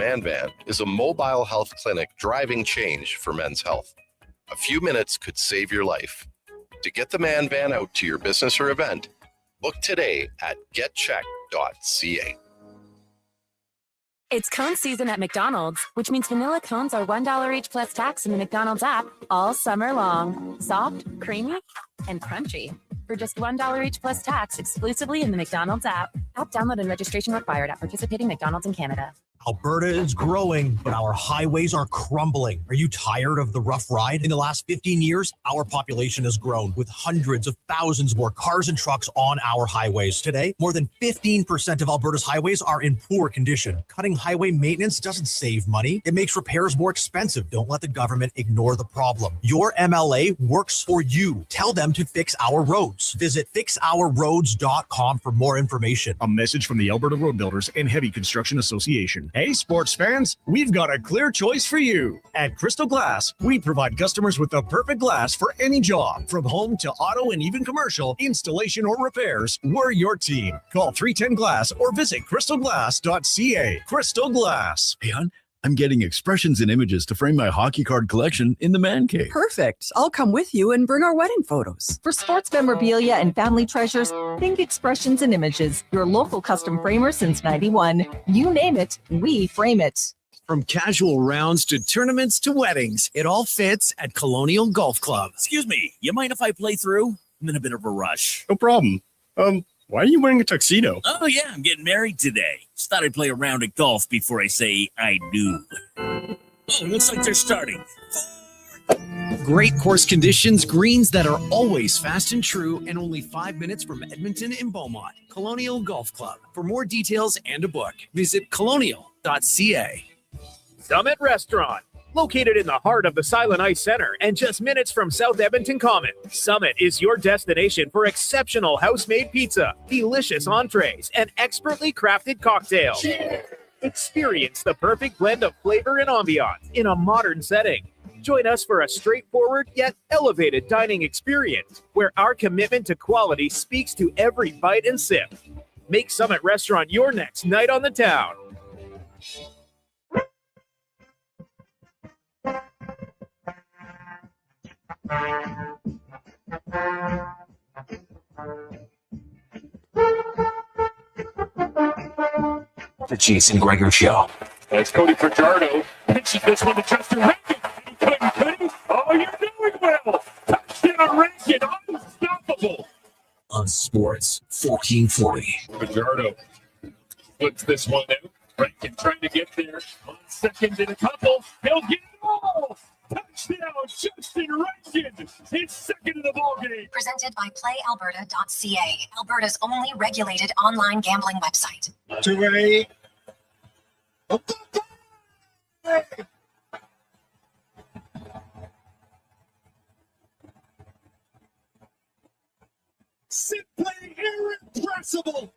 Man Van is a mobile health clinic driving change for men's health. A few minutes could save your life. To get the Man Van out to your business or event, look today at getcheck.ca. It's cone season at McDonald's, which means vanilla cones are $1 each plus tax in the McDonald's app all summer long. Soft, creamy, and crunchy. For just $1 each plus tax exclusively in the McDonald's app. App download and registration required at participating McDonald's in Canada. Alberta is growing, but our highways are crumbling. Are you tired of the rough ride? In the last 15 years, our population has grown with hundreds of thousands more cars and trucks on our highways. Today, more than 15% of Alberta's highways are in poor condition. Cutting highway maintenance doesn't save money. It makes repairs more expensive. Don't let the government ignore the problem. Your MLA works for you. Tell them to fix our roads. Visit fixourroads.com for more information. A message from the Alberta Road Builders and Heavy Construction Association. Hey, sports fans, we've got a clear choice for you. At Crystal Glass, we provide customers with the perfect glass for any job. From home to auto and even commercial, installation or repairs, we're your team. Call 310 Glass or visit crystalglass.ca. Crystal Glass. Hey, hon, I'm getting expressions and images to frame my hockey card collection in the man cave. Perfect. I'll come with you and bring our wedding photos. For sports memorabilia and family treasures, think Expressions and Images, your local custom framer since 91. You name it, we frame it. From casual rounds to tournaments to weddings, it all fits at Colonial Golf Club. Excuse me, you mind if I play through? I'm in a bit of a rush. No problem. Why are you wearing a tuxedo? Oh, yeah, I'm getting married today. Just thought I'd play a round of golf before I say I do. Oh, looks like they're starting. Great course conditions, greens that are always fast and true, and only 5 minutes from Edmonton and Beaumont. Colonial Golf Club. For more details and a book, visit colonial.ca. Summit Restaurant. Located in the heart of the Silent Ice Center and just minutes from South Edmonton Common, Summit is your destination for exceptional house-made pizza, delicious entrees, and expertly crafted cocktails. Experience the perfect blend of flavor and ambiance in a modern setting. Join us for a straightforward yet elevated dining experience where our commitment to quality speaks to every bite and sip. Make Summit Restaurant your next night on the town. The Jason Gregor Show. That's Cody Fajardo. Pitches this one to Justin Rankin. Could he? Oh, you're doing well. Touchdown Rankin. Unstoppable. On Sports 1440. Fajardo flips this one out. Rankin trying to get there. On second and a couple. He'll get it all. Touchdown, Justin Rankin. His second of the ballgame. Presented by PlayAlberta.ca, Alberta's only regulated online gambling website. Two-way. Simply irrepressible.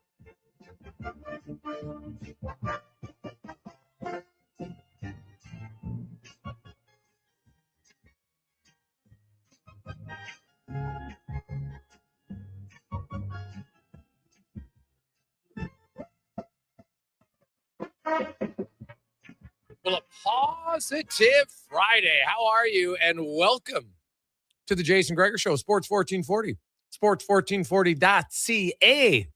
Well, a positive Friday. How are you? And welcome to the Jason Gregor Show, Sports 1440, sports1440.ca,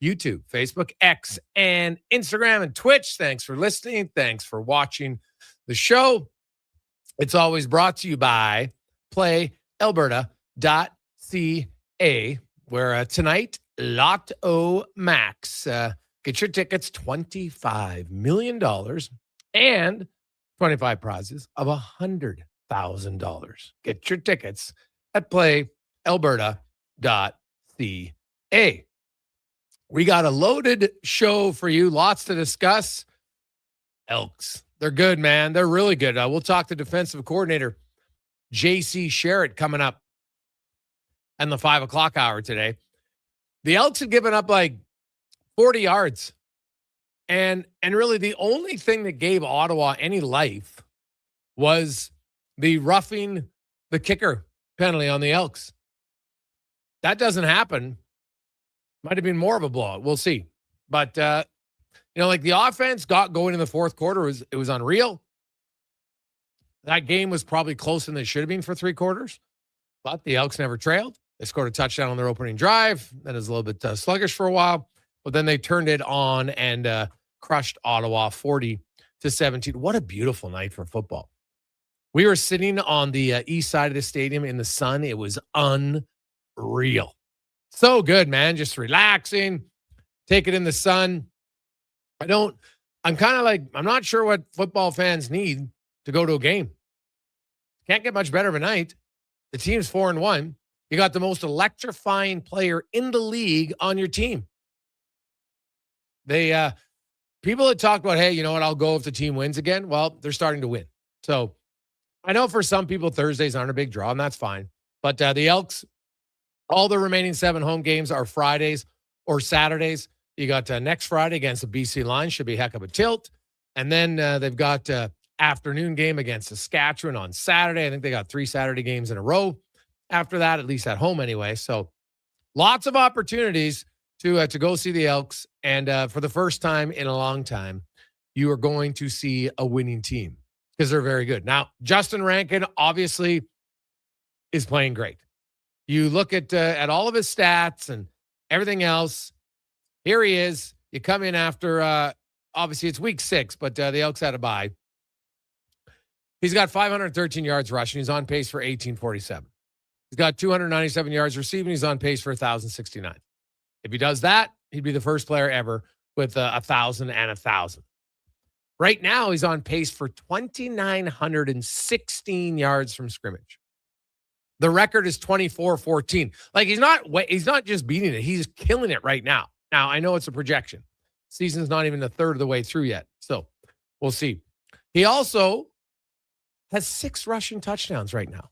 YouTube, Facebook, X, and Instagram and Twitch. Thanks for listening. Thanks for watching the show. It's always brought to you by PlayAlberta.ca, where tonight, Lotto Max. Get your tickets, $25 million and 25 prizes of $100,000. Get your tickets at PlayAlberta.ca. We got a loaded show for you. Lots to discuss. Elks. They're good, man. They're really good. We'll talk to defensive coordinator J.C. Sherritt coming up in the 5 o'clock hour today. The Elks have given up like 40 yards. And really the only thing that gave Ottawa any life was the roughing the kicker penalty on the Elks. That doesn't happen. Might have been more of a blowout. We'll see. But, Like the offense got going in the fourth quarter. It was unreal. That game was probably closer than it should have been for 3 quarters, but the Elks never trailed. They scored a touchdown on their opening drive. That was a little bit sluggish for a while, but then they turned it on and crushed Ottawa 40-17. What a beautiful night for football. We were sitting on the east side of the stadium in the sun. It was unreal. So good, man. Just relaxing, take it in the sun. I'm kind of like, I'm not sure what football fans need to go to a game. Can't get much better of a night. The team's 4-1. You got the most electrifying player in the league on your team. People had talked about, hey, you know what, I'll go if the team wins again. Well, they're starting to win. So I know for some people, Thursdays aren't a big draw, and that's fine. But the Elks, all the remaining 7 home games are Fridays or Saturdays. You got next Friday against the BC Lions. Should be a heck of a tilt. And then they've got afternoon game against Saskatchewan on Saturday. I think they got 3 Saturday games in a row after that, at least at home anyway. So lots of opportunities to go see the Elks. And for the first time in a long time, you are going to see a winning team because they're very good. Now, Justin Rankin obviously is playing great. You look at all of his stats and everything else. Here he is. You come in after, obviously it's week 6, but the Elks had a bye. He's got 513 yards rushing. He's on pace for 1,847. He's got 297 yards receiving. He's on pace for 1,069. If he does that, he'd be the first player ever with 1,000 and 1,000. Right now, he's on pace for 2,916 yards from scrimmage. The record is 24-14. Like he's not just beating it. He's killing it right now. Now, I know it's a projection. Season's not even a third of the way through yet. So we'll see. He also has 6 rushing touchdowns right now.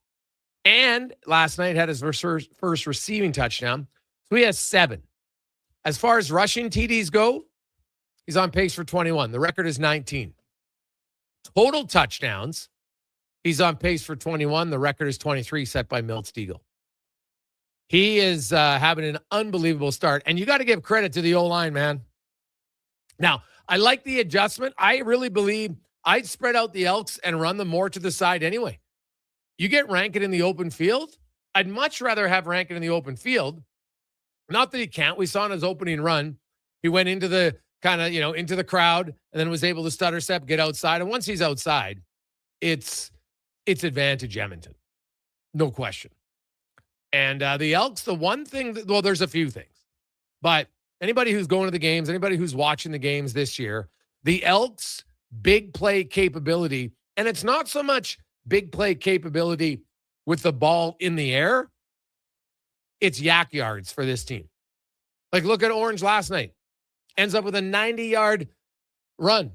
And last night had his first receiving touchdown. So he has 7. As far as rushing TDs go, he's on pace for 21. The record is 19. Total touchdowns, he's on pace for 21. The record is 23, set by Milt Stiegel. He is having an unbelievable start. And you got to give credit to the O-line, man. Now, I like the adjustment. I really believe I'd spread out the Elks and run them more to the side anyway. You get Rankin in the open field. I'd much rather have Rankin in the open field. Not that he can't. We saw in his opening run, he went into the into the crowd and then was able to stutter step, get outside. And once he's outside, it's advantage Edmonton. No question. And the Elks, the one thing, there's a few things. But anybody who's going to the games, anybody who's watching the games this year, the Elks' big play capability, and it's not so much big play capability with the ball in the air, it's yak yards for this team. Like, look at Orange last night. Ends up with a 90-yard run.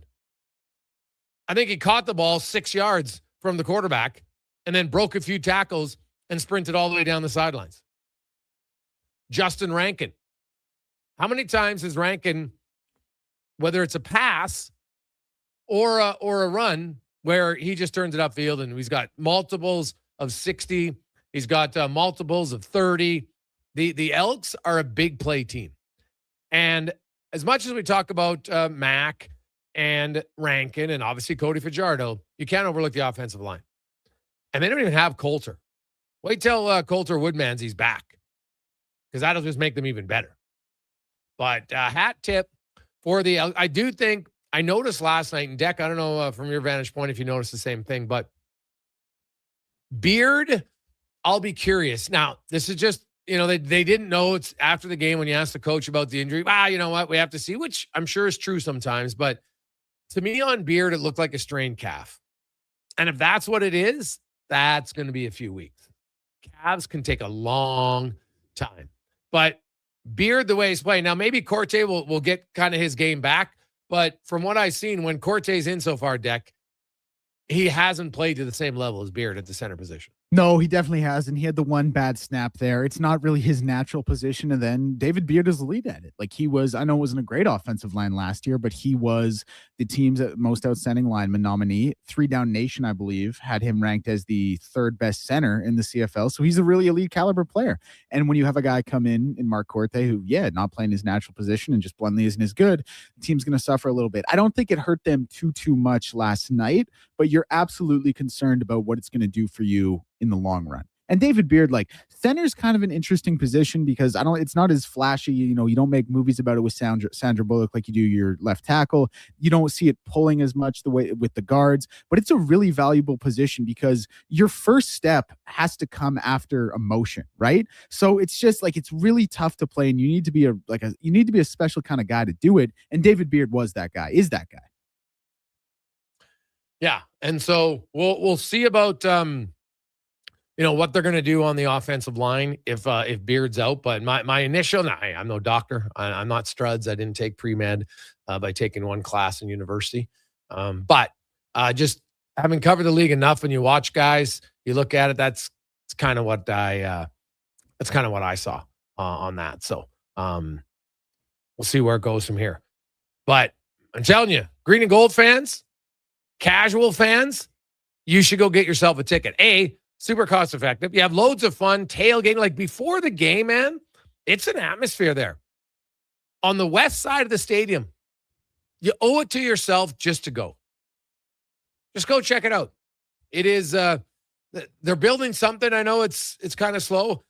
I think he caught the ball 6 yards from the quarterback and then broke a few tackles and sprinted all the way down the sidelines. Justin Rankin. How many times has Rankin, whether it's a pass or a run, where he just turns it upfield and he's got multiples of 60. He's got multiples of 30. The Elks are a big play team. And as much as we talk about Mac and Rankin and obviously Cody Fajardo, you can't overlook the offensive line. And they don't even have Coulter. Wait till Coulter Woodman's back, because that'll just make them even better. But hat tip for the Elks. I do think, I noticed last night, and Deck, I don't know from your vantage point if you noticed the same thing, but Beard, I'll be curious. Now, this is just, they didn't know. It's after the game when you asked the coach about the injury. You know what? We have to see, which I'm sure is true sometimes. But to me on Beard, it looked like a strained calf. And if that's what it is, that's going to be a few weeks. Calves can take a long time. But Beard, the way he's playing, now maybe Corte will get kind of his game back. But from what I've seen, when Corte's in so far, Deck, he hasn't played to the same level as Beard at the center position. No, he definitely hasn't. He had the one bad snap there. It's not really his natural position. And then David Beard is the lead at it. Like, he was, I know it wasn't a great offensive line last year, but he was the team's most outstanding lineman nominee. 3 Down Nation, I believe, had him ranked as the 3rd best center in the CFL. So he's a really elite caliber player. And when you have a guy come in Mark Corte, who, not playing his natural position and just bluntly isn't as good, the team's going to suffer a little bit. I don't think it hurt them too much last night, but you're absolutely concerned about what it's going to do for you in the long run. And David Beard, like, center's kind of an interesting position because it's not as flashy. You don't make movies about it with Sandra Bullock like you do your left tackle. You don't see it pulling as much the way with the guards, but it's a really valuable position because your first step has to come after emotion, right? So it's just like, it's really tough to play, and you need to be a special kind of guy to do it. And David Beard is that guy. Yeah. And so we'll see about, what they're going to do on the offensive line if Beard's out. But my initial, I'm no doctor. I'm not Struds. I didn't take pre-med by taking one class in university. But just having covered the league enough, when you watch guys, you look at it, that's kind of what I saw on that. So we'll see where it goes from here. But I'm telling you, green and gold fans, casual fans, you should go get yourself a ticket. Super cost effective. You have loads of fun tailgating. Like, before the game, man, it's an atmosphere there. On the west side of the stadium, you owe it to yourself just to go. Just go check it out. It is, they're building something. I know it's kind of slow.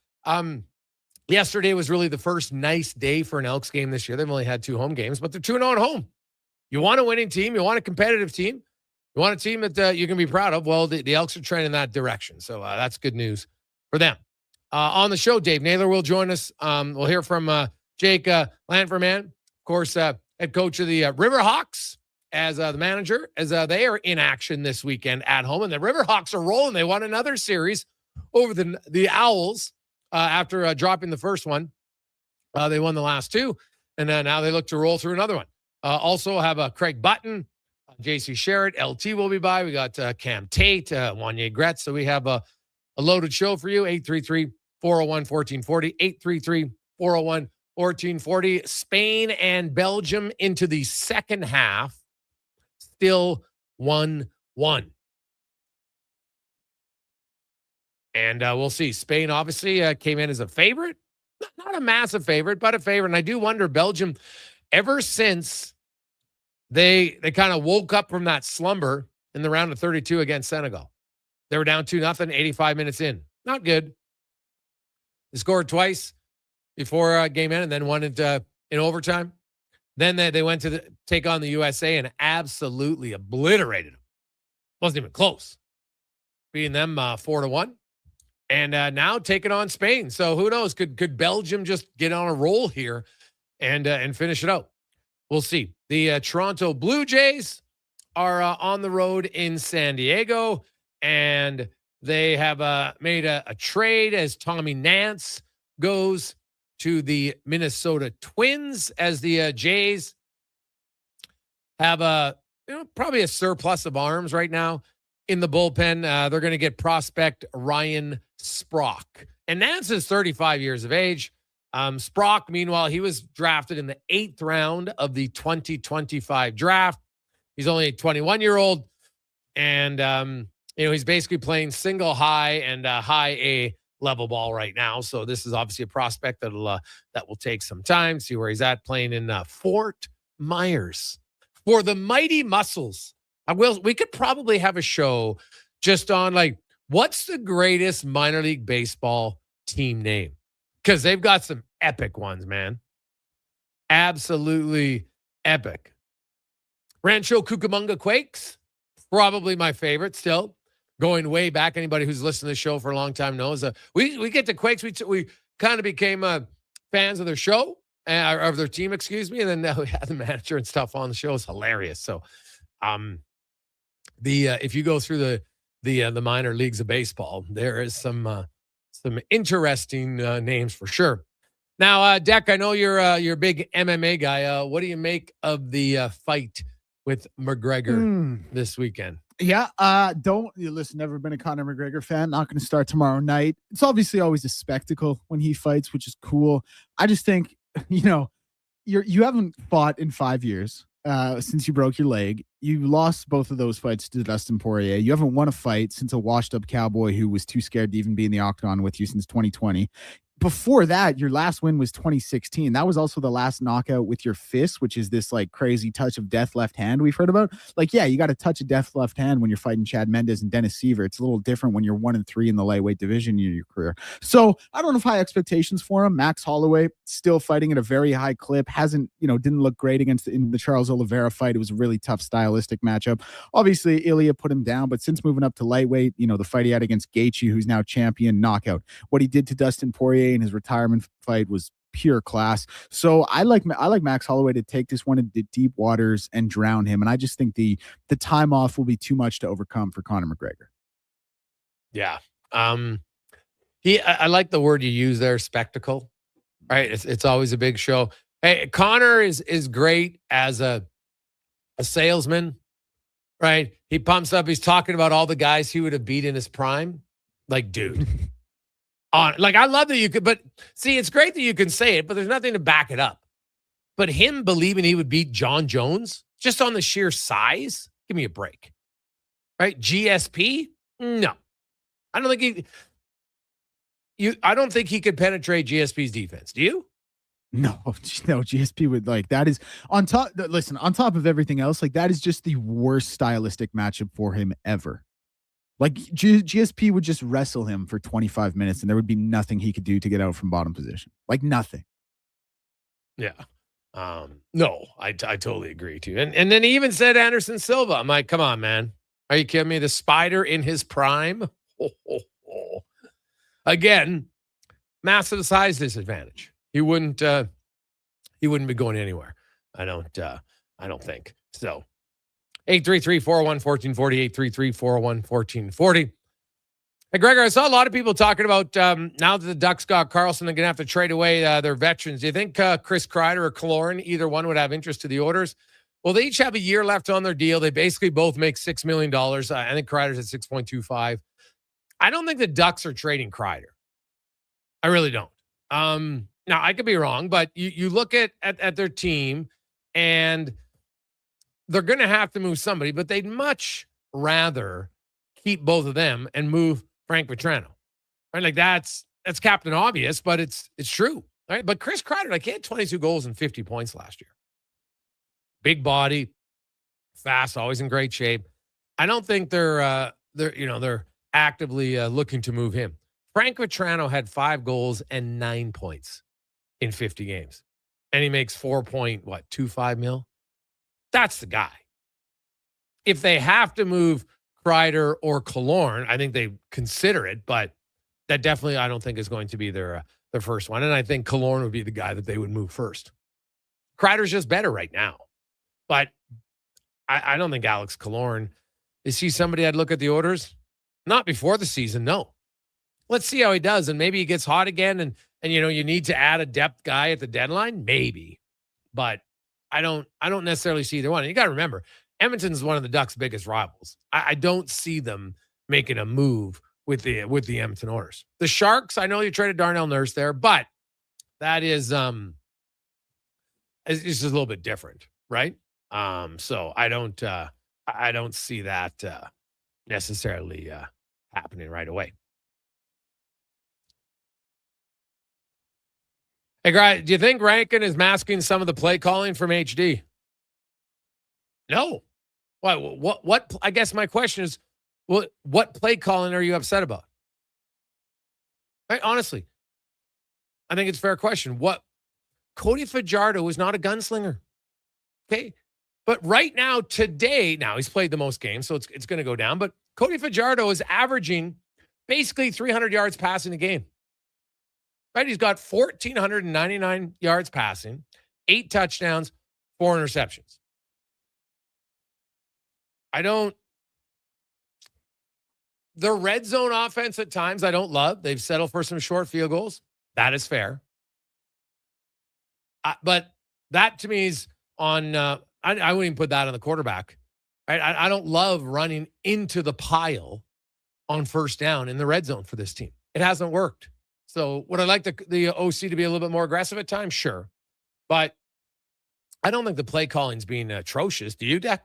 Yesterday was really the first nice day for an Elks game this year. They've only had 2 home games, but they're 2-0 at home. You want a winning team. You want a competitive team. You want a team that you can be proud of. Well, the Elks are trending in that direction. So that's good news for them. On the show, Dave Naylor will join us. We'll hear from Jake Lanferman, of course, head coach of the Riverhawks, as the manager, as they are in action this weekend at home. And the Riverhawks are rolling. They won another series over the Owls after dropping the first one. They won the last 2. And now they look to roll through another one. Also have Craig Button, JC Sherritt, LT will be by. We got Cam Tate, Wanye Gretz. So we have a loaded show for you. 833-401-1440. 833-401-1440. Spain and Belgium into the second half. Still 1-1. And we'll see. Spain obviously came in as a favorite. Not a massive favorite, but a favorite. And I do wonder, Belgium, ever since they kind of woke up from that slumber in the round of 32 against Senegal. They were down 2-0, 85 minutes in. Not good. They scored twice before game end and then won it in overtime. Then they went to take on the USA and absolutely obliterated them. Wasn't even close. Beating them 4-1. And now taking on Spain. So who knows? Could Belgium just get on a roll here and finish it out? We'll see. The Toronto Blue Jays are on the road in San Diego, and they have made a trade as Tommy Nance goes to the Minnesota Twins, as the Jays have probably a surplus of arms right now in the bullpen. They're going to get prospect Ryan Sprock, and Nance is 35 years of age. Sprock, meanwhile, he was drafted in the 8th round of the 2025 draft. He's only a 21-year-old, and he's basically playing single high and high A level ball right now. So this is obviously a prospect that will take some time. See where he's at, playing in Fort Myers for the Mighty Muscles. We could probably have a show just on what's the greatest minor league baseball team name. Because they've got some epic ones, man. Absolutely epic. Rancho Cucamonga Quakes, probably my favorite still. Going way back, anybody who's listened to the show for a long time knows. We get to Quakes. We kind of became fans of their show, of their team, excuse me. And then now we have the manager and stuff on the show. It's hilarious. So if you go through the minor leagues of baseball, there is some interesting names for sure. Now, Deck, I know you're a big MMA guy. What do you make of the fight with McGregor this weekend? Yeah, don't you listen. Never been a Conor McGregor fan. Not going to start tomorrow night. It's obviously always a spectacle when he fights, which is cool. I just think, you haven't fought in 5 years since you broke your leg. You lost both of those fights to Dustin Poirier. You haven't won a fight since a washed-up cowboy who was too scared to even be in the octagon with you since 2020. Before that, your last win was 2016. That was also the last knockout with your fist, which is this like crazy touch of death left hand we've heard about. Like, yeah, you got to touch a death left hand when you're fighting Chad Mendes and Dennis Seaver. It's a little different when you're 1-3 in the lightweight division in your career. So I don't have high expectations for him. Max Holloway still fighting at a very high clip. Didn't look great in the Charles Oliveira fight. It was a really tough stylistic matchup. Obviously, Ilya put him down, but since moving up to lightweight, the fight he had against Gaethje, who's now champion, knockout. What he did to Dustin Poirier in his retirement fight was pure class. So I like Max Holloway to take this one into deep waters and drown him. And I just think the time off will be too much to overcome for Conor McGregor. Yeah. I like the word you use there, spectacle. Right? It's always a big show. Hey, Conor is great as a salesman, right? He pumps up. He's talking about all the guys he would have beat in his prime. Like, dude. I love that you could, but see, it's great that you can say it, but there's nothing to back it up. But him believing he would beat John Jones just on the sheer size, give me a break. Right? GSP? No. I don't think I don't think he could penetrate GSP's defense. Do you? No, GSP would that is on top. Listen, on top of everything else, that is just the worst stylistic matchup for him ever. GSP would just wrestle him for 25 minutes and there would be nothing he could do to get out from bottom position. Nothing. Yeah. No, I totally agree too. And then he even said Anderson Silva. I'm like, come on, man. Are you kidding me? The spider in his prime. Again, massive size disadvantage. He wouldn't be going anywhere. I don't think. So 833-401-1440, 833-401-1440. Hey, Gregor, I saw a lot of people talking about now that the Ducks got Carlson, they're going to have to trade away their veterans. Do you think Chris Kreider or Killorn, either one would have interest to the Oilers? Well, they each have a year left on their deal. They basically both make $6 million. I think Kreider's at 6.25. I don't think the Ducks are trading Kreider. I really don't. Now, I could be wrong, but you look at their team and they're going to have to move somebody, but they'd much rather keep both of them and move Frank Vetrano. Right? That's Captain Obvious, but it's true. Right? But Chris Kreider, he had 22 goals and 50 points last year. Big body, fast, always in great shape. I don't think they're actively looking to move him. Frank Vetrano had 5 goals and 9 points in 50 games. And he makes $4.25 million? That's the guy. If they have to move Kreider or Killorn, I think they consider it, but that definitely I don't think is going to be their first one. And I think Killorn would be the guy that they would move first. Kreider's just better right now. But I don't think Alex Killorn, is he somebody I'd look at the Oilers? Not before the season, no. Let's see how he does, and maybe he gets hot again, and you need to add a depth guy at the deadline, maybe. But I don't necessarily see either one. And you got to remember, Edmonton's one of the Ducks' biggest rivals. I don't see them making a move with the Edmonton Oilers. The Sharks, I know you traded Darnell Nurse there, but that is it's just a little bit different, right? So I don't see that necessarily happening right away. Hey, Greg, do you think Rankin is masking some of the play calling from HD? No. Why? What? I guess my question is, what play calling are you upset about? Right? Honestly, I think it's a fair question. Cody Fajardo is not a gunslinger. Okay. But right now, today, he's played the most games, so it's going to go down. But Cody Fajardo is averaging basically 300 yards passing a game. Right? He's got 1,499 yards passing, 8 touchdowns, 4 interceptions. The red zone offense at times I don't love. They've settled for some short field goals. That is fair. But that to me is on, I wouldn't even put that on the quarterback. Right? I don't love running into the pile on first down in the red zone for this team. It hasn't worked. So would I like the OC to be a little bit more aggressive at times? Sure. But I don't think the play calling's being atrocious. Do you, Deck?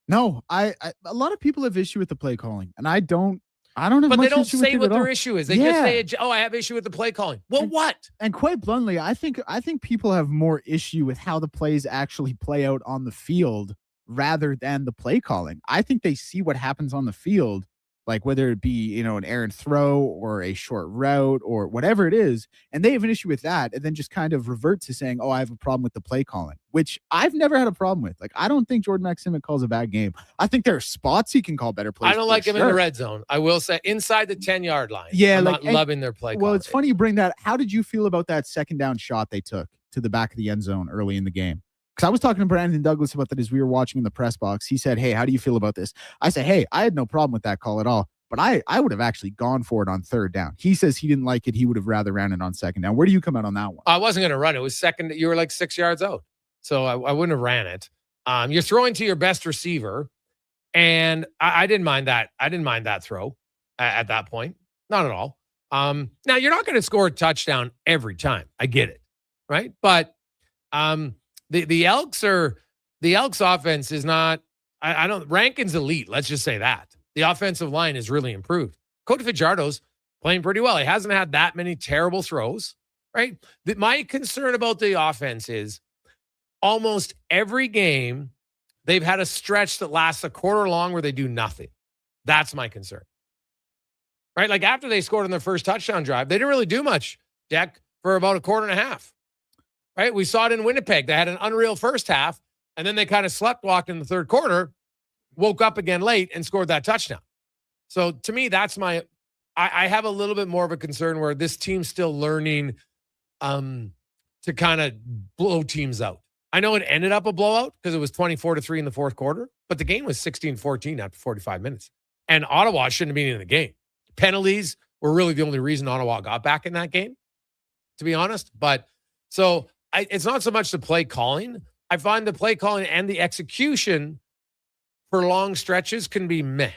No, a lot of people have issue with the play calling, and I don't have But much they don't issue say with what it at their all. issue is. They just say, "Oh, I have issue with the play calling." Well, what? And quite bluntly, I think people have more issue with how the plays actually play out on the field rather than the play calling. I think they see what happens on the field, like whether it be, an errant throw or a short route or whatever it is, and they have an issue with that, and then just kind of revert to saying, "Oh, I have a problem with the play calling," which I've never had a problem with. Like, I don't think Jordan Maximic calls a bad game. I think there are spots he can call better plays. I don't like him in the red zone. I will say inside the 10-yard line. Yeah, I'm not loving their play. Well, it's funny you bring that. How did you feel about that second down shot they took to the back of the end zone early in the game? Because I was talking to Brandon Douglas about that as we were watching in the press box. He said, "Hey, how do you feel about this?" I said, "Hey, I had no problem with that call at all. But I would have actually gone for it on third down." He says he didn't like it. He would have rather ran it on second down. Where do you come out on that one? I wasn't going to run it. It was second. You were like 6 yards out. So I wouldn't have ran it. You're throwing to your best receiver. And I didn't mind that. I didn't mind that throw at that point. Not at all. Now, you're not going to score a touchdown every time. I get it. Right. But the Elks offense is not, Rankin's elite. Let's just say that. The offensive line has really improved. Cody Fajardo's playing pretty well. He hasn't had that many terrible throws, right? My concern about the offense is almost every game they've had a stretch that lasts a quarter long where they do nothing. That's my concern, right? Like after they scored on their first touchdown drive, they didn't really do much, Deck, for about a quarter and a half, right? We saw it in Winnipeg. They had an unreal first half, and then they kind of sleptwalked in the third quarter, woke up again late and scored that touchdown. So to me, that's I have a little bit more of a concern where this team's still learning to kind of blow teams out. I know it ended up a blowout because it was 24-3 in the fourth quarter, but the game was 16-14 after 45 minutes. And Ottawa shouldn't have been in the game. Penalties were really the only reason Ottawa got back in that game, to be honest. But so it's not so much the play calling. I find the play calling and the execution for long stretches can be meh.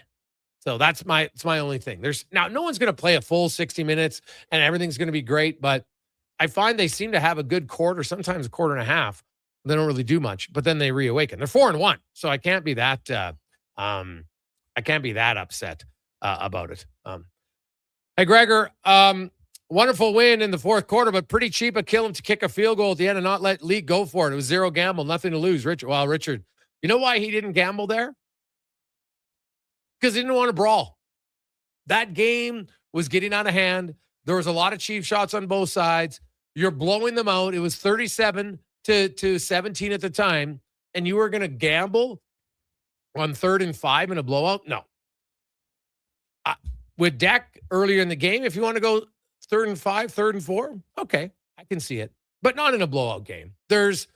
So it's my only thing. Now no one's going to play a full 60 minutes and everything's going to be great, but I find they seem to have a good quarter, sometimes a quarter and a half. They don't really do much, but then they reawaken. They're 4-1, so I can't be that upset about it. Hey Gregor, wonderful win in the fourth quarter, but pretty cheap a kill him to kick a field goal at the end and not let Leak go for it. It was zero gamble, nothing to lose. Richard, you know why he didn't gamble there? Because he didn't want to brawl. That game was getting out of hand. There was a lot of cheap shots on both sides. You're blowing them out. It was 37-17 at the time, and you were going to gamble on 3rd and 5 in a blowout? No. With Dak earlier in the game, if you want to go 3rd and 5, 3rd and 4, okay, I can see it. But not in a blowout game. There's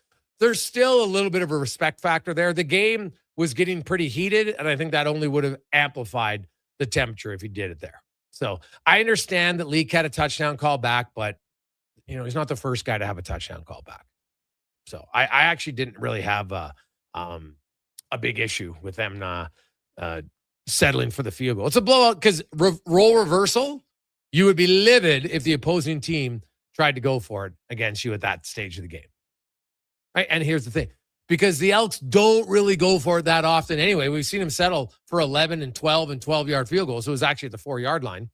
still a little bit of a respect factor there. The game was getting pretty heated, and I think that only would have amplified the temperature if he did it there. So I understand that Leak had a touchdown call back, but he's not the first guy to have a touchdown call back. So I actually didn't really have a big issue with them settling for the field goal. It's a blowout because role reversal, you would be livid if the opposing team tried to go for it against you at that stage of the game. Right? And here's the thing. Because the Elks don't really go for it that often anyway. We've seen them settle for 11 and 12 and 12-yard field goals. So it was actually at the 4-yard line.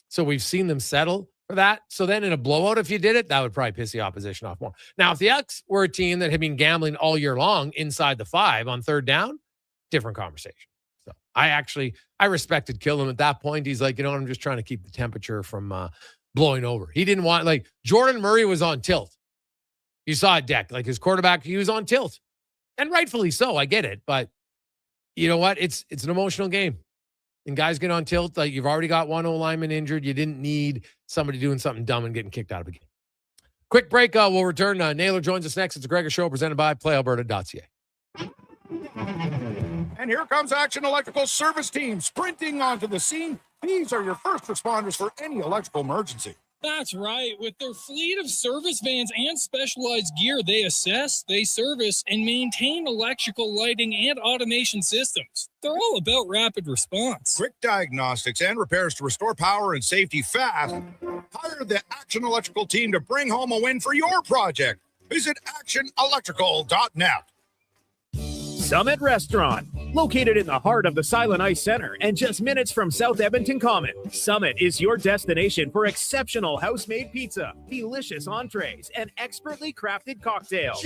So we've seen them settle for that. So then in a blowout, if you did it, that would probably piss the opposition off more. Now, if the Elks were a team that had been gambling all year long inside the 5 on 3rd down, different conversation. So I respected Killam at that point. He's like, I'm just trying to keep the temperature from blowing over. He didn't want, Jordan Murray was on tilt. You saw it, Deck. Like his quarterback, he was on tilt. And rightfully so. I get it. But you know what? It's an emotional game. And guys get on tilt. Like you've already got one O-lineman injured. You didn't need somebody doing something dumb and getting kicked out of the game. Quick break. We'll return. Naylor joins us next. It's a Gregor Show presented by PlayAlberta.ca. And here comes Action Electrical Service Team sprinting onto the scene. These are your first responders for any electrical emergency. That's right. With their fleet of service vans and specialized gear, they assess, they service, and maintain electrical lighting and automation systems. They're all about rapid response. Quick diagnostics and repairs to restore power and safety fast. Hire the Action Electrical team to bring home a win for your project. Visit actionelectrical.net. Summit Restaurant, located in the heart of the Silent Ice Center and just minutes from South Edmonton Common. Summit is your destination for exceptional house-made pizza, delicious entrees, and expertly crafted cocktails.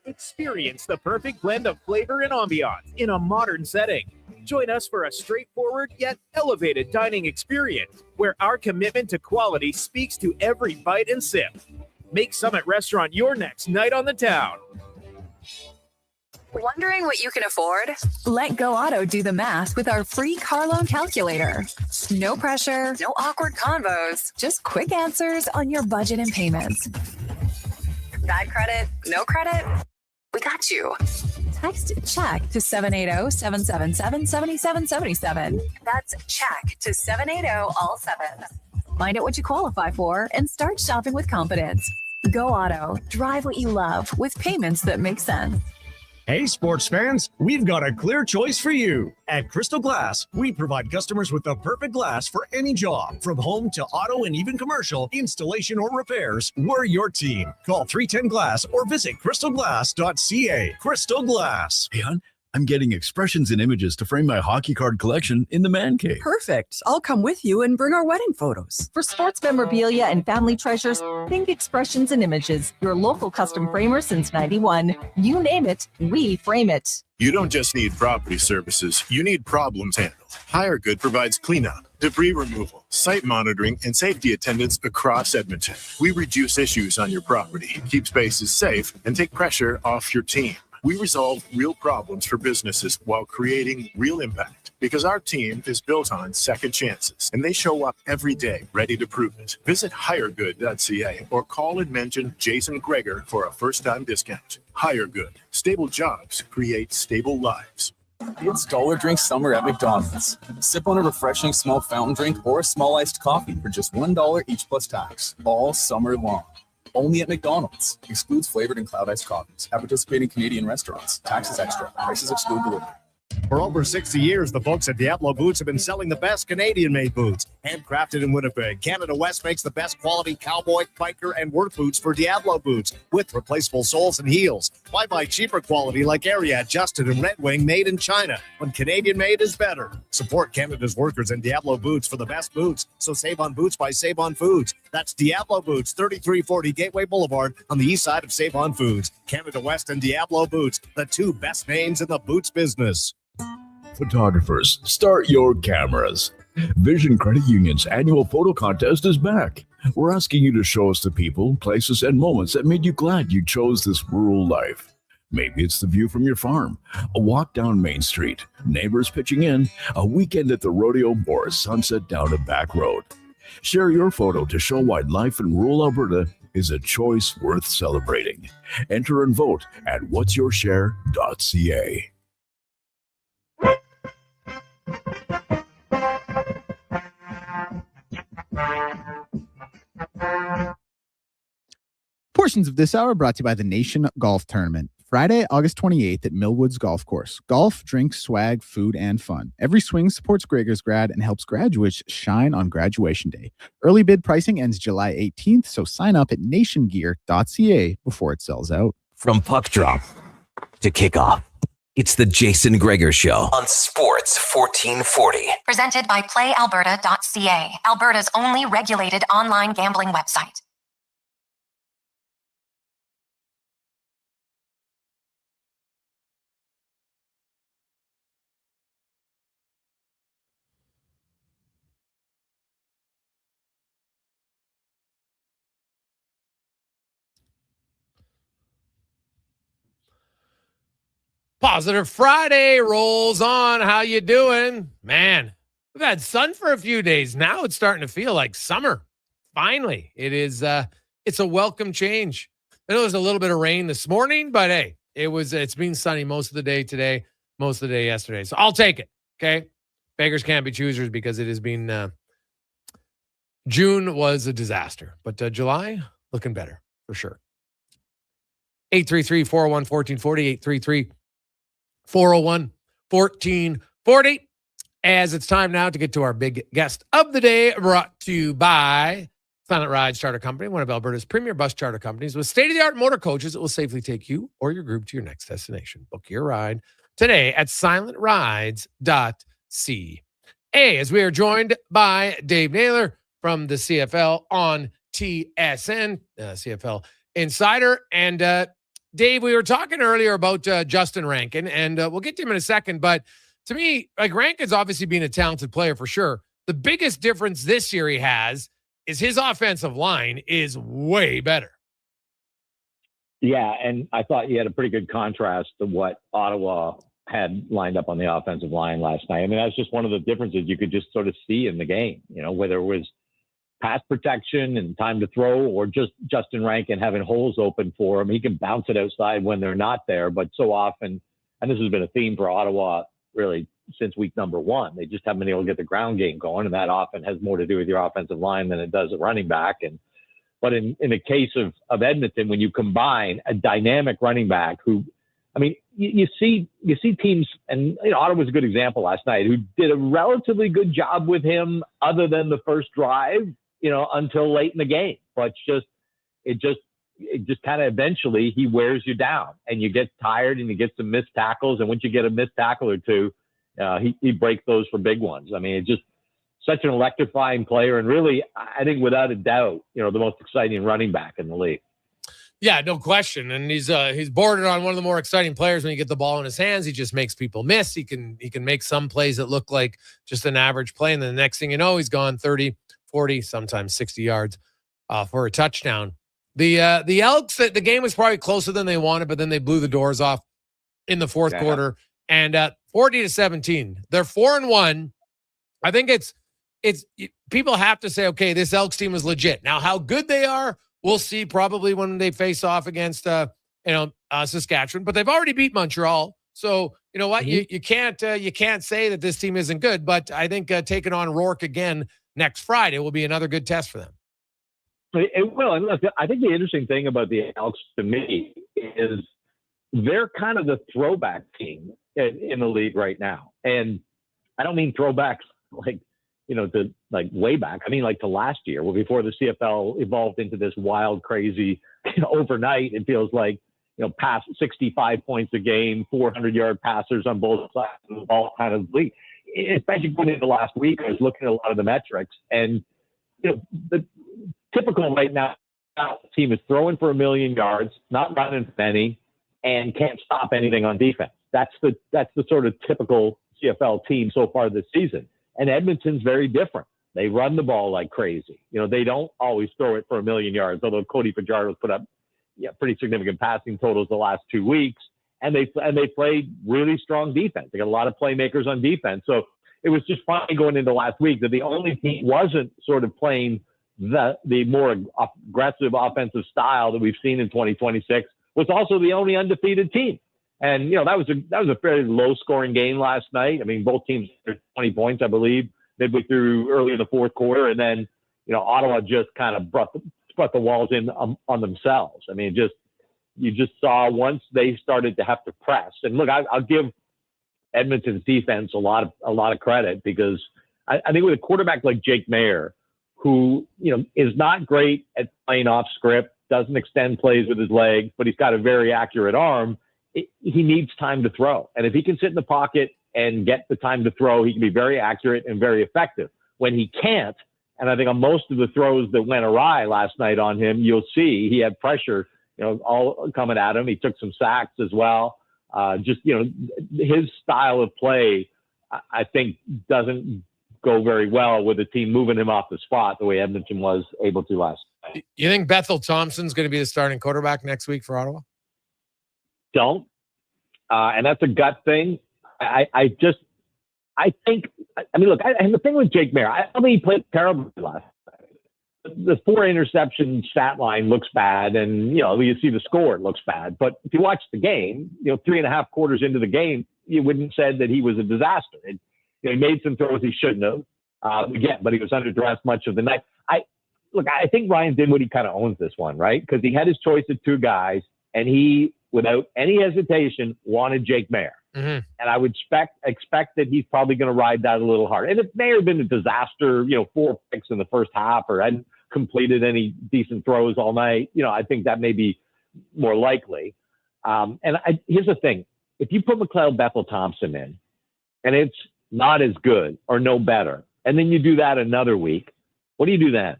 Experience the perfect blend of flavor and ambiance in a modern setting. Join us for a straightforward yet elevated dining experience where our commitment to quality speaks to every bite and sip. Make Summit Restaurant your next night on the town. Wondering what you can afford? Let Go Auto do the math with our free car loan calculator. No pressure, no awkward convos, just quick answers on your budget and payments. Bad credit? No credit? We got you. Text CHECK to 780-777-7777. That's CHECK to 780 all 7. Find out what you qualify for and start shopping with confidence. Go Auto. Drive what you love with payments that make sense. Hey, sports fans, we've got a clear choice for you. At Crystal Glass, we provide customers with the perfect glass for any job. From home to auto and even commercial, installation or repairs, we're your team. Call 310-GLASS or visit crystalglass.ca. Crystal Glass. Hey, hon, I'm getting expressions and images to frame my hockey card collection in the man cave. Perfect. I'll come with you and bring our wedding photos. For sports memorabilia and family treasures, think expressions and images. Your local custom framer since 91. You name it, we frame it. You don't just need property services, you need problems handled. HireGood provides cleanup, debris removal, site monitoring, and safety attendance across Edmonton. We reduce issues on your property, keep spaces safe, and take pressure off your team. We resolve real problems for businesses while creating real impact because our team is built on second chances and they show up every day ready to prove it. Visit hiregood.ca or call and mention Jason Gregor for a first-time discount. HireGood. Stable jobs create stable lives. It's dollar drink summer at McDonald's. Sip on a refreshing small fountain drink or a small iced coffee for just $1 each plus tax all summer long. Only at McDonald's. Excludes flavored and cloud iced coffees. At participating Canadian restaurants. Taxes extra. Prices exclude delivery. For over 60 years, the folks at Diablo Boots have been selling the best Canadian-made boots. Handcrafted in Winnipeg, Canada West makes the best quality cowboy, biker, and work boots for Diablo Boots with replaceable soles and heels. Why buy cheaper quality like Area, Adjusted, and Red Wing made in China when Canadian-made is better? Support Canada's workers and Diablo Boots for the best boots. So save on boots by Save On Foods. That's Diablo Boots, 3340 Gateway Boulevard on the east side of Save On Foods. Canada West and Diablo Boots, the two best names in the boots business. Photographers, start your cameras. Vision Credit Union's annual photo contest is back. We're asking you to show us the people, places, and moments that made you glad you chose this rural life. Maybe it's the view from your farm, a walk down Main Street, neighbors pitching in, a weekend at the rodeo, or a sunset down a back road. Share your photo to show why life in rural Alberta is a choice worth celebrating. Enter and vote at whatsyourshare.ca. Portions of this hour brought to you by the Nation Golf Tournament. Friday, August 28th at Millwoods Golf Course. Golf, drinks, swag, food, and fun. Every swing supports Gregor's grad and helps graduates shine on graduation day. Early bid pricing ends July 18th, so sign up at nationgear.ca before it sells out. From puck drop to kickoff, it's the Jason Gregor Show on Sports 1440. Presented by PlayAlberta.ca, Alberta's only regulated online gambling website. Positive Friday rolls on. How you doing? Man, we've had sun for a few days. Now it's starting to feel like summer. Finally, it's a welcome change. I know there's a little bit of rain this morning, but hey, it's been sunny most of the day today, most of the day yesterday. So I'll take it. Okay. Beggars can't be choosers because it has been June was a disaster, but July looking better for sure. 833-401-1440, 833-401-1440. As it's time now to get to our big guest of the day, brought to you by Silent Rides Charter Company, one of Alberta's premier bus charter companies with state-of-the-art motor coaches that will safely take you or your group to your next destination. Book your ride today at silentrides.ca. As we are joined by Dave Naylor from the CFL on TSN, CFL Insider. And Dave, we were talking earlier about Justin Rankin, and we'll get to him in a second. But to me, like, Rankin's obviously been a talented player for sure. The biggest difference this year he has is his offensive line is way better. Yeah, and I thought you had a pretty good contrast to what Ottawa had lined up on the offensive line last night. I mean, that's just one of the differences you could just sort of see in the game, you know, whether it was pass protection and time to throw or just Justin Rankin having holes open for him. He can bounce it outside when they're not there, but so often, and this has been a theme for Ottawa really since week number 1, they just haven't been able to get the ground game going, and that often has more to do with your offensive line than it does a running back. But in the case of Edmonton, when you combine a dynamic running back who, I mean, you see teams, and you know, Ottawa's a good example last night, who did a relatively good job with him other than the first drive, you know, until late in the game. But it just kind of eventually he wears you down and you get tired and you get some missed tackles. And once you get a missed tackle or two, he breaks those for big ones. I mean, it's just such an electrifying player. And really, I think without a doubt, you know, the most exciting running back in the league. Yeah, no question. And he's bordered on one of the more exciting players when you get the ball in his hands. He just makes people miss. He can make some plays that look like just an average play. And then the next thing you know, he's gone 30, 40, sometimes 60 yards for a touchdown. The Elks, the game was probably closer than they wanted, but then they blew the doors off in the fourth quarter. And 40-17, they're 4-1. I think it's people have to say, okay, this Elks team is legit. Now, how good they are, we'll see probably when they face off against Saskatchewan. But they've already beat Montreal, so you know what? Mm-hmm. You can't say that this team isn't good. But I think taking on Rourke again next Friday will be another good test for them. It will. And look, I think the interesting thing about the Elks to me is they're kind of the throwback team in the league right now. And I don't mean throwbacks like, you know, to like way back. I mean, like to last year, well, before the CFL evolved into this wild, crazy, you know, overnight, it feels like, you know, past 65 points a game, 400-yard passers on both sides of the ball kind of league. Especially going into last week, I was looking at a lot of the metrics, and you know, the typical right now, the team is throwing for 1 million yards, not running many, and can't stop anything on defense. That's the sort of typical CFL team so far this season. And Edmonton's very different. They run the ball like crazy. You know, they don't always throw it for 1 million yards, although Cody Fajardo's put up pretty significant passing totals the last 2 weeks. And they played really strong defense. They got a lot of playmakers on defense. So it was just funny going into last week that the only team wasn't sort of playing the more aggressive offensive style that we've seen in 2026 was also the only undefeated team. And, you know, that was a fairly low scoring game last night. I mean, both teams had 20 points, I believe, midway through early in the fourth quarter. And then, you know, Ottawa just kind of brought the walls in on themselves. I mean, you just saw once they started to have to press. And look, I'll give Edmonton's defense a lot of credit, because I think with a quarterback like Jake Mayer, who, you know, is not great at playing off script, doesn't extend plays with his legs, but he's got a very accurate arm. He needs time to throw. And if he can sit in the pocket and get the time to throw, he can be very accurate and very effective. When he can't, and I think on most of the throws that went awry last night on him, you'll see he had pressure, you know, all coming at him. He took some sacks as well. Just, you know, his style of play, I think, doesn't go very well with the team moving him off the spot the way Edmonton was able to last night. You think Bethel Thompson's going to be the starting quarterback next week for Ottawa? Don't. And that's a gut thing. I think, I mean, look, and the thing with Jake Mayer, I don't think he played terribly last night. The 4 interception stat line looks bad, and, you know, you see the score, it looks bad. But if you watch the game, you know, 3.5 quarters into the game, you wouldn't have said that he was a disaster. You know, he made some throws he shouldn't have, again, but he was under duress much of the night. I look, I think Ryan Dinwiddie kind of owns this one, right? Because he had his choice of two guys, and he, without any hesitation, wanted Jake Maier. Mm-hmm. And I would expect that he's probably going to ride that a little hard. And if Maier had been a disaster, 4 picks in the first half or hadn't completed any decent throws all night, I think that may be more likely. Here's the thing. If you put McLeod Bethel-Thompson in and it's not as good or no better, and then you do that another week, what do you do then?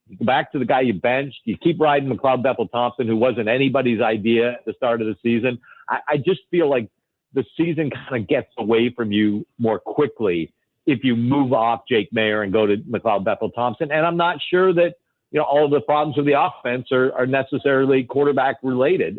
You go back to the guy you benched. You keep riding McLeod Bethel-Thompson, who wasn't anybody's idea at the start of the season. I just feel like the season kind of gets away from you more quickly if you move off Jake Maier and go to McLeod Bethel-Thompson. And I'm not sure that, all of the problems with the offense are necessarily quarterback related.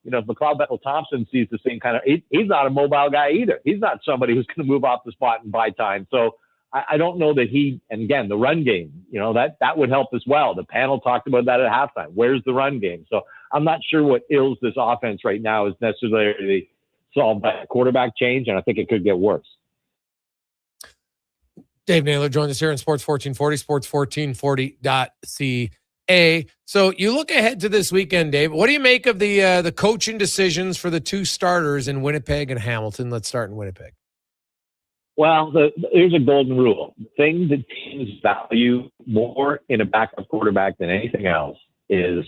If McLeod Bethel-Thompson sees the same kind of, he's not a mobile guy either. He's not somebody who's going to move off the spot and buy time. So I don't know that and again, the run game, that would help as well. The panel talked about that at halftime. Where's the run game? So I'm not sure what ails this offense right now is necessarily solved by a quarterback change, and I think it could get worse. Dave Naylor joins us here in Sports 1440, sports1440.ca. So you look ahead to this weekend, Dave. What do you make of the coaching decisions for the two starters in Winnipeg and Hamilton? Let's start in Winnipeg. Well, there's a golden rule. The thing that teams value more in a backup quarterback than anything else is,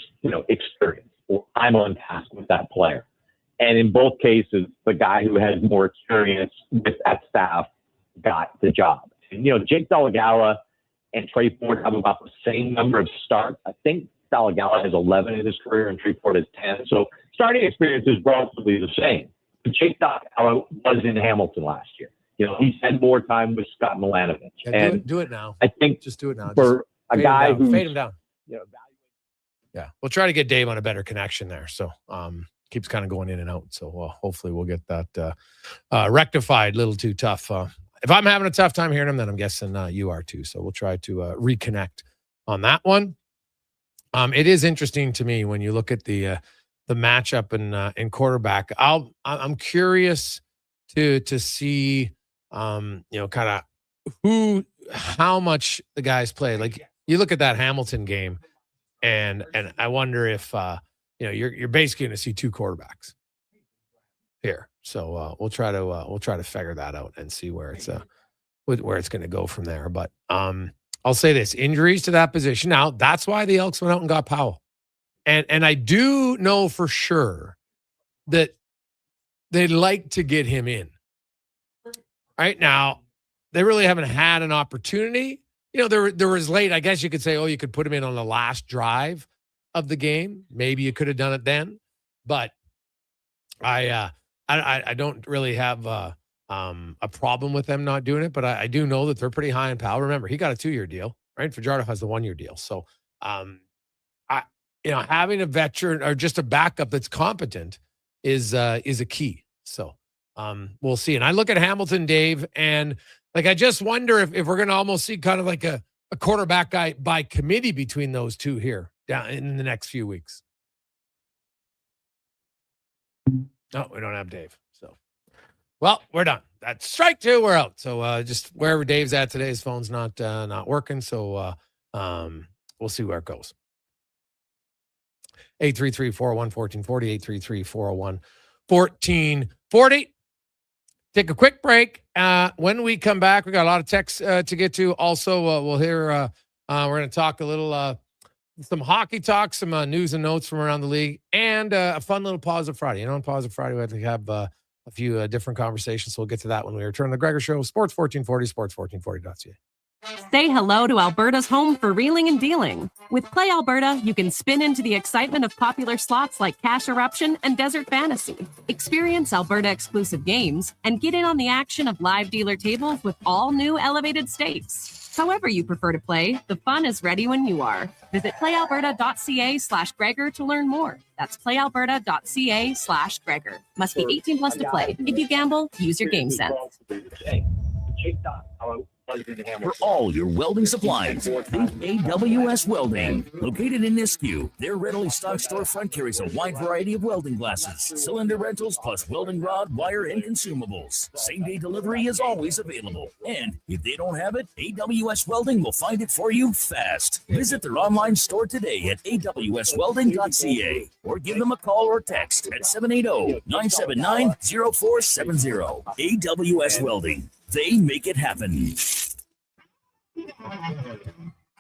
experience or time on task with that player. And in both cases, the guy who has more experience with that staff got the job. And, Jake Delagala and Trey Ford have about the same number of starts. I think Delagala has 11 in his career and Trey Ford has 10. So starting experience is relatively the same. But Jake Delagala was in Hamilton last year. He's had more time with Scott Milanovic. Yeah, and do it now. I think just do it now. For a guy who fade him down. Yeah, we'll try to get Dave on a better connection there. So keeps kind of going in and out. So hopefully we'll get that rectified. A little too tough. If I'm having a tough time hearing him, then I'm guessing you are too. So we'll try to reconnect on that one. It is interesting to me when you look at the matchup in quarterback. I'm curious to see kind of how much the guys play. Like you look at that Hamilton game, and I wonder if you're basically going to see two quarterbacks here. So we'll try to figure that out and see where it's going to go from there. But I'll say this: injuries to that position. Now that's why the Elks went out and got Powell, and I do know for sure that they'd like to get him in. Right now, they really haven't had an opportunity. There was late. I guess you could say, you could put him in on the last drive of the game. Maybe you could have done it then, but I don't really have a problem with them not doing it. But I do know that they're pretty high in Powell. Remember, he got a 2-year deal, right? Fajardo has the 1-year deal. So, having a veteran or just a backup that's competent is a key. So we'll see. And I look at Hamilton, Dave, and I just wonder if we're going to almost see kind of like a quarterback guy by committee between those two here down in the next few weeks. No, we don't have Dave. So, well, we're done. That's strike two. We're out. So just wherever Dave's at today, his phone's not working. So we'll see where it goes. 833-401-1440, 833-401-1440. Take a quick break. When we come back, we got a lot of texts to get to. Also, we'll hear, we're going to talk a little, some hockey talk, some news and notes from around the league, and a fun little Positive Friday. On Positive Friday, we have to have a few different conversations. So we'll get to that when we return to the Gregor Show, Sports 1440, sports1440.ca. Say hello to Alberta's home for reeling and dealing. With Play Alberta, you can spin into the excitement of popular slots like Cash Eruption and Desert Fantasy. Experience Alberta exclusive games and get in on the action of live dealer tables with all new elevated stakes. However you prefer to play, the fun is ready when you are. Visit playalberta.ca/Gregor to learn more. That's playalberta.ca/Gregor. Must be 18 plus to play. If you gamble, use your game sense. For all your welding supplies, think AWS Welding. Located in Nisku, their readily stocked storefront carries a wide variety of welding glasses, cylinder rentals, plus welding rod, wire, and consumables. Same-day delivery is always available. And if they don't have it, AWS Welding will find it for you fast. Visit their online store today at awswelding.ca or give them a call or text at 780-979-0470. AWS Welding. They make it happen.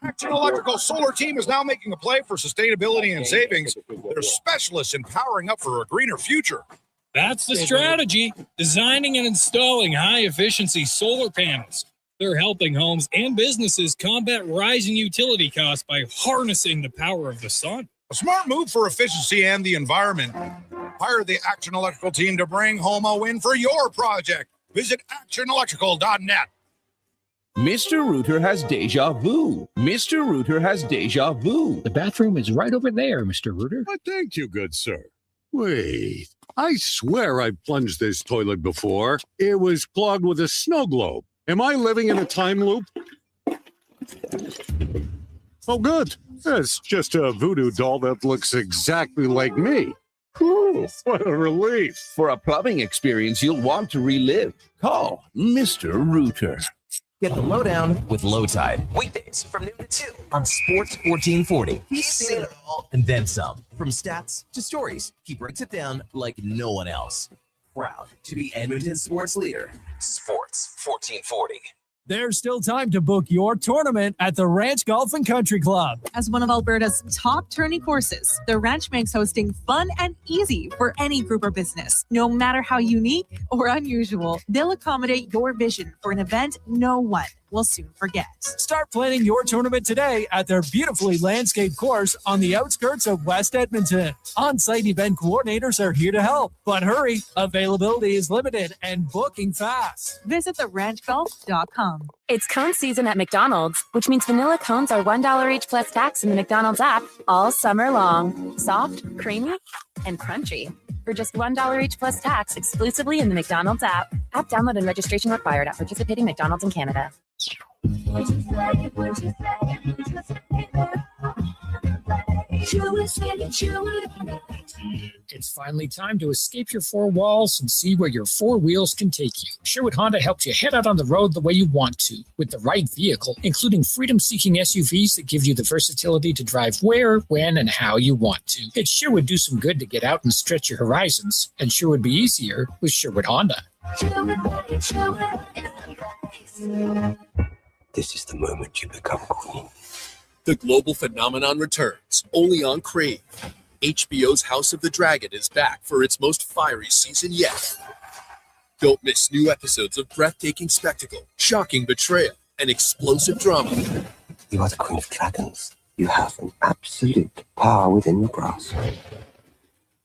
Action Electrical Solar Team is now making a play for sustainability and savings. They're specialists in powering up for a greener future. That's the strategy. Designing and installing high-efficiency solar panels. They're helping homes and businesses combat rising utility costs by harnessing the power of the sun. A smart move for efficiency and the environment. Hire the Action Electrical Team to bring home a win for your project. Visit actionelectrical.net. Mr. Rooter has deja vu. Mr. Rooter has deja vu. The bathroom is right over there, Mr. Rooter. Thank you, good sir. Wait, I swear I've plunged this toilet before. It was clogged with a snow globe. Am I living in a time loop? Oh, good. It's just a voodoo doll that looks exactly like me. Whew, what a relief. For a plumbing experience you'll want to relive, call Mr. Rooter. Get the lowdown with Low Tide. Weekdays from noon to 2 on Sports 1440. He's seen it all and then some. From stats to stories, he breaks it down like no one else. Proud to be Edmonton sports leader. Sports 1440. There's still time to book your tournament at the Ranch Golf and Country Club. As one of Alberta's top tourney courses, the Ranch makes hosting fun and easy for any group or business. No matter how unique or unusual, they'll accommodate your vision for an event no one will soon forget. Start planning your tournament today at their beautifully landscaped course on the outskirts of West Edmonton. On-site event coordinators are here to help, but hurry, availability is limited and booking fast. Visit theranchgolf.com. It's cone season at McDonald's, which means vanilla cones are $1 each plus tax in the McDonald's app all summer long. Soft, creamy, and crunchy. For just $1 each plus tax exclusively in the McDonald's app. App download and registration required at participating McDonald's in Canada. It's finally time to escape your four walls and see where your four wheels can take you. Sherwood Honda helps you head out on the road the way you want to, with the right vehicle, including freedom-seeking SUVs that give you the versatility to drive where, when, and how you want to. It sure would do some good to get out and stretch your horizons, and sure would be easier with Sherwood Honda. This is the moment you become queen. The global phenomenon returns, only on Crave. HBO's House of the Dragon is back for its most fiery season yet. Don't miss new episodes of breathtaking spectacle, shocking betrayal, and explosive drama. You are the queen of dragons. You have an absolute power within your grasp.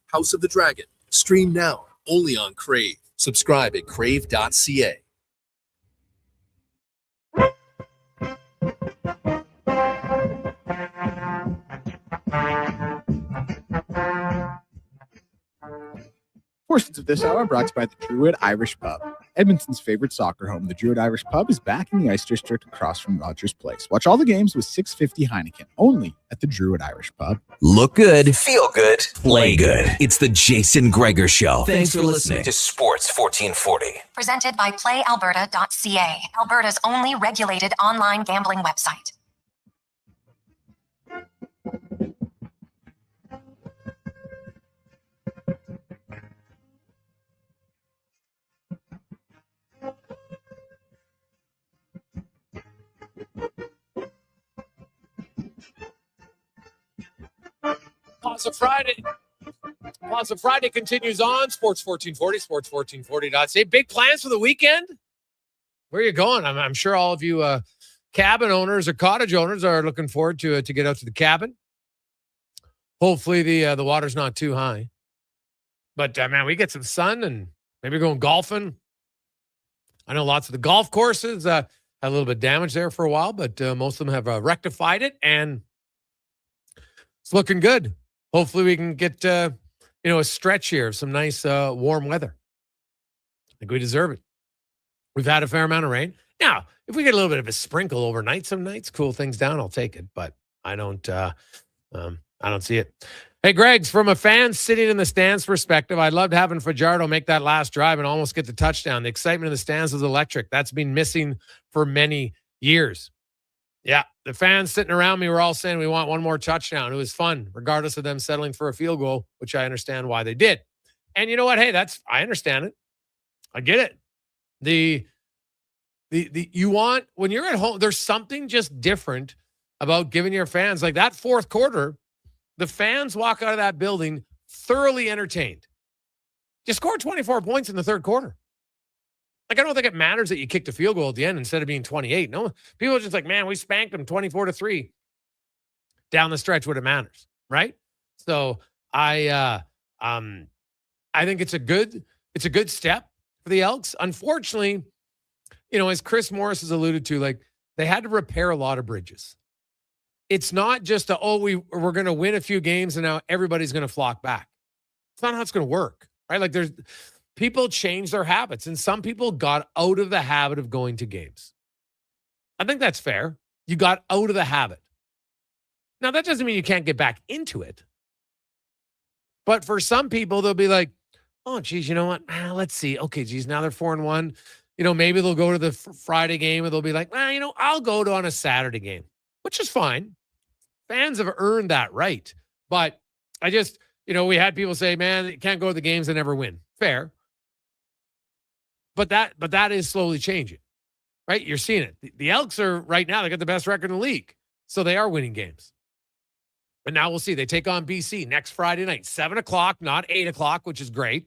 House of the Dragon, stream now, only on Crave. Subscribe at crave.ca. Portions of this hour brought to you by the Druid Irish Pub. Edmonton's favorite soccer home, the Druid Irish Pub is back in the Ice District across from Rogers Place. Watch all the games with $6.50 Heineken, only at the Druid Irish Pub. Look good, feel good, play good. It's the Jason Gregor Show. Thanks for listening to Sports 1440. Presented by PlayAlberta.ca, Alberta's only regulated online gambling website. Plaza Friday continues on Sports 1440, sports1440.ca. Big plans for the weekend? Where are you going? I'm sure all of you cabin owners or cottage owners are looking forward to get out to the cabin. Hopefully the water's not too high. But, man, we get some sun and maybe going golfing. I know lots of the golf courses had a little bit of damage there for a while, but most of them have rectified it, and it's looking good. Hopefully we can get, a stretch here of some nice warm weather. I think we deserve it. We've had a fair amount of rain. Now, if we get a little bit of a sprinkle overnight, some nights, cool things down, I'll take it. But I don't see it. Hey, Greg's, from a fan sitting in the stands perspective, I loved having Fajardo make that last drive and almost get the touchdown. The excitement in the stands was electric. That's been missing for many years. Yeah, the fans sitting around me were all saying we want one more touchdown. It was fun, regardless of them settling for a field goal, which I understand why they did. And you know what? Hey, I understand it. I get it. You want, when you're at home, there's something just different about giving your fans, like that fourth quarter, the fans walk out of that building thoroughly entertained. You scored 24 points in the third quarter. Like, I don't think it matters that you kicked a field goal at the end instead of being 28. No, people are just like, man, we spanked them 24-3 down the stretch when it matters, right? So I think it's a good step for the Elks. Unfortunately, as Chris Morris has alluded to, like, they had to repair a lot of bridges. It's not just we're going to win a few games and now everybody's going to flock back. It's not how it's going to work, right? Like, people change their habits, and some people got out of the habit of going to games. I think that's fair. You got out of the habit. Now, that doesn't mean you can't get back into it. But for some people, they'll be like, oh, geez, you know what? Let's see. Okay, geez, now they're 4-1. Maybe they'll go to the Friday game and they'll be like, I'll go to on a Saturday game, which is fine. Fans have earned that right. But I just, we had people say, man, you can't go to the games and never win. Fair. But that is slowly changing, right? You're seeing it. The Elks are right now, they got the best record in the league. So they are winning games. And now we'll see. They take on BC next Friday night, 7:00, not 8:00, which is great,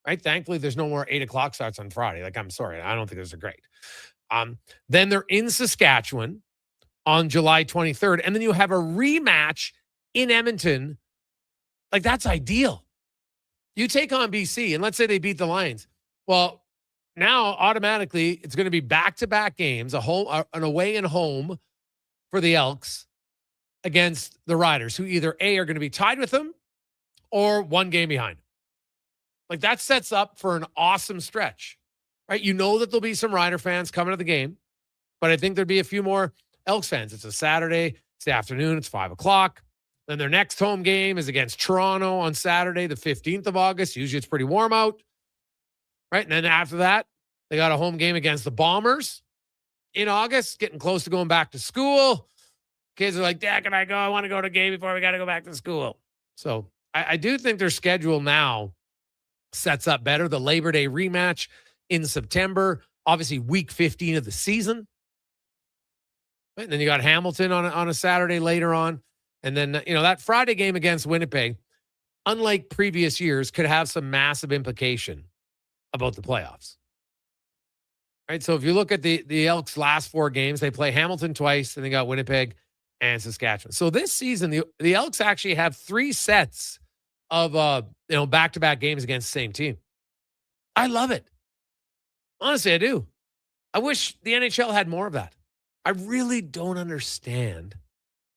right? Thankfully, there's no more 8:00 starts on Friday. Like, I'm sorry. I don't think those are great. Then they're in Saskatchewan on July 23rd. And then you have a rematch in Edmonton. Like, that's ideal. You take on BC, and let's say they beat the Lions. Well, now automatically it's going to be back-to-back games, an away and home for the Elks against the Riders, who either A, are going to be tied with them or one game behind. Like, that sets up for an awesome stretch, right? You know that there'll be some Rider fans coming to the game, but I think there'd be a few more Elks fans. It's a Saturday. It's the afternoon. It's 5:00. Then their next home game is against Toronto on Saturday, the 15th of August. Usually it's pretty warm out, right? And then after that, they got a home game against the Bombers in August, getting close to going back to school. Kids are like, Dad, can I go? I want to go to a game before we got to go back to school. So I do think their schedule now sets up better. The Labor Day rematch in September, obviously week 15 of the season. Right? And then you got Hamilton on a Saturday later on. And then, that Friday game against Winnipeg, unlike previous years, could have some massive implication about the playoffs. Right? So if you look at the Elks' last 4 games, they play Hamilton twice, and they got Winnipeg and Saskatchewan. So this season, the Elks actually have 3 sets of back-to-back games against the same team. I love it. Honestly, I do. I wish the NHL had more of that. I really don't understand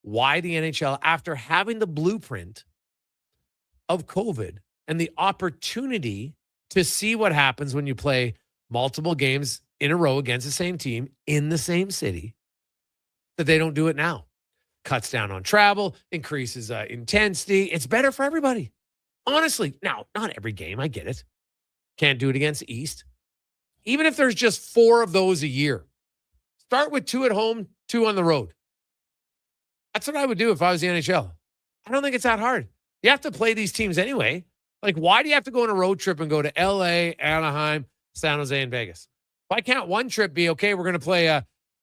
why the NHL, after having the blueprint of COVID and the opportunity to see what happens when you play multiple games in a row against the same team in the same city, that they don't do it now. Cuts down on travel, increases intensity. It's better for everybody. Honestly, now, not every game. I get it. Can't do it against East. Even if there's just 4 of those a year, start with 2 at home, 2 on the road. That's what I would do if I was the NHL. I don't think it's that hard. You have to play these teams anyway. Like, why do you have to go on a road trip and go to LA, Anaheim, San Jose, and Vegas? Why can't one trip be, okay, we're going to play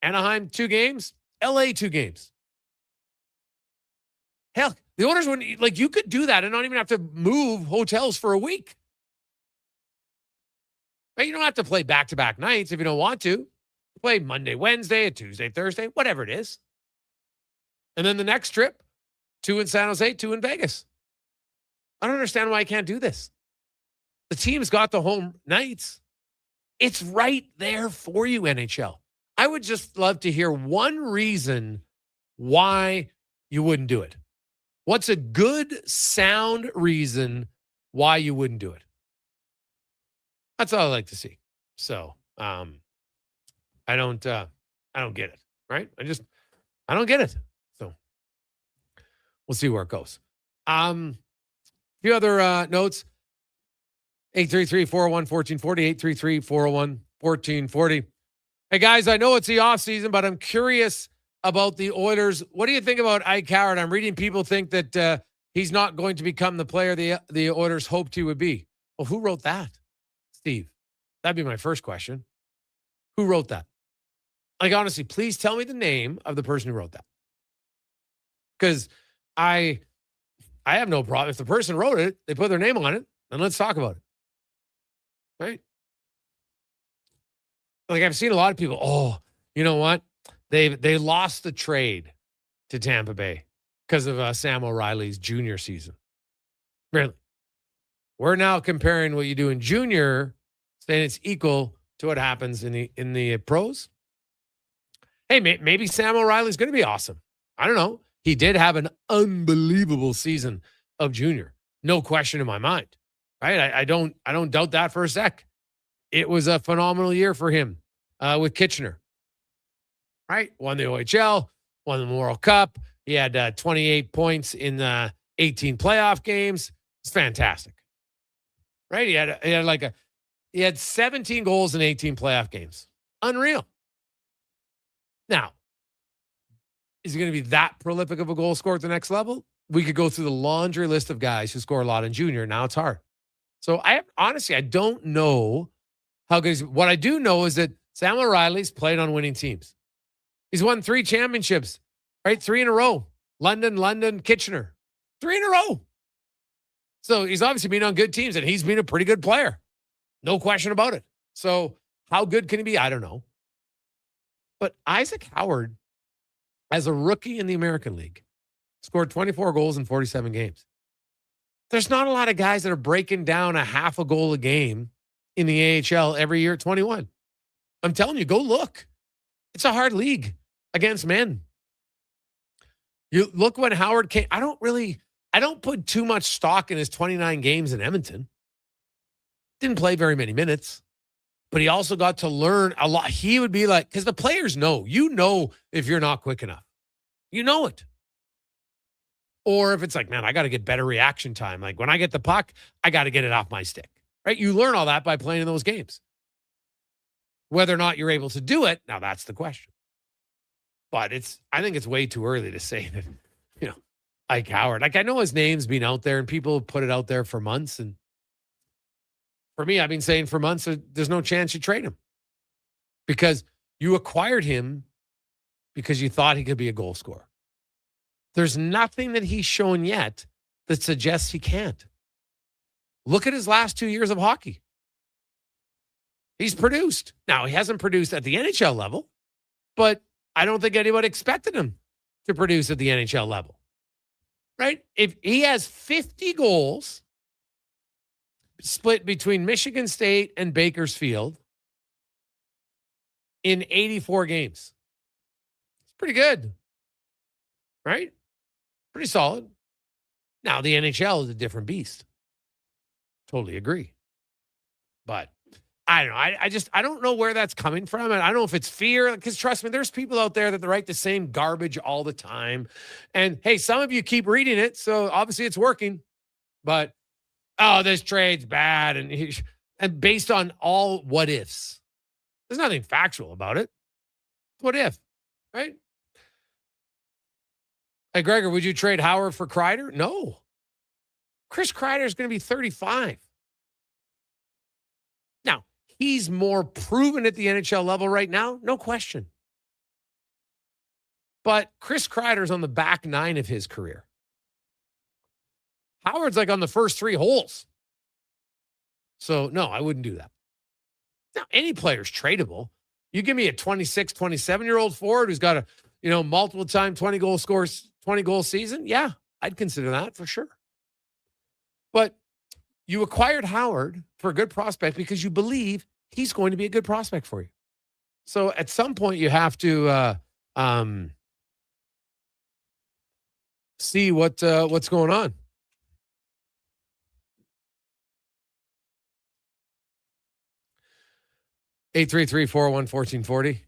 Anaheim 2 games, LA 2 games? Hell, the Oilers wouldn't, like, you could do that and not even have to move hotels for a week. But you don't have to play back-to-back nights if you don't want to. Play Monday, Wednesday, a Tuesday, Thursday, whatever it is. And then the next trip, 2 in San Jose, 2 in Vegas. I don't understand why I can't do this. The team's got the home nights. It's right there for you, NHL. I would just love to hear one reason why you wouldn't do it. What's a good, sound reason why you wouldn't do it? That's all I like to see. So, I don't get it, right? I don't get it. So we'll see where it goes. A few other notes. 833-401-1440, 833-401-1440. Hey, guys, I know it's the offseason, but I'm curious about the Oilers. What do you think about Ike Howard? I'm reading people think that he's not going to become the player the Oilers hoped he would be. Well, who wrote that? Steve. That'd be my first question. Who wrote that? Like, honestly, please tell me the name of the person who wrote that. Because I have no problem. If the person wrote it, they put their name on it, then let's talk about it. Right? Like, I've seen a lot of people, oh, you know what? They lost the trade to Tampa Bay because of Sam O'Reilly's junior season. Really? We're now comparing what you do in junior, saying it's equal to what happens in the pros. Hey, maybe Sam O'Reilly's going to be awesome. I don't know. He did have an unbelievable season of junior. No question in my mind. Right? I don't doubt that for a sec. It was a phenomenal year for him with Kitchener. Right? Won the OHL, won the Memorial Cup. He had 28 points in 18 playoff games. It's fantastic. Right? He had 17 goals in 18 playoff games. Unreal. Now, is he going to be that prolific of a goal scorer at the next level? We could go through the laundry list of guys who score a lot in junior. Now it's hard. So I don't know how good. What I do know is that Sam O'Reilly's played on winning teams. He's won 3 championships, right? 3 in a row. London, Kitchener. 3 in a row. So he's obviously been on good teams, and he's been a pretty good player. No question about it. So how good can he be? I don't know. But Isaac Howard, as a rookie in the American League, scored 24 goals in 47 games. There's not a lot of guys that are breaking down a half a goal a game in the AHL every year at 21. I'm telling you, go look. It's a hard league against men. You look when Howard came. I don't put too much stock in his 29 games in Edmonton. Didn't play very many minutes, but he also got to learn a lot. He would be like, because the players know, if you're not quick enough, you know it. Or if it's like, man, I got to get better reaction time. Like when I get the puck, I got to get it off my stick, right? You learn all that by playing in those games. Whether or not you're able to do it, now that's the question. But I think it's way too early to say that, Ike Howard. Like I know his name's been out there and people put it out there for months. And for me, I've been saying for months that there's no chance you trade him because you acquired him because you thought he could be a goal scorer. There's nothing that he's shown yet that suggests he can't. Look at his last 2 years of hockey. He's produced. Now, he hasn't produced at the NHL level, but I don't think anybody expected him to produce at the NHL level. Right? If he has 50 goals split between Michigan State and Bakersfield in 84 games, it's pretty good. Right? Pretty solid. Now, the NHL is a different beast. Totally agree. But I don't know. I don't know where that's coming from. And I don't know if it's fear, because trust me, there's people out there that write the same garbage all the time. And hey, some of you keep reading it, so obviously it's working. But, oh, this trade's bad. And based on all what ifs. There's nothing factual about it. What if, right? Hey, Gregor, would you trade Howard for Kreider? No. Chris Kreider is going to be 35. Now, he's more proven at the NHL level right now, no question. But Chris Kreider's on the back 9 of his career. Howard's like on the first 3 holes. So, no, I wouldn't do that. Now, any player's tradable. You give me a 26, 27-year-old forward who's got a, multiple time 20-goal scores, 20-goal season. Yeah, I'd consider that for sure. But you acquired Howard for a good prospect because you believe he's going to be a good prospect for you. So at some point you have to see what's going on. (833-401-1440)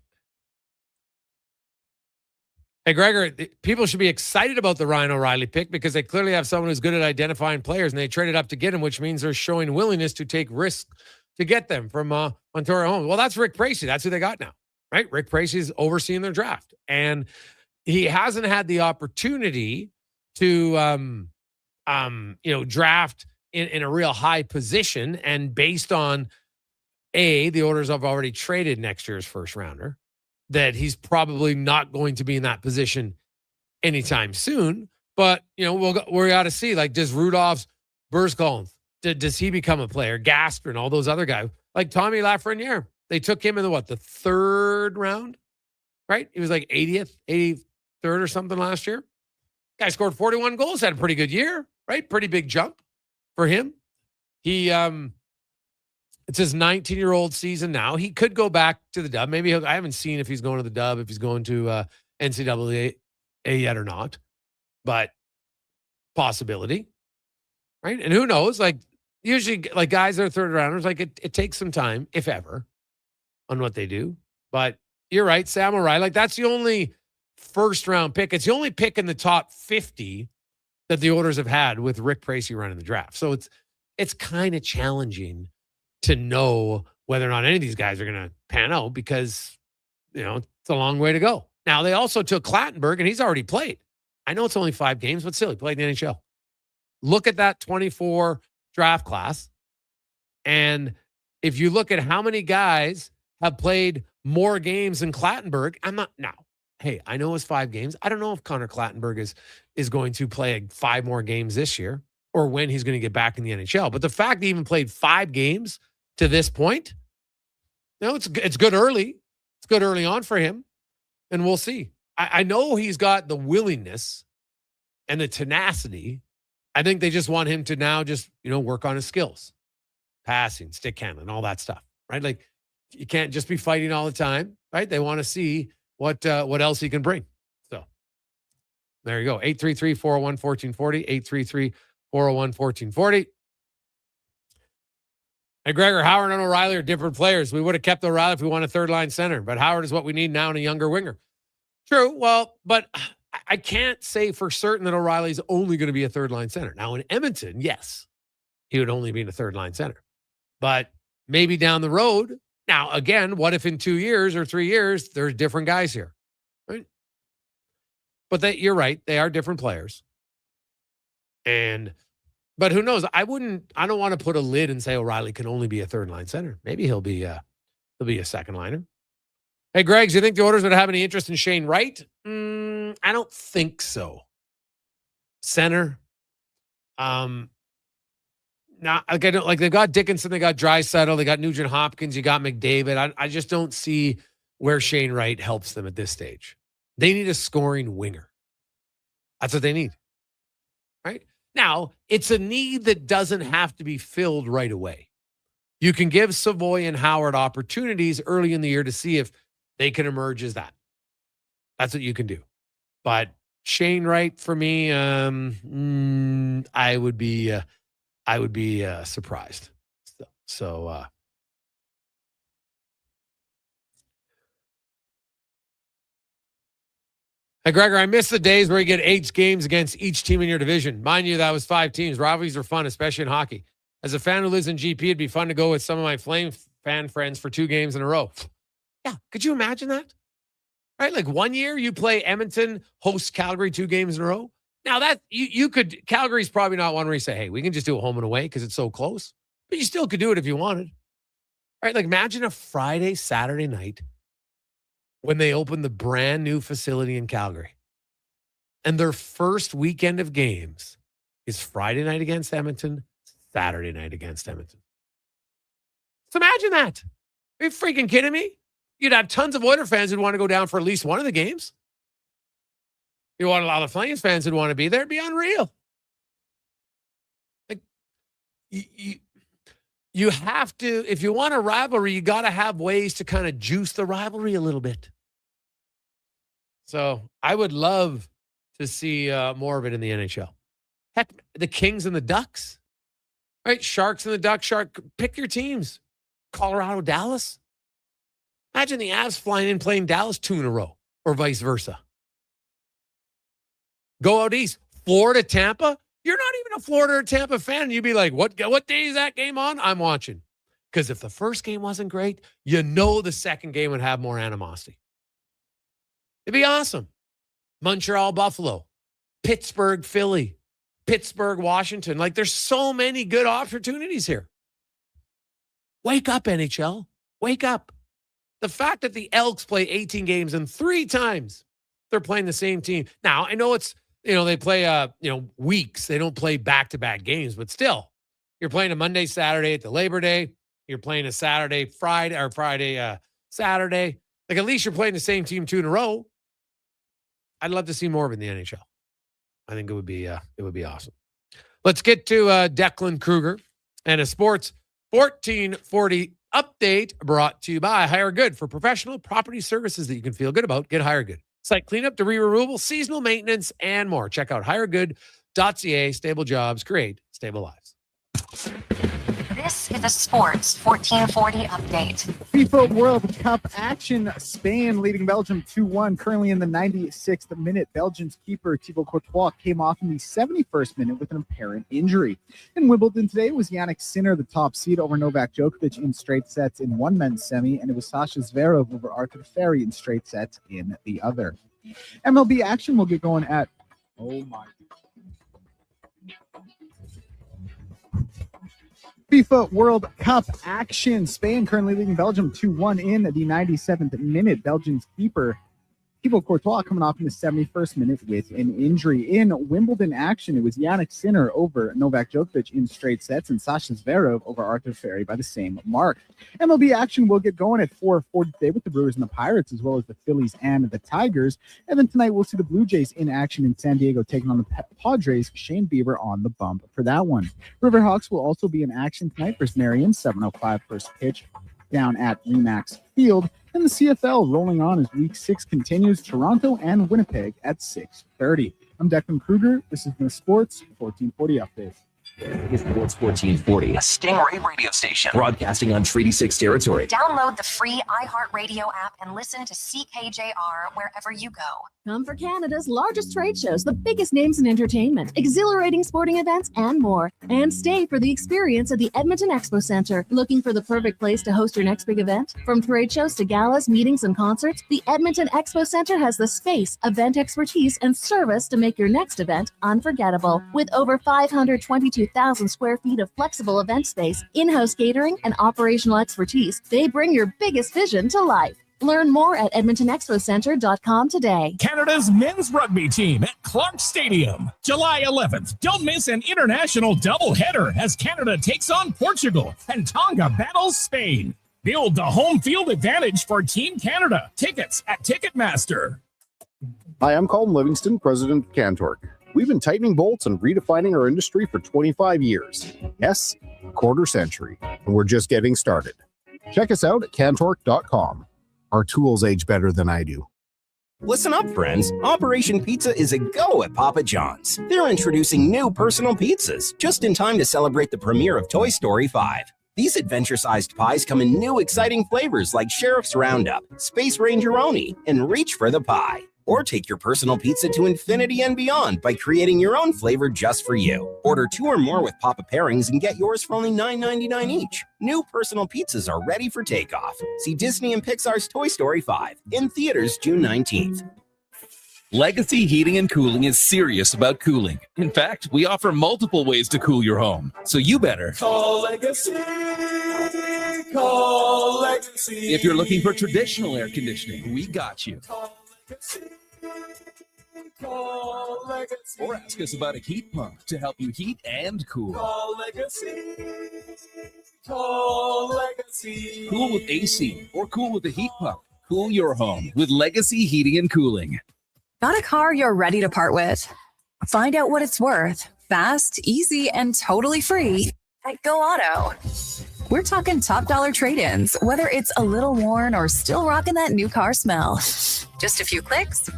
Hey, Gregor, people should be excited about the Ryan O'Reilly pick because they clearly have someone who's good at identifying players, and they traded up to get him, which means they're showing willingness to take risks to get them from Ontario home. Well, that's Rick Precy. That's who they got now, right? Rick Precy's overseeing their draft, and he hasn't had the opportunity to, draft in a real high position. And based on the Oilers have already traded next year's first rounder, that he's probably not going to be in that position anytime soon. But, we got to see, like, does Rudolph's Burzkoln, does he become a player? Gasper and all those other guys, like Tommy Lafreniere, they took him in the third round, right? He was like 80th, 83rd or something last year. Guy scored 41 goals, had a pretty good year, right? Pretty big jump for him. He, it's his 19-year-old season now. He could go back to the Dub. Maybe I haven't seen if he's going to the Dub, if he's going to NCAA yet or not, but possibility, right? And who knows? Like, usually, like, guys that are third rounders, like, it takes some time, if ever, on what they do. But you're right, Sam O'Reilly, like, that's the only first-round pick. It's the only pick in the top 50 that the Oilers have had with Rick Precy running the draft. So it's kind of challenging to know whether or not any of these guys are going to pan out because, it's a long way to go. Now, they also took Clattenburg, and he's already played. I know it's only 5 games, but still, he played in the NHL. Look at that 24 draft class. And if you look at how many guys have played more games than Clattenburg, I know it's 5 games. I don't know if Connor Clattenburg is going to play 5 more games this year or when he's going to get back in the NHL. But the fact that he even played 5 games to this point, it's good early. It's good early on for him. And we'll see. I know he's got the willingness and the tenacity. I think they just want him to now just, work on his skills. Passing, stick handling, all that stuff, right? Like, you can't just be fighting all the time, right? They want to see what else he can bring. So there you go. 833-401-1440, 833-401-1440. Hey, Gregor, Howard and O'Reilly are different players. We would have kept O'Reilly if we want a third-line center, but Howard is what we need now in a younger winger. True. Well, but I can't say for certain that O'Reilly's only going to be a third-line center. Now, in Edmonton, yes, he would only be in a third-line center. But maybe down the road. Now, again, what if in 2 years or 3 years, there's different guys here, right? But you're right. They are different players. But who knows? I don't want to put a lid and say O'Reilly can only be a third-line center. Maybe he'll be a second-liner. Hey, Greg, do you think the Oilers would have any interest in Shane Wright? I don't think so. Center. Now, they've got Dickinson, they got Draisaitl, they got Nugent Hopkins, you got McDavid. I just don't see where Shane Wright helps them at this stage. They need a scoring winger. That's what they need. Right? Now, it's a need that doesn't have to be filled right away. You can give Savoy and Howard opportunities early in the year to see if they can emerge as that. That's what you can do. But Shane Wright, for me, I would be surprised. So hey, Gregor, I miss the days where you get 8 games against each team in your division. Mind you, that was 5 teams. Rivalries are fun, especially in hockey. As a fan who lives in GP, it'd be fun to go with some of my Flame fan friends for 2 games in a row. Yeah, could you imagine that? Right? Like, one year you play Edmonton, host Calgary 2 games in a row. Now that you could, Calgary's probably not one where you say, hey, we can just do a home and away because it's so close. But you still could do it if you wanted. Right? Like, imagine a Friday, Saturday night when they open the brand new facility in Calgary. And their first weekend of games is Friday night against Edmonton, Saturday night against Edmonton. So imagine that. Are you freaking kidding me? You'd have tons of Oilers fans who'd want to go down for at least one of the games. You want a lot of Flames fans who'd want to be there. It'd be unreal. Like, you have to, if you want a rivalry, you got to have ways to kind of juice the rivalry a little bit. So I would love to see more of it in the NHL. Heck, the Kings and the Ducks, right? Sharks and the Ducks. Pick your teams. Colorado, Dallas. Imagine the Avs flying in playing Dallas 2 in a row or vice versa. Go out east. Florida, Tampa. You're not even a Florida or Tampa fan. And you'd be like, what day is that game on? I'm watching. Because if the first game wasn't great, you know the second game would have more animosity. It'd be awesome. Montreal, Buffalo. Pittsburgh, Philly. Pittsburgh, Washington. Like, there's so many good opportunities here. Wake up, NHL. Wake up. The fact that the Elks play 18 games and 3 times they're playing the same team. Now, I know it's, they play, weeks. They don't play back-to-back games, but still, you're playing a Monday, Saturday at the Labor Day. You're playing a Saturday, Saturday. Like, at least you're playing the same team 2 in a row. I'd love to see more of it in the NHL. I think it would be awesome. Let's get to Declan Kruger and a Sports 1440 update brought to you by Hire Good for professional property services that you can feel good about. Get Hire Good. Site cleanup, debris removal, seasonal maintenance, and more. Check out hiregood.ca. Stable jobs create stable lives. This is a Sports 1440 update. FIFA World Cup action. Spain leading Belgium 2-1. Currently in the 96th minute, Belgium's keeper Thibaut Courtois came off in the 71st minute with an apparent injury. In Wimbledon today was Jannik Sinner, the top seed, over Novak Djokovic in straight sets in one men's semi, and it was Sasha Zverev over Arthur Ferry in straight sets in the other. MLB action will get going at FIFA World Cup action. Spain currently leading Belgium 2-1 in the 97th minute. Belgium's keeper Thibaut Courtois coming off in the 71st minute with an injury. In Wimbledon action, it was Jannik Sinner over Novak Djokovic in straight sets and Sasha Zverev over Arthur Ferry by the same mark. MLB action will get going at 4:40 today with the Brewers and the Pirates, as well as the Phillies and the Tigers. And then tonight we'll see the Blue Jays in action in San Diego taking on the Padres. Shane Bieber on the bump for that one. Riverhawks will also be in action tonight versus Marion, 7:05 first pitch down at Remax Field. And the CFL rolling on as Week 6 continues. Toronto and Winnipeg at 6:30. I'm Declan Kruger. This is the Sports 1440 update. It's Sports 1440, a Stingray radio station broadcasting on Treaty 6 territory. Download the free iHeartRadio app and listen to CKJR wherever you go. Come for Canada's largest trade shows, the biggest names in entertainment, exhilarating sporting events, and more. And stay for the experience at the Edmonton Expo Centre. Looking for the perfect place to host your next big event? From trade shows to galas, meetings, and concerts, the Edmonton Expo Centre has the space, event expertise, and service to make your next event unforgettable. With over 522,000 square feet of flexible event space, in-house catering, and operational expertise, they bring your biggest vision to life. Learn more at EdmontonExpoCenter.com today. Canada's men's rugby team at Clark Stadium, July 11th. Don't miss an international doubleheader as Canada takes on Portugal and Tonga battles Spain. Build the home field advantage for Team Canada. Tickets at Ticketmaster. Hi, I'm Colin Livingston, president of CanTorque. We've been tightening bolts and redefining our industry for 25 years. Yes, a quarter century, and we're just getting started. Check us out at CanTorque.com. Our tools age better than I do. Listen up, friends. Operation Pizza is a go at Papa John's. They're introducing new personal pizzas just in time to celebrate the premiere of Toy Story 5. These adventure-sized pies come in new exciting flavors like Sheriff's Roundup, Space Ranger-oni, and Reach for the Pie. Or take your personal pizza to infinity and beyond by creating your own flavor just for you. Order 2 or more with Papa Pairings and get yours for only $9.99 each. New personal pizzas are ready for takeoff. See Disney and Pixar's Toy Story 5 in theaters June 19th. Legacy Heating and Cooling is serious about cooling. In fact, we offer multiple ways to cool your home. So you better call Legacy. Call Legacy. If you're looking for traditional air conditioning, we got you. Call Legacy. Or ask us about a heat pump to help you heat and cool. Call Legacy. Call Legacy. Cool with AC or cool with a heat pump. Cool your home with Legacy Heating and Cooling. Got a car you're ready to part with? Find out what it's worth. Fast, easy, and totally free at Go Auto. We're talking top dollar trade-ins, whether it's a little worn or still rocking that new car smell. Just a few clicks,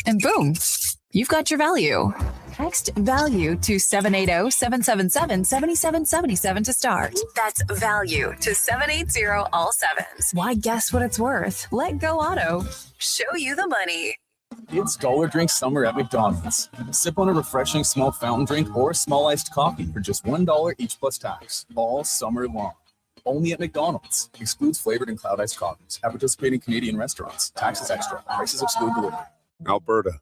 and boom, you've got your value. Text VALUE to 780-777-7777 to start. That's VALUE to 780 all sevens. Why guess what it's worth? Let Go Auto show you the money. It's dollar drink summer at McDonald's. Sip on a refreshing small fountain drink or a small iced coffee for just $1 each plus tax, all summer long. Only at McDonald's. Excludes flavored and cloud iced coffees. At participating Canadian restaurants. Taxes extra. Prices exclude delivery. Alberta,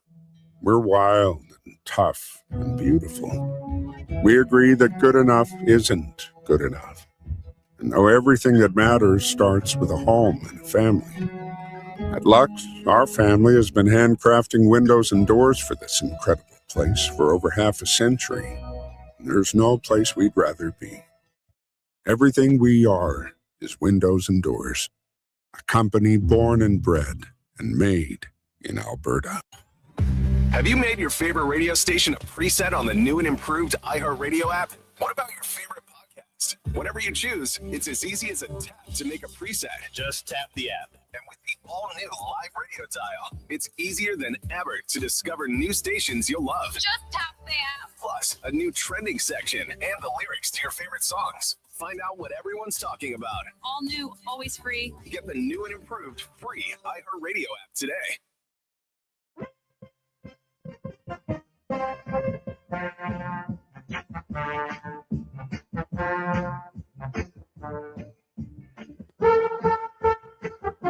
we're wild and tough and beautiful. We agree that good enough isn't good enough. And though everything that matters starts with a home and a family. At Lux, our family has been handcrafting windows and doors for this incredible place for over half a century. There's no place we'd rather be. Everything we are is windows and doors. A company born and bred and made in Alberta. Have you made your favorite radio station a preset on the new and improved iHeartRadio app? What about your favorite podcast? Whatever you choose, it's as easy as a tap to make a preset. Just tap the app. And with the all-new live radio dial, it's easier than ever to discover new stations you'll love. Just tap the app. Plus, a new trending section and the lyrics to your favorite songs. Find out what everyone's talking about. All new, always free. Get the new and improved free iHeartRadio app today.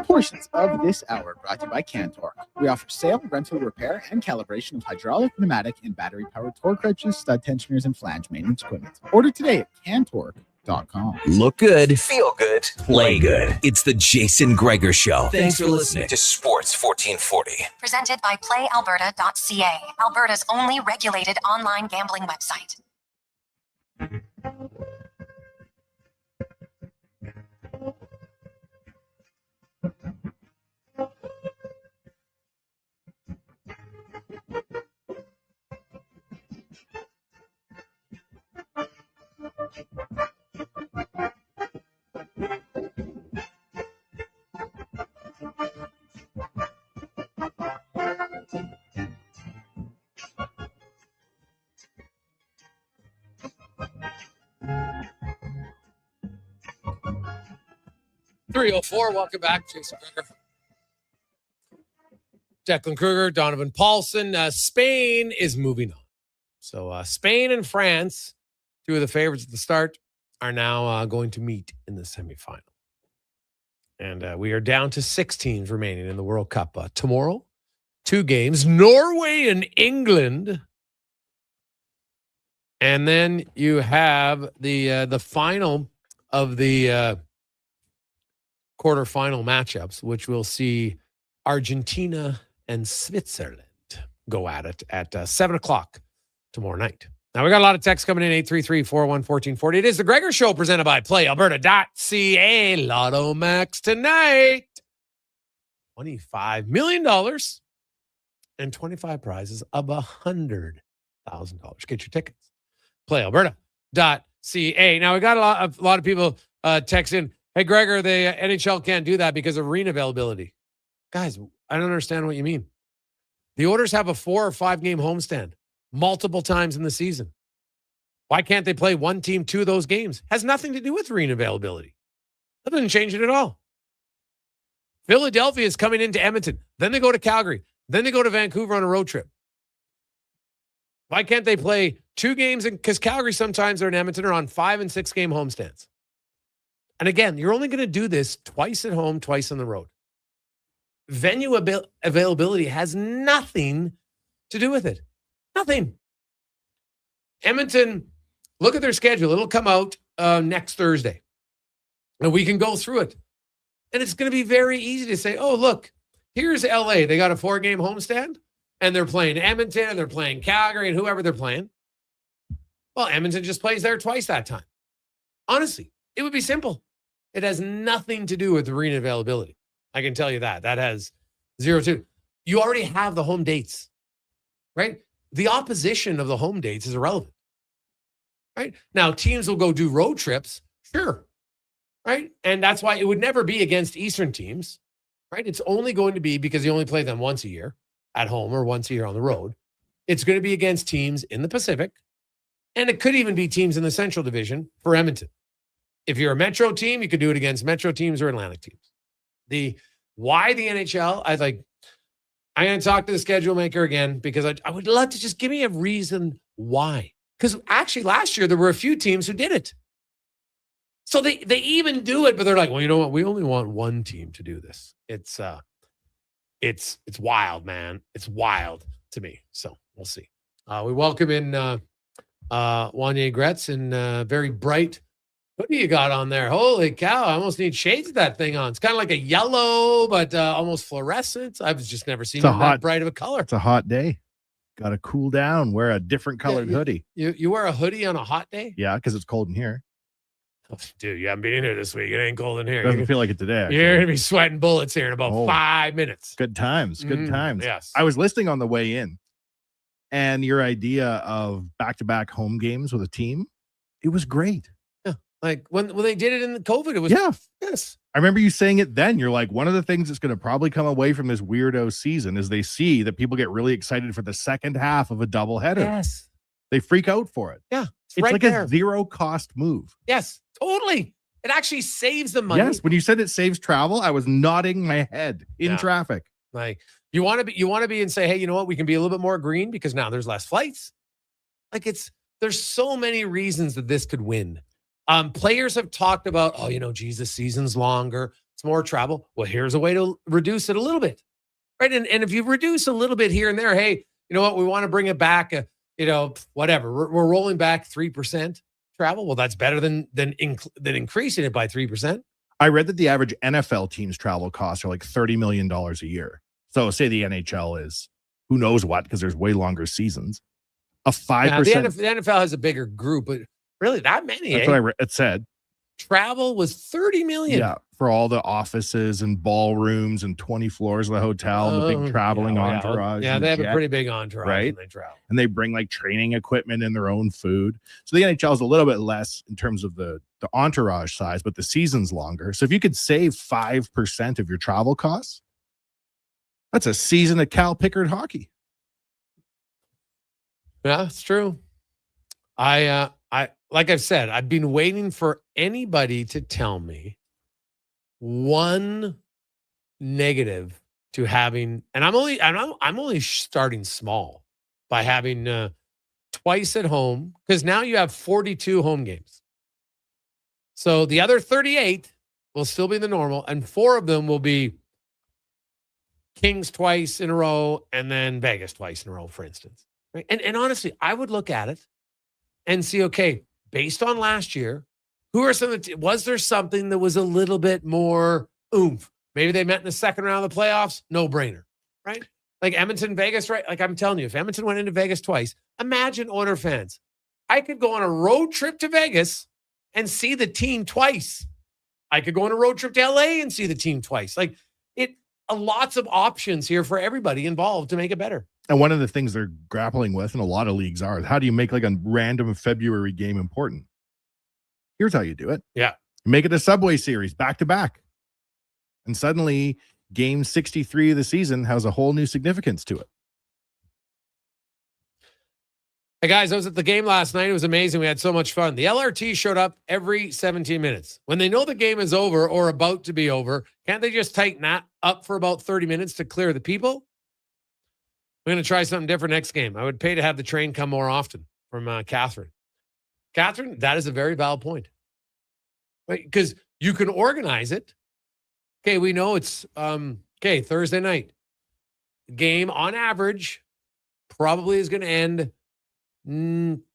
Portions of this hour brought to you by CanTorque. We offer sale, rental, repair, and calibration of hydraulic, pneumatic, and battery-powered torque wrenches, stud tensioners, and flange maintenance equipment. Order today at CanTorque.com. Look good, feel good, play good. It's the Jason Gregor Show. Thanks for listening to Sports 1440. Presented by PlayAlberta.ca, Alberta's only regulated online gambling website. .304, welcome back, Jason Kruger. Declan Kruger, Donovan Paulson. Spain is moving on. So Spain and France, two of the favorites at the start, are now going to meet in the semifinal. And we are down to 6 teams remaining in the World Cup. Tomorrow, 2 games, Norway and England. And then you have the final of the quarterfinal matchups, which will see Argentina and Switzerland go at it at 7 o'clock tomorrow night. Now, we got a lot of texts coming in, 833-401-1440. It is the Gregor Show presented by PlayAlberta.ca. Lotto Max tonight. $25 million and 25 prizes of $100,000. Get your tickets. PlayAlberta.ca. Now, we got a lot of people text in, hey, Gregor, the NHL can't do that because of arena availability. Guys, I don't understand what you mean. The Oilers have a 4 or 5 game homestand multiple times in the season. Why can't they play one team 2 of those games? Has nothing to do with arena availability. That doesn't change it at all. Philadelphia is coming into Edmonton. Then they go to Calgary. Then they go to Vancouver on a road trip. Why can't they play 2 games? Because Calgary sometimes are in Edmonton are on 5 and 6 game homestands. And again, you're only going to do this twice at home, twice on the road. Venue availability has nothing to do with it. Nothing. Edmonton, look at their schedule. It'll come out next Thursday. And we can go through it. And it's going to be very easy to say, oh, look, here's LA. They got a 4-game homestand. And they're playing Edmonton. And they're playing Calgary and whoever they're playing. Well, Edmonton just plays there twice that time. Honestly, it would be simple. It has nothing to do with arena availability. I can tell you that. That has 0 to. You already have the home dates, right? The opposition of the home dates is irrelevant, right? Now, teams will go do road trips, sure, right? And that's why it would never be against Eastern teams, right? It's only going to be because you only play them once a year at home or once a year on the road. It's going to be against teams in the Pacific, and it could even be teams in the Central Division for Edmonton. If you're a Metro team, you could do it against Metro teams or Atlantic teams. Why the NHL? I'm going to talk to the schedule maker again because I would love to just give me a reason why. Because actually last year there were a few teams who did it. So they even do it, but they're like, well, you know what? We only want one team to do this. It's wild, man. It's wild to me. So we'll see. We welcome in Wanye Gretz in very bright. What do you got on there? Holy cow. I almost need shades of that thing on. It's kind of like a yellow, but almost fluorescent. I've just never seen that bright of a color. It's a hot day. Got to cool down. Wear a different colored hoodie. You wear a hoodie on a hot day? Yeah, because it's cold in here. Oh, dude, you haven't been in here this week. It ain't cold in here. Doesn't feel like it today. Actually. You're going to be sweating bullets here in about 5 minutes. Good times. Good times. Yes. I was listening on the way in, and your idea of back-to-back home games with a team, it was great. Yeah. Like when they did it in the COVID, it was. Yeah. Yes. I remember you saying it then. You're like, one of the things that's going to probably come away from this weirdo season is they see that people get really excited for the second half of a doubleheader. Yes. They freak out for it. Yeah. It's right like there. a zero-cost move. Yes. Totally. It actually saves the money. Yes, when you said it saves travel, I was nodding my head in traffic. Like you want to be and say, hey, you know what? We can be a little bit more green because now there's less flights. Like there's so many reasons that this could win. Players have talked about, geez, the season's longer. It's more travel. Well, here's a way to reduce it a little bit. Right. And if you reduce a little bit here and there, hey, you know what? We want to bring it back, whatever. We're rolling back 3%. Travel. Well, that's better than increasing it by 3%. I read that the average NFL team's travel costs are like $30 million a year. So say the NHL is who knows what, because there's way longer seasons. A 5%. The NFL has a bigger group, but really that many. That's what it said. Travel was $30 million. Yeah, for all the offices and ballrooms and 20 floors of the hotel and the big traveling entourage. Yeah, they have a pretty big entourage, right? When they travel. And they bring like training equipment and their own food. So the NHL is a little bit less in terms of the entourage size, but the season's longer. So if you could save 5% of your travel costs, that's a season of Cal Pickard hockey. Yeah, it's true. I like I've said, I've been waiting for anybody to tell me one negative to having, and I'm only starting small by having twice at home, because now you have 42 home games. So the other 38 will still be the normal, and 4 of them will be Kings twice in a row and then Vegas twice in a row, for instance. Right? And honestly, I would look at it and see, okay, based on last year, who are some? Was there something that was a little bit more oomph? Maybe they met in the second round of the playoffs. No brainer, right? Like Edmonton, Vegas, right? Like I'm telling you, if Edmonton went into Vegas twice, imagine Oiler fans. I could go on a road trip to Vegas and see the team twice. I could go on a road trip to LA and see the team twice. Like lots of options here for everybody involved to make it better. And one of the things they're grappling with, and a lot of leagues are, how do you make like a random February game important? Here's how you do it. Yeah. Make it a Subway Series back to back. And suddenly game 63 of the season has a whole new significance to it. Hey guys, I was at the game last night. It was amazing. We had so much fun. The LRT showed up every 17 minutes. When they know the game is over or about to be over, can't they just tighten that up for about 30 minutes to clear the people? We're going to try something different next game. I would pay to have the train come more often from Catherine. Catherine, that is a very valid point. Right? Because you can organize it. Okay, we know it's Thursday night. Game on average probably is going to end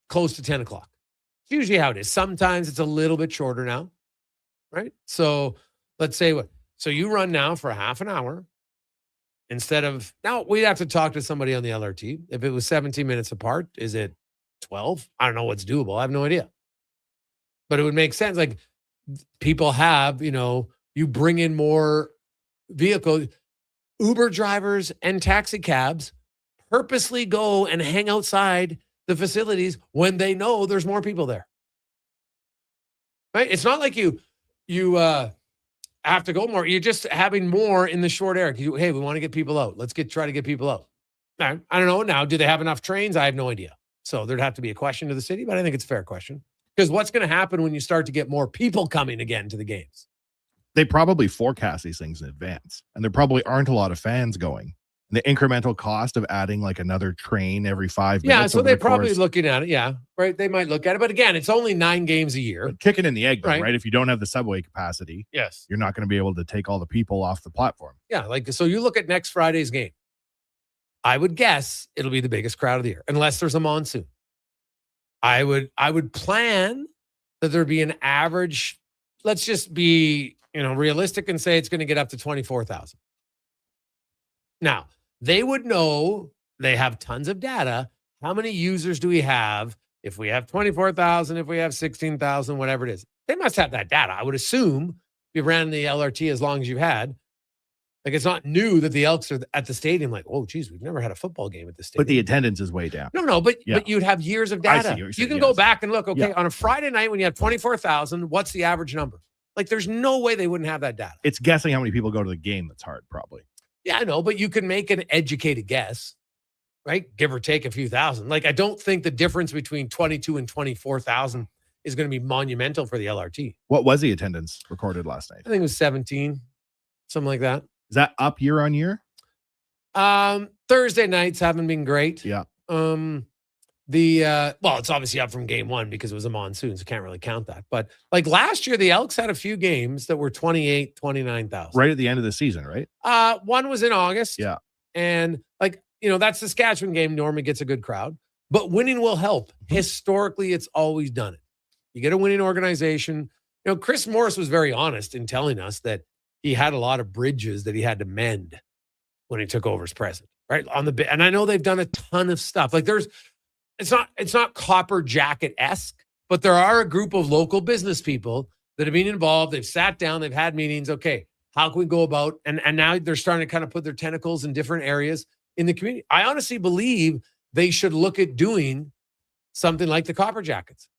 close to 10 o'clock. It's usually how it is. Sometimes it's a little bit shorter now, right? So let's say so you run now for half an hour instead of, now we'd have to talk to somebody on the LRT. If it was 17 minutes apart, is it 12? I don't know what's doable. I have no idea. But it would make sense. Like people have, you bring in more vehicles. Uber drivers and taxi cabs purposely go and hang outside the facilities when they know there's more people there. Right? It's not like you have to go more. You're just having more in the short area. Hey, we want to get people out. Let's try to get people out. Now, I don't know. Now, do they have enough trains? I have no idea. So there'd have to be a question to the city, but I think it's a fair question. Because what's going to happen when you start to get more people coming again to the games? They probably forecast these things in advance, and there probably aren't a lot of fans going. The incremental cost of adding like another train every 5 minutes. Yeah, so they're probably course. looking at it. Yeah, right. They might look at it, but again, it's only 9 games a year. But chicken and the egg, though, Right. right? If you don't have the subway capacity, Yes. you're not going to be able to take all the people off the platform. Yeah, like so you look at next Friday's game. I would guess it'll be the biggest crowd of the year, unless there's a monsoon. I would plan that there'd be an average. Let's just be realistic and say it's going to get up to 24,000. Now they would know, they have tons of data. How many users do we have? If we have 24,000, if we have 16,000, whatever it is, they must have that data. I would assume if you ran the LRT as long as you had. Like, it's not new that the Elks are at the stadium. Like, oh, geez, we've never had a football game at the stadium. But the attendance is way down. No, but you'd have years of I see data. what you're You saying, can go yes. back and look. Okay, Yeah. on a Friday night when you have 24,000, what's the average number? Like, there's no way they wouldn't have that data. It's guessing how many people go to the game that's hard, probably. Yeah, I know, but you can make an educated guess, right? Give or take a few thousand. Like, I don't think the difference between 22 and 24,000 is going to be monumental for the LRT. What was the attendance recorded last night? I think it was 17, something like that. Is that up year on year? Thursday nights haven't been great. Yeah. It's obviously up from game 1 because it was a monsoon, so can't really count that. But like last year, the Elks had a few games that were 28, 29,000. Right at the end of the season, right? One was in August. Yeah. And that Saskatchewan game normally gets a good crowd, but winning will help. Historically, it's always done it. You get a winning organization. Chris Morris was very honest in telling us that he had a lot of bridges that he had to mend when he took over as president, right? And I know they've done a ton of stuff. Like it's not Copper Jacket-esque, but there are a group of local business people that have been involved. They've sat down, they've had meetings. Okay, how can we go about? And now they're starting to kind of put their tentacles in different areas in the community. I honestly believe they should look at doing something like the Copper Jackets.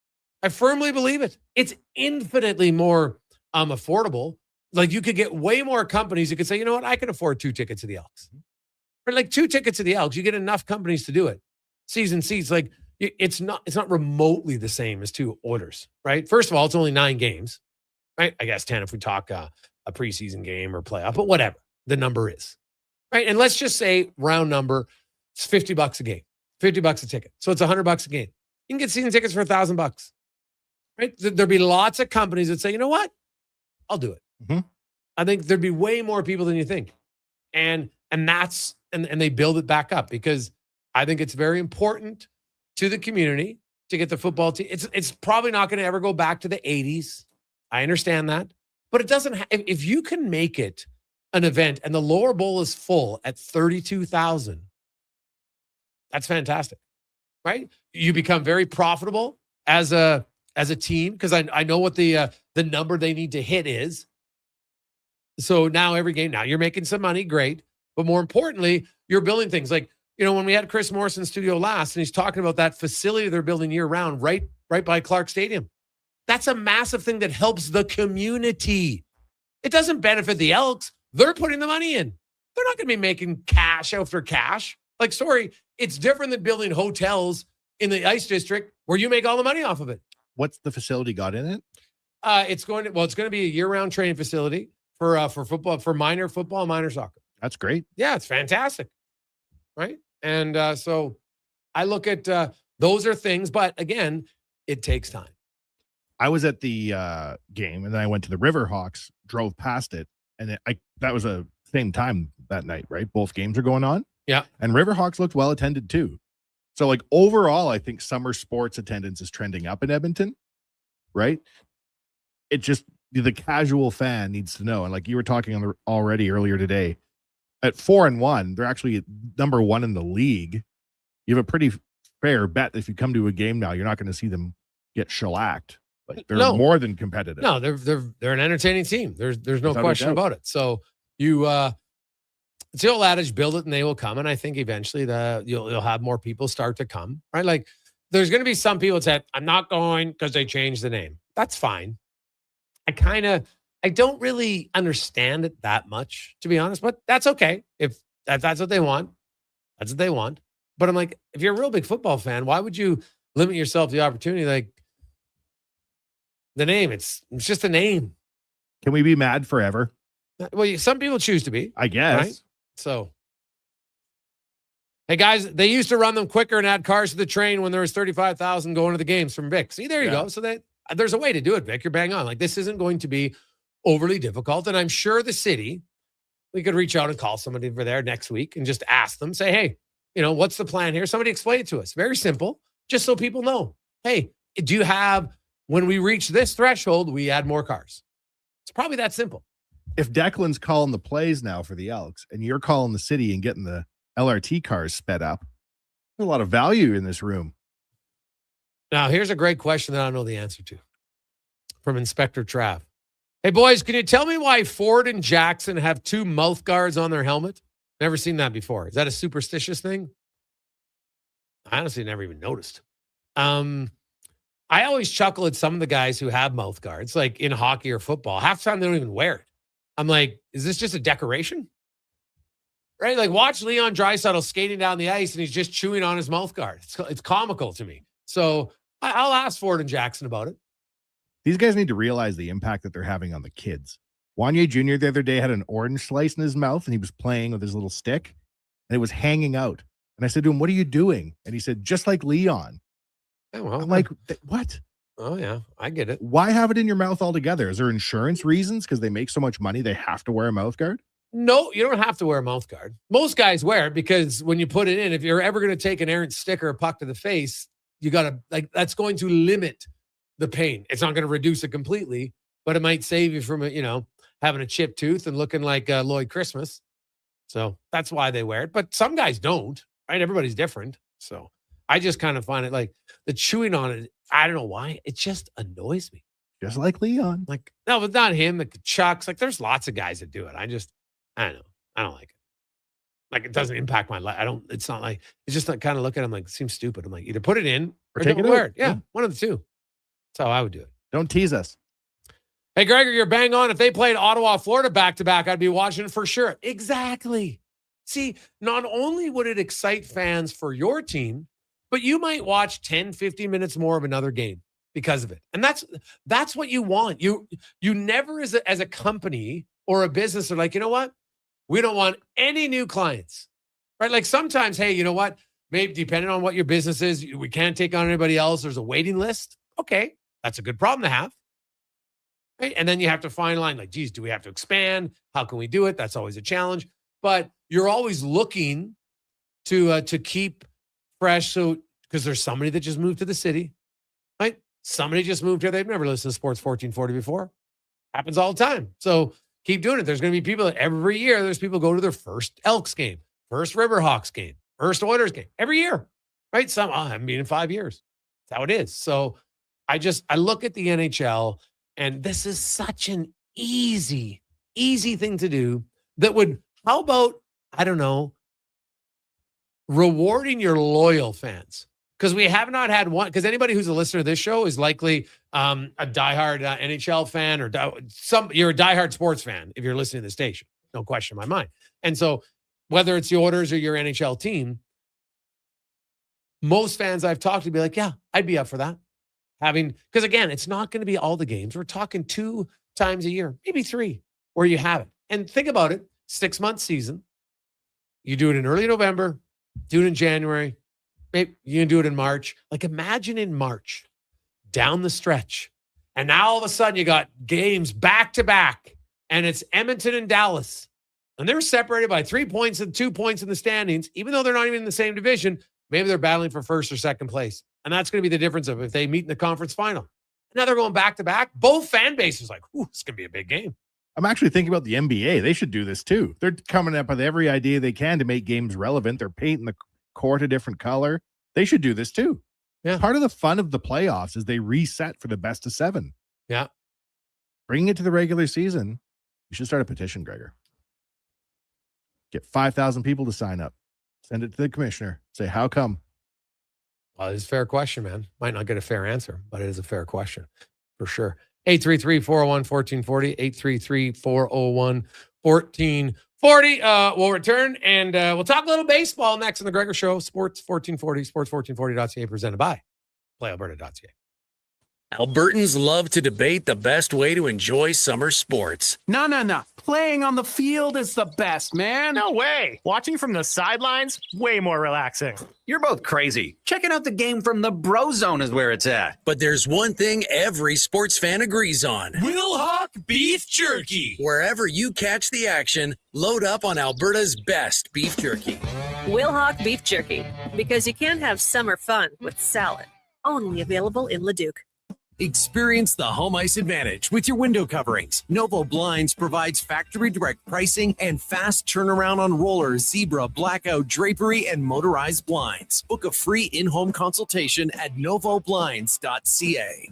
I firmly believe it. It's infinitely more affordable. Like, you could get way more companies. You could say, you know what, I can afford 2 tickets to the Elks. Or like 2 tickets to the Elks, you get enough companies to do it. Season seats, like it's not remotely the same as 2 Oilers, right? First of all, it's only 9 games, right? I guess 10 if we talk a preseason game or playoff, but whatever the number is, right? And let's just say round number, it's $50 a game, $50 a ticket. So it's $100 a game. You can get season tickets for $1,000, right? There'd be lots of companies that say, you know what, I'll do it. Mm-hmm. I think there'd be way more people than you think. And they build it back up because I think it's very important to the community to get the football team. It's probably not going to ever go back to the 80s. I understand that. But it doesn't if you can make it an event and the lower bowl is full at 32,000, that's fantastic. Right? You become very profitable as a team because I know what the number they need to hit is. So now every game, now you're making some money, great. But more importantly, you're building things like, when we had Chris Morris in studio last and he's talking about that facility they're building year round right by Clark Stadium. That's a massive thing that helps the community. It doesn't benefit the Elks. They're putting the money in. They're not going to be making cash after cash. Like, sorry, it's different than building hotels in the Ice District where you make all the money off of it. What's the facility got in it? It's going to be a year-round training facility for football, for minor football and minor soccer. That's great. Yeah, it's fantastic. Right. And so I look at those are things, but again, it takes time. I was at the game and then I went to the Riverhawks, drove past it, and that was a same time that night, right? Both games are going on. Yeah. And Riverhawks looked well attended too. So like overall, I think summer sports attendance is trending up in Edmonton, right? It just, the casual fan needs to know. And like you were talking already earlier today, at 4-1, they're actually number 1 in the league. You have a pretty fair bet if you come to a game now, you're not going to see them get shellacked. Like they're more than competitive. No, they're an entertaining team. There's no Without a question doubt. about it. So it's the old adage, build it and they will come. And I think eventually you'll have more people start to come, right? Like there's going to be some people that say, I'm not going because they changed the name. That's fine. I don't really understand it that much, to be honest, but that's okay. If that's what they want, that's what they want. But I'm like, if you're a real big football fan, why would you limit yourself to the opportunity? Like the name, it's just a name. Can we be mad forever? Well, some people choose to be. I guess. Right? So Hey, guys, they used to run them quicker and add cars to the train when there was 35,000 going to the games from Vic. See, there you go. So there's a way to do it, Vic. You're bang on. Like, this isn't going to be overly difficult. And I'm sure the city, we could reach out and call somebody over there next week and just ask them, say, hey, what's the plan here? Somebody explain it to us. Very simple, just so people know. Hey, do you have, when we reach this threshold, we add more cars? It's probably that simple. If Declan's calling the plays now for the Elks and you're calling the city and getting the LRT cars sped up, there's a lot of value in this room. Now, here's a great question that I don't know the answer to from Inspector Trav. Hey, boys, can you tell me why Ford and Jackson have 2 mouth guards on their helmet? Never seen that before. Is that a superstitious thing? I honestly never even noticed. I always chuckle at some of the guys who have mouth guards, like in hockey or football. Half the time, they don't even wear it. I'm like, is this just a decoration? Right? Like, watch Leon Draisaitl skating down the ice and he's just chewing on his mouth guard. It's comical to me. So I'll ask Ford and Jackson about it. These guys need to realize the impact that they're having on the kids. Wanye Jr. the other day had an orange slice in his mouth and he was playing with his little stick and it was hanging out. And I said to him, what are you doing? And he said, just like Leon. Oh, well, I'm like, what? Oh, yeah, I get it. Why have it in your mouth altogether? Is there insurance reasons? Because they make so much money, they have to wear a mouth guard? No, you don't have to wear a mouth guard. Most guys wear it because when you put it in, if you're ever going to take an errant stick or a puck to the face, you got to, like, that's going to limit the pain. It's not going to reduce it completely, but it might save you from, having a chipped tooth and looking like Lloyd Christmas. So that's why they wear it. But some guys don't, right? Everybody's different. So I just kind of find it like the chewing on it. I don't know why. It just annoys me. Just like Leon. Like, no, but not him. Like Chucks. Like, there's lots of guys that do it. I don't know. I don't like it. Like, it doesn't impact my life. It's not like, it's just like kind of look at him like, it seems stupid. I'm like, either put it in or take don't it wear out. it. Yeah, one of the two. That's how I would do it. Don't tease us. Hey, Gregor, you're bang on. If they played Ottawa, Florida back-to-back, I'd be watching it for sure. Exactly. See, not only would it excite fans for your team, but you might watch 10, 15 minutes more of another game because of it. And that's what you want. You never as a company or a business are like, you know what? We don't want any new clients, right? Like sometimes, hey, you know what? Maybe depending on what your business is, we can't take on anybody else. There's a waiting list. Okay, that's a good problem to have. Right? And then you have to find a line like, geez, do we have to expand? How can we do it? That's always a challenge. But you're always looking to keep fresh. So, because there's somebody that just moved to the city, right? Somebody just moved here. They've never listened to Sports 1440 before. Happens all the time. So keep doing it. There's going to be people that every year, there's people go to their first Elks game, first Riverhawks game, first Oilers game every year, right? Some, I haven't been in 5 years. That's how it is. So I look at the NHL and this is such an easy thing to do that would, how about, I don't know, rewarding your loyal fans? Because we have not had one, because anybody who's a listener to this show is likely a diehard NHL fan or you're a diehard sports fan if you're listening to the station. No question in my mind. And so whether it's the Oilers or your NHL team, most fans I've talked to be like, yeah, I'd be up for that. Because again, it's not going to be all the games. We're talking 2 times a year, maybe 3, where you have it. And think about it, 6-month season. You do it in early November, do it in January, maybe you can do it in March. Like imagine in March, down the stretch, and now all of a sudden you got games back to back, and it's Edmonton and Dallas. And they're separated by 3 points and 2 points in the standings, even though they're not even in the same division. Maybe they're battling for first or second place. And that's going to be the difference of if they meet in the conference final. Now they're going back to back. Both fan bases like, ooh, it's going to be a big game. I'm actually thinking about the NBA. They should do this too. They're coming up with every idea they can to make games relevant. They're painting the court a different color. They should do this too. Yeah. Part of the fun of the playoffs is they reset for the best of 7. Yeah. Bringing it to the regular season, you should start a petition, Gregor. Get 5,000 people to sign up. Send it to the commissioner. Say, how come? Well, it's a fair question, man. Might not get a fair answer, but it is a fair question for sure. 833-401-1440, 833-401-1440. We'll return and we'll talk a little baseball next on the Gregor Show. Sports 1440, sports1440.ca, presented by playalberta.ca. Albertans love to debate the best way to enjoy summer sports. No. Playing on the field is the best, man. No way. Watching from the sidelines, way more relaxing. You're both crazy. Checking out the game from the bro zone is where it's at. But there's one thing every sports fan agrees on. Wilhauk Beef Jerky. Wherever you catch the action, load up on Alberta's best beef jerky. Wilhauk Beef Jerky, because you can't have summer fun with salad. Only available in Leduc. Experience the home ice advantage with your window coverings. Novo Blinds provides factory direct pricing and fast turnaround on roller, zebra, blackout, drapery, and motorized blinds. Book a free in-home consultation at novoblinds.ca.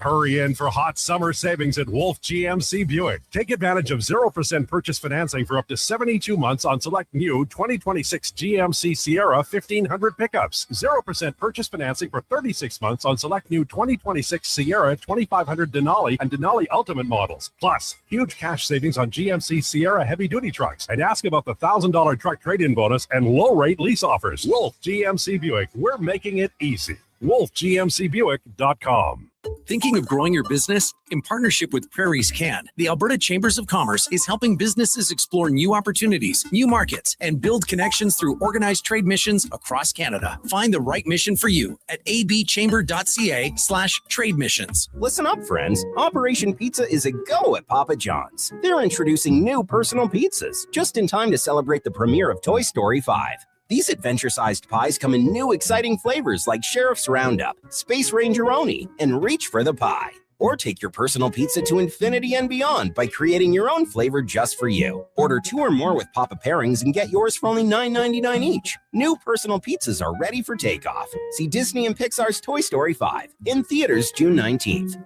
Hurry in for hot summer savings at Wolf GMC Buick. Take advantage of 0% purchase financing for up to 72 months on select new 2026 GMC Sierra 1500 pickups. 0% purchase financing for 36 months on select new 2026 Sierra 2500 Denali and Denali Ultimate models. Plus, huge cash savings on GMC Sierra heavy-duty trucks. And ask about the $1,000 truck trade-in bonus and low-rate lease offers. Wolf GMC Buick. We're making it easy. WolfGMCBuick.com. Thinking of growing your business? In partnership with Prairie's Can, the Alberta Chambers of Commerce is helping businesses explore new opportunities, new markets, and build connections through organized trade missions across Canada. Find the right mission for you at abchamber.ca/trade missions. Listen up, friends. Operation Pizza is a go at Papa John's. They're introducing new personal pizzas just in time to celebrate the premiere of Toy Story 5. These adventure-sized pies come in new exciting flavors like Sheriff's Roundup, Space Rangeroni, and Reach for the Pie. Or take your personal pizza to infinity and beyond by creating your own flavor just for you. Order 2 or more with Papa Pairings and get yours for only $9.99 each. New personal pizzas are ready for takeoff. See Disney and Pixar's Toy Story 5 in theaters June 19th.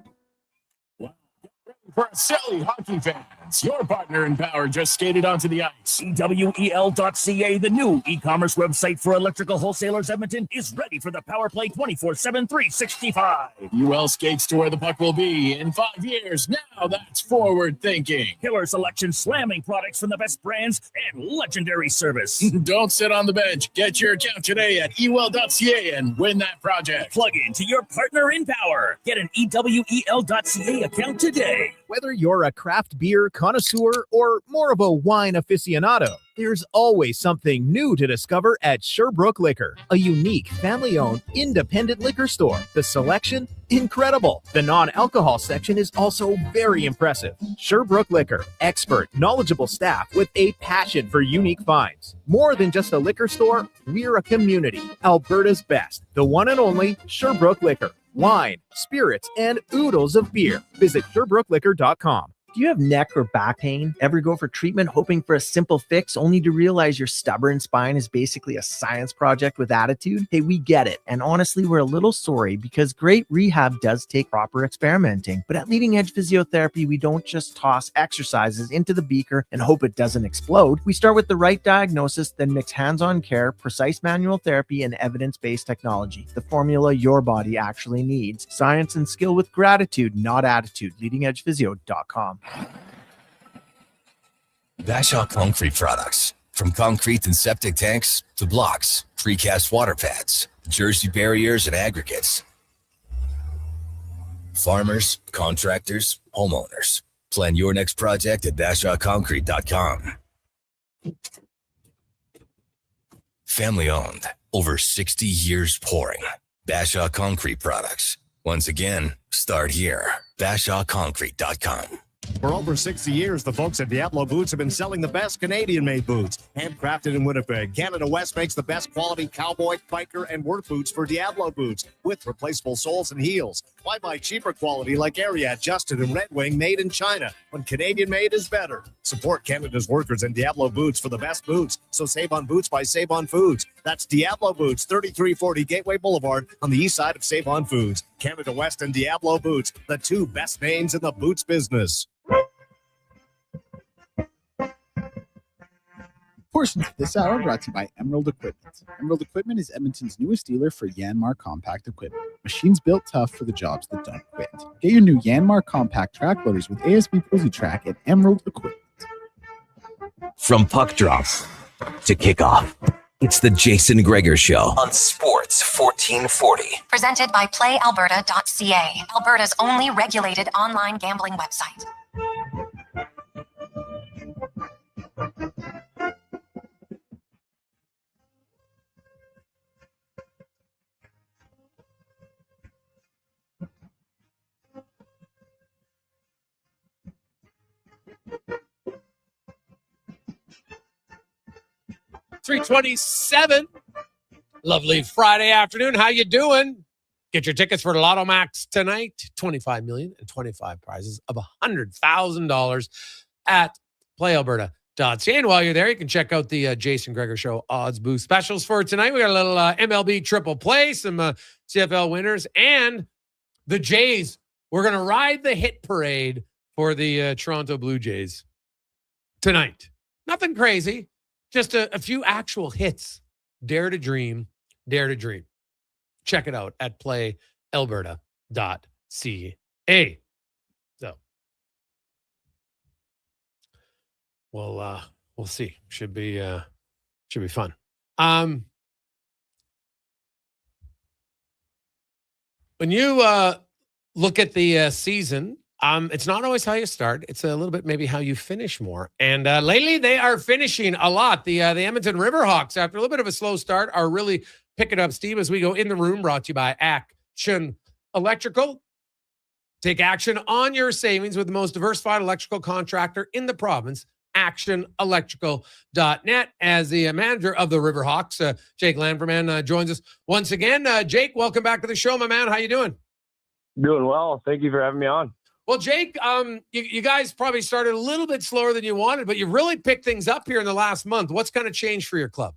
For silly hockey fans, your partner in power just skated onto the ice. EWEL.ca, the new e-commerce website for electrical wholesalers Edmonton, is ready for the power play 24/7, 365. UL skates to where the puck will be in 5 years. Now that's forward thinking. Killer selection, slamming products from the best brands, and legendary service. Don't sit on the bench. Get your account today at EWEL.ca and win that project. Plug into your partner in power. Get an EWEL.ca account today. Whether you're a craft beer connoisseur or more of a wine aficionado, there's always something new to discover at Sherbrooke Liquor, a unique family-owned independent liquor store. The selection, incredible. The non-alcohol section is also very impressive. Sherbrooke Liquor, expert, knowledgeable staff with a passion for unique finds. More than just a liquor store, we're a community. Alberta's best, the one and only Sherbrooke Liquor. Wine, spirits, and oodles of beer. Visit SherbrookeLiquor.com. Do you have neck or back pain? Ever go for treatment hoping for a simple fix only to realize your stubborn spine is basically a science project with attitude? Hey, we get it. And honestly, we're a little sorry because great rehab does take proper experimenting. But at Leading Edge Physiotherapy, we don't just toss exercises into the beaker and hope it doesn't explode. We start with the right diagnosis, then mix hands-on care, precise manual therapy, and evidence-based technology. The formula your body actually needs. Science and skill with gratitude, not attitude. LeadingEdgePhysio.com. Bashaw Concrete Products. From concrete and septic tanks to blocks, precast water pads, Jersey barriers and aggregates. Farmers, contractors, homeowners. Plan your next project at BashawConcrete.com. Family owned, over 60 years pouring. Bashaw Concrete Products. Once again, start here. BashawConcrete.com. For over 60 years, the folks at Diablo Boots have been selling the best Canadian-made boots. Handcrafted in Winnipeg, Canada West makes the best quality cowboy, biker, and work boots for Diablo Boots with replaceable soles and heels. Why buy cheaper quality like Ariat, Justin, and Red Wing made in China when Canadian-made is better? Support Canada's workers and Diablo Boots for the best boots. So save on boots by Save On Foods. That's Diablo Boots, 3340 Gateway Boulevard on the east side of Save On Foods. Canada West and Diablo Boots, the two best names in the boots business. Portions of this hour brought to you by Emerald Equipment. Emerald Equipment is Edmonton's newest dealer for Yanmar compact equipment. Machines built tough for the jobs that don't quit. Get your new Yanmar compact track loaders with ASB Posi Track at Emerald Equipment. From puck drop to kickoff, It's the Jason Gregor Show on Sports 1440. Presented by PlayAlberta.ca, Alberta's only regulated online gambling website. $327. Lovely Friday afternoon. How you doing? Get your tickets for Lotto Max tonight. $25 million and 25 prizes of $100,000 at PlayAlberta.ca. And while you're there, you can check out the Jason Gregor Show odds boost specials for tonight. We got a little MLB triple play, some CFL winners, and the Jays. We're going to ride the hit parade for the Toronto Blue Jays tonight. Nothing crazy. Just a few actual hits. Dare to dream, dare to dream. Check it out at playalberta.ca. So, we'll see. Should be fun. When you look at the season, it's not always how you start. It's a little bit maybe how you finish more. And lately, they are finishing a lot. The Edmonton Riverhawks, after a little bit of a slow start, are really picking up steam as we go in the room, brought to you by Action Electrical. Take action on your savings with the most diversified electrical contractor in the province, actionelectrical.net. As the manager of the Riverhawks, Jake Lanverman, joins us once again. Jake, welcome back to the show, my man. How you doing? Doing well. Thank you for having me on. Well, Jake, you guys probably started a little bit slower than you wanted, but you really picked things up here in the last month. What's kind of changed for your club?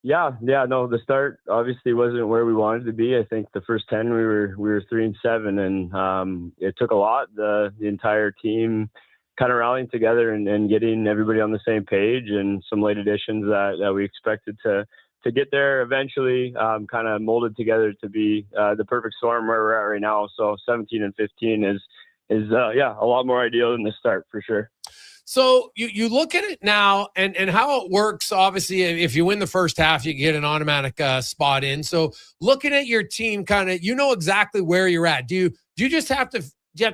Yeah. No, the start obviously wasn't where we wanted to be. I think the first 10 we were 3-7, and it took a lot. The entire team kind of rallying together and getting everybody on the same page, and some late additions that we expected to get there eventually, kind of molded together to be the perfect storm where we're at right now. So 17-15 is a lot more ideal than the start for sure. So you look at it now and how it works. Obviously, if you win the first half, you get an automatic spot in. So looking at your team, kind of, you know exactly where you're at. Do you just have to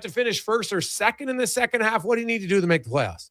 finish first or second in the second half? What do you need to do to make the playoffs?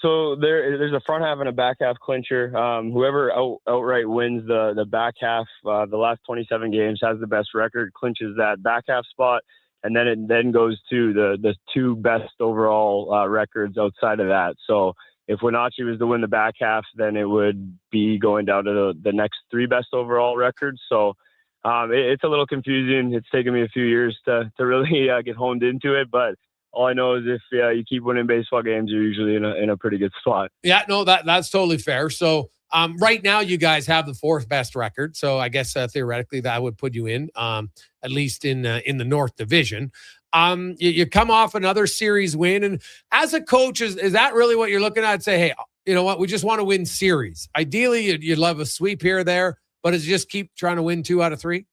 So there's a front half and a back half clincher. Whoever outright wins the back half, the last 27 games, has the best record, clinches that back half spot, and then it goes to the two best overall records outside of that. So if Wenatchee was to win the back half, then it would be going down to the next three best overall records. So it's a little confusing. It's taken me a few years to really get honed into it, but all I know is if you keep winning baseball games, you're usually in a pretty good spot. Yeah, no, that's totally fair. So right now you guys have the fourth best record. So I guess theoretically that would put you in, at least in the North Division. You come off another series win. And as a coach, is that really what you're looking at? Say, hey, you know what? We just want to win series. Ideally, you'd love a sweep here or there, but it's just keep trying to win 2 out of 3?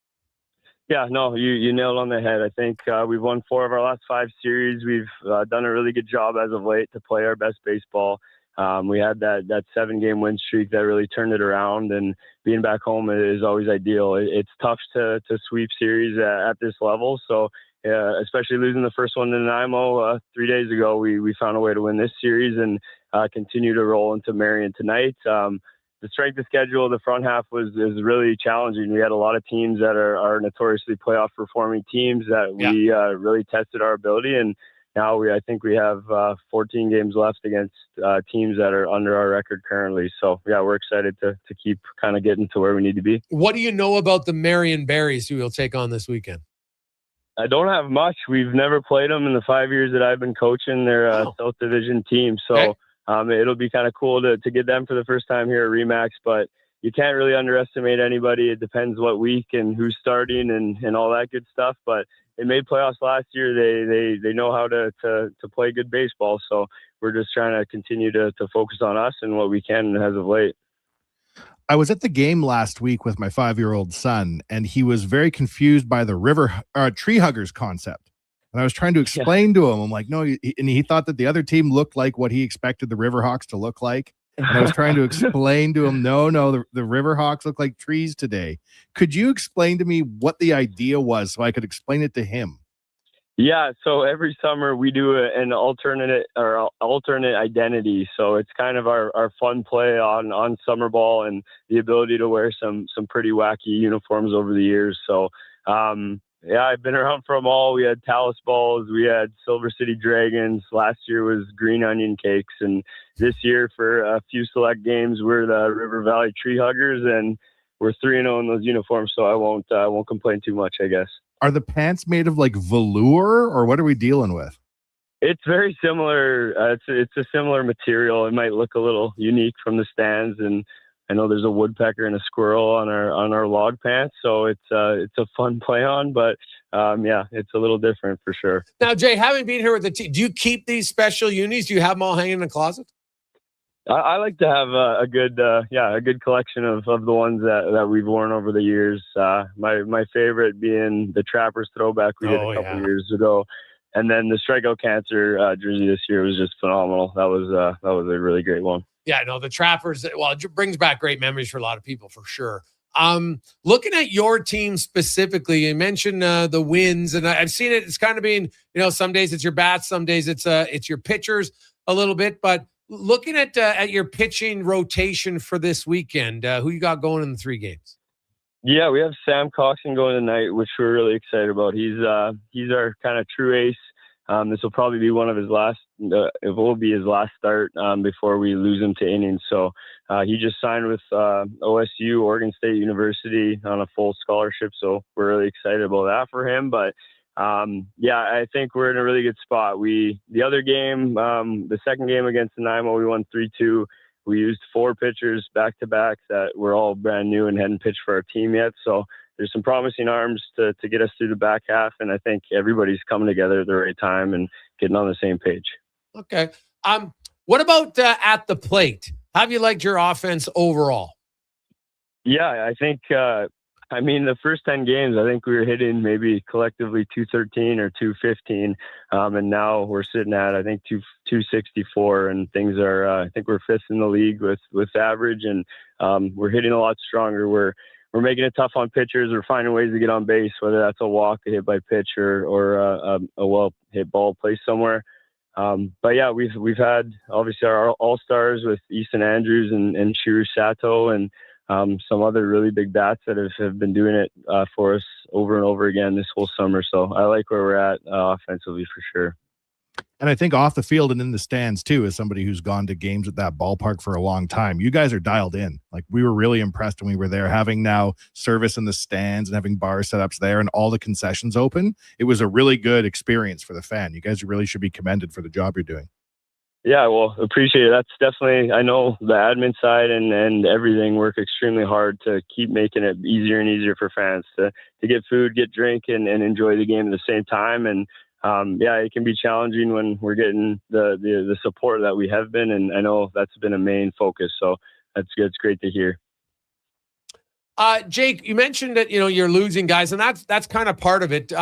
Yeah, no, you nailed on the head. I think we've won 4 of our last 5 series. We've done a really good job as of late to play our best baseball. We had that 7-game win streak that really turned it around, and being back home is always ideal. It's tough to sweep series at this level. So especially losing the first one to Nanaimo 3 days ago, we found a way to win this series and continue to roll into Marion tonight. The strength of schedule, the front half is really challenging. We had a lot of teams that are notoriously playoff performing teams that we really tested our ability. And now I think we have 14 games left against teams that are under our record currently. So yeah, we're excited to keep kind of getting to where we need to be. What do you know about the Marion Berries who you'll take on this weekend? I don't have much. We've never played them in the 5 years that I've been coaching. They're a South Division team. So okay. It'll be kind of cool to get them for the first time here at Remax, but you can't really underestimate anybody. It depends what week and who's starting and all that good stuff. But they made playoffs last year. They know how to play good baseball. So we're just trying to continue to focus on us and what we can as of late. I was at the game last week with my 5-year-old son, and he was very confused by the tree huggers concept. And I was trying to explain to him, I'm like, no, and he thought that the other team looked like what he expected the Riverhawks to look like. And I was trying to explain to him, no, the Riverhawks look like trees today. Could you explain to me what the idea was so I could explain it to him? Yeah, so every summer we do an alternate identity. So it's kind of our fun play on summer ball and the ability to wear some pretty wacky uniforms over the years. So I've been around for them all. We had Talus Balls, we had Silver City Dragons. Last year was Green Onion Cakes, and this year for a few select games we're the River Valley Tree Huggers, and we're 3-0 in those uniforms. So I won't complain too much, I guess. Are the pants made of like velour, or what are we dealing with? It's very similar. It's a similar material. It might look a little unique from the stands, and I know there's a woodpecker and a squirrel on our log pants, so it's a fun play on. But it's a little different for sure. Now, Jay, having been here with the team, do you keep these special unis? Do you have them all hanging in the closet? I like to have a good collection of the ones that we've worn over the years. My favorite being the Trappers throwback we did a couple years ago, and then the Strikeout Cancer jersey this year was just phenomenal. That was a really great one. Yeah, no, the Trappers. Well, it brings back great memories for a lot of people for sure. Looking at your team specifically, you mentioned the wins, and I've seen it. It's kind of being, some days it's your bats, some days it's your pitchers a little bit, but. Looking at your pitching rotation for this weekend, who you got going in the 3 games? Yeah, we have Sam Coxon going tonight, which we're really excited about. He's our kind of true ace. This will probably be one of his last. It will be his last start before we lose him to innings. So he just signed with OSU, Oregon State University, on a full scholarship. So we're really excited about that for him. But I think we're in a really good spot. The other game, the second game against Nanaimo, we won 3-2. We used 4 pitchers back to back that were all brand new and hadn't pitched for our team yet. So there's some promising arms to get us through the back half. And I think everybody's coming together at the right time and getting on the same page. Okay. What about at the plate? How have you liked your offense overall? Yeah, I think, the first 10 games, I think we were hitting maybe collectively 213 or 215. And now we're sitting at, I think, 264, and things are, I think we're 5th in the league with average, and we're hitting a lot stronger. We're making it tough on pitchers. We're finding ways to get on base, whether that's a walk, a hit by pitch, or a well-hit ball placed somewhere. We've had obviously our all-stars with Easton Andrews and Shiru Sato, and some other really big bats that have been doing it for us over and over again this whole summer. So I like where we're at offensively for sure. And I think off the field and in the stands too, as somebody who's gone to games at that ballpark for a long time, you guys are dialed in. Like, we were really impressed when we were there, having now service in the stands and having bar setups there and all the concessions open. It was a really good experience for the fan. You guys really should be commended for the job you're doing. Yeah, well, appreciate it. That's definitely, I know the admin side and everything work extremely hard to keep making it easier and easier for fans to get food, get drink, and enjoy the game at the same time. And it can be challenging when we're getting the support that we have been, and I know that's been a main focus. So that's good. It's great to hear. Jake, you mentioned that you're losing guys, and that's kind of part of it.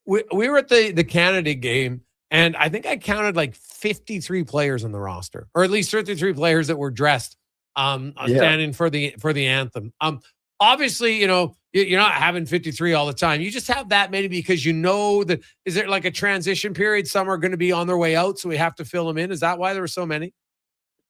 We were at the Canada game. And I think I counted like 53 players on the roster, or at least 33 players that were dressed standing for the anthem. Obviously, you're not having 53 all the time. You just have that many because that is there like a transition period? Some are going to be on their way out, so we have to fill them in. Is that why there were so many?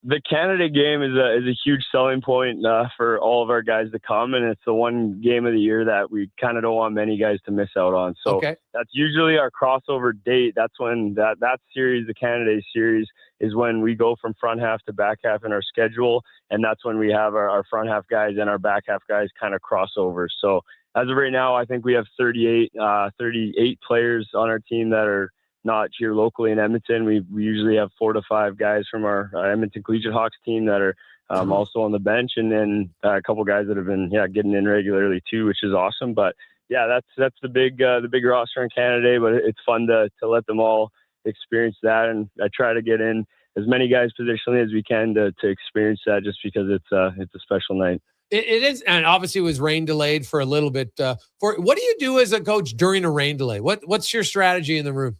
The Canada game is a huge selling point for all of our guys to come, and it's the one game of the year that we kind of don't want many guys to miss out on. So That's usually our crossover date. That's when that series, the Canada series, is when we go from front half to back half in our schedule, and that's when we have our front half guys and our back half guys kind of crossover. So as of right now, I think we have 38 players on our team that are not here locally in Edmonton. We usually have 4 to 5 guys from our Edmonton Collegiate Hawks team that are also on the bench, and then a couple guys that have been getting in regularly too, which is awesome. But that's the big roster in Canada. But it's fun to let them all experience that, and I try to get in as many guys positionally as we can to experience that, just because it's a special night. It is, and obviously it was rain delayed for a little bit. What do you do as a coach during a rain delay? What's your strategy in the room?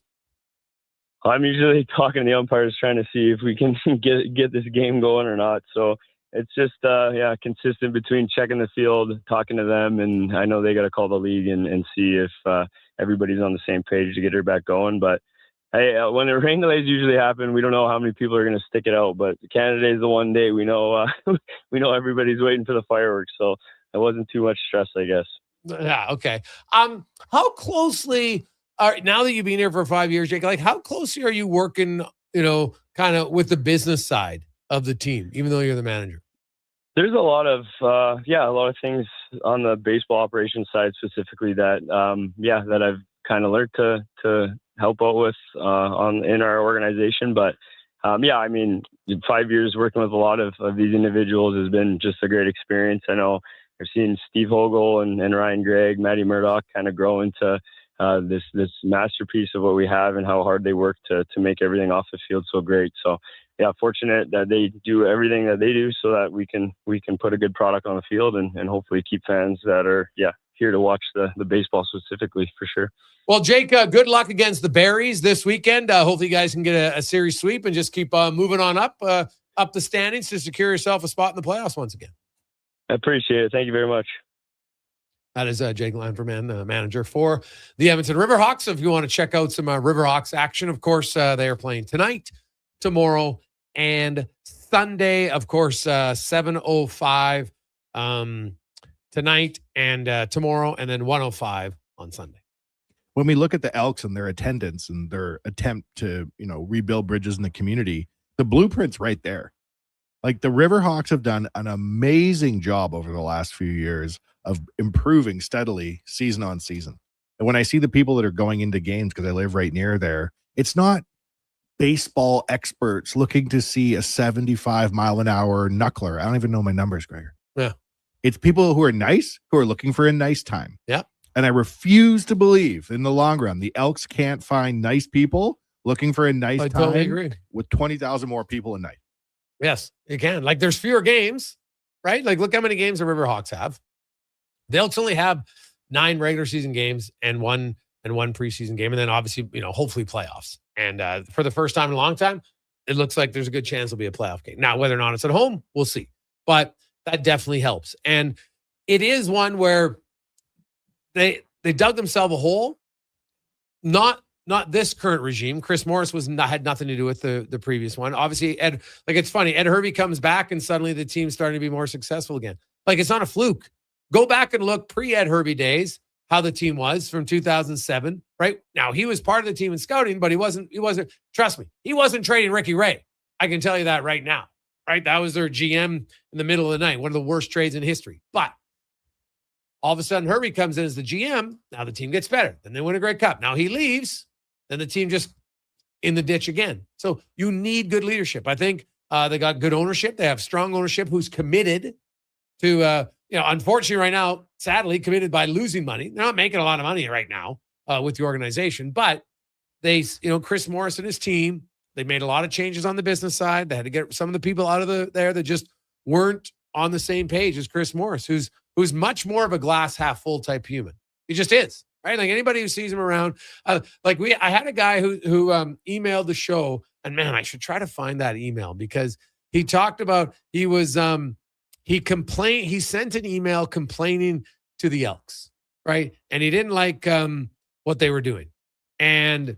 I'm usually talking to the umpires, trying to see if we can get this game going or not. So it's just, consistent between checking the field, talking to them, and I know they got to call the league and see if everybody's on the same page to get her back going. But hey, when the rain delays usually happen, we don't know how many people are going to stick it out. But Canada Day is the one day we know we know everybody's waiting for the fireworks. So it wasn't too much stress, I guess. Yeah. Okay. How closely now that you've been here for 5 years, Jake, like how closely are you working, kind of with the business side of the team, even though you're the manager? There's a lot of things on the baseball operations side specifically that I've kind of learned to help out with in our organization. But 5 years working with a lot of these individuals has been just a great experience. I know I've seen Steve Hogel and Ryan Gregg, Matty Murdoch kind of grow into this masterpiece of what we have and how hard they work to make everything off the field so great. So fortunate that they do everything that they do so that we can put a good product on the field and hopefully keep fans that are here to watch the baseball specifically, for sure. Well, Jake, good luck against the Berries this weekend. Hopefully you guys can get a series sweep and just keep moving on up the standings to secure yourself a spot in the playoffs once again. I appreciate it. Thank you very much. That is Jake Lanferman, manager for the Edmonton Riverhawks. If you want to check out some Riverhawks action, of course, they are playing tonight, tomorrow, and Sunday. Of course, 7:05 tonight and tomorrow, and then 1:05 on Sunday. When we look at the Elks and their attendance and their attempt to, rebuild bridges in the community, the blueprint's right there. Like the Riverhawks have done an amazing job over the last few years of improving steadily season on season. And when I see the people that are going into games, because I live right near there, it's not baseball experts looking to see a 75-mile-an-hour knuckler. I don't even know my numbers, Gregor. Yeah. It's people who are nice, who are looking for a nice time. Yeah. And I refuse to believe in the long run, the Elks can't find nice people looking for a nice time totally agree. With 20,000 more people a night. Yes, you can. Like there's fewer games, right? Like look how many games the Riverhawks have. The Elks only have 9 regular season games and one preseason game. And then obviously, hopefully playoffs. And for the first time in a long time, it looks like there's a good chance it'll be a playoff game. Now, whether or not it's at home, we'll see. But that definitely helps. And it is one where they dug themselves a hole. Not this current regime. Chris Morris had nothing to do with the previous one. Obviously, it's funny. Ed Hervey comes back and suddenly the team's starting to be more successful again. Like it's not a fluke. Go back and look pre-Ed Hervey days, how the team was from 2007, right? Now, he was part of the team in scouting, but he wasn't, trust me, he wasn't trading Ricky Ray. I can tell you that right now, right? That was their GM in the middle of the night, one of the worst trades in history. But all of a sudden, Hervey comes in as the GM. Now the team gets better. Then they win a Grey Cup. Now he leaves. Then the team just in the ditch again. So you need good leadership. I think they got good ownership. They have strong ownership who's committed to, unfortunately right now, sadly, committed by losing money. They're not making a lot of money right now with the organization, but they, Chris Morris and his team, they made a lot of changes on the business side. They had to get some of the people out of there that just weren't on the same page as Chris Morris, who's much more of a glass half full type human. He just is. Right, like anybody who sees him around, I had a guy who emailed the show, and man, I should try to find that email because he talked about he sent an email complaining to the Elks, right, and he didn't like what they were doing, and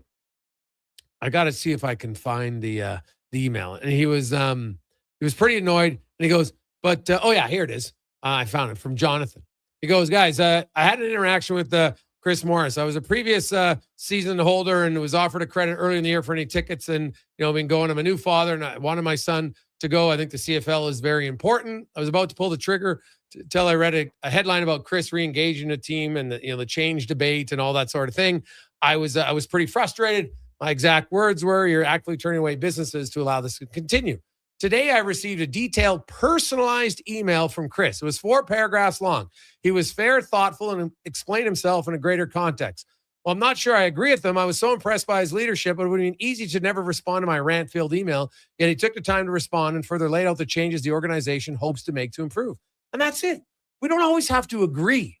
I got to see if I can find the email, and he was pretty annoyed, and he goes, but here it is, I found it from Jonathan. He goes, guys, I had an interaction with Chris Morris. I was a previous season holder and was offered a credit early in the year for any tickets and, been going. I'm a new father and I wanted my son to go. I think the CFL is very important. I was about to pull the trigger until I read a headline about Chris re-engaging the team and the change debate and all that sort of thing. I was pretty frustrated. My exact words were, you're actively turning away businesses to allow this to continue. Today, I received a detailed, personalized email from Chris. It was 4 paragraphs long. He was fair, thoughtful, and explained himself in a greater context. Well, I'm not sure I agree with him. I was so impressed by his leadership, it would have been easy to never respond to my rant-filled email, yet he took the time to respond and further laid out the changes the organization hopes to make to improve. And that's it. We don't always have to agree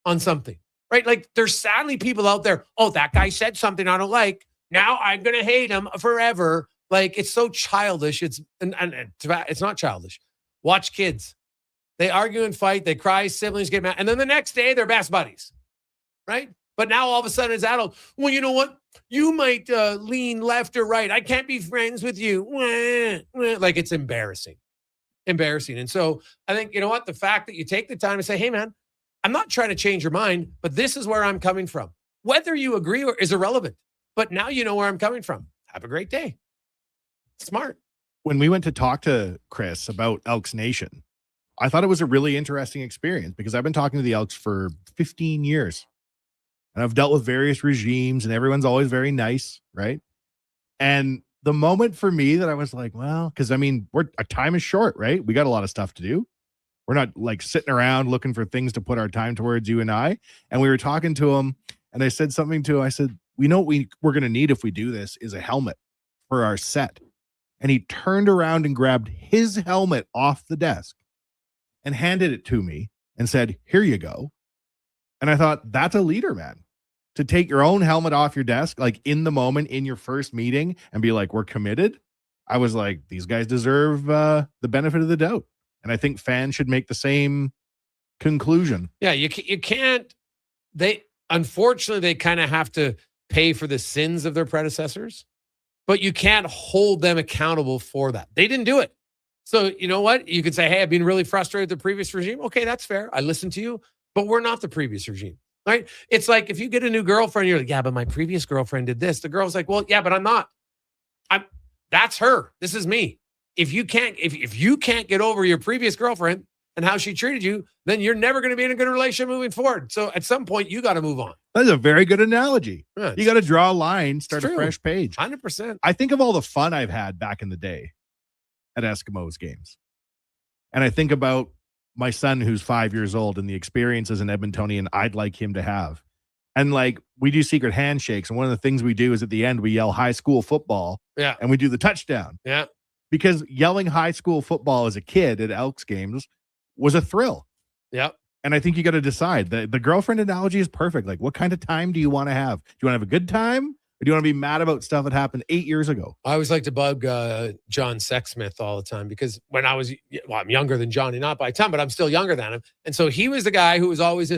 on something, right? Like, there's sadly people out there, that guy said something I don't like. now I'm going to hate him forever. Like, it's so childish. It's not childish. Watch kids. They argue and fight. They cry. Siblings get mad. And then the next day, they're best buddies. Right? But now all of a sudden, as adults, well, you know what? You might lean left or right. I can't be friends with you. Like, it's embarrassing. Embarrassing. And so I think, you know what? The fact that you take the time to say, hey, man, I'm not trying to change your mind, but this is where I'm coming from. Whether you agree or is irrelevant. But now you know where I'm coming from. Have a great day. Smart. When we went to talk to Chris about Elks Nation, I thought it was a really interesting experience because I've been talking to the Elks for 15 years. And I've dealt with various regimes and everyone's always very nice, right? And the moment for me that I was like, well, because I mean, our time is short, right? We got a lot of stuff to do. We're not like sitting around looking for things to put our time towards, you and I. And we were talking to him and I said something to him. I said, we know what we're going to need if we do this is a helmet for our set. And he turned around and grabbed his helmet off the desk and handed it to me and said, here you go. And I thought, that's a leader, man. To take your own helmet off your desk, like in the moment, in your first meeting, and be like, we're committed. I was like, these guys deserve the benefit of the doubt. And I think fans should make the same conclusion. Yeah, you can't. Unfortunately, they kind of have to pay for the sins of their predecessors, but you can't hold them accountable for that. They didn't do it. So you know what? You could say, hey, I've been really frustrated with the previous regime. Okay, that's fair. I listened to you. But we're not the previous regime, right? It's like if you get a new girlfriend, you're like, yeah, but my previous girlfriend did this. The girl's like, well, yeah, but I'm not. That's her. This is me. If you can't get over your previous girlfriend and how she treated you, then you're never going to be in a good relationship moving forward. So at some point, you got to move on. That's a very good analogy. Yeah, you got to draw a line, start a fresh page. 100%. I think of all the fun I've had back in the day at Eskimos games. And I think about my son who's 5 years old and the experiences in Edmontonian I'd like him to have. And like we do secret handshakes. And one of the things we do is at the end, we yell high school football. Yeah. And we do the touchdown. Yeah. Because yelling high school football as a kid at Elks games was a thrill. Yep. And I think you got to decide. The girlfriend analogy is perfect. Like, what kind of time do you want to have? Do you want to have a good time? Or do you want to be mad about stuff that happened 8 years ago? I always like to bug John Sexsmith all the time because when I was, I'm younger than Johnny, not by a ton, but I'm still younger than him. And so he was the guy who was always,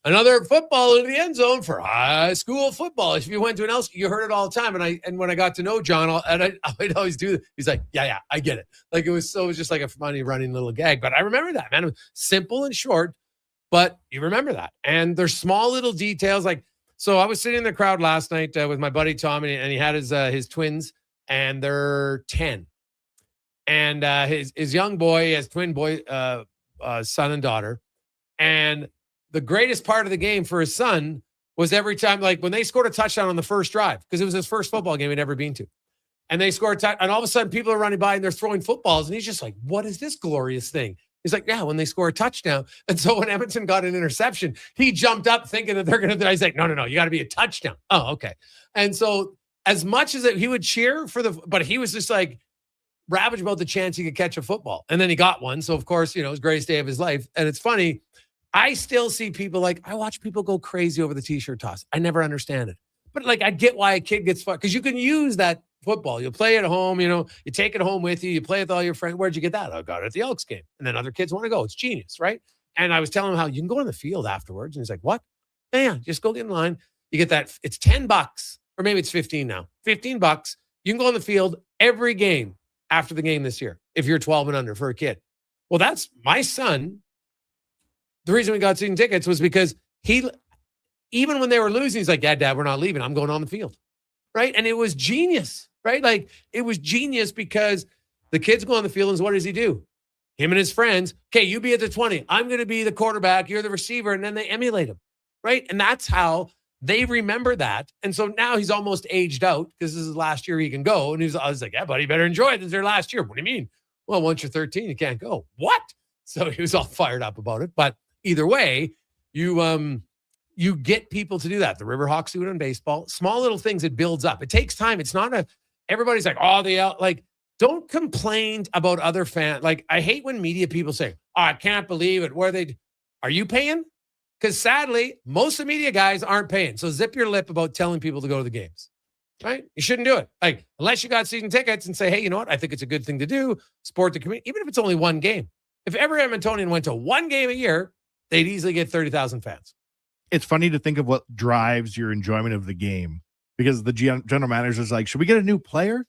another football into the end zone for high school football. If you went to an Elks, you heard it all the time. And when I got to know John, I'd always do it. He's like, yeah, I get it. Like it was just like a funny running little gag. But I remember that, man. It was simple and short, but you remember that. And there's small little details like, so I was sitting in the crowd last night with my buddy Tom, and he had his twins, and they're 10. And his young boy has twin boy, son and daughter. And the greatest part of the game for his son was every time, like when they scored a touchdown on the first drive, because it was his first football game he'd ever been to. And they scored, and all of a sudden people are running by and they're throwing footballs. And he's just like, what is this glorious thing? He's like, yeah, when they score a touchdown. And so when Edmonton got an interception, he jumped up thinking that they're going to, he's like, no, you got to be a touchdown. Oh, okay. And so as much as he would cheer but he was just like ravaged about the chance he could catch a football. And then he got one. So of course, it was the greatest day of his life. And it's funny. I still see people I watch people go crazy over the t-shirt toss. I never understand it. But I get why a kid gets fun because you can use that football. You'll play it at home, you take it home with you. You play with all your friends. Where'd you get that? I got it at the Elks game. And then other kids want to go. It's genius, right? And I was telling him how you can go on the field afterwards. And he's like, what? Yeah, just go get in line. You get that. It's $10 or maybe it's 15 now. $15. You can go on the field every game after the game this year if you're 12 and under for a kid. Well, that's my son. The reason we got season tickets was because even when they were losing, he's like, yeah, Dad, we're not leaving. I'm going on the field. Right. And it was genius, right? It was genius because the kids go on the field and what does he do? Him and his friends. Okay, you be at the 20. I'm going to be the quarterback. You're the receiver. And then they emulate him. Right. And that's how they remember that. And so now he's almost aged out because this is last year he can go. And I was like, yeah, buddy, you better enjoy it. This is their last year. What do you mean? Well, once you're 13, you can't go. What? So he was all fired up about it. But either way, you get people to do that. The Riverhawks do it in baseball. Small little things, it builds up. It takes time. It's not everybody's like, oh, don't complain about other fans. I hate when media people say, oh, I can't believe it. Are you paying? Because sadly, most of the media guys aren't paying. So zip your lip about telling people to go to the games. Right? You shouldn't do it. Like, unless you got season tickets and say, hey, you know what? I think it's a good thing to do. Support the community, even if it's only one game. If every Edmontonian went to one game a year, they'd easily get 30,000 fans. It's funny to think of what drives your enjoyment of the game, because the general manager is like, should we get a new player?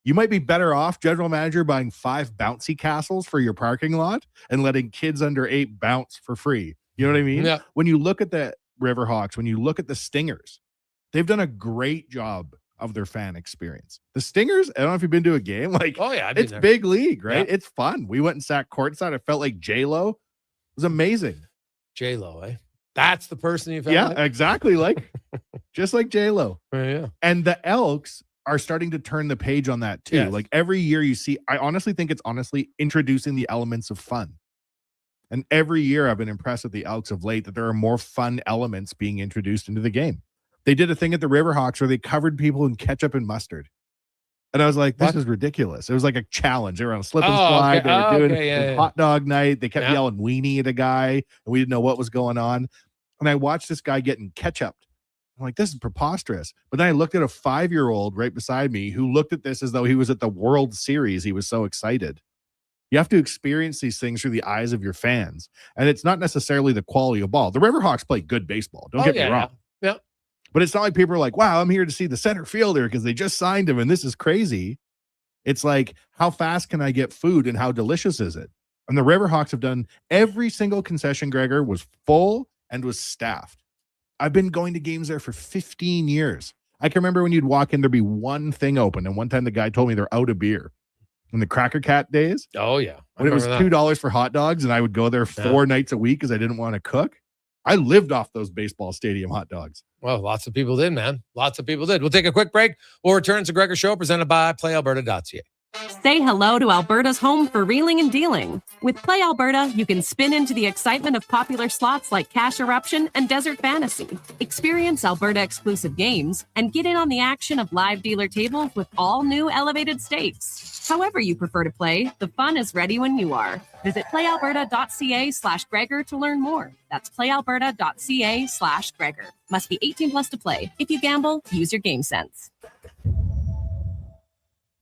You might be better off, general manager, buying 5 bouncy castles for your parking lot and letting kids under 8 bounce for free. You know what I mean? Yeah. When you look at the Riverhawks, when you look at the Stingers, they've done a great job of their fan experience. The Stingers, I don't know if you've been to a game. Like, oh yeah, I've been it's there. big league, right? Yeah. It's fun. We went and sat courtside. It felt like J-Lo. It was amazing. J-Lo, eh? That's the person you felt Yeah, like? exactly. Like, just like J-Lo. Yeah. And the Elks are starting to turn the page on that too. Yes. Like every year you see, I honestly think it's introducing the elements of fun. And every year I've been impressed with the Elks of late that there are more fun elements being introduced into the game. They did a thing at the Riverhawks where they covered people in ketchup and mustard. And I was like, this is ridiculous. It was like a challenge. They were on a slip and slide. Okay. They were doing Yeah. hot dog night. They kept yelling weenie at a guy, and we didn't know what was going on. And I watched this guy getting ketchup. I'm like, this is preposterous. But then I looked at a 5-year-old right beside me who looked at this as though he was at the World Series. He was so excited. You have to experience these things through the eyes of your fans. And it's not necessarily the quality of ball. The Riverhawks play good baseball. Don't get me wrong. Yeah. But it's not like people are like, wow, I'm here to see the center fielder because they just signed him and this is crazy. It's like, how fast can I get food and how delicious is it? And the Riverhawks have done every single concession, Gregor, was full and was staffed. I've been going to games there for 15 years. I can remember when you'd walk in, there'd be one thing open. And one time the guy told me they're out of beer. In the Cracker Cat days. Oh, yeah. When it was $2 for hot dogs and I would go there 4 nights a week because I didn't want to cook. I lived off those baseball stadium hot dogs. Well, lots of people did, man. Lots of people did. We'll take a quick break. We'll return to Gregor Show presented by PlayAlberta.ca. Say hello to Alberta's home for reeling and dealing. With Play Alberta, you can spin into the excitement of popular slots like Cash Eruption and Desert Fantasy. Experience Alberta-exclusive games and get in on the action of live dealer tables with all new elevated stakes. However you prefer to play, the fun is ready when you are. Visit playalberta.ca/Gregor to learn more. That's playalberta.ca/Gregor. Must be 18 plus to play. If you gamble, use your game sense.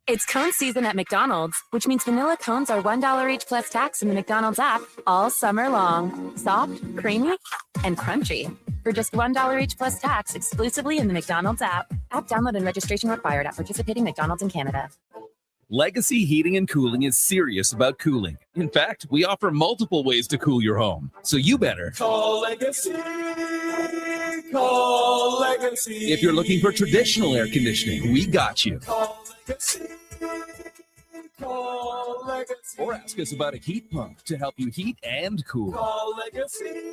It's cone season at McDonald's, which means vanilla cones are $1 each plus tax in the McDonald's app all summer long. Soft, creamy, and crunchy. For just $1 each plus tax exclusively in the McDonald's app. App download and registration required at participating McDonald's in Canada. Legacy Heating and Cooling is serious about cooling. In fact, we offer multiple ways to cool your home. So you better Call Legacy. Call Legacy. If you're looking for traditional air conditioning, we got you. Call Legacy. Call Legacy. Or ask us about a heat pump to help you heat and cool. Call Legacy.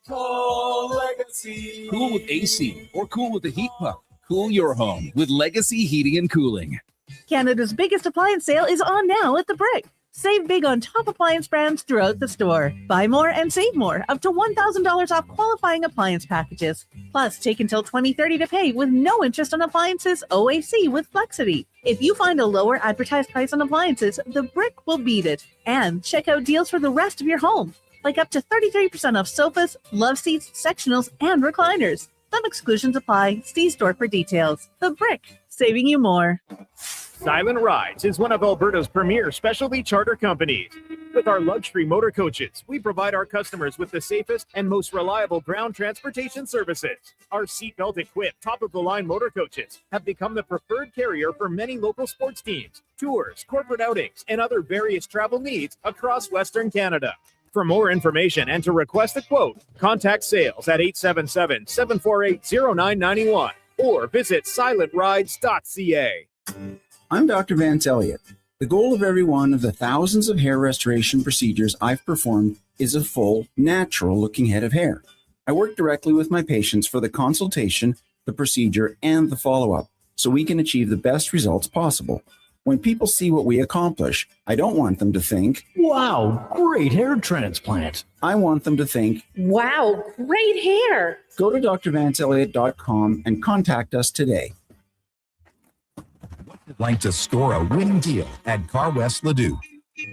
Call Legacy. Cool with AC or cool with a heat pump. Cool your home with Legacy Heating and Cooling. Canada's biggest appliance sale is on now at The Brick. Save big on top appliance brands throughout the store. Buy more and save more, up to $1,000 off qualifying appliance packages. Plus, take until 2030 to pay with no interest on appliances OAC with Flexity. If you find a lower advertised price on appliances, The Brick will beat it. And check out deals for the rest of your home, like up to 33% off sofas, love seats, sectionals, and recliners. Some exclusions apply. See store for details. The Brick, saving you more. Silent Rides is one of Alberta's premier specialty charter companies. With our luxury motor coaches, we provide our customers with the safest and most reliable ground transportation services. Our seatbelt equipped, top-of-the-line motor coaches have become the preferred carrier for many local sports teams, tours, corporate outings, and other various travel needs across Western Canada. For more information and to request a quote, contact sales at 877-748-0991 or visit silentrides.ca. I'm Dr. Vance Elliott. The goal of every one of the thousands of hair restoration procedures I've performed is a full, natural-looking head of hair. I work directly with my patients for the consultation, the procedure, and the follow-up, so we can achieve the best results possible. When people see what we accomplish, I don't want them to think, wow, great hair transplant. I want them to think, wow, great hair. Go to drvanceelliott.com and contact us today. Like to score a winning deal at Car West Leduc.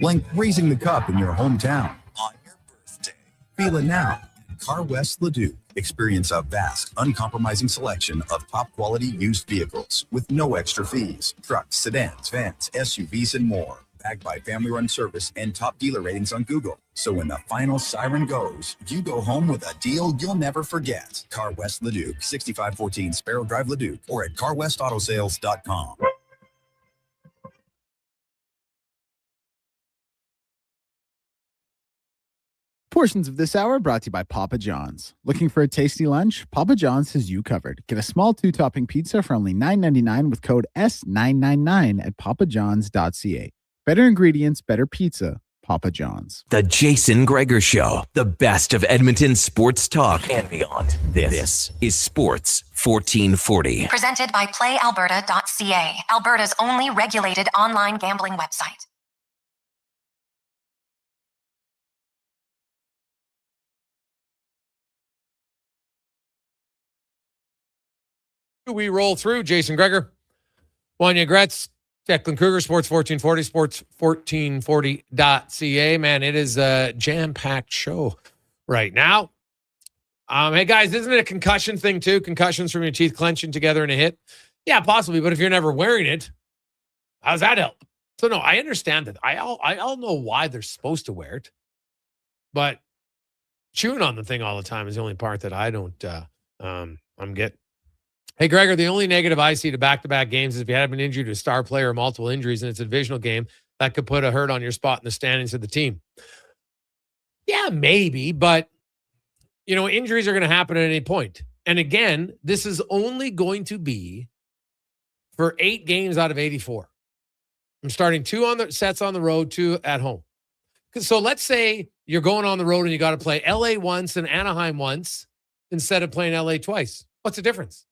Like raising the cup in your hometown on your birthday. Feel it now. Car West Leduc. Experience a vast, uncompromising selection of top-quality used vehicles with no extra fees. Trucks, sedans, vans, SUVs, and more. Backed by family-run service and top dealer ratings on Google. So when the final siren goes, you go home with a deal you'll never forget. Car West Leduc, 6514 Sparrow Drive, Leduc, or at carwestautosales.com. Portions of this hour brought to you by Papa John's. Looking for a tasty lunch? Papa John's has you covered. Get a small 2-topping pizza for only $9.99 with code S999 at papajohns.ca. Better ingredients, better pizza. Papa John's. The Jason Gregor Show, the best of Edmonton sports talk and beyond. This is Sports 1440. Presented by PlayAlberta.ca, Alberta's only regulated online gambling website. We roll through. Jason Gregor, Wanye Gretz, Declan Kruger, Sports 1440, sports1440.ca. Man, it is a jam-packed show right now. Hey, guys, isn't it a concussion thing, too? Concussions from your teeth clenching together in a hit? Yeah, possibly, but if you're never wearing it, how does that help? So, no, I understand that. I all know why they're supposed to wear it, but chewing on the thing all the time is the only part that I don't get. Hey, Gregor, the only negative I see to back-to-back games is if you have an injury to a star player or multiple injuries and it's a divisional game, that could put a hurt on your spot in the standings of the team. Yeah, maybe, but, injuries are going to happen at any point. And again, this is only going to be for 8 games out of 84. I'm starting 2 sets on the road, 2 at home. So let's say you're going on the road and you got to play LA once and Anaheim once instead of playing LA twice. What's the difference?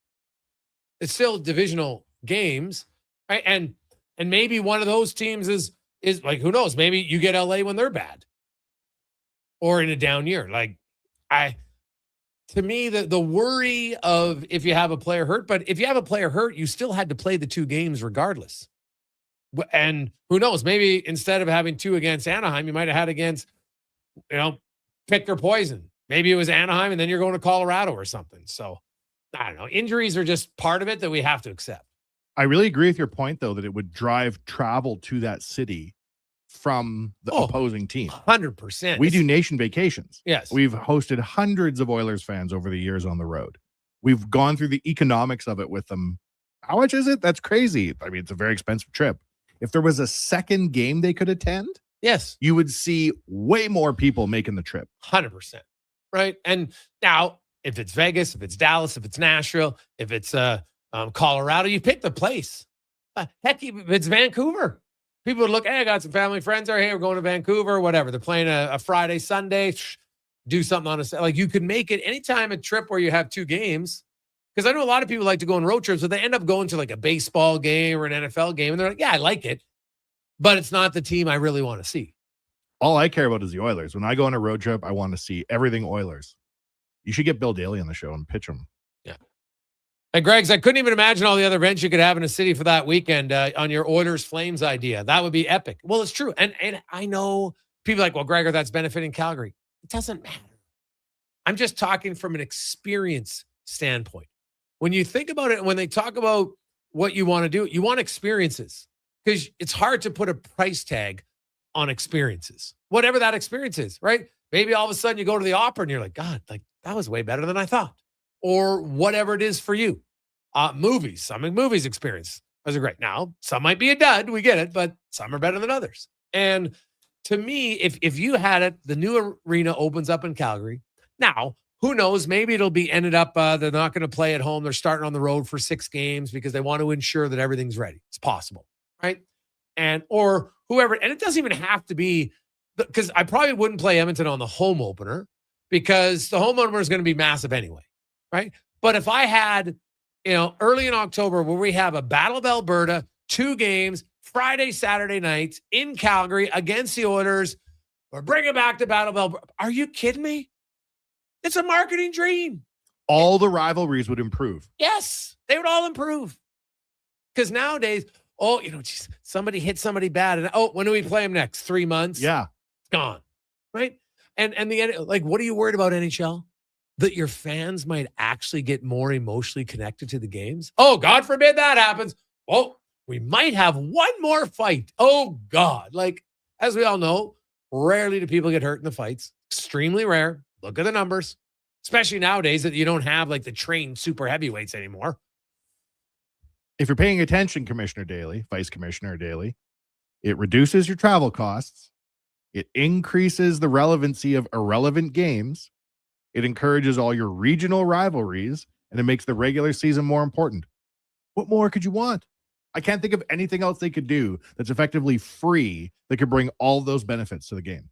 It's still divisional games, right? And maybe one of those teams is like, who knows? Maybe you get LA when they're bad or in a down year. To me, the worry of if you have a player hurt, but if you have a player hurt, you still had to play the 2 games regardless. And who knows? Maybe instead of having 2 against Anaheim, you might have had against, pick or poison. Maybe it was Anaheim and then you're going to Colorado or something. So, I don't know. Injuries are just part of it that we have to accept. I really agree with your point, though, that it would drive travel to that city from the opposing team. 100%. We do nation vacations. Yes. We've hosted hundreds of Oilers fans over the years on the road. We've gone through the economics of it with them. How much is it? That's crazy. I mean, it's a very expensive trip. If there was a second game they could attend, yes, you would see way more people making the trip. 100%. Right. And now, if it's Vegas, if it's Dallas, if it's Nashville, if it's Colorado, you pick the place. Heck, if it's Vancouver, people would look, hey, I got some family friends there. Hey, we're going to Vancouver, whatever. They're playing a Friday, Sunday, do something on a, you could make it anytime a trip where you have 2 games. Because I know a lot of people like to go on road trips, but they end up going to like a baseball game or an NFL game. And they're like, yeah, I like it, but it's not the team I really want to see. All I care about is the Oilers. When I go on a road trip, I want to see everything Oilers. You should get Bill Daly on the show and pitch him. Yeah. And Greg's, I couldn't even imagine all the other events you could have in a city for that weekend on your Oilers Flames idea. That would be epic. Well, it's true. And I know people are like, well, Gregor, that's benefiting Calgary. It doesn't matter. I'm just talking from an experience standpoint. When you think about it, when they talk about what you want to do, you want experiences because it's hard to put a price tag on experiences, whatever that experience is, right? Maybe all of a sudden you go to the opera and you're like, God, that was way better than I thought. Or whatever it is for you. Movies, some movies experience. Those are great. Now, some might be a dud, we get it, but some are better than others. And to me, if you had it, the new arena opens up in Calgary. Now, who knows? Maybe it'll be ended up, they're not going to play at home. They're starting on the road for 6 games because they want to ensure that everything's ready. It's possible, right? Or whoever, and it doesn't even have to be, because I probably wouldn't play Edmonton on the home opener because the home opener is going to be massive anyway, right? But if I had, early in October where we have a Battle of Alberta, 2 games, Friday, Saturday nights in Calgary against the Oilers, or bring it back to Battle of Alberta. Are you kidding me? It's a marketing dream. All the would improve. Yes, they would all improve. Because nowadays, somebody hit somebody bad. And when do we play them next? 3 months? Yeah. It's gone. Right? And what are you worried about, NHL? that your fans might actually get more emotionally connected to the games? Oh, God forbid that happens. Well, we might have one more fight. Oh, God. Like, as we all know, rarely do people get hurt in the fights. Extremely rare. Look at the numbers, especially nowadays that you don't have like the trained super heavyweights anymore. If you're paying attention, Commissioner Daly, Vice Commissioner Daly, it reduces your travel costs. It increases the relevancy of irrelevant games. It encourages all your regional rivalries, and it makes the regular season more important. What more could you want? I can't think of anything else they could do that's effectively free that could bring all those benefits to the game.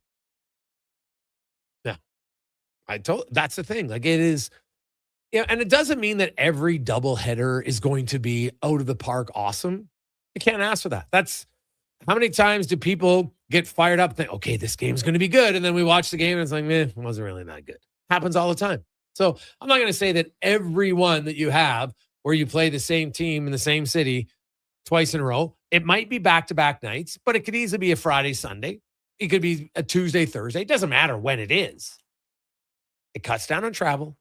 Yeah. That's the thing. Like it is, yeah, and it doesn't mean that every doubleheader is going to be out of the park awesome. You can't ask for that. That's how many times do people get fired up and think, okay, this game's going to be good. And then we watch the game and it's like, it wasn't really that good. Happens all the time. So I'm not going to say that every one that you have where you play the same team in the same city twice in a row, it might be back-to-back nights, but it could easily be a Friday, Sunday. It could be a Tuesday, Thursday. It doesn't matter when it is. It cuts down on travel.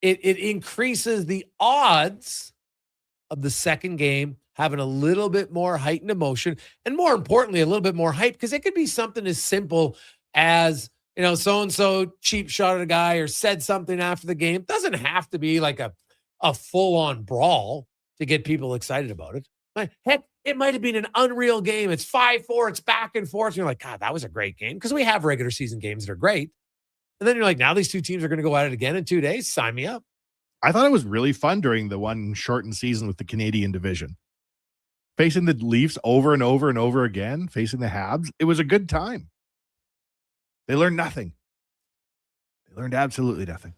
It increases the odds of the second game having a little bit more heightened emotion, and more importantly, a little bit more hype, because it could be something as simple as, you know, so-and-so cheap shot at a guy or said something after the game. It doesn't have to be like a full-on brawl to get people excited about it. Heck, it might have been an unreal game. It's 5-4. It's back and forth. And you're like, God, that was a great game. Because we have regular season games that are great. And then you're like, now these two teams are going to go at it again in 2 days. Sign me up. I thought it was really fun during the one shortened season with the Canadian division. Facing the Leafs over and over and over again, facing the Habs, it was a good time. They learned nothing. They learned absolutely nothing.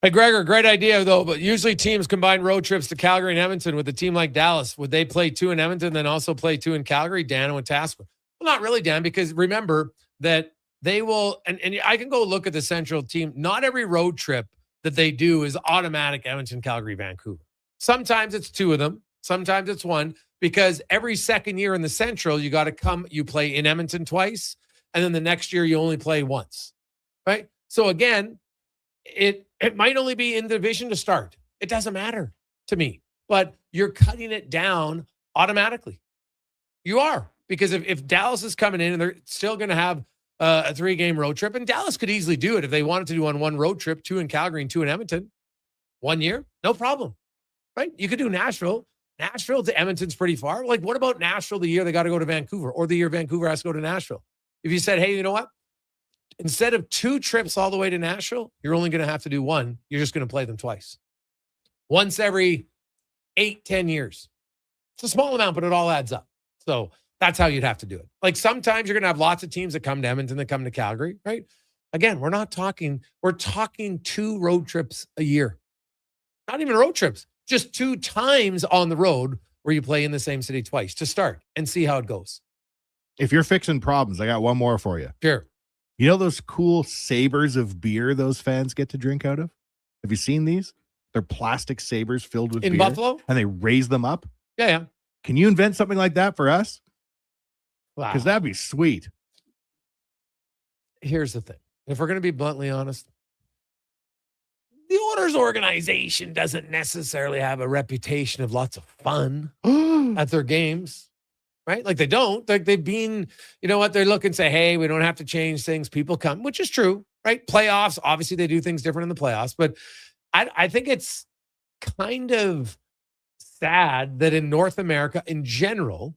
Hey, Gregor, great idea, though, but usually teams combine road trips to Calgary and Edmonton. With a team like Dallas, would they play 2 in Edmonton, then also play 2 in Calgary? Dan and Tasper. Well, not really, Dan, because remember that they will, and I can go look at the Central team. Not every road trip that they do is automatic Edmonton, Calgary, Vancouver. Sometimes it's 2 of them. Sometimes it's 1, because every second year in the Central, you got to come, you play in Edmonton twice, and then the next year you only play once, right? So again, it might only be in the division to start. It doesn't matter to me, but you're cutting it down automatically. You are, because if Dallas is coming in and they're still going to have a 3-game road trip, and Dallas could easily do it if they wanted to do on one road trip, 2 in Calgary and 2 in Edmonton, 1 year, no problem, right? You could do Nashville. Nashville to Edmonton's pretty far. Like, what about Nashville the year they got to go to Vancouver, or the year Vancouver has to go to Nashville? If you said, hey, you know what? Instead of 2 trips all the way to Nashville, you're only going to have to do 1. You're just going to play them twice. Once every 8-10 years. It's a small amount, but it all adds up. So that's how you'd have to do it. Like sometimes you're going to have lots of teams that come to Edmonton, that come to Calgary, right? Again, we're talking 2 road trips a year. Not even road trips, just 2 times on the road where you play in the same city twice to start and see how it goes. If you're fixing problems, I got one more for you. Sure. You know those cool sabers of beer those fans get to drink out of? Have you seen these? They're plastic sabers filled with beer. In Buffalo? And they raise them up? Yeah. Can you invent something like that for us? Wow. Because that'd be sweet. Here's the thing. If we're going to be bluntly honest, the Oilers organization doesn't necessarily have a reputation of lots of fun at their games, right? Like they don't. Like they've been, you know what? They look and say, hey, we don't have to change things. People come, which is true, right? Playoffs, obviously they do things different in the playoffs, but I think it's kind of sad that in North America in general,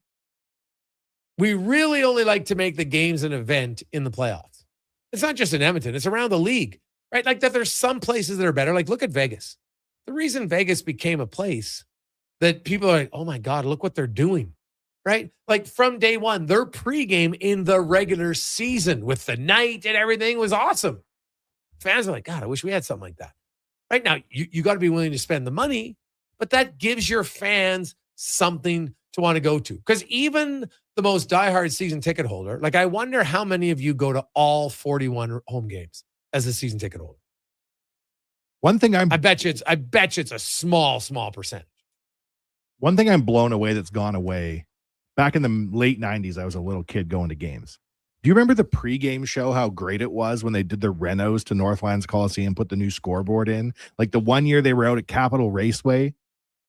we really only like to make the games an event in the playoffs. It's not just in Edmonton, it's around the league, right? Like that there's some places that are better. Like look at Vegas. The reason Vegas became a place that people are like, oh my God, look what they're doing, right? Like from day one, their pregame in the regular season with the night and everything was awesome. Fans are like, God, I wish we had something like that. Right now, you got to be willing to spend the money, but that gives your fans something to want to go to. Because even the most diehard season ticket holder, like I wonder how many of you go to all 41 home games as a season ticket holder. One thing I bet you it's a small percentage. One thing I'm blown away that's gone away. Back in the late 90s, I was a little kid going to games. Do you remember the pregame show, how great it was when they did the renos to Northlands Coliseum, put the new scoreboard in? Like the one year they were out at Capitol Raceway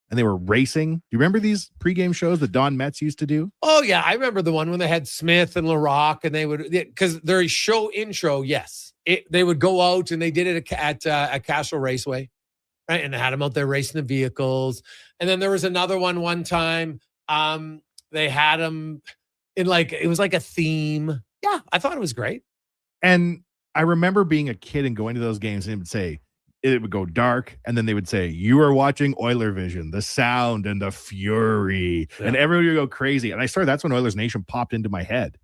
and they were racing. Do you remember these pregame shows that Don Metz used to do? Oh, yeah. I remember the one when they had Smith and LaRock, and they would, because their show intro, yes. They would go out, and they did it at Castle Raceway, right? And they had them out there racing the vehicles. And then there was another one time. They had them in it was like a theme. Yeah, I thought it was great. And I remember being a kid and going to those games, and it would go dark, and then they would say, "You are watching Oiler Vision, the sound and the fury," and everybody would go crazy. And I swear that's when Oilers Nation popped into my head.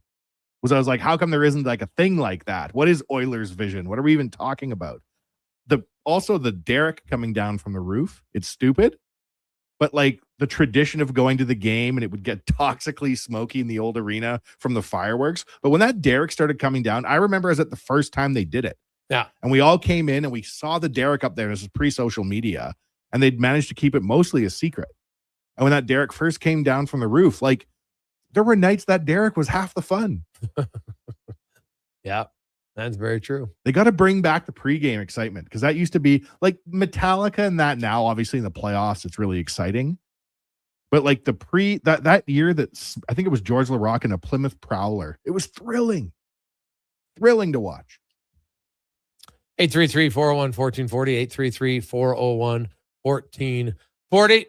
I was like, how come there isn't like a thing like that? What is Oilers Vision? What are we even talking about? Also the derrick coming down from the roof. It's stupid, but like the tradition of going to the game and it would get toxically smoky in the old arena from the fireworks. But when that derrick started coming down, I remember as at the first time they did it. Yeah. And we all came in and we saw the derrick up there. This is pre-social media, and they'd managed to keep it mostly a secret. And when that derrick first came down from the roof, like there were nights that derrick was half the fun. Yeah, that's very true. They got to bring back the pregame excitement, because that used to be like Metallica, and that now obviously in the playoffs, it's really exciting. But like that year that I think it was George LaRock in a Plymouth Prowler, it was thrilling to watch. 833-401-1440, 833-401-1440.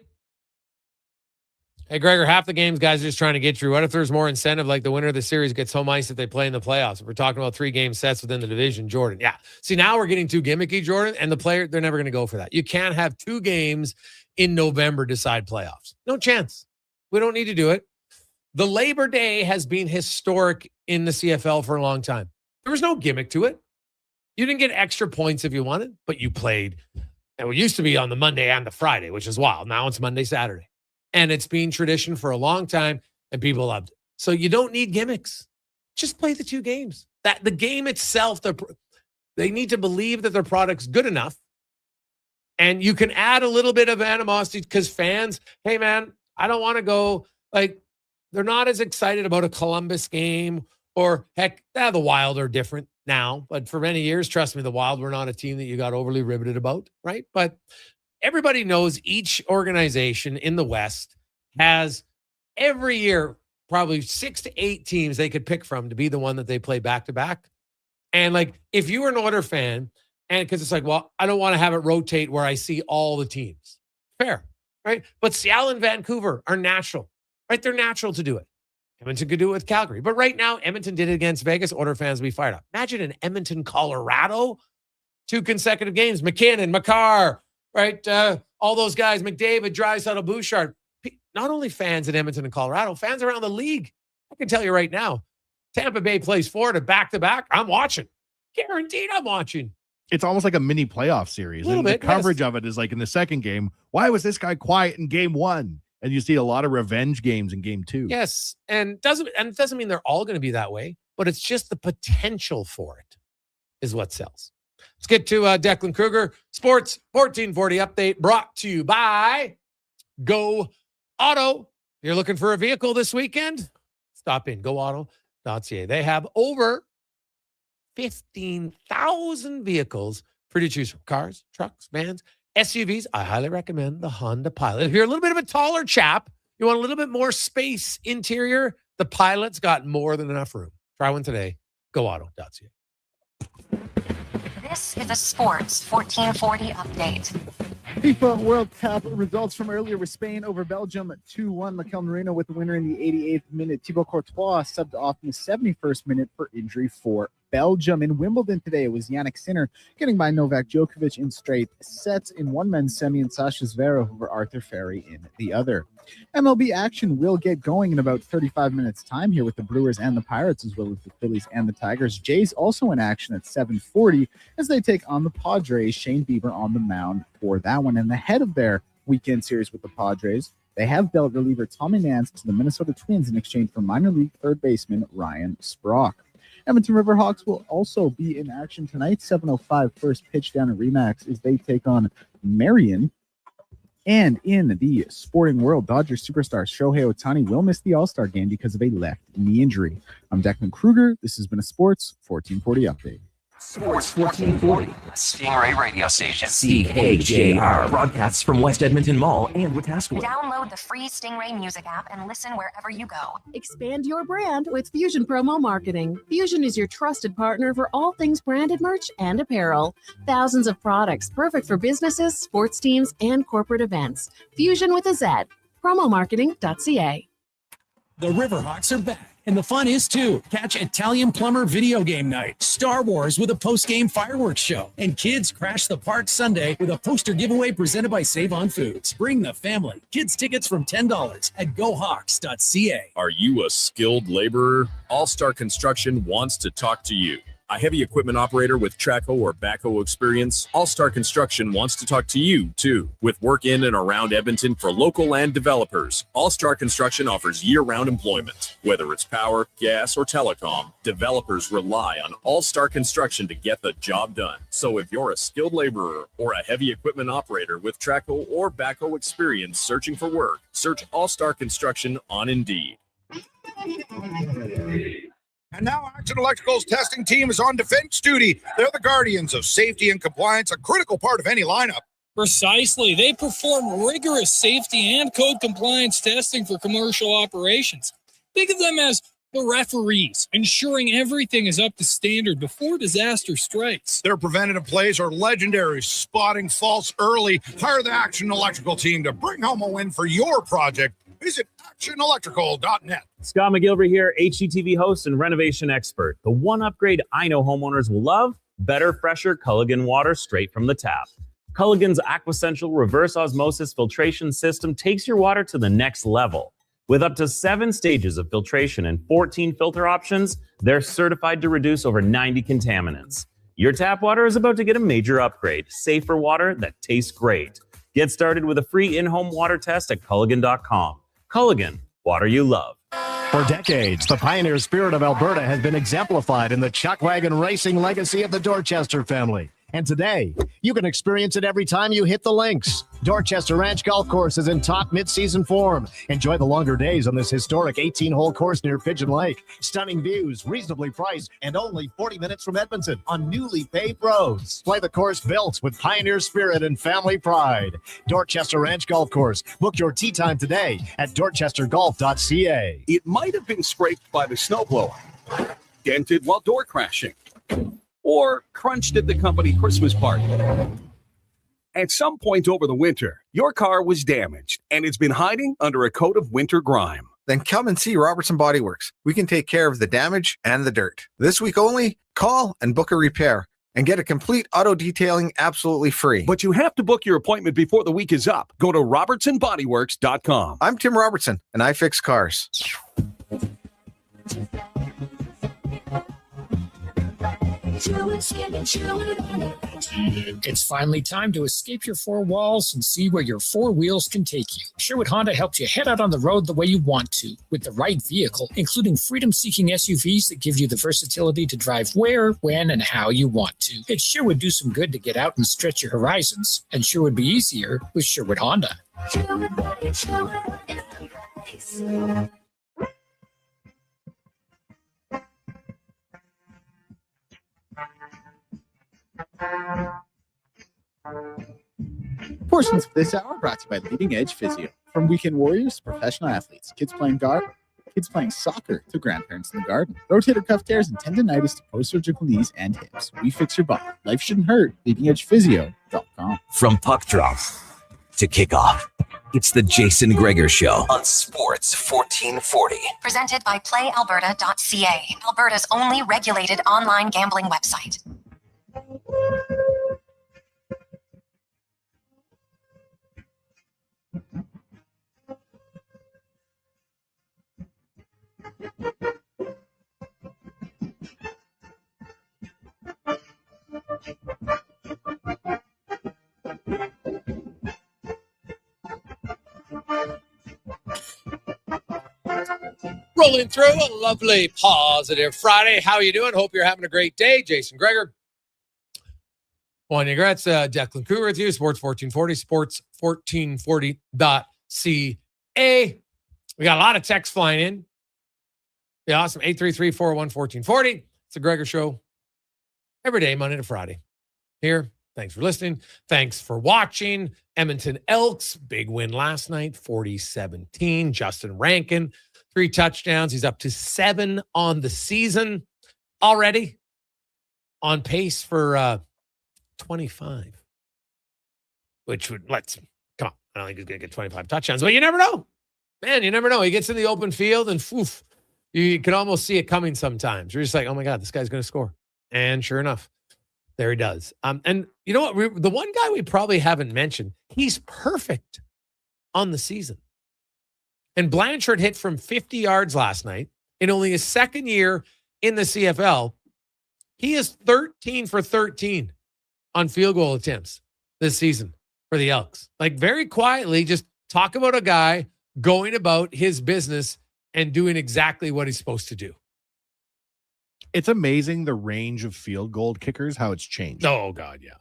Hey, Gregor, half the games guys are just trying to get through. What if there's more incentive, like the winner of the series gets home ice if they play in the playoffs? If we're talking about 3-game sets within the division, Jordan. Yeah. See, now we're getting too gimmicky, Jordan, and the player, they're never going to go for that. You can't have 2 games in November decide playoffs. No chance. We don't need to do it. The Labor Day has been historic in the CFL for a long time. There was no gimmick to it. You didn't get extra points if you wanted, but you played. And it used to be on the Monday and the Friday, which is wild. Now it's Monday, Saturday. And it's been tradition for a long time, and people loved it. So you don't need gimmicks. Just play the 2 games. That the game itself, they need to believe that their product's good enough. And you can add a little bit of animosity because fans, hey, man, I don't want to go. Like, they're not as excited about a Columbus game, or heck, the Wild are different now. But for many years, trust me, the Wild were not a team that you got overly riveted about, right? But everybody knows each organization in the West has every year probably 6 to 8 teams they could pick from to be the one that they play back to back. And like, if you were an Oilers fan, and because it's like, well, I don't want to have it rotate where I see all the teams. Fair, right? But Seattle and Vancouver are natural, right? They're natural to do it. Edmonton could do it with Calgary. But right now, Edmonton did it against Vegas. Oilers fans will be fired up. Imagine in Edmonton, Colorado, 2 consecutive games. McKinnon, Makar, right? All those guys, McDavid, Draisaitl, Bouchard. Not only fans in Edmonton and Colorado, fans around the league. I can tell you right now, Tampa Bay plays Florida back-to-back. I'm watching. Guaranteed I'm watching. It's almost like a mini playoff series. A little bit, the coverage of it is like in the second game. Why was this guy quiet in game 1? And you see a lot of revenge games in game 2. Yes. And it doesn't mean they're all going to be that way, but it's just the potential for it is what sells. Let's get to Declan Kruger. Sports 1440 update brought to you by Go Auto. You're looking for a vehicle this weekend? Stop in goauto.ca. They have over 15,000 vehicles for you to choose from. Cars, trucks, vans, SUVs. I highly recommend the Honda Pilot. If you're a little bit of a taller chap, you want a little bit more space interior, the Pilot's got more than enough room. Try one today. Goauto.ca. This is a Sports 1440 update. FIFA World Cup results from earlier with Spain over Belgium 2-1. Mikel Merino with the winner in the 88th minute. Thibaut Courtois subbed off in the 71st minute for injury for Belgium. In Wimbledon today, it was Jannik Sinner getting by Novak Djokovic in straight sets in one men's semi, and Sasha Zverev over Arthur Ferry in the other. MLB action will get going in about 35 minutes time here with the Brewers and the Pirates, as well as the Phillies and the Tigers. Jays also in action at 7:40 as they take on the Padres. Shane Bieber on the mound for that one. And ahead of their weekend series with the Padres, they have dealt reliever Tommy Nance to the Minnesota Twins in exchange for minor league third baseman Ryan Sprock. Edmonton Riverhawks will also be in action tonight. 7:05 first pitch down at Remax as they take on Marion. And in the sporting world, Dodgers superstar Shohei Ohtani will miss the All-Star game because of a left knee injury. I'm Declan Kruger. This has been a Sports 1440 update. Sports 1440, Stingray radio station. CKJR broadcasts from West Edmonton Mall and Wetaskiwin. Download the free Stingray music app and listen wherever you go. Expand your brand with Fusion Promo Marketing. Fusion is your trusted partner for all things branded merch and apparel. Thousands of products perfect for businesses, sports teams, and corporate events. Fusion with a Z. Promomarketing.ca. The Riverhawks are back, and the fun is too. Catch Italian Plumber Video Game Night, Star Wars with a post-game fireworks show, and kids crash the park Sunday with a poster giveaway presented by Save On Foods. Bring the family. Kids tickets from $10 at GoHawks.ca. Are you a skilled laborer? All-Star Construction wants to talk to you. A heavy equipment operator with Traco or backhoe experience? All-Star Construction wants to talk to you, too. With work in and around Edmonton for local land developers, All-Star Construction offers year-round employment. Whether it's power, gas, or telecom, developers rely on All-Star Construction to get the job done. So if you're a skilled laborer or a heavy equipment operator with Traco or backhoe experience searching for work, search All-Star Construction on Indeed. And now Action Electrical's testing team is on defense duty. They're the guardians of safety and compliance, a critical part of any lineup. Precisely. They perform rigorous safety and code compliance testing for commercial operations. Think of them as the referees, ensuring everything is up to standard before disaster strikes. Their preventative plays are legendary, spotting faults early. Hire the Action Electrical team to bring home a win for your project. Visit actionelectrical.net. Scott McGilvery here, HGTV host and renovation expert. The one upgrade I know homeowners will love: better, fresher Culligan water straight from the tap. Culligan's Aquasential reverse osmosis filtration system takes your water to the next level. With up to 7 stages of filtration and 14 filter options, they're certified to reduce over 90 contaminants. Your tap water is about to get a major upgrade. Safer water that tastes great. Get started with a free in-home water test at Culligan.com. Culligan, water you love. For decades, the pioneer spirit of Alberta has been exemplified in the chuck wagon racing legacy of the Dorchester family. And today, you can experience it every time you hit the links. Dorchester Ranch Golf Course is in top mid-season form. Enjoy the longer days on this historic 18-hole course near Pigeon Lake. Stunning views, reasonably priced, and only 40 minutes from Edmonton on newly paved roads. Play the course built with pioneer spirit and family pride. Dorchester Ranch Golf Course. Book your tee time today at dorchestergolf.ca. It might have been scraped by the snowblower, dented while door crashing, or crunched at the company Christmas party. At some point over the winter, your car was damaged and it's been hiding under a coat of winter grime. Then come and see Robertson Body Works. We can take care of the damage and the dirt. This week only, call and book a repair and get a complete auto detailing absolutely free. But you have to book your appointment before the week is up. Go to robertsonbodyworks.com. I'm Tim Robertson, and I fix cars. It's finally time to escape your 4 walls and see where your 4 wheels can take you. Sherwood Honda helps you head out on the road the way you want to, with the right vehicle, including freedom-seeking SUVs that give you the versatility to drive where, when, and how you want to. It sure would do some good to get out and stretch your horizons, and sure would be easier with Sherwood Honda. Portions of this hour brought to you by Leading Edge Physio. From weekend warriors to professional athletes, kids playing soccer to grandparents in the garden, rotator cuff tears and tendonitis to post-surgical knees and hips. We fix your body. Life shouldn't hurt. LeadingEdgePhysio.com. From puck drop to kickoff, it's the Jason Gregor Show on Sports 1440. Presented by PlayAlberta.ca, Alberta's only regulated online gambling website. Rolling through a lovely, positive Friday. How you doing? Hope you're having a great day. Jason Gregor. Wanye Gretz, Declan Kruger with you, Sports 1440, sports1440.ca. We got a lot of texts flying in. Be awesome. 833-401-1440. It's a Gregor Show every day, Monday to Friday. Here. Thanks for listening. Thanks for watching. Edmonton Elks, big win last night, 40-17. Justin Rankin, 3 touchdowns. He's up to 7 on the season already. On pace for 25. Which would, come on. I don't think he's going to get 25 touchdowns, but you never know. Man, you never know. He gets in the open field and you can almost see it coming sometimes. You're just like, oh my God, this guy's going to score. And sure enough, there he does. And you know what? The one guy we probably haven't mentioned, he's perfect on the season. And Blanchard hit from 50 yards last night in only his second year in the CFL. He is 13 for 13 on field goal attempts this season for the Elks. Like, very quietly, just talk about a guy going about his business and doing exactly what he's supposed to do. It's amazing the range of field goal kickers, how it's changed. Oh, God, yeah.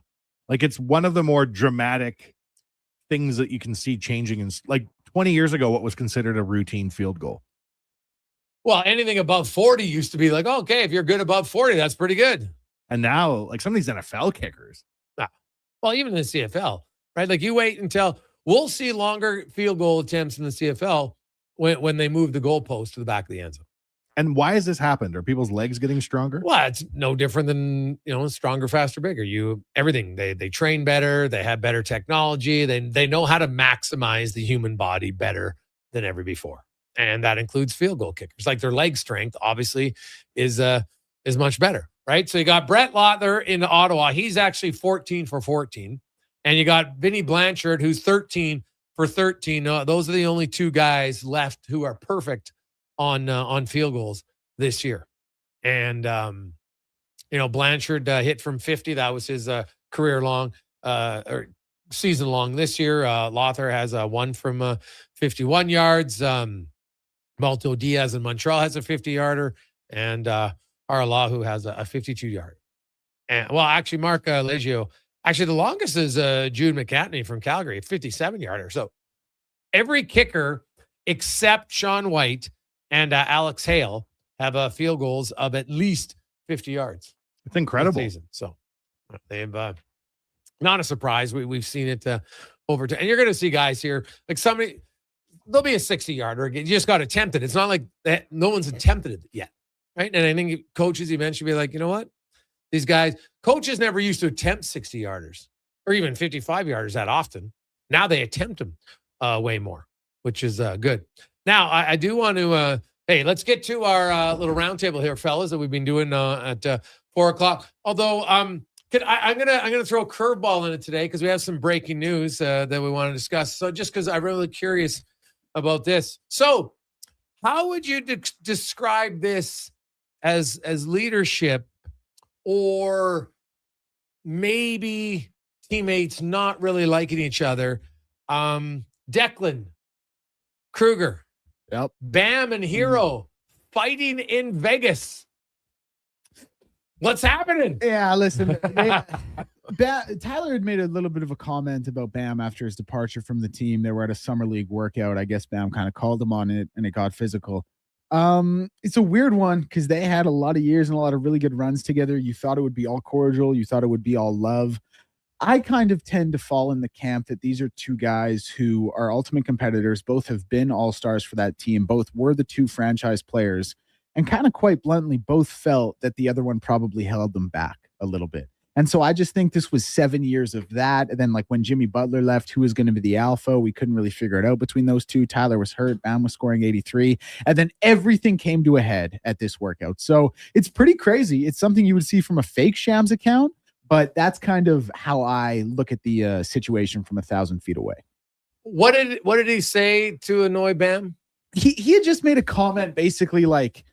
Like, it's one of the more dramatic things that you can see changing. In, like, 20 years ago, what was considered a routine field goal. Well, anything above 40 used to be like, oh, okay, if you're good above 40, that's pretty good. And now, like, some of these NFL kickers. Well, even in the CFL, right? Like, you wait until we'll see longer field goal attempts in the CFL when they move the goalpost to the back of the end zone. And why has this happened? Are people's legs getting stronger? Well, it's no different than, stronger, faster, bigger. Everything. They train better. They have better technology. They know how to maximize the human body better than ever before. And that includes field goal kickers. Like, their leg strength, obviously, is much better, right? So you got Brett Lottler in Ottawa. He's actually 14 for 14. And you got Vinny Blanchard, who's 13 for 13. Those are the only 2 guys left who are perfect on field goals this year. And, Blanchard hit from 50. That was his career long or season long this year. Lothar has one from 51 yards. Malto Diaz in Montreal has a 50-yarder. And Arlahu has a 52-yarder. And, well, actually, Mark Leggio, actually, the longest is Jude McCatney from Calgary, a 57-yarder. So every kicker except Sean White and Alex Hale have field goals of at least 50 yards. It's incredible. Season. So they've not a surprise. We've seen it over time. And you're going to see guys here, like somebody, there'll be a 60-yarder. You just got attempted. It's not like that. No one's attempted it yet, right? And I think coaches eventually be like, you know what? These guys, coaches never used to attempt 60-yarders or even 55-yarders that often. Now they attempt them way more, which is good. Now, I do want to, hey, let's get to our little roundtable here, fellas, that we've been doing at 4 o'clock. Although, I'm gonna throw a curveball in it today because we have some breaking news that we want to discuss. So just because I'm really curious about this. So, how would you describe this as leadership, or maybe teammates not really liking each other? Declan, Kruger. Yep. Bam and Hero fighting in Vegas. What's happening? Yeah, listen. Tyler had made a little bit of a comment about Bam after his departure from the team. They were at a summer league workout. I guess Bam kind of called him on it, and it got physical. It's a weird one because they had a lot of years and a lot of really good runs together. You thought it would be all cordial. You thought it would be all love. I kind of tend to fall in the camp that these are 2 guys who are ultimate competitors. Both have been all-stars for that team. Both were the 2 franchise players. And kind of quite bluntly, both felt that the other one probably held them back a little bit. And so I just think this was 7 years of that. And then, like, when Jimmy Butler left, who was going to be the alpha? We couldn't really figure it out between those 2. Tyler was hurt. Bam was scoring 83. And then everything came to a head at this workout. So it's pretty crazy. It's something you would see from a fake Shams account. But that's kind of how I look at the situation from 1,000 feet away. What did he say to annoy Bam? He had just made a comment basically like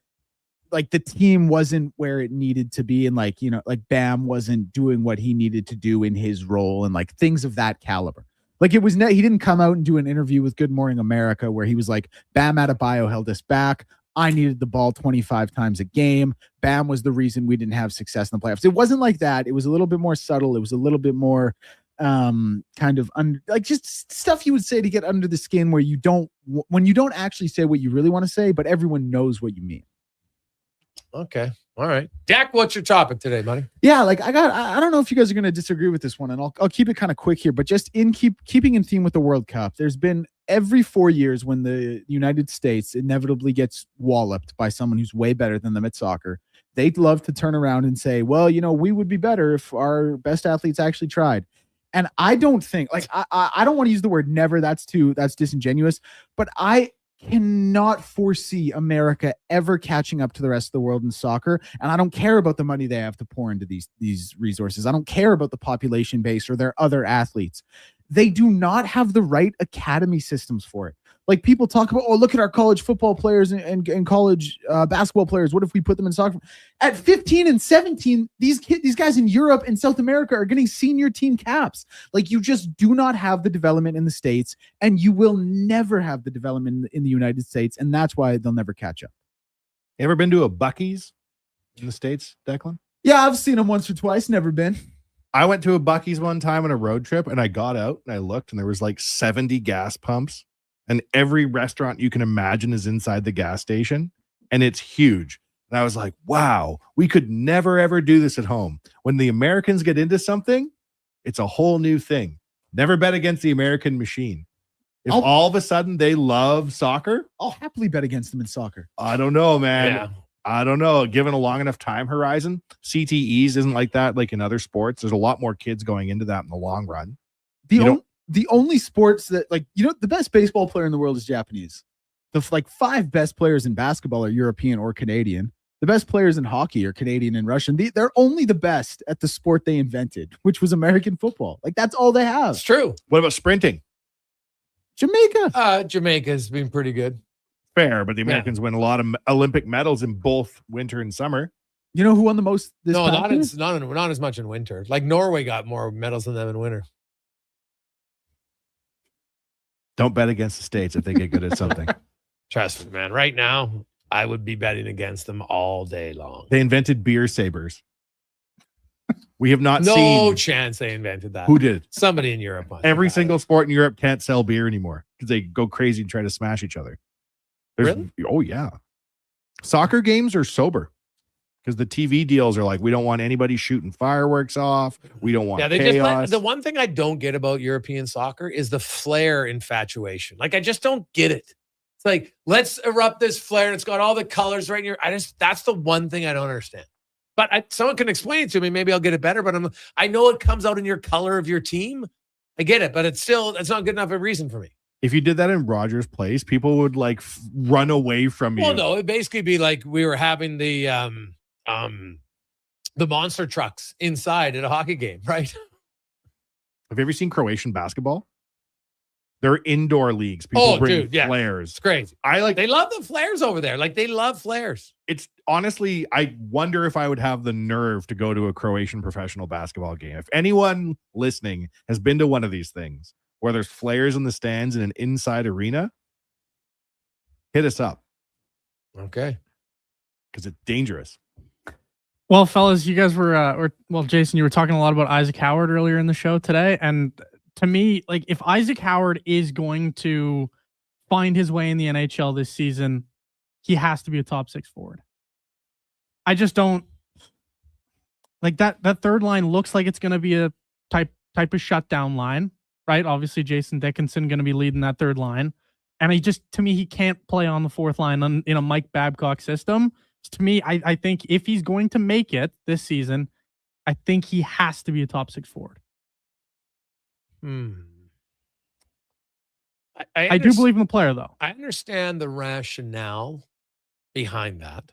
the team wasn't where it needed to be, and like Bam wasn't doing what he needed to do in his role, and like things of that caliber. Like, it was he didn't come out and do an interview with Good Morning America where he was like, Bam Adebayo held us back. I needed the ball 25 times a game. Bam was the reason we didn't have success in the playoffs. It wasn't like that. It was a little bit more subtle. It was a little bit more kind of like just stuff you would say to get under the skin where you don't, when you don't actually say what you really want to say, but everyone knows what you mean. Okay. All right. Dak, what's your topic today, buddy? Yeah, like I don't know if you guys are going to disagree with this one, and I'll keep it kind of quick here, but just keeping in theme with the World Cup, there's been every 4 years when the United States inevitably gets walloped by someone who's way better than them at soccer, they'd love to turn around and say, well, we would be better if our best athletes actually tried. And I don't think, like, I don't want to use the word never, that's disingenuous, but I cannot foresee America ever catching up to the rest of the world in soccer. And I don't care about the money they have to pour into these resources. I don't care about the population base or their other athletes. They do not have the right academy systems for it. Like, people talk about, oh, look at our college football players and college basketball players. What if we put them in soccer? At 15 and 17, these guys in Europe and South America are getting senior team caps. Like, you just do not have the development in the States, and you will never have the development in the United States, and that's why they'll never catch up. You ever been to a Buc-ee's in the States, Declan? Yeah, I've seen them once or twice. Never been. I went to a Buc-ee's one time on a road trip, and I got out and I looked, and there was like 70 gas pumps. And every restaurant you can imagine is inside the gas station, and it's huge. And I was like, wow, we could never, ever do this at home. When the Americans get into something, it's a whole new thing. Never bet against the American machine. If all of a sudden they love soccer, I'll happily bet against them in soccer. I don't know, man. Yeah. I don't know. Given a long enough time horizon, CTEs isn't like that like in other sports. There's a lot more kids going into that in the long run. The only sports that, like, the best baseball player in the world is Japanese. The 5 best players in basketball are European or Canadian. The best players in hockey are Canadian and Russian. They're only the best at the sport they invented, which was American football. Like, that's all they have. It's true. What about sprinting? Jamaica. Jamaica's been pretty good. Fair, but the Americans win a lot of Olympic medals in both winter and summer. You know who won the most this No, past year? not as much in winter. Like, Norway got more medals than them in winter. Don't bet against the States if they get good at something. Trust me, man. Right now, I would be betting against them all day long. They invented beer sabers. We have not No seen. chance they invented that. Who did? Somebody in Europe. Every single sport in Europe can't sell beer anymore because they go crazy and try to smash each other. Really? Oh, yeah. Soccer games are sober because the TV deals are like, we don't want anybody shooting fireworks off. We don't want chaos. The one thing I don't get about European soccer is the flare infatuation. Like, I just don't get it. It's like, let's erupt this flare, and it's got all the colors right in your. That's the one thing I don't understand. But someone can explain it to me. Maybe I'll get it better. But I know it comes out in your color of your team. I get it, but it's not good enough a reason for me. If you did that in Rogers Place, people would like run away from you. Well, no, it'd basically be like we were having the monster trucks inside at a hockey game, right? Have you ever seen Croatian basketball? They're indoor leagues. People bring flares. It's crazy. They love the flares over there. Like, they love flares. It's honestly, I wonder if I would have the nerve to go to a Croatian professional basketball game. If anyone listening has been to one of these things where there's flares in the stands in an inside arena, hit us up. Okay. Because it's dangerous. Well, fellas, you guys were, Jason, you were talking a lot about Isaac Howard earlier in the show today. And to me, like, if Isaac Howard is going to find his way in the NHL this season, he has to be a top 6 forward. I just don't like that. That third line looks like it's going to be a type of shutdown line, right? Obviously, Jason Dickinson going to be leading that third line. And to me, he can't play on the fourth line in a Mike Babcock system. To me, I think if he's going to make it this season, I think he has to be a top 6 forward. I do believe in the player, though. I understand the rationale behind that.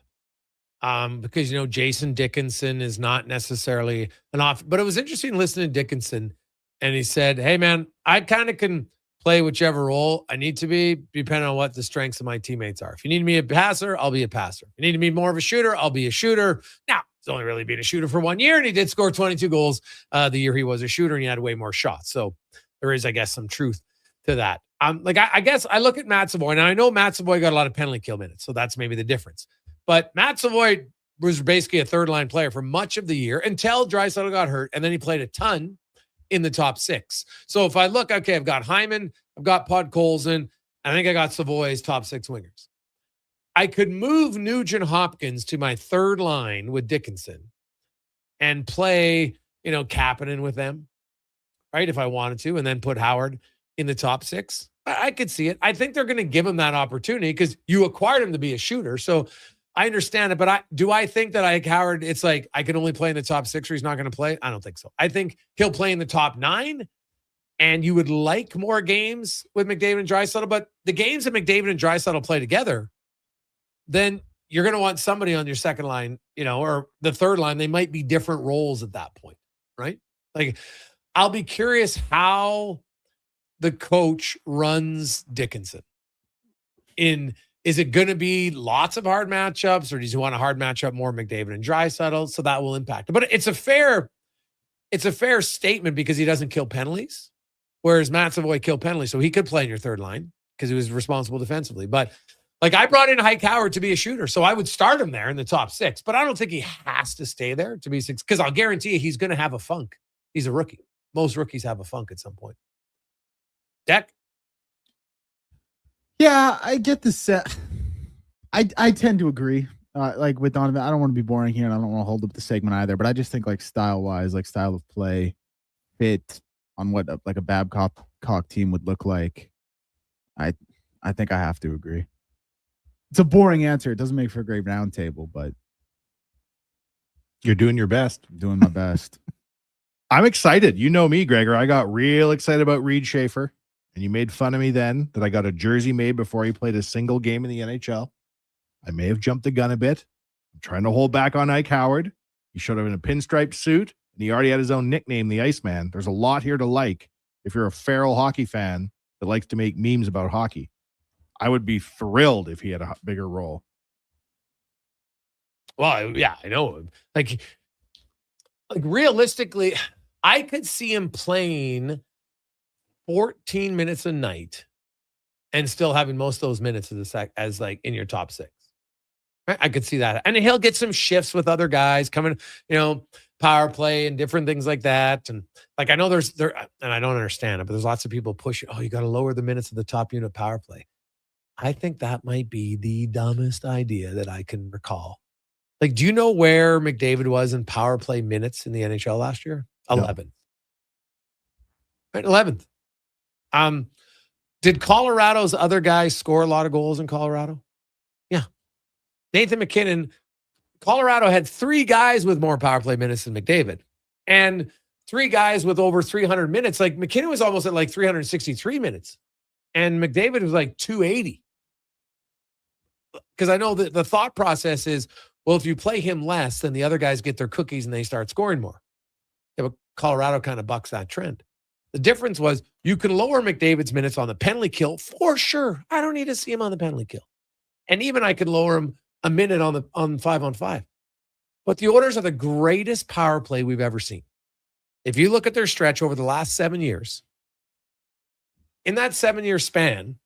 Because, Jason Dickinson is not necessarily but it was interesting listening to Dickinson, and he said, hey, man, I kind of can play whichever role I need to be, depending on what the strengths of my teammates are. If you need me a passer, I'll be a passer. If you need me more of a shooter, I'll be a shooter. Now, he's only really been a shooter for 1 year, and he did score 22 goals the year he was a shooter, and he had way more shots. So there is, I guess, some truth to that. I guess I look at Matt Savoy, and I know Matt Savoy got a lot of penalty kill minutes, so that's maybe the difference. But Matt Savoy was basically a third-line player for much of the year until Draisaitl got hurt, and then he played a ton in the top 6. So if I look, okay, I've got Hyman, I've got Podkolzin, I think I got Savoy's top 6 wingers. I could move Nugent Hopkins to my third line with Dickinson and play, Kapanen with them, right, if I wanted to, and then put Howard in the top 6. I could see it. I think they're going to give him that opportunity because you acquired him to be a shooter. So I understand it, but do I think that Howard, it's like I can only play in the top 6 or he's not going to play? I don't think so. I think he'll play in the top 9, and you would like more games with McDavid and Draisaitl, but the games that McDavid and Draisaitl play together, then you're going to want somebody on your second line, or the third line. They might be different roles at that point, right? Like, I'll be curious how the coach runs Dickinson. Is it going to be lots of hard matchups, or does he want a hard matchup more McDavid and Draisaitl? So that will impact it. But it's a fair statement because he doesn't kill penalties, whereas Matt Savoy killed penalties, so he could play in your third line because he was responsible defensively. But I brought in Hike Howard to be a shooter, so I would start him there in the top 6. But I don't think he has to stay there to be 6 because I'll guarantee you he's going to have a funk. He's a rookie. Most rookies have a funk at some point. Deck? Yeah, I get the set. I tend to agree. With Donovan, I don't want to be boring here, and I don't want to hold up the segment either. But I just think style-wise, style of play, fit on what a Babcock team would look like. I think I have to agree. It's a boring answer. It doesn't make for a great round table, but you're doing your best. I'm doing my best. I'm excited. You know me, Gregor. I got real excited about Reed Schaefer. And you made fun of me then that I got a jersey made before he played a single game in the NHL. I may have jumped the gun a bit. I'm trying to hold back on Ike Howard. He showed up in a pinstriped suit, and he already had his own nickname, the Iceman. There's a lot here to like if you're a feral hockey fan that likes to make memes about hockey. I would be thrilled if he had a bigger role. Well, yeah, I know. Realistically, I could see him playing 14 minutes a night and still having most of those minutes as in your top 6. Right? I could see that. And he'll get some shifts with other guys coming, power play and different things like that. And I know and I don't understand it, but there's lots of people pushing, you got to lower the minutes of the top unit power play. I think that might be the dumbest idea that I can recall. Do you know where McDavid was in power play minutes in the NHL last year? 11th. Right, 11th. Did Colorado's other guys score a lot of goals in Colorado? Yeah. Nathan McKinnon, Colorado had 3 guys with more power play minutes than McDavid and 3 guys with over 300 minutes. McKinnon was almost at 363 minutes and McDavid was 280. Because I know that the thought process is, well, if you play him less, then the other guys get their cookies and they start scoring more. Yeah, but Colorado kind of bucks that trend. The difference was you can lower McDavid's minutes on the penalty kill for sure. I don't need to see him on the penalty kill. And even I could lower him a minute on 5-on-5. But the Oilers are the greatest power play we've ever seen. If you look at their stretch over the last 7 years, in that 7-year span,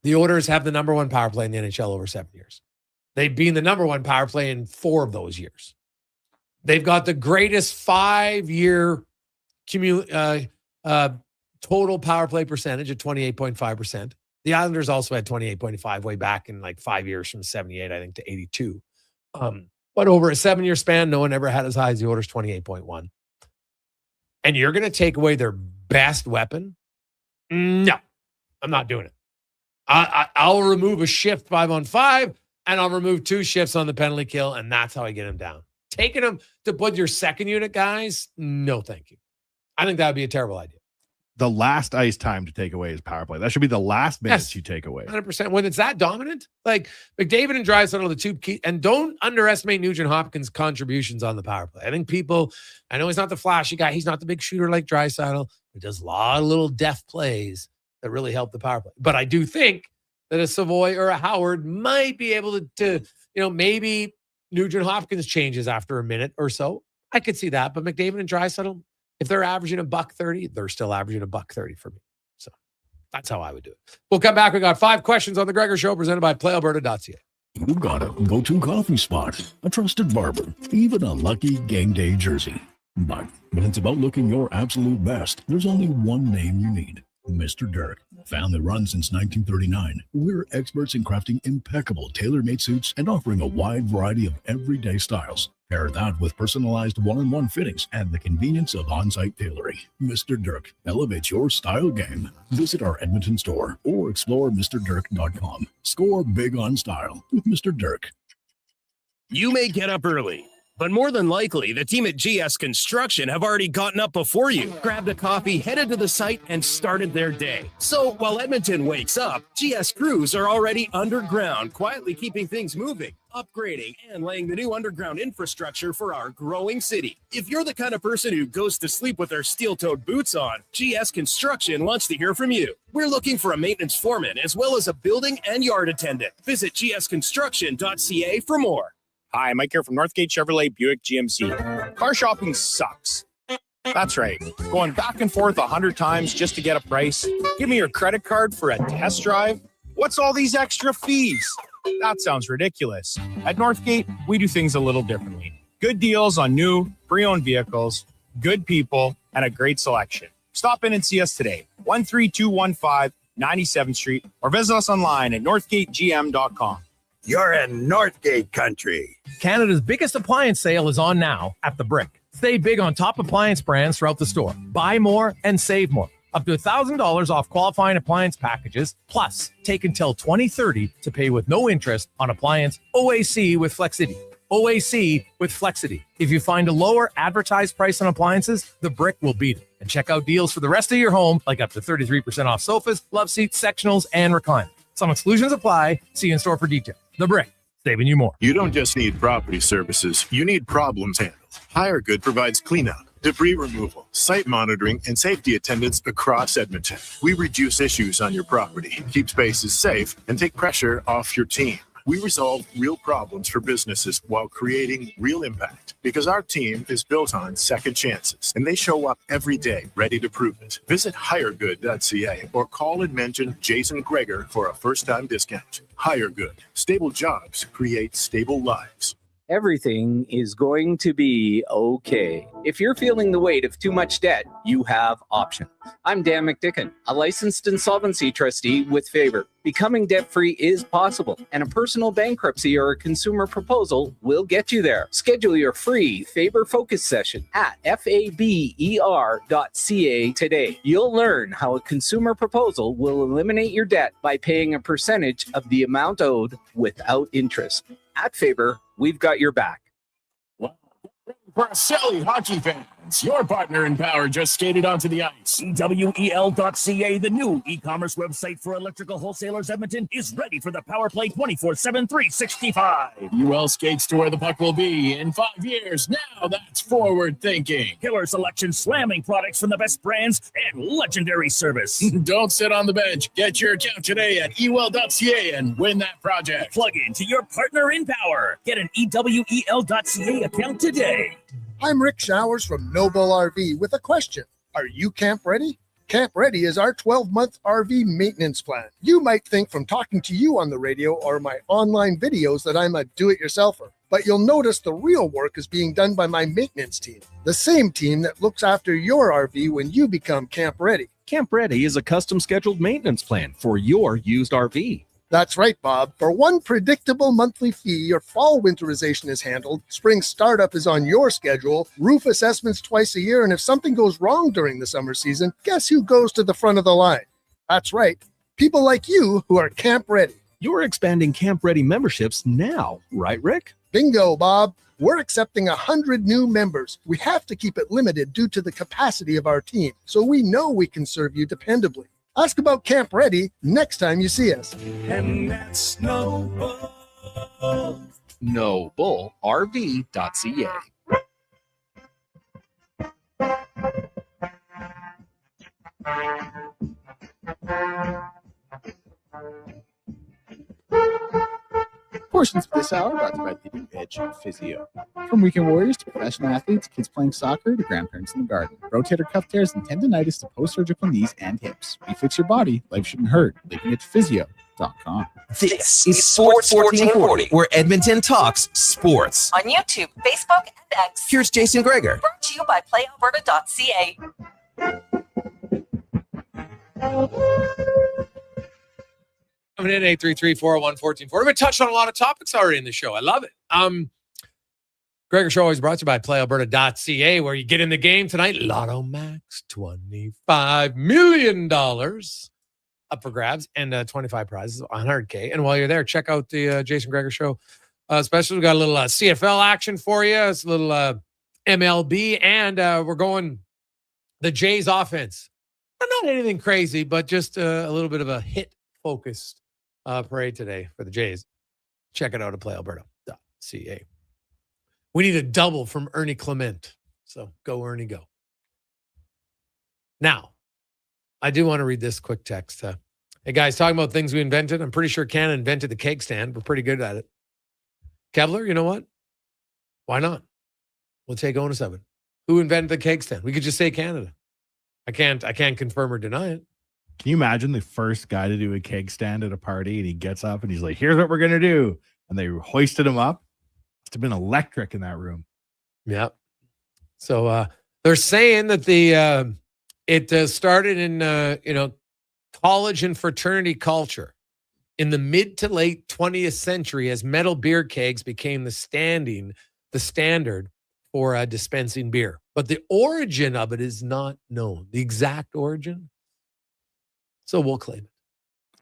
the Oilers have the number 1 power play in the NHL over 7 years. They've been the number 1 power play in 4 of those years. They've got the greatest 5-year total power play percentage at 28.5%. The Islanders also had 28.5 way back in 5 years from 78, I think, to 82. But over a 7-year span, no one ever had as high as the Oilers, 28.1. And you're going to take away their best weapon? No, I'm not doing it. I'll remove a shift 5-on-5, and I'll remove 2 shifts on the penalty kill, and that's how I get him down. Taking him to put your second unit guys? No, thank you. I think that would be a terrible idea. The last ice time to take away is power play. That should be the last minutes you take away. 100%. When it's that dominant, McDavid and Draisaitl are the 2 key. And don't underestimate Nugent Hopkins' contributions on the power play. I think I know he's not the flashy guy. He's not the big shooter like Draisaitl. He does a lot of little deft plays that really help the power play. But I do think that a Savoy or a Howard might be able to maybe Nugent Hopkins changes after a minute or so. I could see that. But McDavid and Draisaitl, if they're averaging $130, they're still averaging $130 for me. So That's how I would do it. We'll come back. We got 5 questions on the Gregor Show presented by PlayAlberta.ca. You got a go-to coffee spot, a trusted barber, even a lucky game day jersey. But when it's about looking your absolute best, there's only one name you need. Mr. Dirk. Family run since 1939. We're experts in crafting impeccable tailor-made suits and offering a wide variety of everyday styles. Pair that with personalized one-on-one fittings and the convenience of on-site tailoring. Mr. Dirk elevates your style game. Visit our Edmonton store or explore MrDirk.com. Score big on style with Mr. Dirk. You may get up early, but more than likely, the team at GS Construction have already gotten up before you, grabbed a coffee, headed to the site, and started their day. So while Edmonton wakes up, GS crews are already underground, quietly keeping things moving, upgrading, and laying the new underground infrastructure for our growing city. If you're the kind of person who goes to sleep with their steel-toed boots on, GS Construction wants to hear from you. We're looking for a maintenance foreman as well as a building and yard attendant. Visit gsconstruction.ca for more. Hi, Mike here from Northgate Chevrolet Buick GMC. Car shopping sucks. That's right. Going back and forth 100 times just to get a price. Give me your credit card for a test drive. What's all these extra fees? That sounds ridiculous. At Northgate, we do things a little differently. Good deals on new, pre-owned vehicles, good people, and a great selection. Stop in and see us today. 13215 97th Street or visit us online at northgategm.com. You're in Northgate country. Canada's biggest appliance sale is on now at The Brick. Stay big on top appliance brands throughout the store. Buy more and save more. Up to $1,000 off qualifying appliance packages, plus take until 2030 to pay with no interest on appliance OAC with Flexity. OAC with Flexity. If you find a lower advertised price on appliances, The Brick will beat it. And check out deals for the rest of your home, like up to 33% off sofas, love seats, sectionals, and recliners. Some exclusions apply. See you in store for details. The Brick, saving you more. You don't just need property services, you need problems handled. HireGood provides cleanup, debris removal, site monitoring, and safety attendance across Edmonton. We reduce issues on your property, keep spaces safe, and take pressure off your team. We resolve real problems for businesses while creating real impact because our team is built on second chances and they show up every day ready to prove it. Visit hiregood.ca or call and mention Jason Gregor for a first-time discount. HireGood. Stable jobs create stable lives. Everything is going to be okay. If you're feeling the weight of too much debt, you have options. I'm Dan McDicken, a licensed insolvency trustee with Favor. Becoming debt-free is possible, and a personal bankruptcy or a consumer proposal will get you there. Schedule your free Favor Focus session at faber.ca today. You'll learn how a consumer proposal will eliminate your debt by paying a percentage of the amount owed without interest. At Favor, we've got your back. Bracelli hockey fans, your partner in power just skated onto the ice. EWEL.ca, the new e-commerce website for electrical wholesalers Edmonton, is ready for the power play 24/7, 365. UL skates to where the puck will be in 5 years. Now that's forward thinking. Killer selection, slamming products from the best brands, and legendary service. Don't sit on the bench. Get your account today at EWEL.ca and win that project. Plug into your partner in power. Get an EWEL.ca account today. I'm Rick Showers from Noble RV with a question. Are you camp ready? Camp Ready is our 12-month RV maintenance plan. You might think from talking to you on the radio or my online videos that I'm a do-it-yourselfer, but you'll notice the real work is being done by my maintenance team, the same team that looks after your RV when you become Camp Ready. Camp Ready is a custom scheduled maintenance plan for your used RV. That's right, Bob. For one predictable monthly fee, your fall winterization is handled, spring startup is on your schedule, roof assessments twice a year, and if something goes wrong during the summer season, guess who goes to the front of the line? That's right, people like you who are Camp Ready. You're expanding Camp Ready memberships now, right, Rick? Bingo, Bob. We're accepting 100 new members. We have to keep it limited due to the capacity of our team, so we know we can serve you dependably. Ask about Camp Ready next time you see us. And that's Noble. NobleRV.ca. Portions of this hour brought to you by the New Edge Physio. From weekend warriors to professional athletes, kids playing soccer to grandparents in the garden. rotator cuff tears, and tendonitis to post-surgical knees and hips. We fix your body. Life shouldn't hurt. Linking it to physio.com. This is Sports 1440, where Edmonton talks sports. On YouTube, Facebook, and X. Here's Jason Gregor. Brought to you by PlayAlberta.ca. Coming in 833-401-1440. We've touched on a lot of topics already in the show. I love it. Gregor Show always brought to you by PlayAlberta.ca, where you get in the game tonight. Lotto Max, $25 million up for grabs, and 25 prizes, $100K. And while you're there, check out the Jason Gregor Show special. We got a little CFL action for you. It's a little MLB, and we're going the Jays offense. Not anything crazy, but just a little bit of a hit-focused parade today for the Jays. Check it out at PlayAlberta.ca. We need a double from Ernie Clement. So go, Ernie, go. Now, I do want to read this quick text. Hey, guys, talking about things we invented. I'm pretty sure Canada invented the keg stand. We're pretty good at it. Kevlar, you know what? Why not? We'll take onus of it. Who invented the keg stand? We could just say Canada. I can't confirm or deny it. Can you imagine the first guy to do a keg stand at a party, and he gets up and he's like, here's what we're going to do. And they hoisted him up. Must have been electric in that room. Yep. So they're saying that it started in college and fraternity culture in the mid to late 20th century as metal beer kegs became the standard for dispensing beer. But the origin of it is not known. The exact origin. So we'll claim it.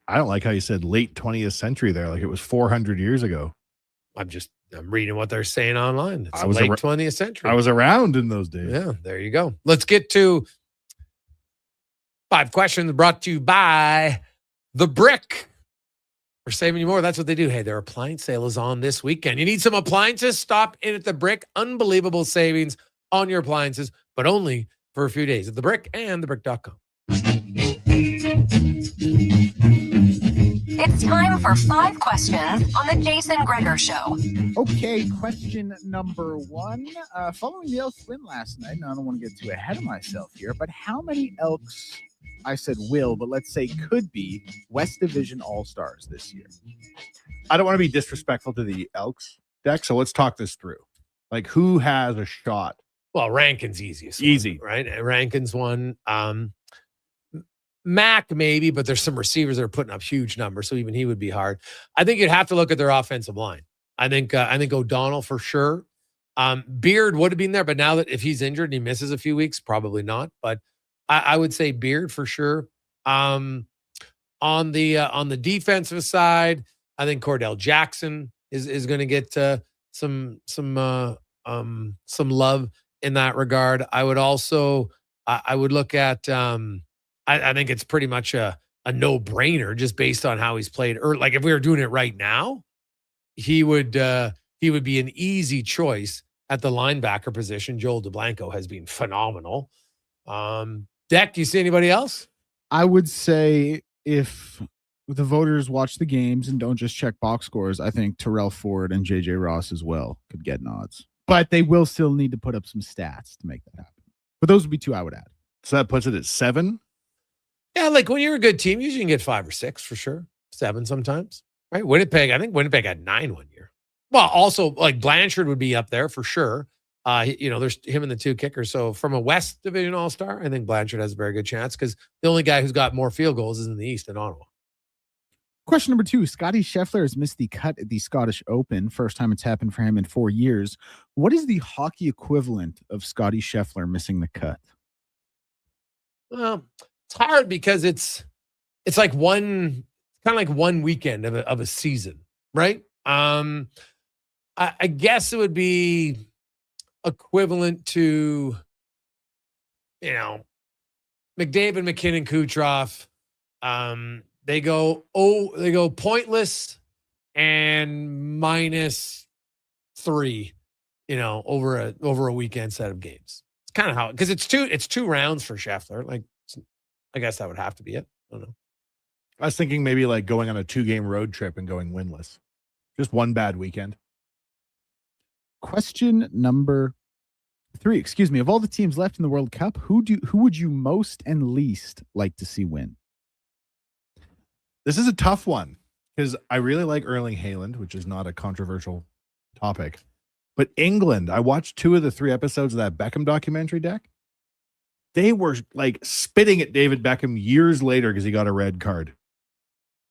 I don't like how you said late 20th century there, like it was 400 years ago. I'm reading what they're saying online. It's I was late 20th century. I was around in those days. Yeah, there you go. Let's get to 5 questions brought to you by The Brick. We're saving you more. That's what they do. Hey, their appliance sale is on this weekend. You need some appliances? Stop in at The Brick. Unbelievable savings on your appliances, but only for a few days at The Brick and thebrick.com. It's time for 5 questions on the Jason Gregor Show. Okay, question number 1. Following the Elks win last night, now I don't want to get too ahead of myself here, but how many Elks, I said will, but let's say could be, West Division All-Stars this year? I don't want to be disrespectful to the Elks deck, so let's talk this through. Like, who has a shot? Well, Rankin's easiest. Easy. Right? Rankin's one. Mac maybe, but there's some receivers that are putting up huge numbers, so even he would be hard. I think you'd have to look at their offensive line. I think O'Donnell for sure. Beard would have been there, but now that if he's injured and he misses a few weeks, probably not. But I would say Beard for sure. On the defensive side, I think Cordell Jackson is going to get some love in that regard. I would also I would look at I think it's pretty much a no-brainer just based on how he's played. Or like if we were doing it right now, he would be an easy choice at the linebacker position. Joel DeBlanco has been phenomenal. Deck, do you see anybody else? I would say if the voters watch the games and don't just check box scores, I think Terrell Ford and JJ Ross as well could get nods. But they will still need to put up some stats to make that happen. But those would be 2 I would add. So that puts it at 7? Yeah, like when you're a good team, usually you can get 5 or 6 for sure. 7 sometimes, right? Winnipeg, I think Winnipeg had 9 one year. Well, also like Blanchard would be up there for sure. There's him and the 2 kickers. So from a West Division All-Star, I think Blanchard has a very good chance because the only guy who's got more field goals is in the East in Ottawa. Question number 2. Scotty Scheffler has missed the cut at the Scottish Open. First time it's happened for him in 4 years. What is the hockey equivalent of Scotty Scheffler missing the cut? Well, it's hard because it's like one weekend of a season, right? I guess it would be equivalent to, McDavid, McKinnon, Kucherov. They go pointless and -3, over a weekend set of games. It's kind of how, because it's two rounds for Scheffler. Like, I guess that would have to be it. I don't know. I was thinking maybe like going on a 2-game road trip and going winless. Just one bad weekend. Question number Excuse me. Of all the teams left in the World Cup, who would you most and least like to see win? This is a tough one because I really like Erling Haaland, which is not a controversial topic. But England, I watched 2 of the 3 episodes of that Beckham documentary deck. They were like spitting at David Beckham years later because he got a red card.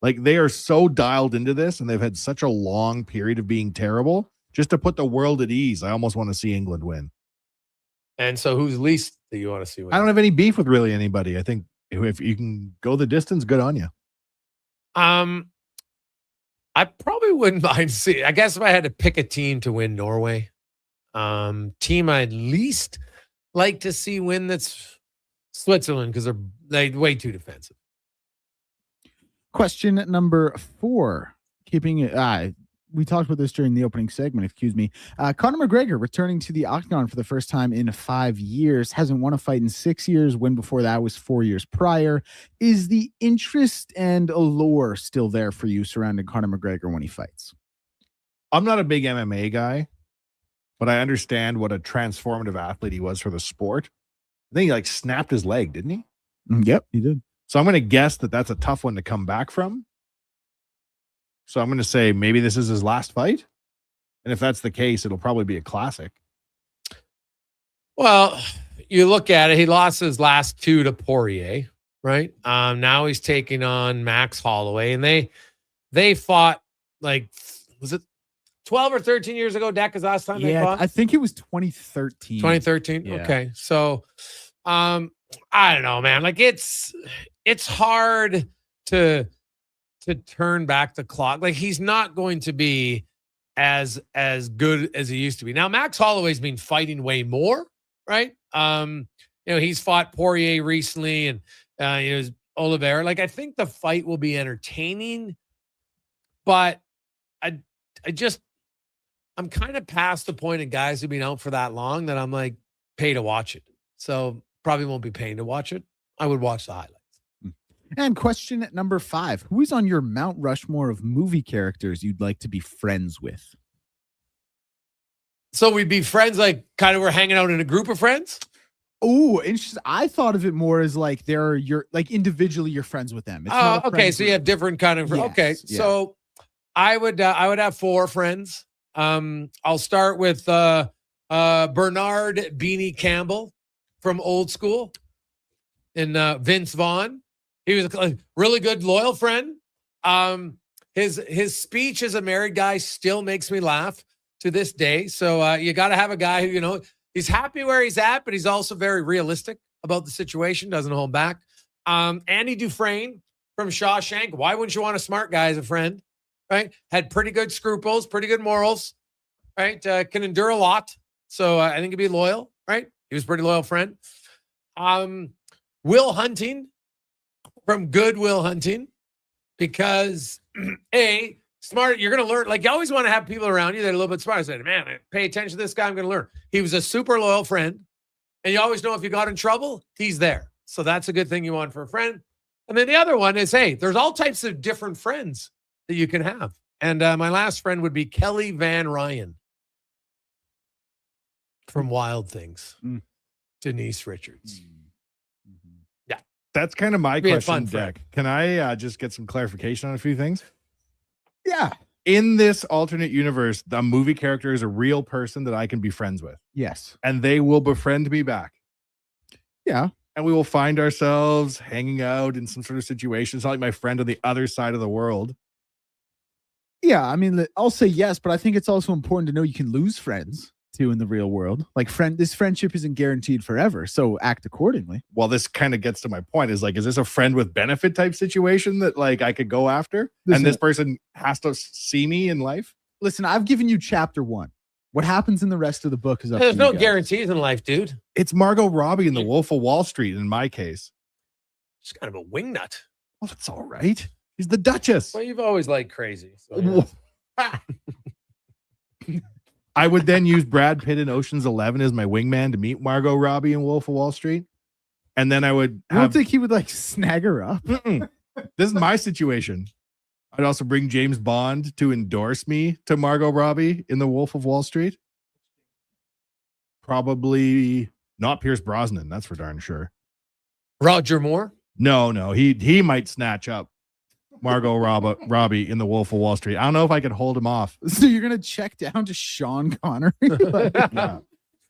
Like they are so dialed into this and they've had such a long period of being terrible. Just to put the world at ease, I almost want to see England win. And so who's least that you want to see win? I don't have any beef with really anybody. I think if you can go the distance, good on you. I probably wouldn't mind seeing. I guess if I had to pick a team to win, Norway. Team I'd least like to see win, that's Switzerland, because they're way too defensive. Question number 4. Keeping it, we talked about this during the opening segment. Excuse me. Conor McGregor returning to the octagon for the first time in 5 years. Hasn't won a fight in 6 years. Win before that was 4 years prior. Is the interest and allure still there for you surrounding Conor McGregor when he fights? I'm not a big MMA guy, but I understand what a transformative athlete he was for the sport. I think he like snapped his leg, didn't he? Yep, he did. So I'm going to guess that that's a tough one to come back from. So I'm going to say maybe this is his last fight. And if that's the case, it'll probably be a classic. Well, you look at it, he lost his last 2 to Poirier, right? Now he's taking on Max Holloway, and they fought like, was it 12 or 13 years ago, Deck, is the last time they fought? I think it was 2013. 2013? Yeah. Okay. So, I don't know, man. Like it's hard to turn back the clock. Like he's not going to be as good as he used to be. Now, Max Holloway's been fighting way more, right? He's fought Poirier recently and Oliveira. Like I think the fight will be entertaining, but I'm kind of past the point of guys who've been out for that long that I'm like pay to watch it. So probably won't be paying to watch it. I would watch the highlights. And question number 5. Who is on your Mount Rushmore of movie characters you'd like to be friends with? So we'd be friends, like kind of we're hanging out in a group of friends? Oh, interesting. I thought of it more as like you're like individually you're friends with them. It's not a okay. friend So you have different kind of, Yes, okay. yeah. So I would have 4 friends. I'll start with Bernard Beanie Campbell from Old School and Vince Vaughn. He was a really good, loyal friend. His speech as a married guy still makes me laugh to this day. So you got to have a guy who, he's happy where he's at, but he's also very realistic about the situation, doesn't hold back. Andy Dufresne from Shawshank. Why wouldn't you want a smart guy as a friend, right? Had pretty good scruples, pretty good morals, right? Can endure a lot. So I think he'd be loyal, right? He was a pretty loyal friend. Will Hunting from Good Will Hunting, because smart, you're going to learn. Like you always want to have people around you that are a little bit smart. I said, man, pay attention to this guy. I'm going to learn. He was a super loyal friend. And you always know if you got in trouble, he's there. So that's a good thing you want for a friend. And then the other one is, there's all types of different friends that you can have. And my last friend would be Kelly Van Ryan from Wild Things. Denise Richards. Yeah. That's kind of my Be a question, fun friend. Deck. Can I just get some clarification on a few things? Yeah. In this alternate universe, the movie character is a real person that I can be friends with. Yes. And they will befriend me back. Yeah. And we will find ourselves hanging out in some sort of situation. It's not like my friend on the other side of the world. Yeah, I mean, I'll say yes, but I think it's also important to know you can lose friends too in the real world. Like this friendship isn't guaranteed forever, so act accordingly. Well, this kind of gets to my point is like, is this a friend with benefit type situation that like I could go after? And this person has to see me in life? Listen, I've given you chapter 1. What happens in the rest of the book is up There's to no you guys. guarantees in life, dude. It's Margot Robbie in The Wolf of Wall Street in my case. She's kind of a wingnut. Well, that's all right. She's the Duchess. Well, you've always liked crazy. So, yeah. I would then use Brad Pitt in Ocean's 11 as my wingman to meet Margot Robbie in Wolf of Wall Street. And then I would I don't think he would like snag her up. This is my situation. I'd also bring James Bond to endorse me to Margot Robbie in The Wolf of Wall Street. Probably not Pierce Brosnan. That's for darn sure. Roger Moore? No. He might snatch up Margot Robbie in The Wolf of Wall Street. I don't know if I could hold him off. So you're gonna check down to Sean Connery? Yeah.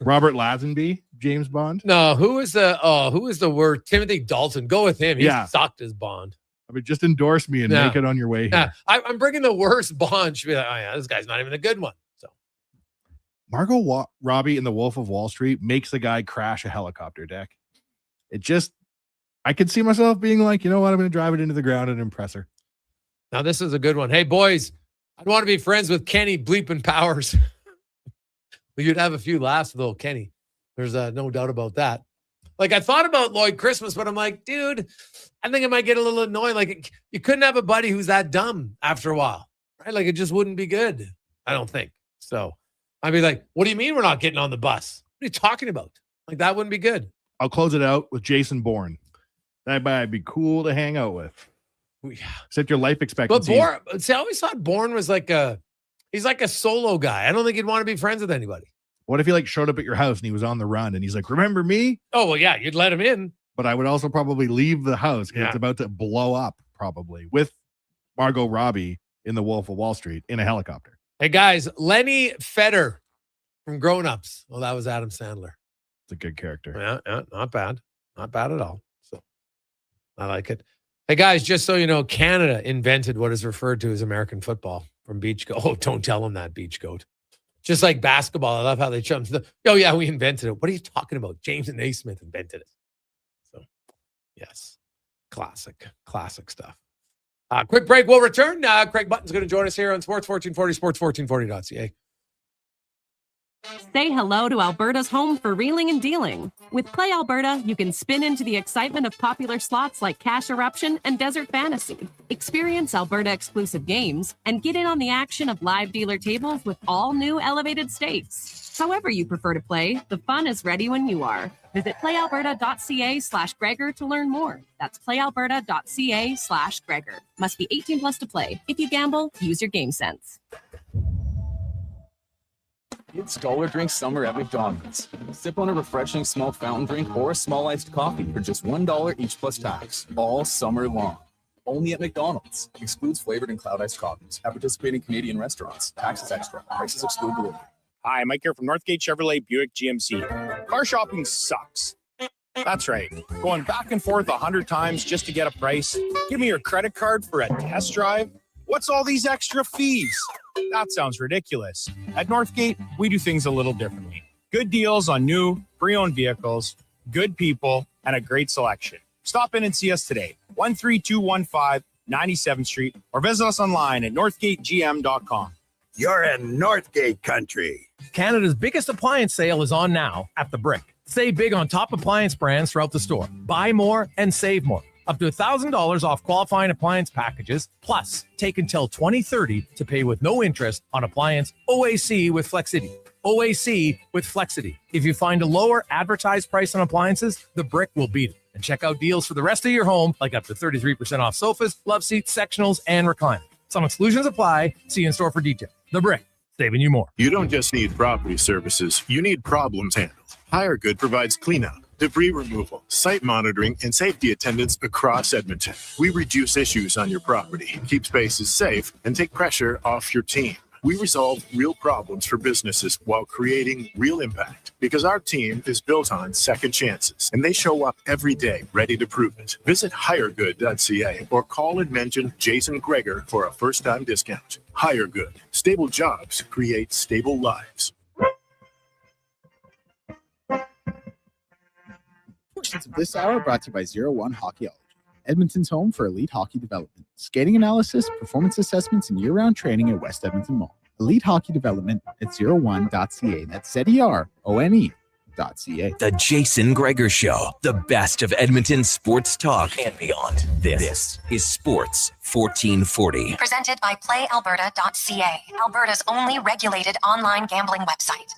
Robert Lazenby, James Bond. No, who is the word? Timothy Dalton. Go with him. He sucked as Bond. I mean, just endorse me and make it on your way here. Yeah, I'm bringing the worst Bond. Should be like, oh yeah, this guy's not even a good one. So Margot Robbie in The Wolf of Wall Street makes the guy crash a helicopter deck. I could see myself being like, you know what? I'm going to drive it into the ground and impress her. Now this is a good one. Hey boys, I'd want to be friends with Kenny Bleeping Powers. Well, you'd have a few laughs with old Kenny. There's no doubt about that. Like, I thought about Lloyd Christmas, but I'm like, dude, I think I might get a little annoyed. Like, you couldn't have a buddy who's that dumb after a while, right? Like, it just wouldn't be good. I don't think. So I'd be like, what do you mean we're not getting on the bus? What are you talking about? Like, that wouldn't be good. I'll close it out with Jason Bourne. That might be cool to hang out with. Except your life expectancy. But see, I always thought Bourne was he's like a solo guy. I don't think he'd want to be friends with anybody. What if he showed up at your house and he was on the run and he's like, remember me? Oh, well, yeah, you'd let him in. But I would also probably leave the house because it's about to blow up probably with Margot Robbie in The Wolf of Wall Street in a helicopter. Hey, guys, Lenny Feder from Grown Ups. Well, that was Adam Sandler. It's a good character. Yeah, not bad. Not bad at all. So I like it. Hey, guys, just so you know, Canada invented what is referred to as American football from Beach Goat. Oh, don't tell them that, Beach Goat. Just like basketball. I love how they jump. Oh, yeah, we invented it. What are you talking about? James and Naismith invented it. So, yes, classic stuff. Quick break. We'll return. Craig Button's going to join us here on Sports 1440, sports1440.ca. Say hello to Alberta's home for reeling and dealing. With Play Alberta, you can spin into the excitement of popular slots like Cash Eruption and Desert Fantasy. Experience Alberta exclusive games and get in on the action of live dealer tables with all new elevated stakes. However you prefer to play, the fun is ready when you are. Visit playalberta.ca/Gregor to learn more. That's playalberta.ca/Gregor. Must be 18 plus to play. If you gamble, use your game sense. It's dollar drink summer at McDonald's. Sip on a refreshing small fountain drink or a small iced coffee for just $1 each plus tax, all summer long. Only at McDonald's. Excludes flavored and cloud iced coffees. At participating Canadian restaurants. Taxes extra. Prices exclude delivery. Hi, Mike here from Northgate Chevrolet Buick GMC. Car shopping sucks. That's right. Going back and forth 100 times just to get a price. Give me your credit card for a test drive. What's all these extra fees? That sounds ridiculous. At Northgate, we do things a little differently. Good deals on new, pre-owned vehicles, good people, and a great selection. Stop in and see us today, 13215 97th Street, or visit us online at northgategm.com. You're in Northgate country. Canada's biggest appliance sale is on now at The Brick. Save big on top appliance brands throughout the store. Buy more and save more. Up to $1,000 off qualifying appliance packages, plus take until 2030 to pay with no interest on appliance OAC with Flexity. OAC with Flexity. If you find a lower advertised price on appliances, The Brick will beat it. And check out deals for the rest of your home, like up to 33% off sofas, love seats, sectionals, and recliners. Some exclusions apply. See you in store for details. The Brick, saving you more. You don't just need property services, you need problems handled. Hire Good provides cleanup, debris removal, site monitoring, and safety attendance across Edmonton. We reduce issues on your property, keep spaces safe, and take pressure off your team. We resolve real problems for businesses while creating real impact, because our team is built on second chances, and they show up every day ready to prove it. Visit hiregood.ca or call and mention Jason Gregor for a first-time discount. Hire Good. Stable jobs create stable lives. Portions of this hour brought to you by 01 Hockeyology, Edmonton's home for elite hockey development, skating analysis, performance assessments, and year-round training at West Edmonton Mall. Elite hockey development at 01.ca. That's ZERONE.ca. The Jason Gregor Show, the best of Edmonton sports talk and beyond. This is Sports 1440. Presented by PlayAlberta.ca, Alberta's only regulated online gambling website.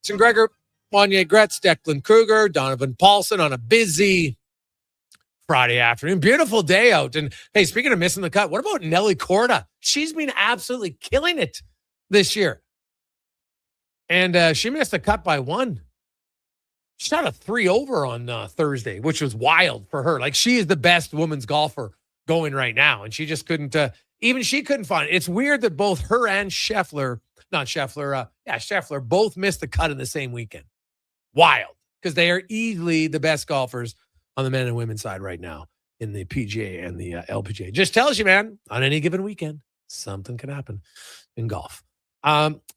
And Gregor, Wanye Gretz, Declan Kruger, Donovan Paulson on a busy Friday afternoon. Beautiful day out. And hey, speaking of missing the cut, what about Nelly Corda? She's been absolutely killing it this year. And she missed the cut by 1. She shot a 3 over on Thursday, which was wild for her. Like, she is the best women's golfer going right now. And she just couldn't, even she couldn't find it. It's weird that both her and Scheffler both missed the cut in the same weekend. Wild. Because they are easily the best golfers on the men and women's side right now in the PGA and the LPGA. Just tells you, man, on any given weekend, something can happen in golf.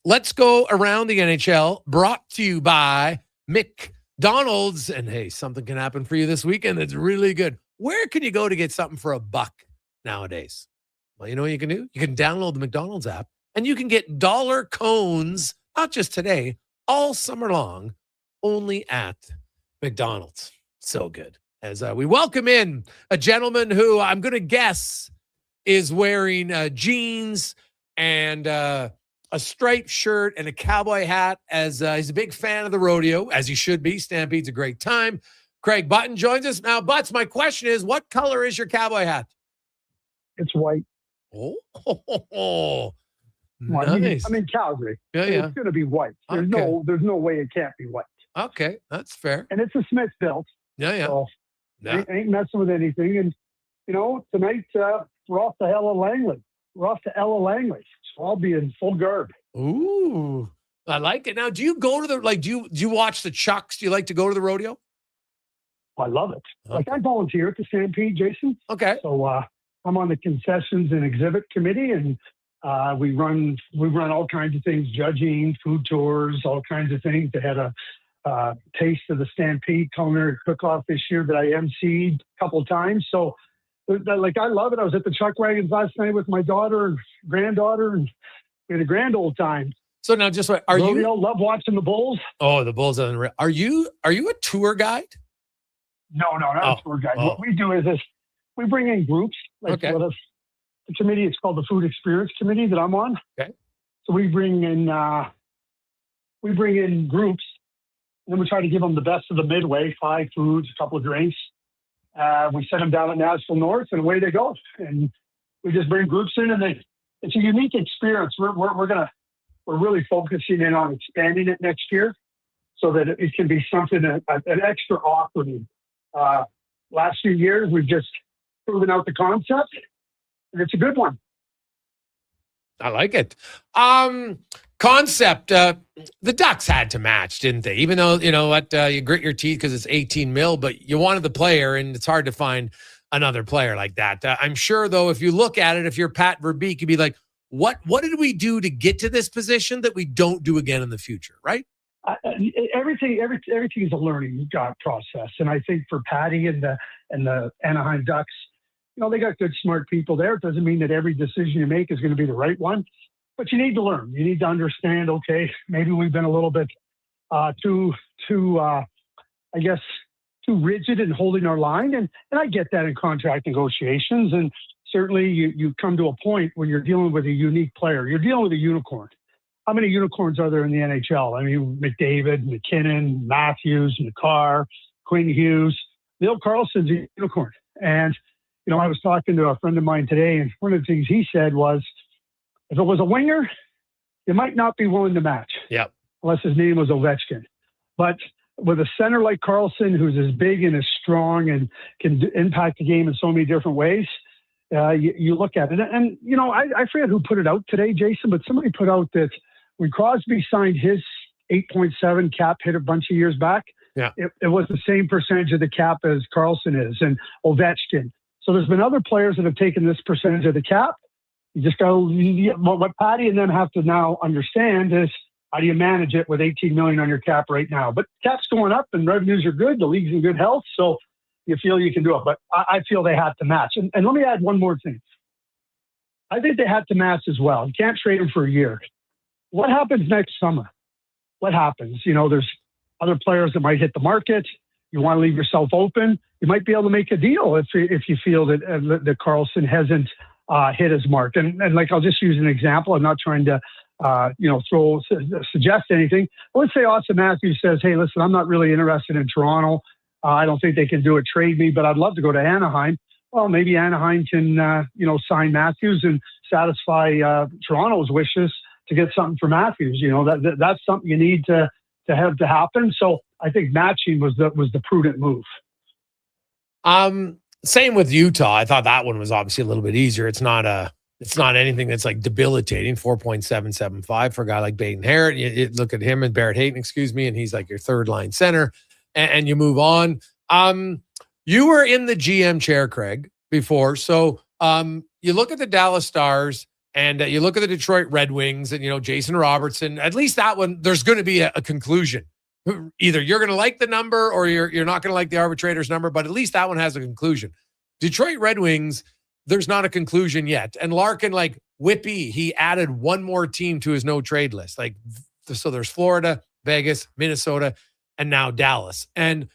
Let's go around the NHL, brought to you by McDonald's. And hey, something can happen for you this weekend that's really good. Where can you go to get something for $1 nowadays? Well, you know what you can do? You can download the McDonald's app, and you can get dollar cones, not just today, all summer long, only at McDonald's. So good. As we welcome in a gentleman who I'm going to guess is wearing jeans and a striped shirt and a cowboy hat, as he's a big fan of the rodeo, as he should be. Stampede's a great time. Craig Button joins us. Now, Butts, my question is, what color is your cowboy hat? It's white. Oh, nice. I'm in Calgary. Yeah. It's going to be white. There's no way it can't be white. Okay, that's fair. And it's a Smith built. Yeah. So ain't messing with anything. And, tonight we're off to Ella Langley. So I'll be in full garb. Ooh, I like it. Now, do you go to do you watch the Chucks? Do you like to go to the rodeo? I love it. Like, I volunteer at the Stampede, Jason. Okay. So I'm on the concessions and exhibit committee, and we run all kinds of things, judging, food tours, all kinds of things. They had a taste of the Stampede culinary cook-off this year that I emceed a couple of times. So, I love it. I was at the Chuck Wagons last night with my daughter and granddaughter, and we had a grand old time. So now, just what you love watching the Bulls? Oh, the Bulls are unreal. Are you a tour guide? No, not a tour guide. Oh. What we do is we bring in groups. Okay. The committee, it's called the Food Experience Committee that I'm on. Okay. So we bring in groups, and then we try to give them the best of the midway, 5 foods, a couple of drinks. We set them down at Nashville North, and away they go. And we just bring groups in, and it's a unique experience. We're really focusing in on expanding it next year, so that it can be something an extra offering. Last few years, we've just proven out the concept, and it's a good one. I like it. Concept. The Ducks had to match, didn't they? Even though, you grit your teeth because it's 18 mil, but you wanted the player, and it's hard to find another player like that. I'm sure, though, if you look at it, if you're Pat Verbeek, you'd be like, what did we do to get to this position that we don't do again in the future, right? Everything is a learning process, and I think for Patty and the Anaheim Ducks, they got good, smart people there. It doesn't mean that every decision you make is going to be the right one, but you need to learn. You need to understand. Okay, maybe we've been a little bit too rigid in holding our line, and I get that in contract negotiations, and certainly you come to a point when you're dealing with a unique player. You're dealing with a unicorn. How many unicorns are there in the NHL? I mean, McDavid, McKinnon, Matthews, McCarr, Quinn Hughes. Neil Carlson's a unicorn. And, I was talking to a friend of mine today, and one of the things he said was, if it was a winger, you might not be willing to match. Yep. Unless his name was Ovechkin. But with a center like Carlson, who's as big and as strong and can impact the game in so many different ways, you look at it. And I forget who put it out today, Jason, but somebody put out that when Crosby signed his 8.7 cap hit a bunch of years back, it was the same percentage of the cap as Carlson is and Ovechkin. So there's been other players that have taken this percentage of the cap. You just got what Patty and them have to now understand is, how do you manage it with $18 million on your cap right now? But cap's going up and revenues are good. The league's in good health. So you feel you can do it. But I feel they have to match. And let me add one more thing. I think they have to match as well. You can't trade them for a year. What happens next summer? What happens? There's other players that might hit the market. You want to leave yourself open. You might be able to make a deal if you feel that Carlson hasn't hit his mark. And I'll just use an example. I'm not trying to suggest anything. Let's say Austin Matthews says, hey, listen, I'm not really interested in Toronto. I don't think they can do it, trade me, but I'd love to go to Anaheim. Well, maybe Anaheim can, sign Matthews and satisfy Toronto's wishes to get something for Matthews. That's something you need to have to happen. So I think matching was the prudent move. Same with Utah. I thought that one was obviously a little bit easier. It's not anything that's like debilitating. 4.775 for a guy like Baden Harrett. You look at him and Barrett Hayton, and he's like your third line center, and you move on. You were in the GM chair, Craig, before. So you look at the Dallas Stars and you look at the Detroit Red Wings and, Jason Robertson. At least that one, there's going to be a conclusion. Either you're going to like the number or you're not going to like the arbitrator's number, but at least that one has a conclusion. Detroit Red Wings, there's not a conclusion yet. And Larkin, like Whippy, he added one more team to his no trade list. So there's Florida, Vegas, Minnesota, and now Dallas. And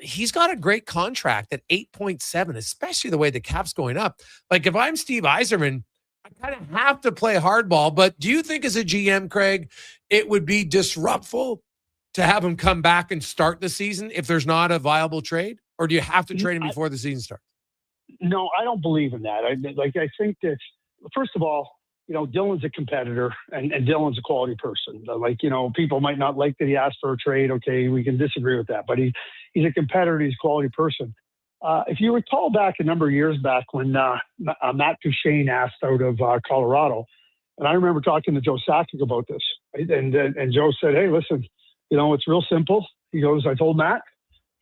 he's got a great contract at 8.7, especially the way the cap's going up. Like if I'm Steve Yzerman, I kind of have to play hardball. But do you think as a GM, Craig, it would be disruptful to have him come back and start the season if there's not a viable trade? Or do you have to trade him before the season starts? No, I don't believe in that. I think that, first of all, Dylan's a competitor and Dylan's a quality person. People might not like that he asked for a trade. Okay, we can disagree with that, but he's a competitor. He's a quality person. If you recall back a number of years back when Matt Duchene asked out of Colorado, and I remember talking to Joe Sakic about this, right? And Joe said, hey, listen, it's real simple. He goes, I told Matt,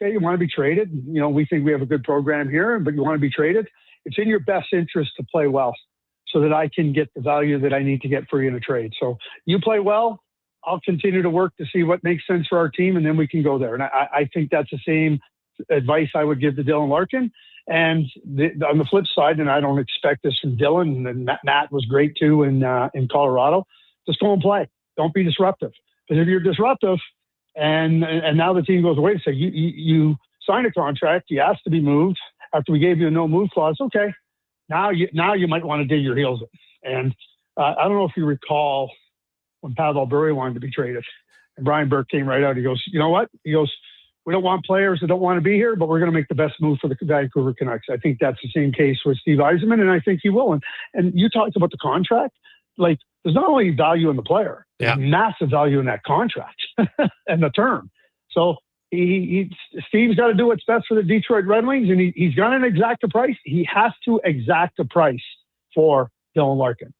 okay, you want to be traded. We think we have a good program here, but you want to be traded. It's in your best interest to play well so that I can get the value that I need to get for you in a trade. So you play well, I'll continue to work to see what makes sense for our team, and then we can go there. And I think that's the same advice I would give to Dylan Larkin. And on the flip side, and I don't expect this from Dylan, and Matt was great too in Colorado, just go and play. Don't be disruptive. Because if you're disruptive and now the team goes away, so you signed a contract, you asked to be moved after we gave you a no move clause, okay. Now you might want to dig your heels in. And I don't know if you recall when Pavel Bure wanted to be traded. And Brian Burke came right out. He goes, you know what? He goes, we don't want players that don't want to be here, but we're going to make the best move for the Vancouver Canucks. I think that's the same case with Steve Yzerman, and I think he will. And you talked about the contract. Like, there's not only value in the player, there's massive value in that contract and the term. So Steve's got to do what's best for the Detroit Red Wings, and he's going to exact a price. He has to exact a price for Dylan Larkin.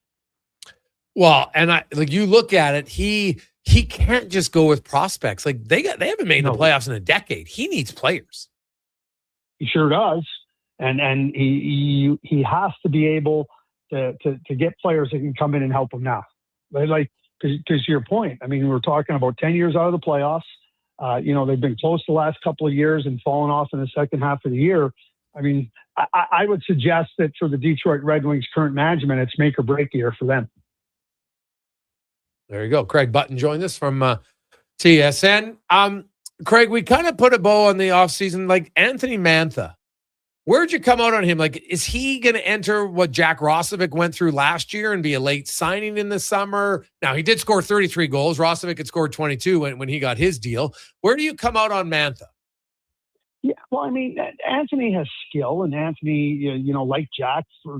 Well, and you look at it, he can't just go with prospects. Like they haven't made the playoffs in a decade. He needs players. He sure does, and he has to be able to get players that can come in and help him now. Like because to your point, I mean, we're talking about 10 years out of the playoffs. They've been close the last couple of years and fallen off in the second half of the year. I mean, I would suggest that for the Detroit Red Wings current management, it's make or break year for them. There you go. Craig Button joined us from TSN. Craig, we kind of put a bow on the offseason. Like Anthony Mantha, where'd you come out on him? Like, is he going to enter what Jack Roslovic went through last year and be a late signing in the summer? Now, he did score 33 goals. Roslovic had scored 22 when he got his deal. Where do you come out on Mantha? Yeah, well, I mean, Anthony has skill, and Anthony, like Jack, for,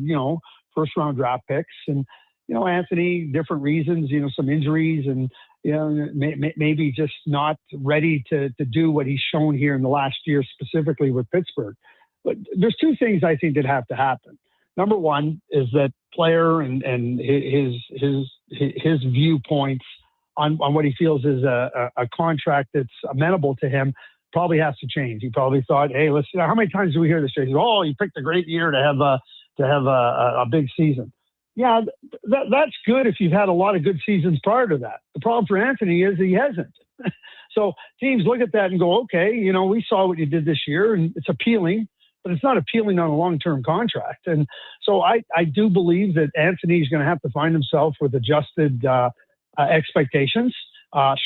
first-round draft picks. And, Anthony, different reasons, some injuries and, maybe just not ready to do what he's shown here in the last year, specifically with Pittsburgh. But there's two things I think that have to happen. Number one is that player and his viewpoints on what he feels is a contract that's amenable to him probably has to change. He probably thought, hey, listen, how many times do we hear this? Oh, you picked a great year to have a big season. Yeah, that's good if you've had a lot of good seasons prior to that. The problem for Anthony is he hasn't. So teams look at that and go, okay, we saw what you did this year, and it's appealing, but it's not appealing on a long-term contract. And so I do believe that Anthony's going to have to find himself with adjusted expectations,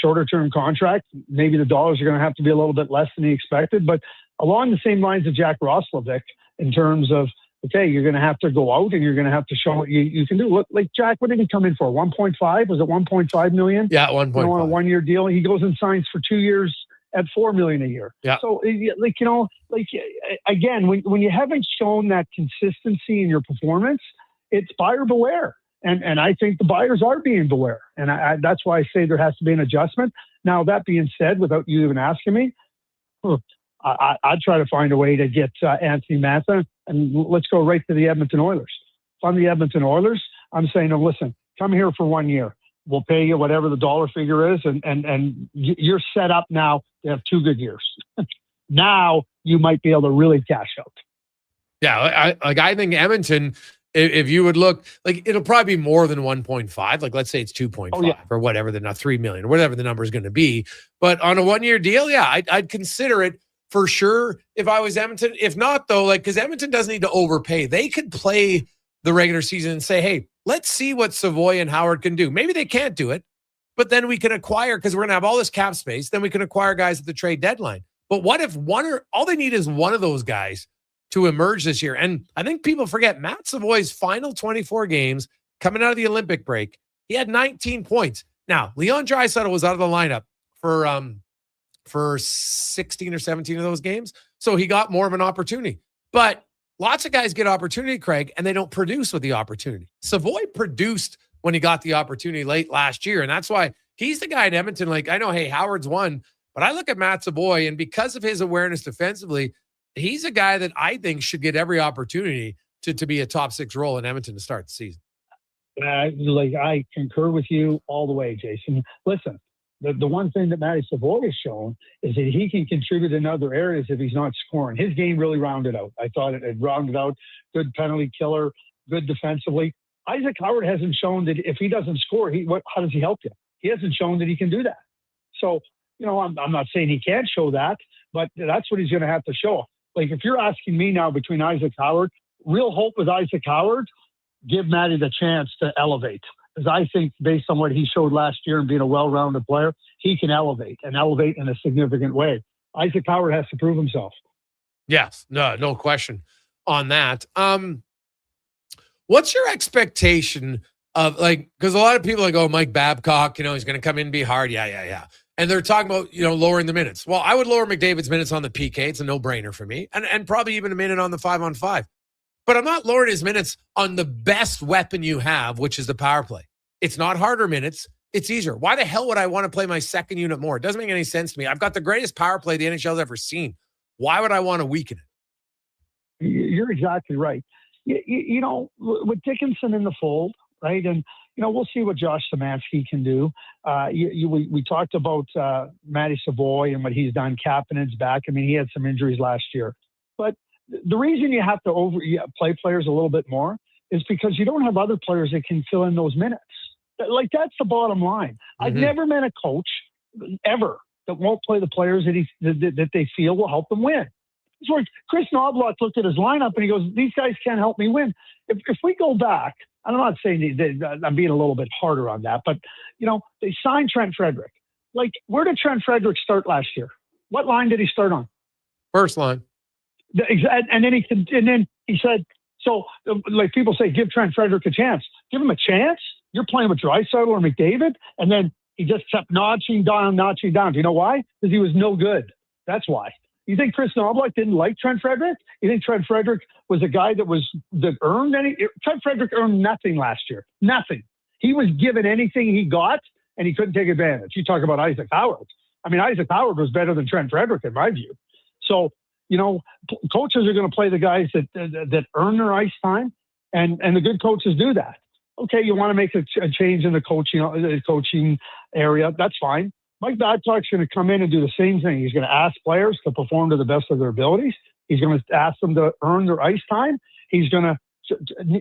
shorter-term contract. Maybe the dollars are going to have to be a little bit less than he expected, but along the same lines of Jack Roslovic in terms of okay, you're going to have to go out and you're going to have to show what you can do. Look, like Jack, what did he come in for? 1.5? Was it 1.5 million? Yeah, 1.5. On a 1 year deal. He goes and signs for 2 years at $4 million a year. Yeah. So again, when you haven't shown that consistency in your performance, it's buyer beware. And I think the buyers are being beware. And that's why I say there has to be an adjustment. Now, that being said, without you even asking me, I'd try to find a way to get Anthony Mantha, and let's go right to the Edmonton Oilers. If I'm the Edmonton Oilers, I'm saying, no, listen, come here for 1 year. We'll pay you whatever the dollar figure is, and you're set up now to have 2 good years. Now you might be able to really cash out. Yeah, I think Edmonton, if you would look, like, it'll probably be more than 1.5. Like, let's say it's 2.5 or whatever, not 3 million, or whatever the number is going to be. But on a 1 year deal, yeah, I'd consider it for sure if I was Edmonton. If not, though, like, because Edmonton doesn't need to overpay. They could play the regular season and say, hey, let's see what Savoy and Howard can do. Maybe they can't do it, but then we can acquire, because we're going to have all this cap space. Then we can acquire guys at the trade deadline. But what if all they need is one of those guys to emerge this year? And I think people forget Matt Savoy's final 24 games coming out of the Olympic break, he had 19 points. Now, Leon Draisaitl was out of the lineup for 16 or 17 of those games, so he got more of an opportunity. But lots of guys get opportunity, Craig, and they don't produce with the opportunity. Savoy produced when he got the opportunity late last year, and that's why he's the guy in Edmonton. Like, I know, hey, Howard's one, but I look at Matt Savoy, and because of his awareness defensively, he's a guy that I think should get every opportunity to be a top 6 role in Edmonton to start the season. I concur with you all the way, Jason. Listen, the one thing that Matty Savoy has shown is that he can contribute in other areas if he's not scoring. His game really rounded out. I thought it rounded out. Good penalty killer, good defensively. Isaac Howard hasn't shown that if he doesn't score, how does he help you? He hasn't shown that he can do that. So, I'm not saying he can't show that, but that's what he's going to have to show. Like, if you're asking me now between Isaac Howard, real hope with Isaac Howard, give Matty the chance to elevate. Because I think based on what he showed last year and being a well-rounded player, he can elevate in a significant way. Isaac Howard has to prove himself. Yes, no question on that. What's your expectation of, like, because a lot of people are like, oh, Mike Babcock, he's going to come in and be hard. Yeah. And they're talking about, lowering the minutes. Well, I would lower McDavid's minutes on the PK. It's a no-brainer for me. And probably even a minute on the 5-on-5. But I'm not lowering his minutes on the best weapon you have, which is the power play. It's not harder minutes. It's easier. Why the hell would I want to play my second unit more? It doesn't make any sense to me. I've got the greatest power play the NHL's ever seen. Why would I want to weaken it? You're exactly right. With Dickinson in the fold, right? And, we'll see what Josh Szymanski can do. We talked about Matty Savoy and what he's done. Kapanen's back. I mean, he had some injuries last year. But the reason you have to play players a little bit more is because you don't have other players that can fill in those minutes. Like, that's the bottom line. Mm-hmm. I've never met a coach ever that won't play the players that they feel will help them win. It's where Chris Knobloch looked at his lineup and he goes, these guys can't help me win. If we go back, I'm not saying I'm being a little bit harder on that, but, they signed Trent Frederick. Like, where did Trent Frederick start last year? What line did he start on? First line. And then he said, so, like, people say, give Trent Frederick a chance. Give him a chance? You're playing with Draisaitl or McDavid? And then he just kept notching down. Do you know why? Because he was no good. That's why. You think Chris Knobloch didn't like Trent Frederick? You think Trent Frederick was a guy that earned any? Trent Frederick earned nothing last year. Nothing. He was given anything he got, and he couldn't take advantage. You talk about Isaac Howard. I mean, Isaac Howard was better than Trent Frederick, in my view. So, coaches are going to play the guys that earn their ice time, and the good coaches do that. Okay, you want to make a change in the coaching area. That's fine. Mike Babcock's going to come in and do the same thing. He's going to ask players to perform to the best of their abilities. He's going to ask them to earn their ice time. He's going to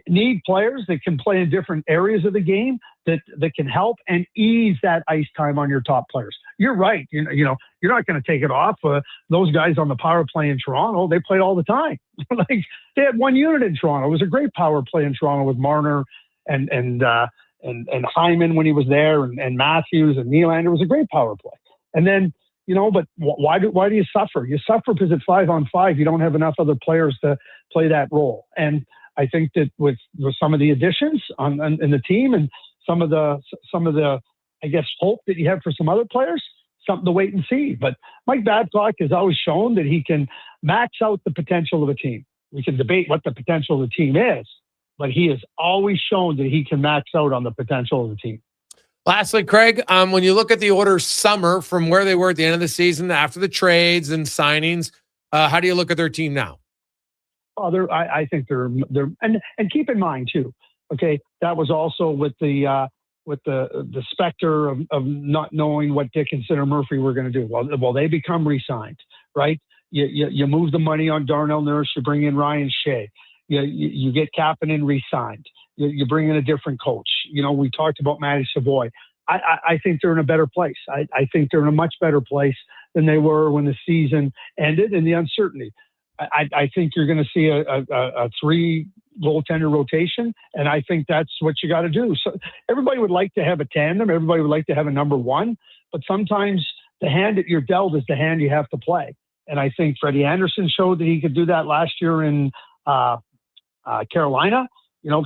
need players that can play in different areas of the game that can help and ease that ice time on your top players. You're right. You're not going to take it off. Those guys on the power play in Toronto, they played all the time. Like, they had one unit in Toronto. It was a great power play in Toronto with Marner and Hyman when he was there, and Matthews and Nylander. It was a great power play. And then, but why do you suffer? You suffer because at 5-on-5, you don't have enough other players to play that role. And I think that with some of the additions in the team and some of the, I guess, hope that you have for some other players, something to wait and see. But Mike Babcock has always shown that he can max out the potential of a team. We can debate what the potential of the team is, but he has always shown that he can max out on the potential of the team. Lastly, Craig, when you look at the Oilers summer from where they were at the end of the season after the trades and signings, how do you look at their team now? Oh, I think they're and keep in mind too. Okay, that was also with the specter of not knowing what Dickinson or Murphy were going to do. Well, they become re-signed, right? You move the money on Darnell Nurse, you bring in Ryan Shea, you get Kapanen re-signed, you bring in a different coach. We talked about Matty Savoy. I think they're in a better place. I think they're in a much better place than they were when the season ended and the uncertainty. I think you're going to see a 3 goaltender rotation, and I think that's what you got to do. So everybody would like to have a tandem. Everybody would like to have a number one, but sometimes the hand that you're dealt is the hand you have to play. And I think Freddie Anderson showed that he could do that last year in Carolina.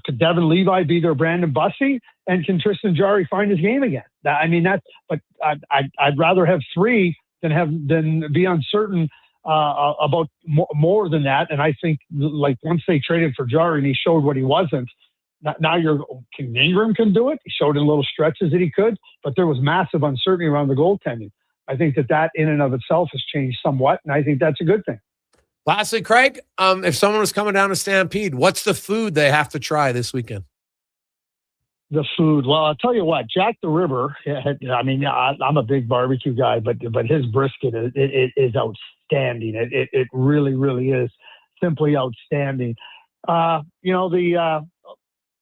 Could Devin Levi be their Brandon Bussey, and can Tristan Jarry find his game again? But I'd rather have 3 than be uncertain about more than that. And I think once they traded for Jarry and he showed what he wasn't, now Ingram can do it. He showed in little stretches that he could, but there was massive uncertainty around the goaltending. I think that in and of itself has changed somewhat, and I think that's a good thing. Lastly, Craig, if someone was coming down to Stampede, what's the food they have to try this weekend? The food. Well, I'll tell you what, Jack the Ripper. I'm a big barbecue guy, but his brisket is outstanding. It really, really is simply outstanding. The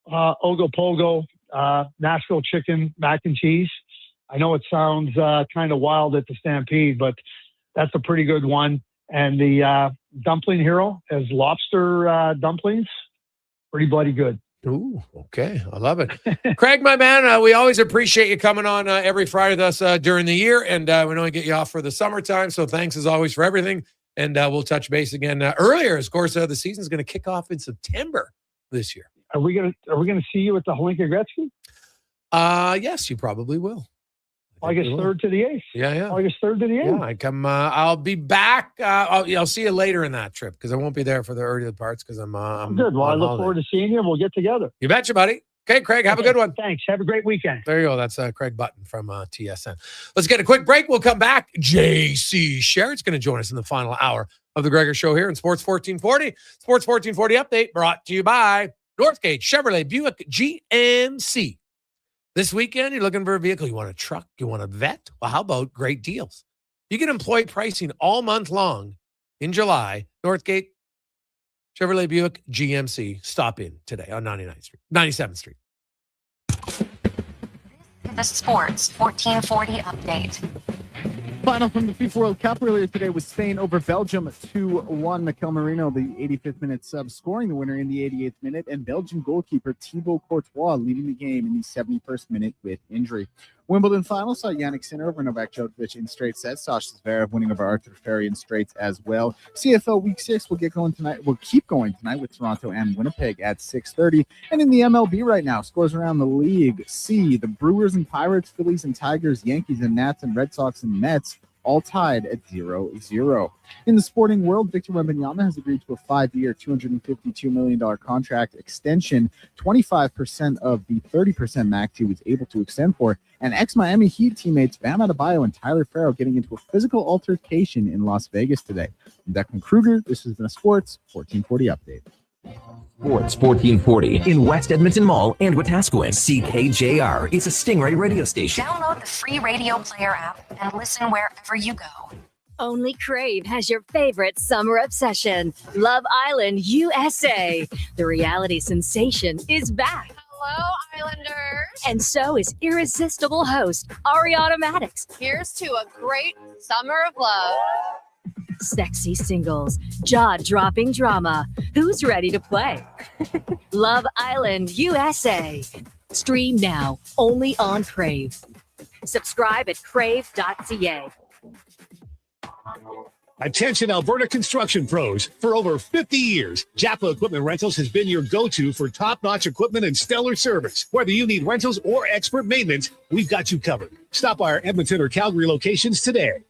Ogopogo Nashville chicken mac and cheese. I know it sounds kind of wild at the Stampede, but that's a pretty good one. And the dumpling hero has lobster dumplings. Pretty bloody good. Ooh, okay. I love it. Craig, my man, we always appreciate you coming on every Friday with us during the year. And we know we get you off for the summertime. So thanks as always for everything. And we'll touch base again earlier. Of course, the season is going to kick off in September this year. Are we gonna see you at the Wanye Gretzky? Yes, you probably will. August 3rd to the 8th. Yeah. August 3rd to the 8th. Yeah, I come. I'll be back. I'll see you later in that trip because I won't be there for the earlier parts because I'm good. Well, I look holiday. forward to seeing you. And we'll get together. You betcha, buddy. Okay, Craig, have a good one. Thanks. Have a great weekend. There you go. That's Craig Button from TSN. Let's get a quick break. We'll come back. JC Sherritt's going to join us in the final hour of the Gregor Show here in Sports 1440. Sports 1440 update brought to you by Northgate Chevrolet Buick GMC. This weekend, you're looking for a vehicle. You want a truck? You want a vet? Well, how about great deals? You get employee pricing all month long in July. Northgate Chevrolet Buick GMC. Stop in today on 97th Street. The Sports 1440 update. Final from the FIFA World Cup earlier today was Spain over Belgium 2-1. Mikel Merino, the 85th minute sub, scoring the winner in the 88th minute, and Belgian goalkeeper Thibaut Courtois leading the game in the 71st minute with injury. Wimbledon final saw Jannik Sinner over Novak Djokovic in straight sets. Sasha Zverev winning over Arthur Ferry in straights as well. CFL Week 6 will get going tonight. We'll keep going tonight with Toronto and Winnipeg at 6:30. And in the MLB right now, scores around the league. See the Brewers and Pirates, Phillies and Tigers, Yankees and Nats, and Red Sox and Mets all tied at 0-0. In the sporting world, Victor Wembanyama has agreed to a 5-year, $252 million contract extension, 25% of the 30% max he was able to extend for, and ex-Miami Heat teammates Bam Adebayo and Tyler Farrell getting into a physical altercation in Las Vegas today. I'm Declan Kruger. This has been a Sports 1440 update. Sports 1440 in West Edmonton Mall and Wetaskiwin. CKJR is a Stingray radio station. Download the free radio player app and listen wherever you go. Only Crave has your favorite summer obsession, Love Island USA. The reality sensation is back. Hello, Islanders. And so is irresistible host Ariana Maddox. Here's to a great summer of love. Sexy singles, jaw-dropping drama. Who's ready to play? Love Island USA. Stream now, only on Crave. Subscribe at crave.ca. Attention Alberta construction pros. For over 50 years, Japa Equipment Rentals has been your go-to for top-notch equipment and stellar service. Whether you need rentals or expert maintenance, we've got you covered. Stop by our Edmonton or Calgary locations today.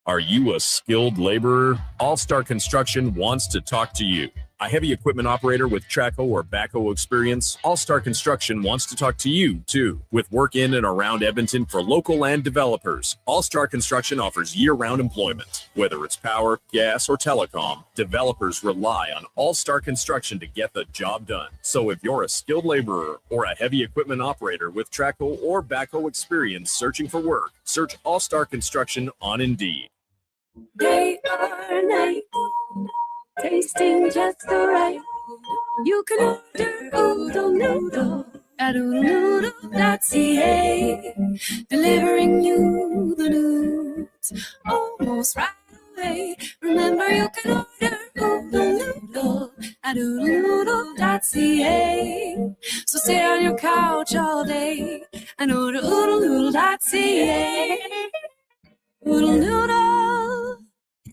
Are you a skilled laborer? All Star Construction wants to talk to you. A heavy equipment operator with Traco or backhoe experience, All Star Construction wants to talk to you, too. With work in and around Edmonton for local land developers, All Star Construction offers year-round employment. Whether it's power, gas, or telecom, developers rely on All Star Construction to get the job done. So if you're a skilled laborer or a heavy equipment operator with Traco or backhoe experience searching for work, search All Star Construction on Indeed. Day or night, tasting just the right. You can order oodle noodle at oodlenoodle.ca, delivering you the news almost right away. Remember, you can order oodle noodle at oodlenoodle.ca. So stay on your couch all day and order oodlenoodle.ca. Oodle noodle.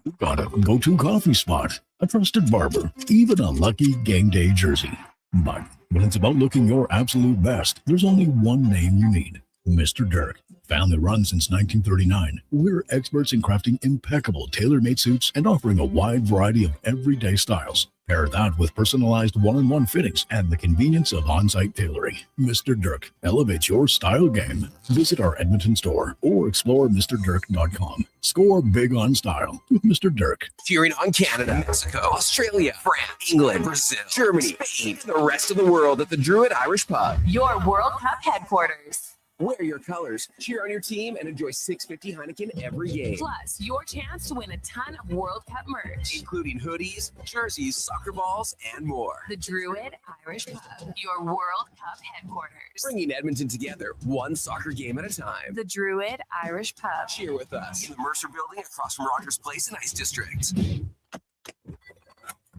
You got a go-to coffee spot, a trusted barber, even a lucky game day jersey. But when it's about looking your absolute best, there's only one name you need: Mr. Dirk. Family run since 1939, we're experts in crafting impeccable tailor-made suits and offering a wide variety of everyday styles. Pair that with personalized one-on-one fittings and the convenience of on-site tailoring. Mr. Dirk elevates your style game. Visit our Edmonton store or explore MrDirk.com. Score big on style with Mr. Dirk. Cheering on Canada, Mexico, Australia, France, England, Brazil, Germany, Spain, and the rest of the world at the Druid Irish Pub. Your World Cup headquarters. Wear your colors, cheer on your team, and enjoy $6.50 Heineken every game. Plus, your chance to win a ton of World Cup merch, including hoodies, jerseys, soccer balls, and more. The Druid Irish Pub, your World Cup headquarters. Bringing Edmonton together, one soccer game at a time. The Druid Irish Pub. Cheer with us in the Mercer Building across from Rogers Place and Ice District.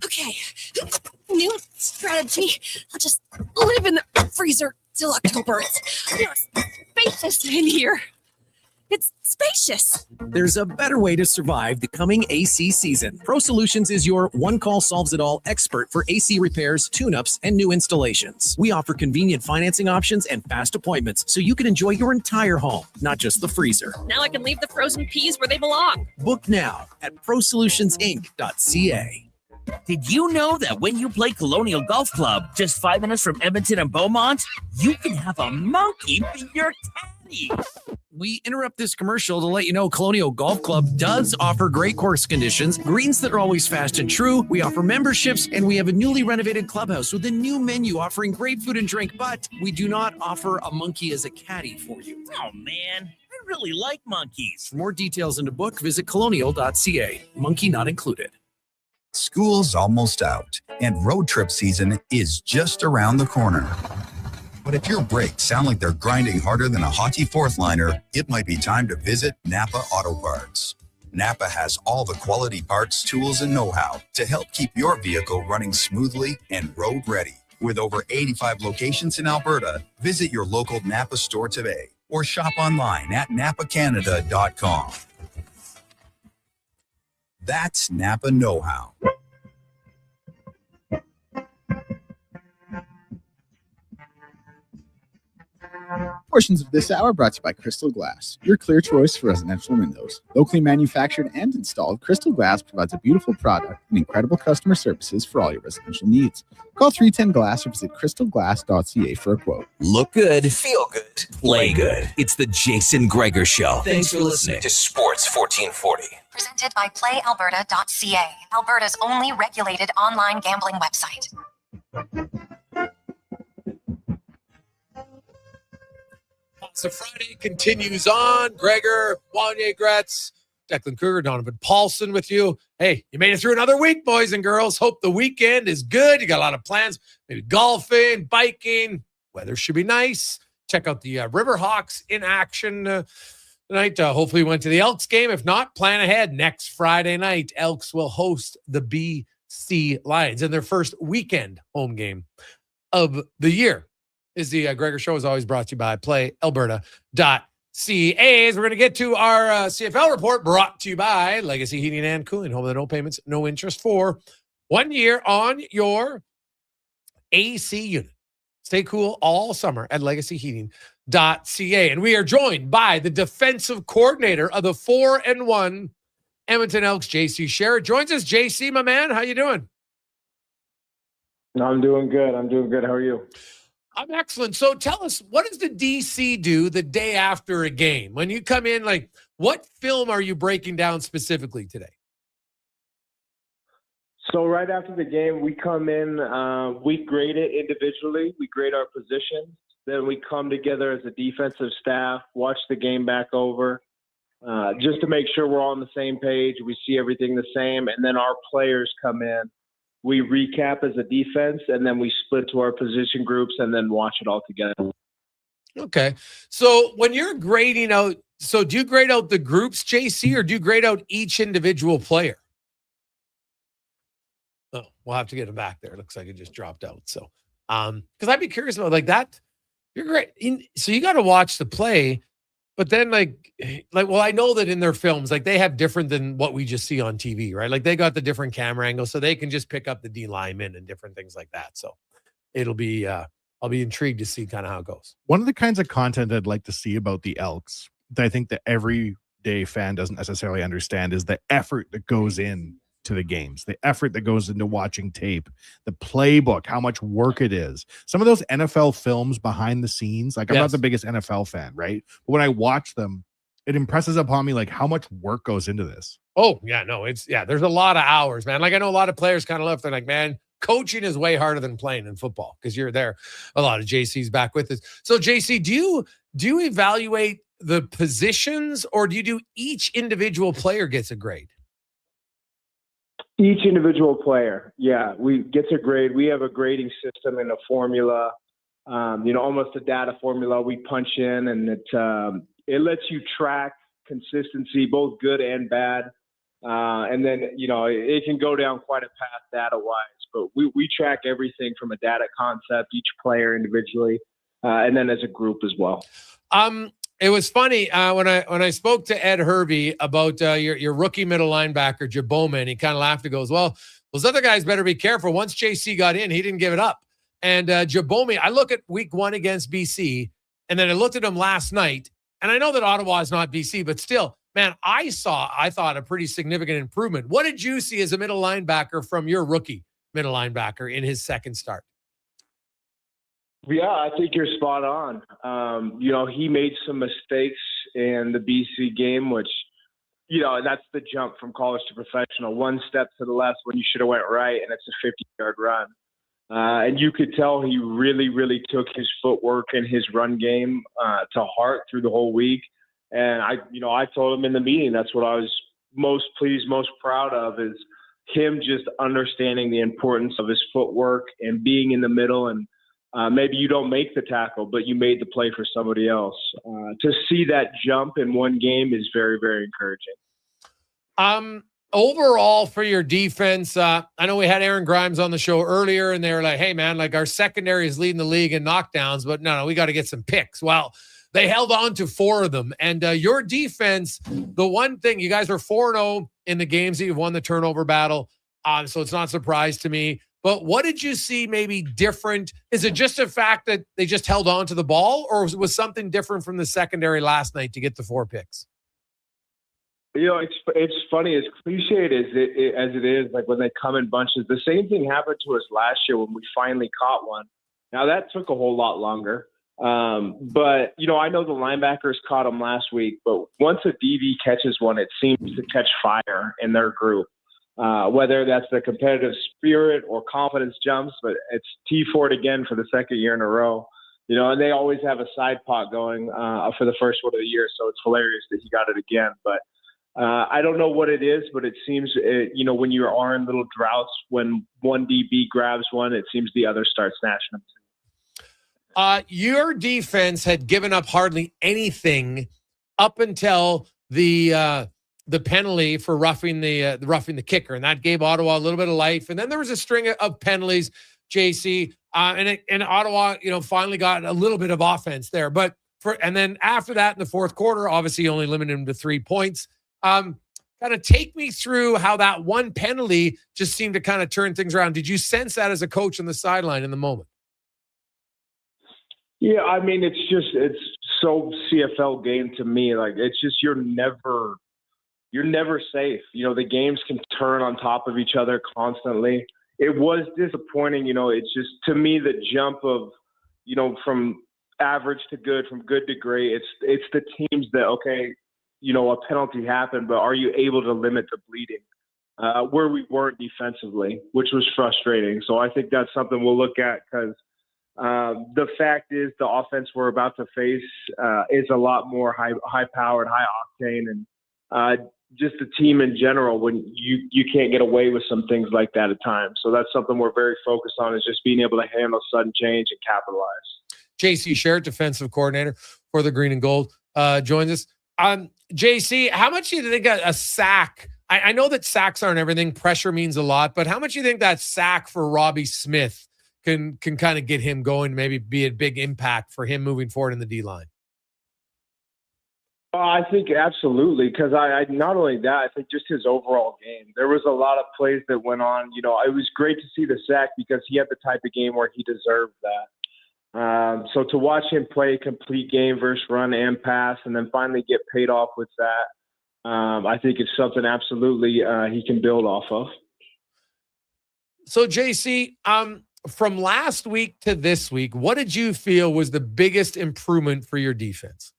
Okay, new strategy. I'll just live in the freezer till October. It's spacious in here. It's spacious. There's a better way to survive the coming AC season. Pro Solutions is your one-call solves-it-all expert for AC repairs, tune-ups, and new installations. We offer convenient financing options and fast appointments so you can enjoy your entire home, not just the freezer. Now I can leave the frozen peas where they belong. Book now at prosolutionsinc.ca. Did you know that when you play Colonial Golf Club, just 5 minutes from Edmonton and Beaumont, you can have a monkey be your caddy? We interrupt this commercial to let you know Colonial Golf Club does offer great course conditions, greens that are always fast and true. We offer memberships, and we have a newly renovated clubhouse with a new menu offering great food and drink, but we do not offer a monkey as a caddy for you. Oh, man. I really like monkeys. For more details and to book, visit colonial.ca. Monkey not included. School's almost out, and road trip season is just around the corner. But if your brakes sound like they're grinding harder than a hockey fourth liner, it might be time to visit Napa Auto Parts. Napa has all the quality parts, tools, and know-how to help keep your vehicle running smoothly and road ready. With over 85 locations in Alberta, visit your local Napa store today or shop online at napacanada.com. That's Napa know-how. Portions of this hour brought to you by Crystal Glass, your clear choice for residential windows. Locally manufactured and installed, Crystal Glass provides a beautiful product and incredible customer services for all your residential needs. Call 310 Glass or visit crystalglass.ca for a quote. Look good, feel good, play good. It's the Jason Gregor Show. Thanks for listening to Sports 1440. Presented by PlayAlberta.ca, Alberta's only regulated online gambling website. So Friday continues on. Gregor, Wanye Gretz, Declan Kruger, Donovan Paulson with you. Hey, you made it through another week, boys and girls. Hope the weekend is good. You got a lot of plans, maybe golfing, biking. Weather should be nice. Check out the Riverhawks in action tonight. Hopefully you went to the Elks game. If not, plan ahead. Next Friday night, Elks will host the BC Lions in their first weekend home game of the year. Is the Gregor Show is always brought to you by PlayAlberta.ca. We're going to get to our CFL report brought to you by Legacy Heating and Cooling. Home with no payments, no interest for 1 year on your AC unit. Stay cool all summer at legacyheating.ca. And we are joined by the defensive coordinator of the 4-1 Edmonton Elks, JC Sherritt. Joins us. JC, my man, how you doing? I'm doing good. How are you? I'm excellent. So tell us, what does the DC do the day after a game? When you come in, like, what film are you breaking down specifically today? So right after the game, we come in, we grade it individually. We grade our positions. Then we come together as a defensive staff, watch the game back over, just to make sure we're all on the same page. We see everything the same. And then our players come in. We recap as a defense, and then we split to our position groups and then watch it all together. Okay. So when you're grading out, so do you grade out the groups, JC, or do you grade out each individual player? Oh, we'll have to get him back there. It looks like it just dropped out. So, because I'd be curious about like that. You're great. So you got to watch the play, but then well, I know that in their films, like they have different than what we just see on TV, right? Like they got the different camera angles, so they can just pick up the D linemen and different things like that. So it'll be, I'll be intrigued to see kind of how it goes. One of the kinds of content I'd like to see about the Elks that I think the everyday fan doesn't necessarily understand is the effort that goes in to the games, the effort that goes into watching tape, the playbook, how much work it is. Some of those NFL films behind the scenes, like I'm not the biggest NFL fan, right? But when I watch them, it impresses upon me like how much work goes into this. Oh, yeah, no, there's a lot of hours, man. Like I know a lot of players kind of left. They're like, man, coaching is way harder than playing in football because you're there. A lot of JC's back with us. So JC, do you evaluate the positions or do you do each individual player gets a grade? Each individual player, we gets a grade. We have a grading system and a formula, almost a data formula we punch in, and it lets you track consistency, both good and bad. And then, it can go down quite a path data-wise, but we track everything from a data concept, each player individually, and then as a group as well. It was funny when I spoke to Ed Hervey about your rookie middle linebacker, Jaboma, and he kind of laughed and goes, well, those other guys better be careful. Once JC got in, he didn't give it up. And Jaboma, I look at week 1 against BC, and then I looked at him last night, and I know that Ottawa is not BC, but still, man, I thought a pretty significant improvement. What did you see as a middle linebacker from your rookie middle linebacker in his second start? Yeah, I think you're spot on. He made some mistakes in the BC game, which, that's the jump from college to professional. One step to the left when you should have went right, and it's a 50-yard run. And you could tell he really, really took his footwork and his run game to heart through the whole week. And I told him in the meeting, that's what I was most pleased, most proud of, is him just understanding the importance of his footwork and being in the middle. And maybe you don't make the tackle, but you made the play for somebody else. To see that jump in one game is very, very encouraging. Overall for your defense, I know we had Aaron Grimes on the show earlier, and they were like, hey, man, like our secondary is leading the league in knockdowns, but no, we got to get some picks. Well, they held on to 4 of them. And your defense, the one thing, you guys are 4-0 in the games that you've won the turnover battle, so it's not a surprise to me. But what did you see maybe different? Is it just a fact that they just held on to the ball, or was something different from the secondary last night to get the 4 picks? It's funny, as cliched as it is, like when they come in bunches. The same thing happened to us last year when we finally caught one. Now, that took a whole lot longer. But, I know the linebackers caught them last week, but once a DB catches one, it seems to catch fire in their group. Whether that's the competitive spirit or confidence jumps, but it's T Ford again for the second year in a row. And they always have a side pot going for the first one of the year, so it's hilarious that he got it again. But I don't know what it is, but it seems, when you are in little droughts, when one DB grabs one, it seems the other starts snatching them too. Your defense had given up hardly anything up until the penalty for roughing the kicker, and that gave Ottawa a little bit of life. And then there was a string of penalties, JC, and Ottawa, finally got a little bit of offense there. But And then after that, in the fourth quarter, obviously only limited him to 3 points. Kind of take me through how that one penalty just seemed to kind of turn things around. Did you sense that as a coach on the sideline in the moment? Yeah, I mean, it's so CFL game to me. Like, it's just you're never safe. The games can turn on top of each other constantly. It was disappointing. It's just, to me, the jump of, from average to good, from good to great. It's the teams that, okay, a penalty happened, but are you able to limit the bleeding? Where we weren't defensively, which was frustrating. So I think that's something we'll look at, because the fact is the offense we're about to face is a lot more high-powered, high-octane, and just the team in general, when you can't get away with some things like that at times. So that's something we're very focused on, is just being able to handle sudden change and capitalize. JC Sherritt, defensive coordinator for the Green and Gold, joins us. JC, how much do you think a sack, I know that sacks aren't everything, pressure means a lot, but how much do you think that sack for Robbie Smith can kind of get him going, maybe be a big impact for him moving forward in the D-line? I think absolutely, because I not only that, I think just his overall game. There was a lot of plays that went on. It was great to see the sack because he had the type of game where he deserved that. So to watch him play a complete game versus run and pass, and then finally get paid off with that, I think it's something absolutely he can build off of. So JC, from last week to this week, what did you feel was the biggest improvement for your defense?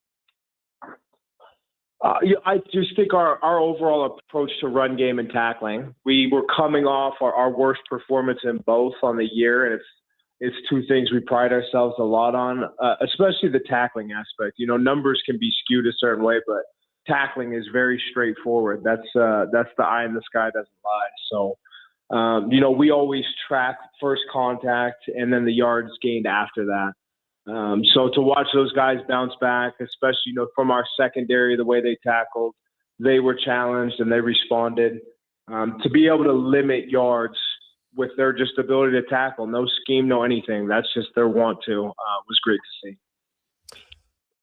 I just think our overall approach to run game and tackling, we were coming off our worst performance in both on the year. And it's two things we pride ourselves a lot on, especially the tackling aspect. Numbers can be skewed a certain way, but tackling is very straightforward. That's the eye in the sky doesn't lie. So, we always track first contact and then the yards gained after that. So to watch those guys bounce back, especially, from our secondary, the way they tackled, they were challenged and they responded. To be able to limit yards with their just ability to tackle, no scheme, no anything, that's just their want to, was great to see.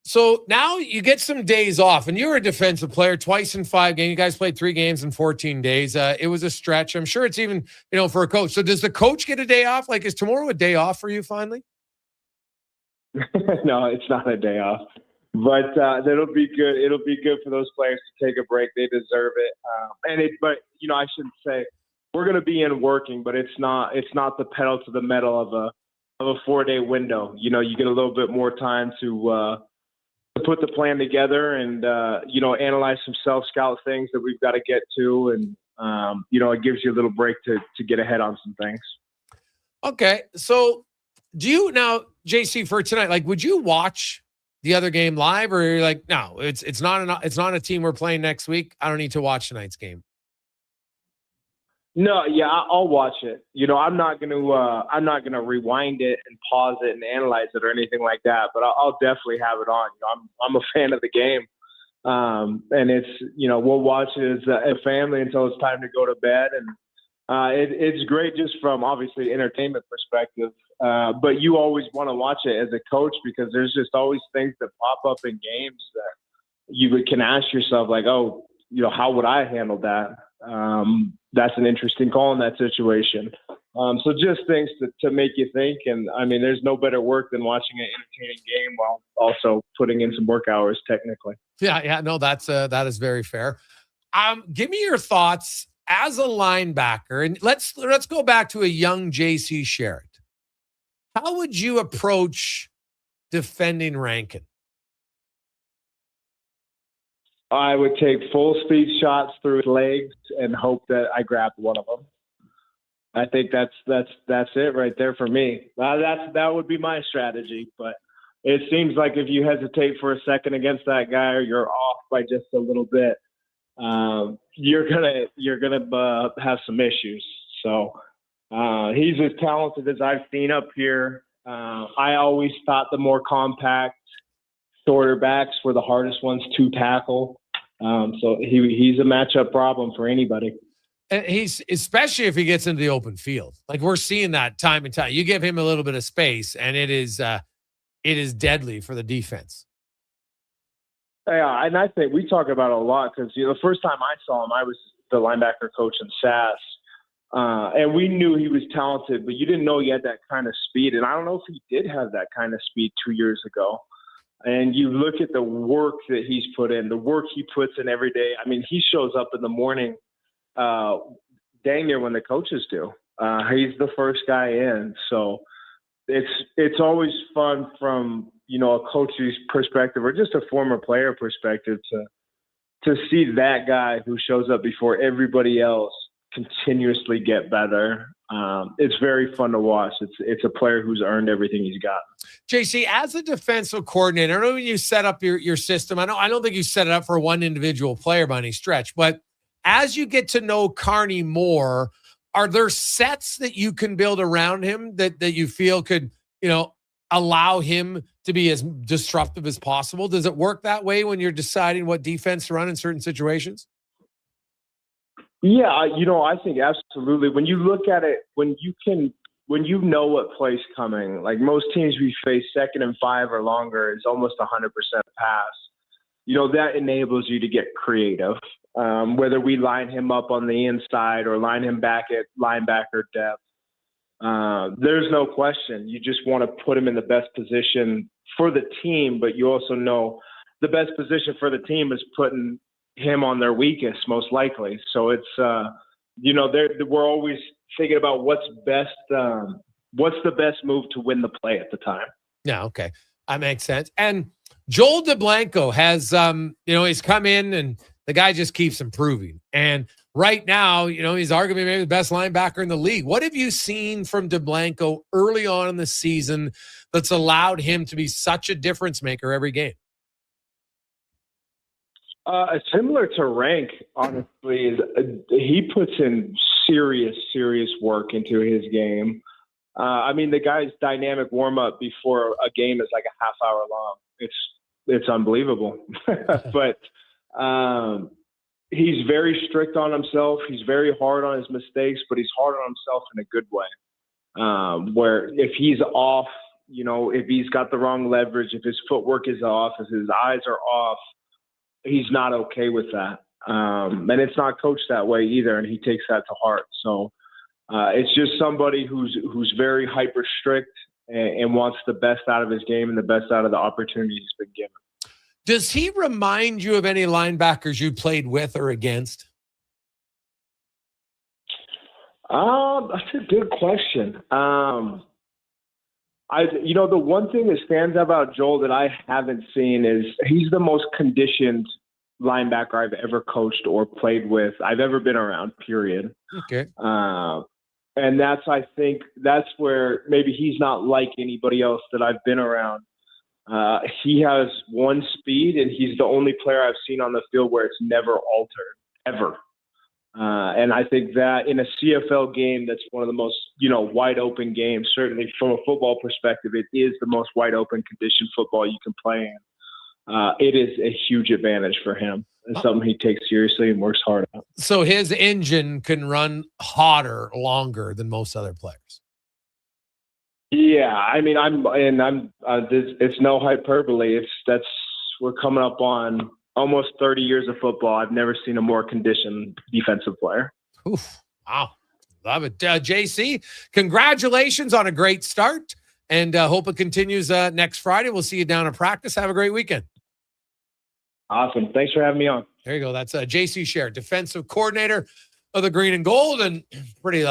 So now you get some days off, and you're a defensive player twice in 5 games. You guys played 3 games in 14 days. It was a stretch. I'm sure it's even, for a coach. So does the coach get a day off? Like, is tomorrow a day off for you finally? No, it's not a day off, but it'll be good. It'll be good for those players to take a break. They deserve it. But I shouldn't say we're going to be in working, but it's not the pedal to the metal of a 4-day window. You get a little bit more time to put the plan together and analyze some self-scout things that we've got to get to, and it gives you a little break to get ahead on some things. Okay, so. Do you now, JC, for tonight, like, would you watch the other game live, or you're like, no, it's not a team we're playing next week, I don't need to watch tonight's game? No, yeah, I'll watch it. I'm not gonna rewind it and pause it and analyze it or anything like that. But I'll definitely have it on. I'm a fan of the game, and it's we'll watch it as a family until it's time to go to bed. And it's great just from obviously entertainment perspective. But you always want to watch it as a coach, because there's just always things that pop up in games that you can ask yourself, like, oh, how would I handle that? That's an interesting call in that situation. So just things to make you think. And I mean, there's no better work than watching an entertaining game while also putting in some work hours technically. Yeah. No, that is very fair. Give me your thoughts as a linebacker, and let's go back to a young JC Sherritt. How would you approach defending Rankin? I would take full speed shots through his legs and hope that I grabbed one of them. I think that's it right there for me. That would be my strategy. But it seems like if you hesitate for a second against that guy, or you're off by just a little bit, you're gonna have some issues. So he's as talented as I've seen up here. I always thought the more compact, shorter backs were the hardest ones to tackle. So he's a matchup problem for anybody. And he's, especially if he gets into the open field, like we're seeing that time and time. You give him a little bit of space, and it is deadly for the defense. Yeah, and I think we talk about it a lot because the first time I saw him, I was the linebacker coach in SAS, and we knew he was talented, but you didn't know he had that kind of speed. And I don't know if he did have that kind of speed 2 years ago. And you look at the work that he's put in, the work he puts in every day. I mean, he shows up in the morning, dang near when the coaches do. He's the first guy in, so it's always fun from a coach's perspective or just a former player perspective to see that guy who shows up before everybody else continuously get better. It's very fun to watch. It's a player who's earned everything he's got. JC, as a defensive coordinator, I know when you set up your system, I don't think you set it up for one individual player by any stretch, but as you get to know Carney more, are there sets that you can build around him that you feel could, allow him to be as disruptive as possible? Does it work that way when you're deciding what defense to run in certain situations? Yeah, I think absolutely. When you look at it, when you know what play's coming, like most teams we face 2nd and 5 or longer is almost 100% pass. That enables you to get creative. Whether we line him up on the inside or line him back at linebacker depth, there's no question. You just want to put him in the best position for the team, but you also know the best position for the team is putting him on their weakest, most likely. So it's, we're always thinking about what's the best move to win the play at the time. Yeah, okay. That makes sense. And Joel DeBlanco has, he's come in and the guy just keeps improving. And right now, he's arguably maybe the best linebacker in the league. What have you seen from DeBlanco early on in the season that's allowed him to be such a difference maker every game? Similar to Rank, honestly, is he puts in serious work into his game. The guy's dynamic warm-up before a game is like a half hour long. It's unbelievable. But he's very strict on himself. He's very hard on his mistakes, but he's hard on himself in a good way. Where if he's off, if he's got the wrong leverage, if his footwork is off, if his eyes are off, he's not okay with that. And it's not coached that way either, and he takes that to heart. So it's just somebody who's very hyper strict and wants the best out of his game and the best out of the opportunity he's been given. Does he remind you of any linebackers you played with or against? That's a good question. The one thing that stands out about Joel that I haven't seen is he's the most conditioned linebacker I've ever coached or played with, I've ever been around, period. Okay. And I think that's where maybe he's not like anybody else that I've been around. He has one speed, and he's the only player I've seen on the field where it's never altered, ever. And I think that in a CFL game, that's one of the most, wide open games. Certainly from a football perspective, it is the most wide open conditioned football you can play in. It is a huge advantage for him. It's something he takes seriously and works hard at. So his engine can run hotter, longer than most other players. Yeah, it's no hyperbole. We're coming up on almost 30 years of football. I've never seen a more conditioned defensive player. Oof. Wow. Love it. JC, congratulations on a great start, and hope it continues next Friday. We'll see you down at practice. Have a great weekend. Awesome. Thanks for having me on. There you go. That's JC Sher, defensive coordinator of the Green and Gold, and pretty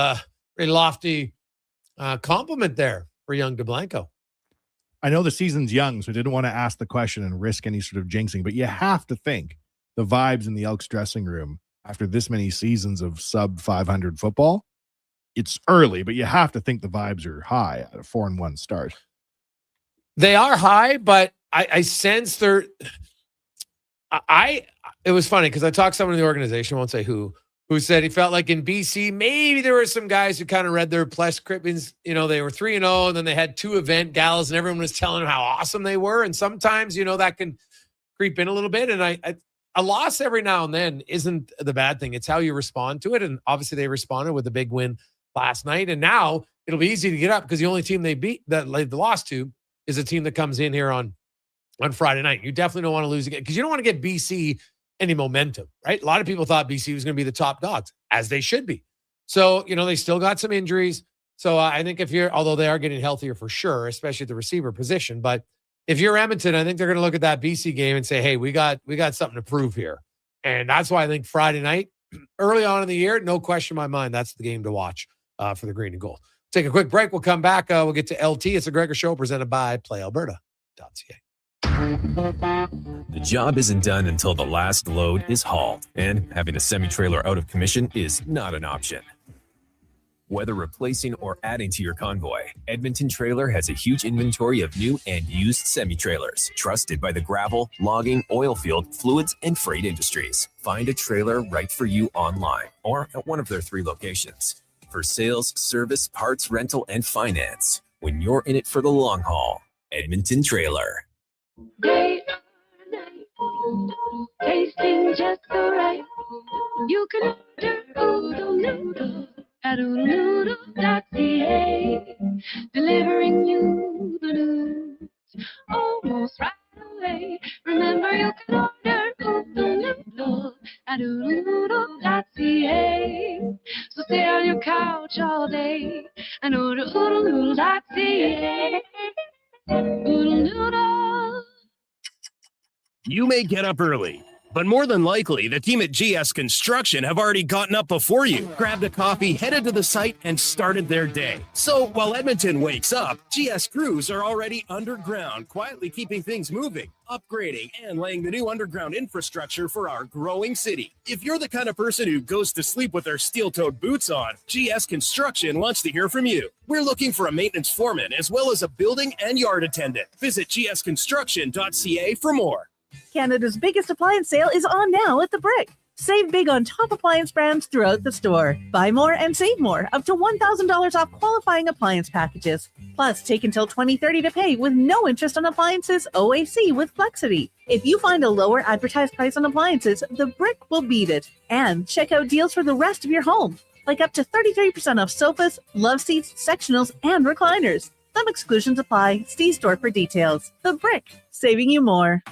lofty compliment there for young DeBlanco. I know the season's young, so I didn't want to ask the question and risk any sort of jinxing, but you have to think the vibes in the Elks dressing room after this many seasons of sub 500 football. It's early, but you have to think the vibes are high at a 4-1 start. They are high, but I sense they're. It was funny because I talked to someone in the organization, I won't say who said he felt like in BC, maybe there were some guys who kind of read their press clippings. They were 3-0, and then they had 2 event galas, and everyone was telling them how awesome they were. And sometimes, that can creep in a little bit. And a loss every now and then isn't the bad thing. It's how you respond to it. And obviously they responded with a big win last night. And now it'll be easy to get up because the only team they lost to is a team that comes in here on on Friday night. You definitely don't want to lose again because you don't want to get BC any momentum, right? A lot of people thought BC was going to be the top dogs, as they should be. So, they still got some injuries. So I think although they are getting healthier for sure, especially at the receiver position, but if you're Edmonton, I think they're going to look at that BC game and say, hey, we got something to prove here. And that's why I think Friday night, early on in the year, no question in my mind, that's the game to watch for the green and gold. Take a quick break. We'll come back. We'll get to LT. It's a Gregor Show presented by PlayAlberta.ca. The job isn't done until the last load is hauled, and having a semi-trailer out of commission is not an option. Whether replacing or adding to your convoy, Edmonton Trailer has a huge inventory of new and used semi-trailers, trusted by the gravel, logging, oil field, fluids, and freight industries. Find a trailer right for you online or at one of their 3 locations. For sales, service, parts, rental, and finance, when you're in it for the long haul, Edmonton Trailer. Day or night, tasting just so right. You can order oodle noodle at oodlenoodle.ca, delivering you the news almost right away. Remember, you can order oodle noodle at oodlenoodle.ca. So stay on your couch all day and order oodlenoodle.ca. Oodle noodle. You may get up early, but more than likely, the team at GS Construction have already gotten up before you, grabbed a coffee, headed to the site, and started their day. So while Edmonton wakes up, GS crews are already underground, quietly keeping things moving, upgrading, and laying the new underground infrastructure for our growing city. If you're the kind of person who goes to sleep with their steel-toed boots on, GS Construction wants to hear from you. We're looking for a maintenance foreman as well as a building and yard attendant. Visit gsconstruction.ca for more. Canada's biggest appliance sale is on now at The Brick. Save big on top appliance brands throughout the store. Buy more and save more, up to $1,000 off qualifying appliance packages. Plus, take until 2030 to pay with no interest on appliances OAC with Flexity. If you find a lower advertised price on appliances, The Brick will beat it. And check out deals for the rest of your home, like up to 33% off sofas, love seats, sectionals, and recliners. Some exclusions apply. See store for details. The Brick, saving you more.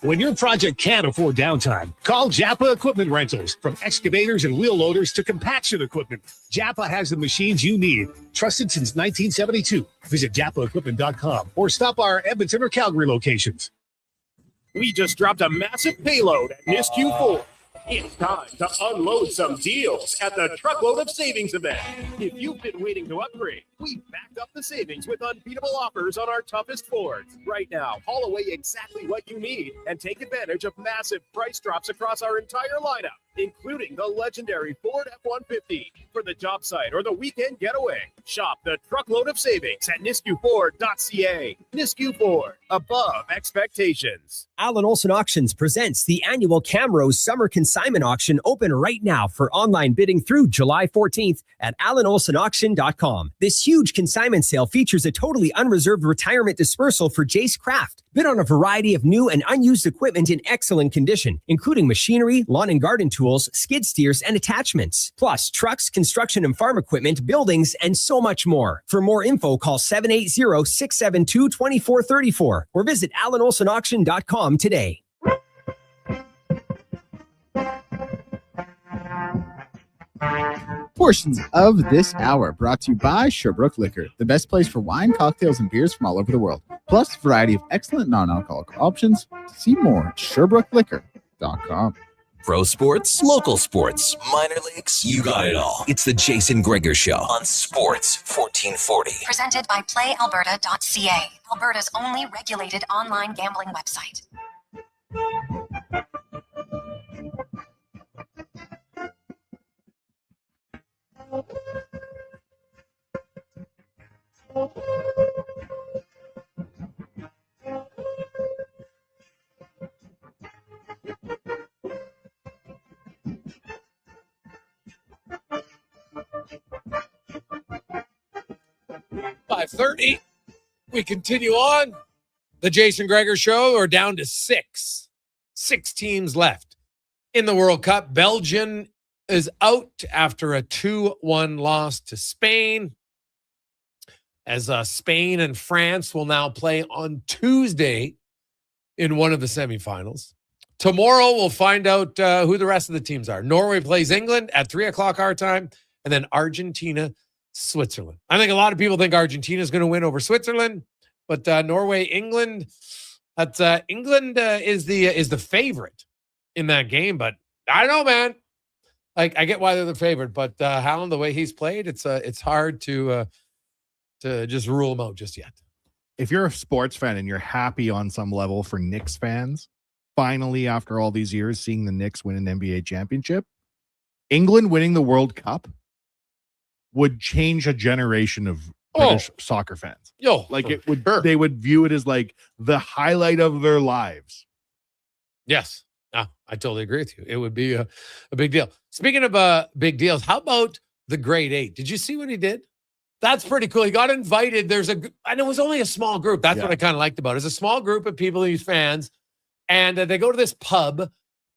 When your project can't afford downtime, call Japa Equipment Rentals. From excavators and wheel loaders to compaction equipment, Japa has the machines you need. Trusted since 1972. Visit japaequipment.com or stop by our Edmonton or Calgary locations. We just dropped a massive payload at NISQ 4. It's time to unload some deals at the Truckload of Savings event. If you've been waiting to upgrade, we've backed up the savings with unbeatable offers on our toughest Fords. Right now, haul away exactly what you need and take advantage of massive price drops across our entire lineup, including the legendary Ford F-150 for the job site or the weekend getaway. Shop the Truckload of Savings at nisqford.ca. Nisq Ford, above expectations. Alan Olson Auctions presents the annual Camrose Summer Consignment Auction, open right now for online bidding through July 14th at alanolsonauction.com. This huge consignment sale features a totally unreserved retirement dispersal for Jace Craft. Bid on a variety of new and unused equipment in excellent condition, including machinery, lawn and garden tools, skid steers, and attachments. Plus, trucks, construction and farm equipment, buildings, and so much more. For more info, call 780-672-2434 or visit alanolsonauction.com today. Portions of this hour brought to you by Sherbrooke Liquor, the best place for wine, cocktails, and beers from all over the world. Plus, a variety of excellent non-alcoholic options. See more at SherbrookeLiquor.com. Pro sports, local sports, minor leagues, you got it all. It's the Jason Gregor Show on Sports 1440. Presented by PlayAlberta.ca, Alberta's only regulated online gambling website. .30. We continue on the Jason Gregor Show. We're down to six teams left in the World Cup. Belgium is out after a 2-1 loss to Spain, as Spain and France will now play on Tuesday in one of the semifinals. Tomorrow, we'll find out who the rest of the teams are. Norway plays England at 3 o'clock our time, and then Argentina, Switzerland. I think a lot of people think Argentina is going to win over Switzerland, but Norway, England, that's England is the favorite in that game. But I don't know, man. Like, I get why they're the favorite, but Haaland, the way he's played, it's hard to just rule him out just yet. If you're a sports fan and you're happy on some level for Knicks fans, finally, after all these years, seeing the Knicks win an NBA championship, England winning the World Cup would change a generation of British soccer fans. Like, it would, they would view it as like the highlight of their lives. Yes. I totally agree with you. It would be a big deal. Speaking of big deals, how about the Grade 8? Did you see what he did? That's pretty cool. He got invited. And it was only a small group. That's what I kind of liked about it. It's a small group of people, these fans, and they go to this pub,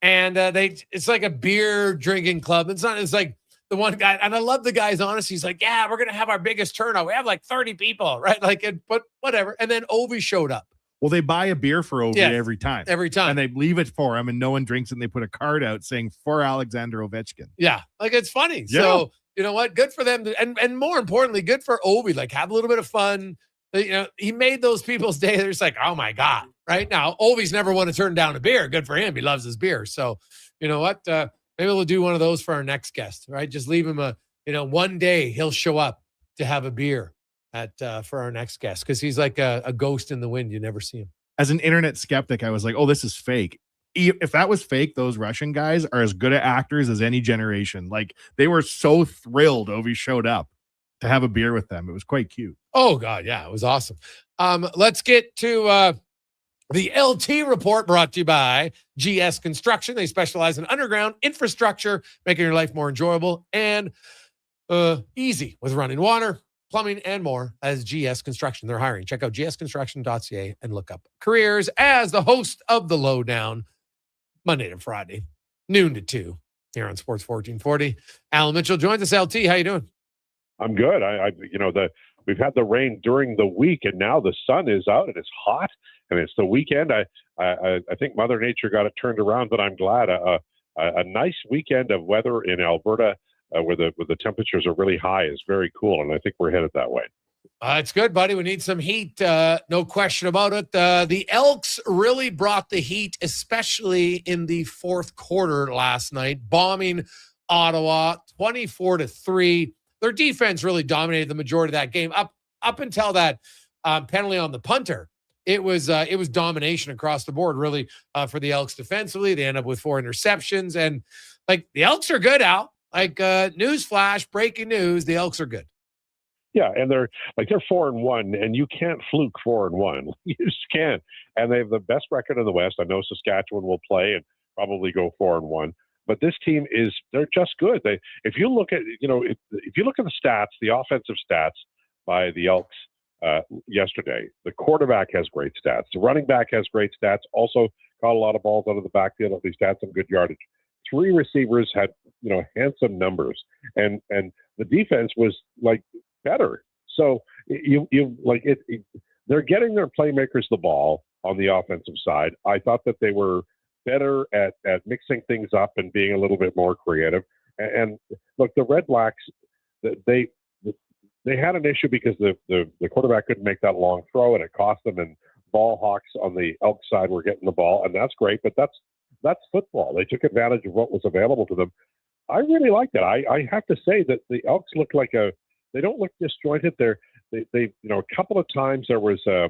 and it's like a beer drinking club. It's like the one guy, and I love the guy's honesty. He's like, yeah, we're going to have our biggest turnout. We have like 30 people, right? But whatever. And then Ovi showed up. Well, they buy a beer for Ovi every time. Every time. And they leave it for him, and no one drinks it, and they put a card out saying, for Alexander Ovechkin. Yeah. Like, it's funny. Yeah. So, you know what? Good for them. And more importantly, good for Ovi. Like, have a little bit of fun. You know, he made those people's day. They're just like, oh, my God. Right now, Ovi's never want to turn down a beer. Good for him. He loves his beer. So, you know what? Maybe we'll do one of those for our next guest, right? Just leave him one day he'll show up to have a beer for our next guest, because he's like a ghost in the wind. You never see him. As an internet skeptic, I was like, oh, this is fake. If that was fake, those Russian guys are as good at actors as any generation. Like, they were so thrilled Ovi showed up to have a beer with them. It was quite cute. Oh, God. Yeah, it was awesome. Let's get to the LT report, brought to you by GS Construction. They specialize in underground infrastructure, making your life more enjoyable and easy with running water, plumbing, and more. As GS Construction, they're hiring. Check out gsconstruction.ca and look up careers. As the host of The Lowdown, Monday to Friday, noon to 2, here on Sports 1440. Alan Mitchell joins us. LT, how you doing? I'm good. We've had the rain during the week, and now the sun is out and it's hot, and it's the weekend. I think Mother Nature got it turned around, but I'm glad. A nice weekend of weather in Alberta, where the temperatures are really high, is very cool, and I think we're headed that way. It's good, buddy. We need some heat. No question about it. The Elks really brought the heat, especially in the fourth quarter last night, bombing Ottawa 24-3. Their defense really dominated the majority of that game. Up until that penalty on the punter, it was domination across the board, really, for the Elks defensively. They end up with 4 interceptions, and like, the Elks are good, Al. Like, newsflash, breaking news: the Elks are good. Yeah, and they're 4-1, and you can't fluke 4-1. You just can't. And they have the best record in the West. I know Saskatchewan will play and probably go 4-1. But this team they're just good. If you look at the stats, the offensive stats by the Elks yesterday, the quarterback has great stats. The running back has great stats. Also caught a lot of balls out of the backfield. At least had some good yardage. 3 receivers had handsome numbers, and the defense was like better. So they're getting their playmakers the ball on the offensive side. I thought that they were better at mixing things up and being a little bit more creative. And look, the Red Blacks, they had an issue because the quarterback couldn't make that long throw, and it cost them. And ball hawks on the Elk side were getting the ball, and that's great. But that's football. They took advantage of what was available to them. I really liked it. I have to say that the Elks look like they don't look disjointed. They a couple of times there was a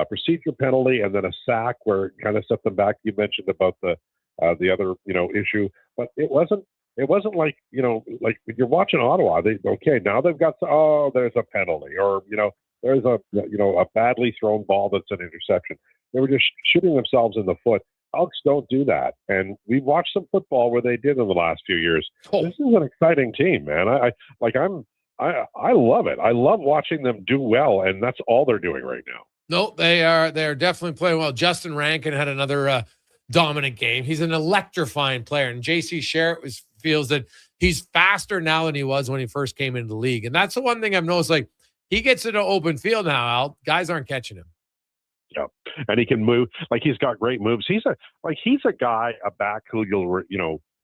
procedure penalty and then a sack where it kind of set them back. You mentioned about the other issue, but it wasn't like like when you're watching Ottawa. Now they've got there's a penalty, or there's a badly thrown ball that's an interception. They were just shooting themselves in the foot. Elks don't do that, and we watched some football where they did in the last few years. This is an exciting team, man. I love it. I love watching them do well, and that's all they're doing right now. No, they're definitely playing well. Justin Rankin had another dominant game. He's an electrifying player, and J.C. Sherritt feels that he's faster now than he was when he first came into the league, and that's the one thing I've noticed. Like, he gets into open field now, Al. Guys aren't catching him. Yeah, and he can move. Like, he's got great moves. He's a guy, a back who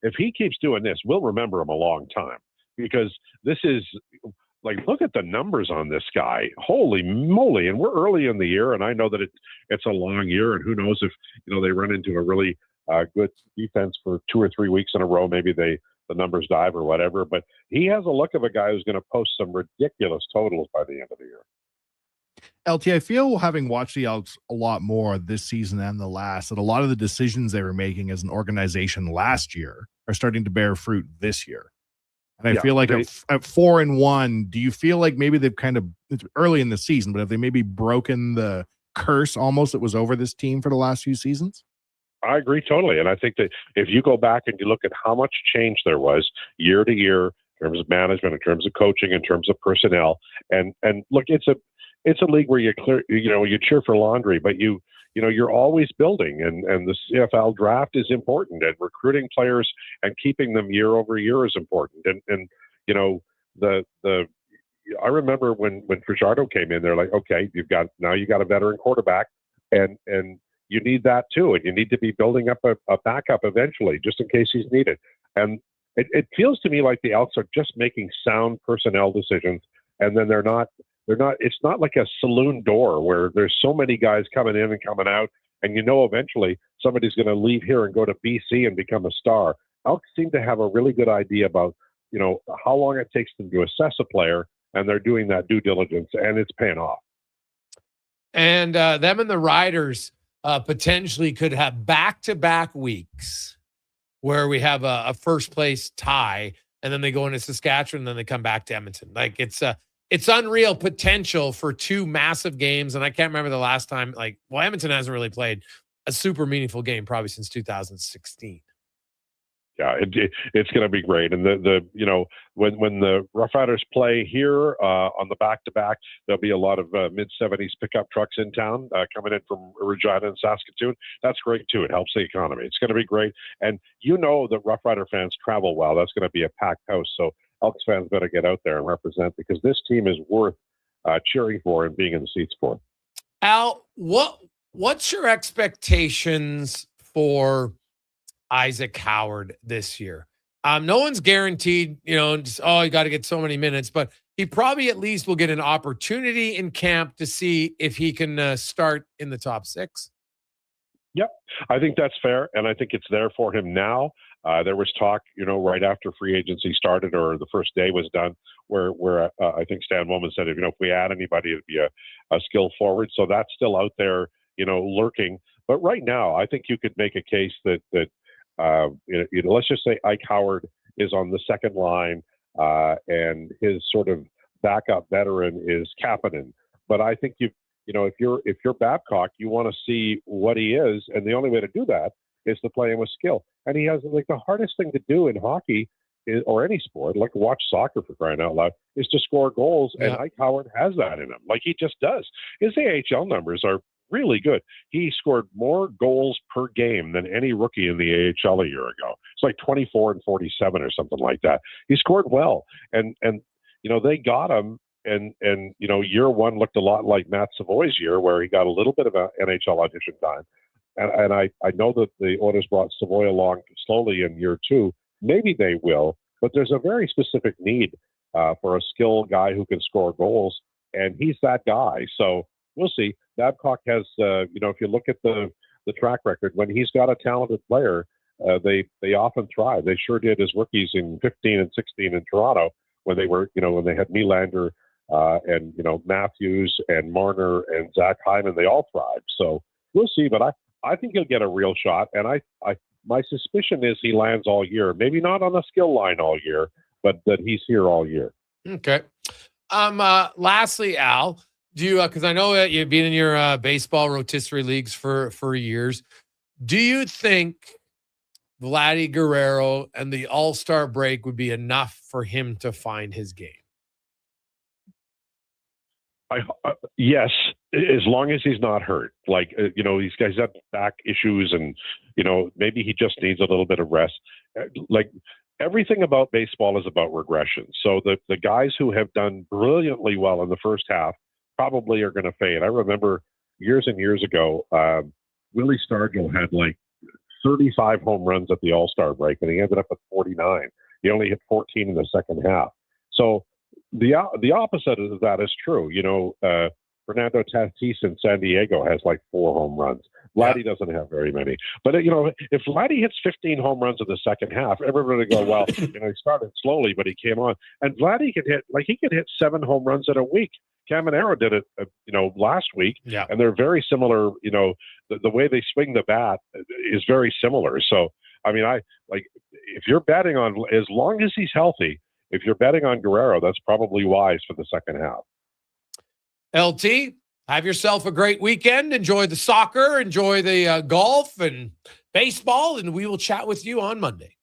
if he keeps doing this, we'll remember him a long time, because this is like, look at the numbers on this guy. Holy moly! And we're early in the year, and I know that it's a long year, and who knows if they run into a really good defense for 2 or 3 weeks in a row, maybe the numbers dive or whatever. But he has a look of a guy who's going to post some ridiculous totals by the end of the year. LT, I feel, having watched the Elks a lot more this season and the last, that a lot of the decisions they were making as an organization last year are starting to bear fruit this year. And I feel like at 4-1, do you feel like maybe they've it's early in the season, but have they maybe broken the curse almost that was over this team for the last few seasons? I agree totally. And I think that if you go back and you look at how much change there was year to year in terms of management, in terms of coaching, in terms of personnel, and look, it's a league where you cheer for laundry, but you're always building, and the CFL draft is important, and recruiting players and keeping them year over year is important. And I remember when Fajardo came in, they're like, okay, you got a veteran quarterback, and you need that too, and you need to be building up a backup eventually, just in case he's needed. And it feels to me like the Elks are just making sound personnel decisions, and then they're not. It's not like a saloon door where there's so many guys coming in and coming out, and eventually somebody's going to leave here and go to BC and become a star. Elks seem to have a really good idea about how long it takes them to assess a player, and they're doing that due diligence, and it's paying off. And them and the Riders potentially could have back-to-back weeks where we have a first-place tie, and then they go into Saskatchewan, and then they come back to Edmonton. Like, it's unreal potential for two massive games. And I can't remember the last time, Edmonton hasn't really played a super meaningful game probably since 2016. Yeah, it's going to be great. And when the Rough Riders play here on the back-to-back, there'll be a lot of mid-70s pickup trucks in town coming in from Regina and Saskatoon. That's great too. It helps the economy. It's going to be great. And that Rough Rider fans travel well. That's going to be a packed house. So Elks fans better get out there and represent, because this team is worth cheering for and being in the seats for. Al, what's your expectations for Isaac Howard this year? No one's guaranteed, you got to get so many minutes, but he probably at least will get an opportunity in camp to see if he can start in the top 6. Yep, I think that's fair, and I think it's there for him now. There was talk, right after free agency started or the first day was done, where I think Stan Woman said, if we add anybody, it'd be a skill forward. So that's still out there, lurking. But right now, I think you could make a case that let's just say Ike Howard is on the second line, and his sort of backup veteran is Kapanen. But I think if you're Babcock, you want to see what he is, and the only way to do that is to play him with skill. And he has the hardest thing to do in hockey or any sport, like watch soccer for crying out loud, is to score goals. Yeah. And Ike Howard has that in him. He just does. His AHL numbers are really good. He scored more goals per game than any rookie in the AHL a year ago. It's like 24 and 47 or something like that. He scored well. And they got him. And year one looked a lot like Matt Savoy's year, where he got a little bit of an NHL audition time. And I know that the Oilers brought Savoy along slowly in year 2. Maybe they will, but there's a very specific need for a skilled guy who can score goals, and he's that guy. So we'll see. Babcock has, if you look at the track record, when he's got a talented player, they often thrive. They sure did as rookies in 15 and 16 in Toronto when they were, when they had Nylander and Matthews and Marner and Zach Hyman. They all thrived. So we'll see. But I think he'll get a real shot, and my suspicion is he lands all year. Maybe not on the skill line all year, but that he's here all year. Okay. Lastly, Al, do you? Because I know that you've been in your baseball rotisserie leagues for years. Do you think Vladdy Guerrero and the All-Star break would be enough for him to find his game? Yes, as long as he's not hurt. These guys have back issues, and maybe he just needs a little bit of rest. Everything about baseball is about regression. So the guys who have done brilliantly well in the first half probably are going to fade. I remember years and years ago, Willie Stargell had like 35 home runs at the All-Star break, and he ended up at 49. He only hit 14 in the second half. So the opposite of that is true. Fernando Tatis in San Diego has like 4 home runs. Vladdy doesn't have very many. But, if Vladdy hits 15 home runs in the second half, everybody would go, well, he started slowly, but he came on. And Vladdy could hit 7 home runs in a week. Caminero did it, last week. Yeah. And they're very similar. The way they swing the bat is very similar. So, if you're betting on, as long as he's healthy, if you're betting on Guerrero, that's probably wise for the second half. LT, have yourself a great weekend. Enjoy the soccer, enjoy the golf and baseball, and we will chat with you on Monday.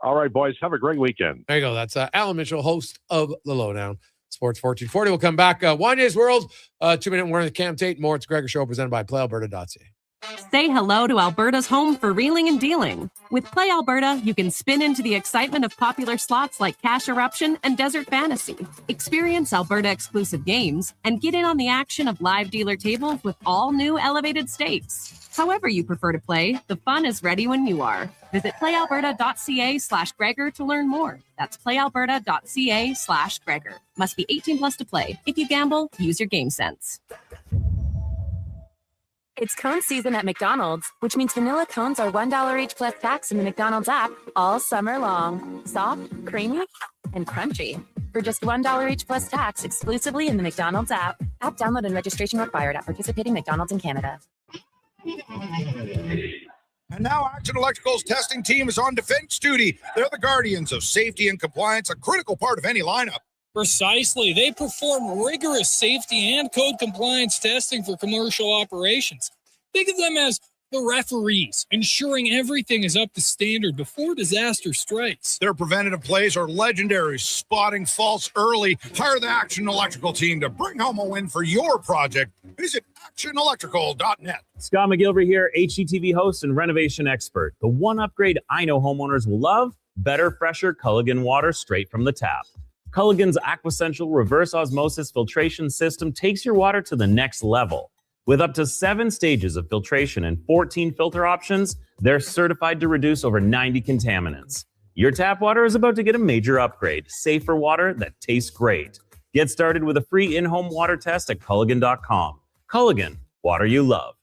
All right, boys. Have a great weekend. There you go. That's Alan Mitchell, host of The Lowdown. Sports 1440. We'll come back. Wanye's World, 2-minute warning with Cam Tate. More. It's Gregor Show presented by PlayAlberta.ca. Say hello to Alberta's home for reeling and dealing. With Play Alberta, you can spin into the excitement of popular slots like Cash Eruption and Desert Fantasy. Experience Alberta exclusive games and get in on the action of live dealer tables with all new elevated stakes. However you prefer to play, the fun is ready when you are. Visit playalberta.ca/Gregor to learn more. That's playalberta.ca/Gregor. Must be 18 plus to play. If you gamble, use your game sense. It's cone season at McDonald's, which means vanilla cones are $1 each plus tax in the McDonald's app all summer long. Soft, creamy, and crunchy. For just $1 each plus tax exclusively in the McDonald's app. App download and registration required at participating McDonald's in Canada. And now Action Electrical's testing team is on defense duty. They're the guardians of safety and compliance, a critical part of any lineup. Precisely. They perform rigorous safety and code compliance testing for commercial operations. Think of them as the referees, ensuring everything is up to standard before disaster strikes. Their preventative plays are legendary, spotting faults early. Hire the Action Electrical team to bring home a win for your project. Visit actionelectrical.net. Scott McGilvery here, HGTV host and renovation expert. The one upgrade I know homeowners will love, better, fresher Culligan water straight from the tap. Culligan's Aquasential reverse osmosis filtration system takes your water to the next level. With up to 7 stages of filtration and 14 filter options, they're certified to reduce over 90 contaminants. Your tap water is about to get a major upgrade. Safer water that tastes great. Get started with a free in-home water test at Culligan.com. Culligan, water you love.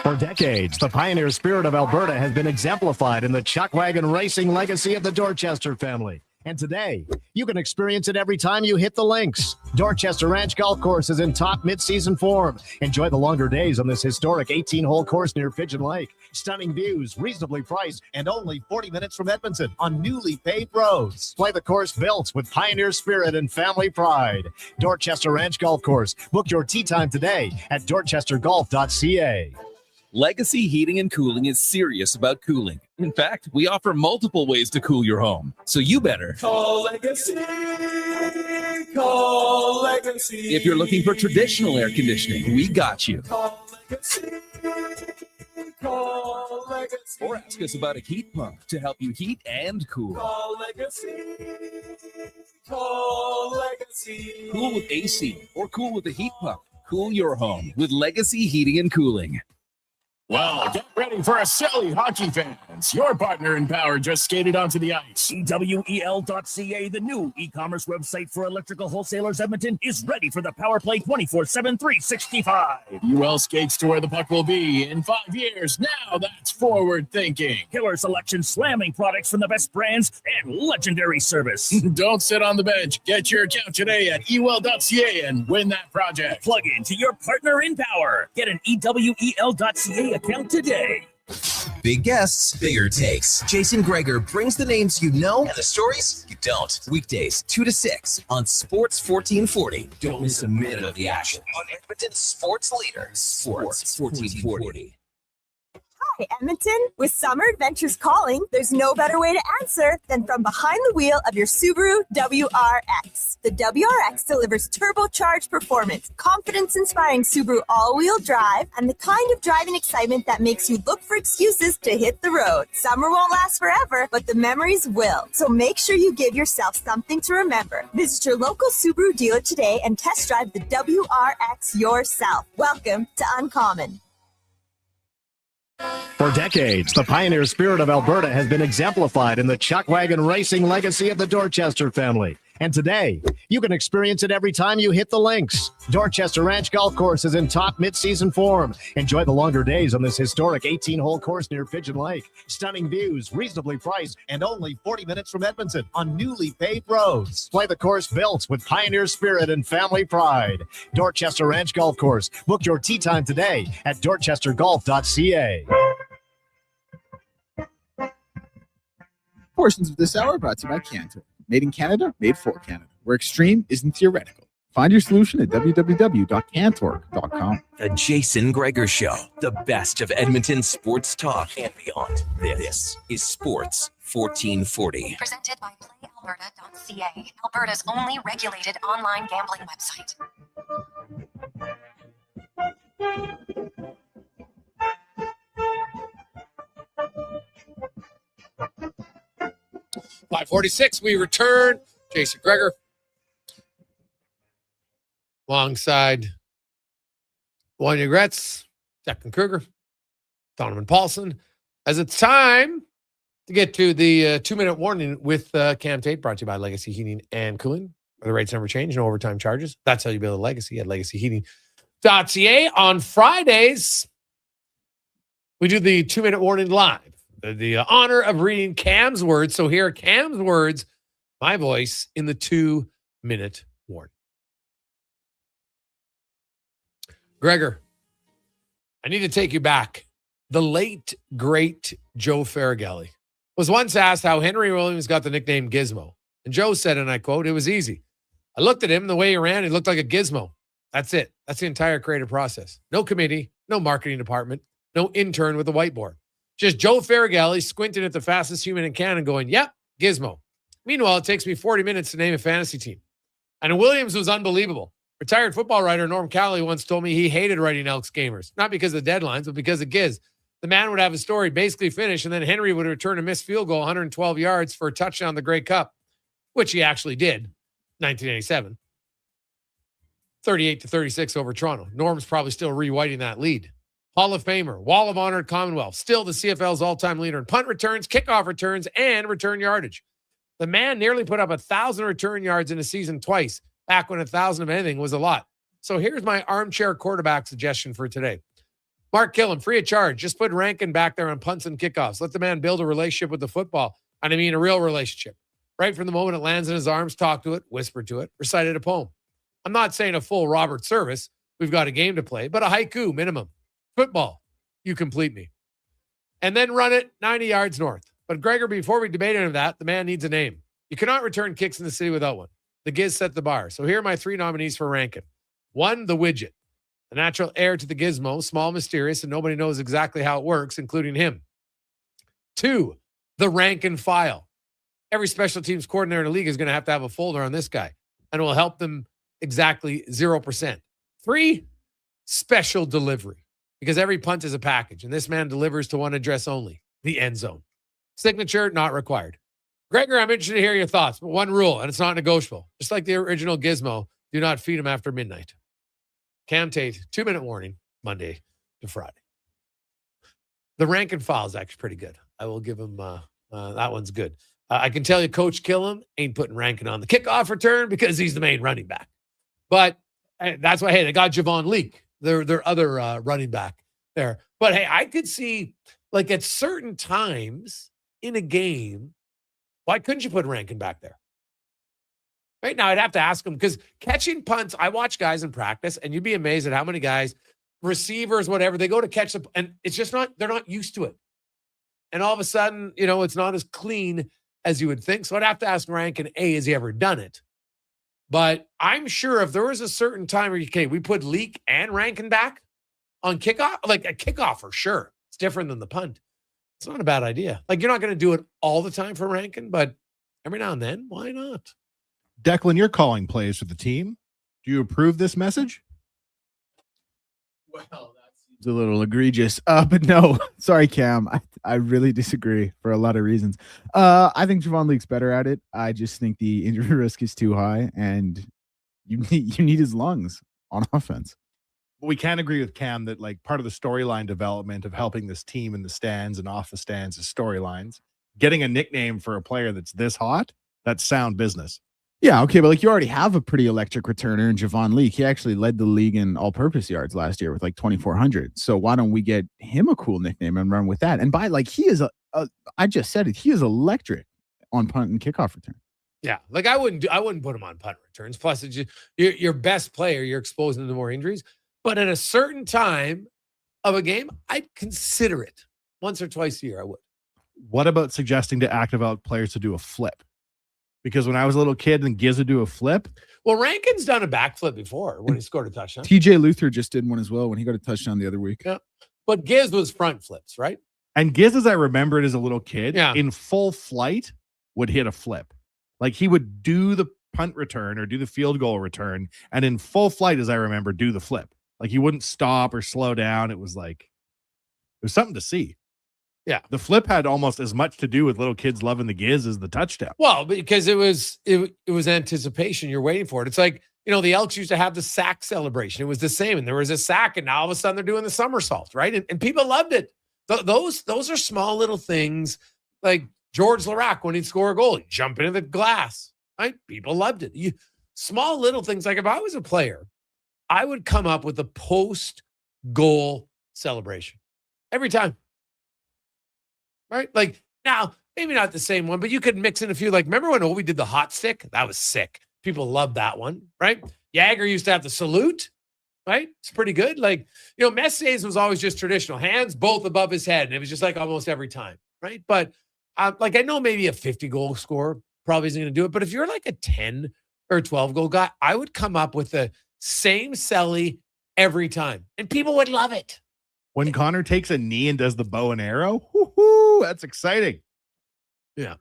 For decades, the pioneer spirit of Alberta has been exemplified in the chuck wagon racing legacy of the Dorchester family. And today, you can experience it every time you hit the links. Dorchester Ranch Golf Course is in top mid-season form. Enjoy the longer days on this historic 18-hole course near Pigeon Lake. Stunning views, reasonably priced, and only 40 minutes from Edmonton on newly paved roads. Play the course built with pioneer spirit and family pride. Dorchester Ranch Golf Course. Book your tee time today at dorchestergolf.ca. Legacy Heating and Cooling is serious about cooling. In fact, we offer multiple ways to cool your home. So you better call Legacy. Call Legacy. If you're looking for traditional air conditioning, we got you. Call Legacy. Call Legacy. Or ask us about a heat pump to help you heat and cool. Call Legacy. Call Legacy. Cool with AC or cool with a heat pump. Cool your home with Legacy Heating and Cooling. Well, get ready for a silly hockey fans. Your partner in power just skated onto the ice. EWEL.ca, the new e-commerce website for electrical wholesalers Edmonton, is ready for the power play 24/7, 365. UL skates to where the puck will be in 5 years. Now that's forward thinking. Killer selection, slamming products from the best brands, and legendary service. Don't sit on the bench. Get your account today at EWEL.ca and win that project. Plug into your partner in power. Get an EWEL.ca account today. Big guests, bigger takes. Jason Gregor brings the names you know and the stories you don't. Weekdays 2 to 6 on Sports 1440. Don't miss a minute of the action on Edmonton's sports leader, Sports 1440. Hi, Edmonton. With summer adventures calling, there's no better way to answer than from behind the wheel of your Subaru WRX. The WRX delivers turbocharged performance, confidence-inspiring Subaru all-wheel drive, and the kind of driving excitement that makes you look for excuses to hit the road. Summer won't last forever, but the memories will. So make sure you give yourself something to remember. Visit your local Subaru dealer today and test drive the WRX yourself. Welcome to Uncommon. For decades, the pioneer spirit of Alberta has been exemplified in the chuck wagon racing legacy of the Dorchester family. And today, you can experience it every time you hit the links. Dorchester Ranch Golf Course is in top mid-season form. Enjoy the longer days on this historic 18-hole course near Pigeon Lake. Stunning views, reasonably priced, and only 40 minutes from Edmonton on newly paved roads. Play the course built with pioneer spirit and family pride. Dorchester Ranch Golf Course. Book your tee time today at dorchestergolf.ca. Portions of this hour brought to you by CanTorque. Made in Canada, made for Canada. Where extreme isn't theoretical. Find your solution at www.cantorque.com. The Jason Gregor Show, the best of Edmonton sports talk and beyond. This is Sports 1440. Presented by PlayAlberta.ca, Alberta's only regulated online gambling website. .546, we return. Jason Gregor alongside Wanye Gretz, Declan Kruger, Donovan Paulson. As it's time to get to the 2-minute warning with Cam Tate, brought to you by Legacy Heating and Cooling. Where the rates never change, no overtime charges. That's how you build a legacy at legacyheating.ca. On Fridays, we do the 2-minute warning live. The honor of reading Cam's words. So here are Cam's words, my voice, in the 2-minute warning. Gregor, I need to take you back. The late, great Joe Farragelli was once asked how Henry Williams got the nickname Gizmo. And Joe said, and I quote, "It was easy. I looked at him, the way he ran, he looked like a gizmo. That's it. That's the entire creative process. No committee, no marketing department, no intern with a whiteboard. Just Joe Farragelli squinting at the fastest human in Canada going, yep, Gizmo. Meanwhile, it takes me 40 minutes to name a fantasy team." And Williams was unbelievable. Retired football writer Norm Cowley once told me he hated writing Elks gamers, not because of the deadlines, but because of Giz. The man would have a story basically finished, and then Henry would return a missed field goal, 112 yards for a touchdown in the Grey Cup, which he actually did, 1987. 38-36 over Toronto. Norm's probably still rewriting that lead. Hall of Famer, Wall of Honor at Commonwealth, still the CFL's all-time leader in punt returns, kickoff returns, and return yardage. The man nearly put up 1,000 return yards in a season twice, back when 1,000 of anything was a lot. So here's my armchair quarterback suggestion for today. Mark Killam, free of charge. Just put Rankin back there on punts and kickoffs. Let the man build a relationship with the football. And I mean a real relationship. Right from the moment it lands in his arms, talk to it, whisper to it, recite it a poem. I'm not saying a full Robert service. We've got a game to play, but a haiku minimum. Football, you complete me. And then run it 90 yards north. But Gregor, before we debate any of that, the man needs a name. You cannot return kicks in the city without one. The Giz set the bar. So here are my 3 nominees for Rankin. 1, the widget. The natural heir to the gizmo, small, mysterious, and nobody knows exactly how it works, including him. 2, the Rankin file. Every special teams coordinator in the league is going to have a folder on this guy, and it will help them exactly 0%. 3, special delivery. Because every punt is a package, and this man delivers to one address only, the end zone. Signature, not required. Gregor, I'm interested to hear your thoughts, but one rule, and it's not negotiable. Just like the original Gizmo, do not feed him after midnight. Cam Tate, 2-minute warning, Monday to Friday. The Rankin file is actually pretty good. I will give him, that one's good. I can tell you Coach Killam ain't putting Rankin on the kickoff return because he's the main running back. But that's why, hey, they got Javon Leake, their other running back there. But, hey, I could see, like, at certain times in a game, why couldn't you put Rankin back there? Right now, I'd have to ask him because catching punts, I watch guys in practice, and you'd be amazed at how many guys, receivers, whatever, they go to catch the, and it's just not, they're not used to it. And all of a sudden, it's not as clean as you would think. So I'd have to ask Rankin, A, has he ever done it? But I'm sure if there was a certain time where we put Leak and Rankin back on kickoff, like a kickoff for sure. It's different than the punt. It's not a bad idea. Like, you're not going to do it all the time for Rankin, but every now and then, why not? Declan, you're calling plays for the team. Do you approve this message? Well, it's a little egregious. But no, sorry, Cam. I really disagree for a lot of reasons. I think Javon Leake's better at it. I just think the injury risk is too high, and you need his lungs on offense. We can agree with Cam that like part of the storyline development of helping this team in the stands and off the stands is storylines. Getting a nickname for a player that's this hot, that's sound business. Yeah, okay, but like you already have a pretty electric returner in Javon Leake. He actually led the league in all-purpose yards last year with like 2,400. So why don't we get him a cool nickname and run with that? And by like he is I just said it, he is electric on punt and kickoff return. Yeah, like I wouldn't put him on punt returns. Plus, it's just, your best player, you're exposing him to more injuries. But at a certain time of a game, I'd consider it once or twice a year. I would. What about suggesting to active out players to do a flip? Because when I was a little kid and Giz would do a flip. Well, Rankin's done a backflip before when he scored a touchdown. TJ Luther just did one as well when he got a touchdown the other week. Yeah. But Giz was front flips, right? And Giz, as I remember it as a little kid, in full flight, would hit a flip. Like he would do the punt return or do the field goal return. And in full flight, as I remember, do the flip. Like he wouldn't stop or slow down. It was like, it was something to see. Yeah. The flip had almost as much to do with little kids loving the Giz as the touchdown. Well, because it was anticipation. You're waiting for it. It's like, the Elks used to have the sack celebration. It was the same. And there was a sack, and now all of a sudden they're doing the somersault, right? And people loved it. Those are small little things. Like George Larac, when he'd score a goal, he'd jump into the glass, right? People loved it. Small little things. Like if I was a player, I would come up with a post-goal celebration every time. Right? Like now, maybe not the same one, but you could mix in a few. Like, remember when Ovi did the hot stick? That was sick. People loved that one, right? Jagger used to have the salute, right? It's pretty good. Like, Messier's was always just traditional. Hands both above his head. And it was just like almost every time, right? But like I know maybe a 50-goal scorer probably isn't going to do it. But if you're like a 10 or 12-goal guy, I would come up with the same celly every time. And people would love it. When Connor takes a knee and does the bow and arrow, whoo-hoo, that's exciting. Yeah.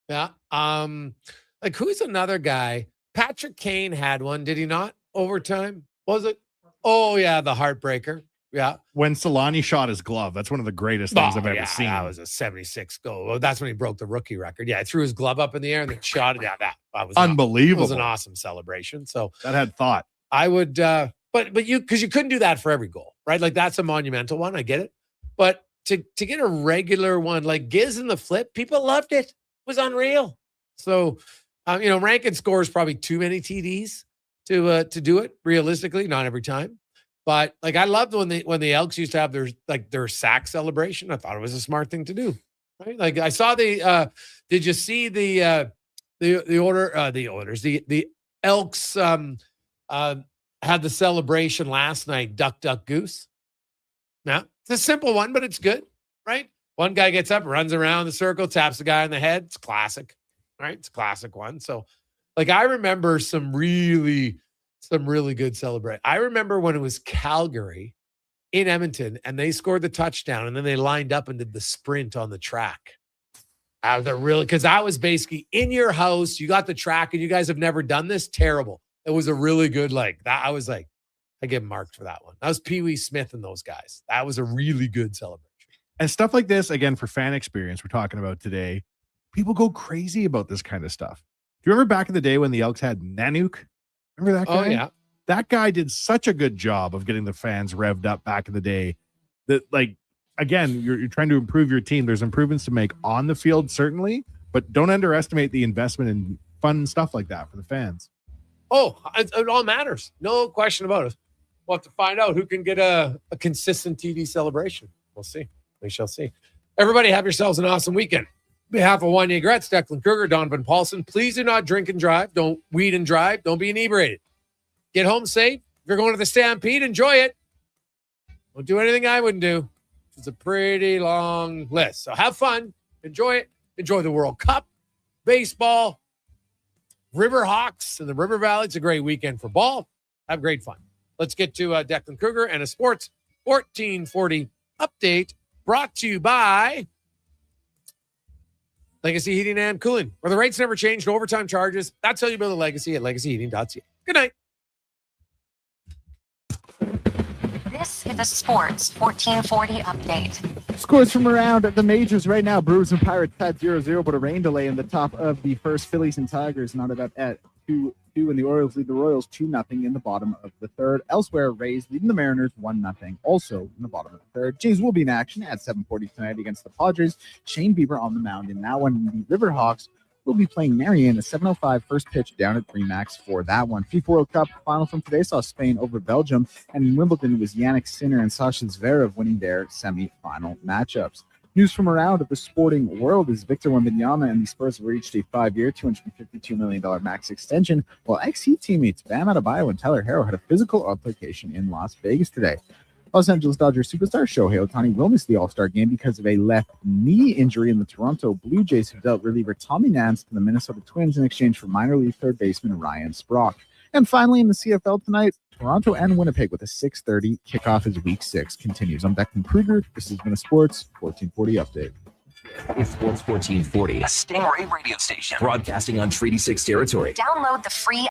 Yeah. Like who's another guy? Patrick Kane had one, did he not? Overtime? Was it? Oh, yeah, the heartbreaker. Yeah. When Solani shot his glove, that's one of the greatest things I've ever seen. That was a 76 goal. Well, that's when he broke the rookie record. Yeah, he threw his glove up in the air and then shot it. Yeah, that was unbelievable. It was an awesome celebration. So that had thought. I would, but you couldn't do that for every goal, right? Like that's a monumental one. I get it. But to get a regular one like Giz in the flip, people loved it. It was unreal. So, Rankin scores probably too many TDs to do it realistically, not every time. But like I loved when the Elks used to have their sack celebration. I thought it was a smart thing to do. Right? Like I saw did you see the Elks had the celebration last night, Duck, Duck, Goose. Now, it's a simple one, but it's good, right? One guy gets up, runs around the circle, taps the guy on the head. It's classic, right? It's a classic one. So, like, I remember some really good celebration. I remember when it was Calgary in Edmonton, and they scored the touchdown, and then they lined up and did the sprint on the track. Because I was basically in your house, you got the track, and you guys have never done this. Terrible. It was a really good, I get marked for that one. That was Pee Wee Smith and those guys. That was a really good celebration. And stuff like this, again, for fan experience, we're talking about today, people go crazy about this kind of stuff. Do you remember back in the day when the Elks had Nanook? Remember that guy? Oh, yeah. That guy did such a good job of getting the fans revved up back in the day that, again, you're trying to improve your team. There's improvements to make on the field, certainly, but don't underestimate the investment in fun stuff like that for the fans. Oh, it all matters. No question about it. We'll have to find out who can get a consistent TD celebration. We'll see. We shall see. Everybody have yourselves an awesome weekend. On behalf of Wanye Gretz, Declan Kruger, Donovan Paulson, please do not drink and drive. Don't weed and drive. Don't be inebriated. Get home safe. If you're going to the Stampede, enjoy it. Don't do anything I wouldn't do. It's a pretty long list. So have fun. Enjoy it. Enjoy the World Cup, baseball, Riverhawks in the River Valley. It's a great weekend for ball. Have great fun. Let's get to Declan Kruger and a Sports 1440 update brought to you by Legacy Heating and Cooling, where the rates never change, no overtime charges. That's how you build a legacy at legacyheating.ca. Good night. This is the Sports 1440 update. Scores from around the majors right now. Brewers and Pirates tied 0-0, but a rain delay in the top of the first. Phillies and Tigers knotted up at 2-2, and the Orioles lead the Royals 2-0 in the bottom of the third. Elsewhere, Rays leading the Mariners 1-0, also in the bottom of the third. Jays will be in action at 7:40 tonight against the Padres. Shane Bieber on the mound in that one. The Riverhawks will be playing Marion at 7:05 first pitch down at 3 Max for that one. FIFA World Cup final from today saw Spain over Belgium, and in Wimbledon was Yannick Sinner and Sasha Zverev winning their semi-final matchups. News from around the sporting world is Victor Wembanyama and the Spurs have reached a 5-year, $252 million max extension, while ex-Heat teammates Bam Adebayo and Tyler Herro had a physical altercation in Las Vegas today. Los Angeles Dodgers superstar Shohei Ohtani will miss the All-Star game because of a left knee injury, and the Toronto Blue Jays have dealt reliever Tommy Nance to the Minnesota Twins in exchange for minor league third baseman Ryan Sprock. And finally, in the CFL tonight, Toronto and Winnipeg with a 6:30 kickoff as Week 6 continues. I'm Declan Kruger. This has been a Sports 1440 update. It's Sports 1440, a Stingray radio station broadcasting on Treaty 6 territory. Download the free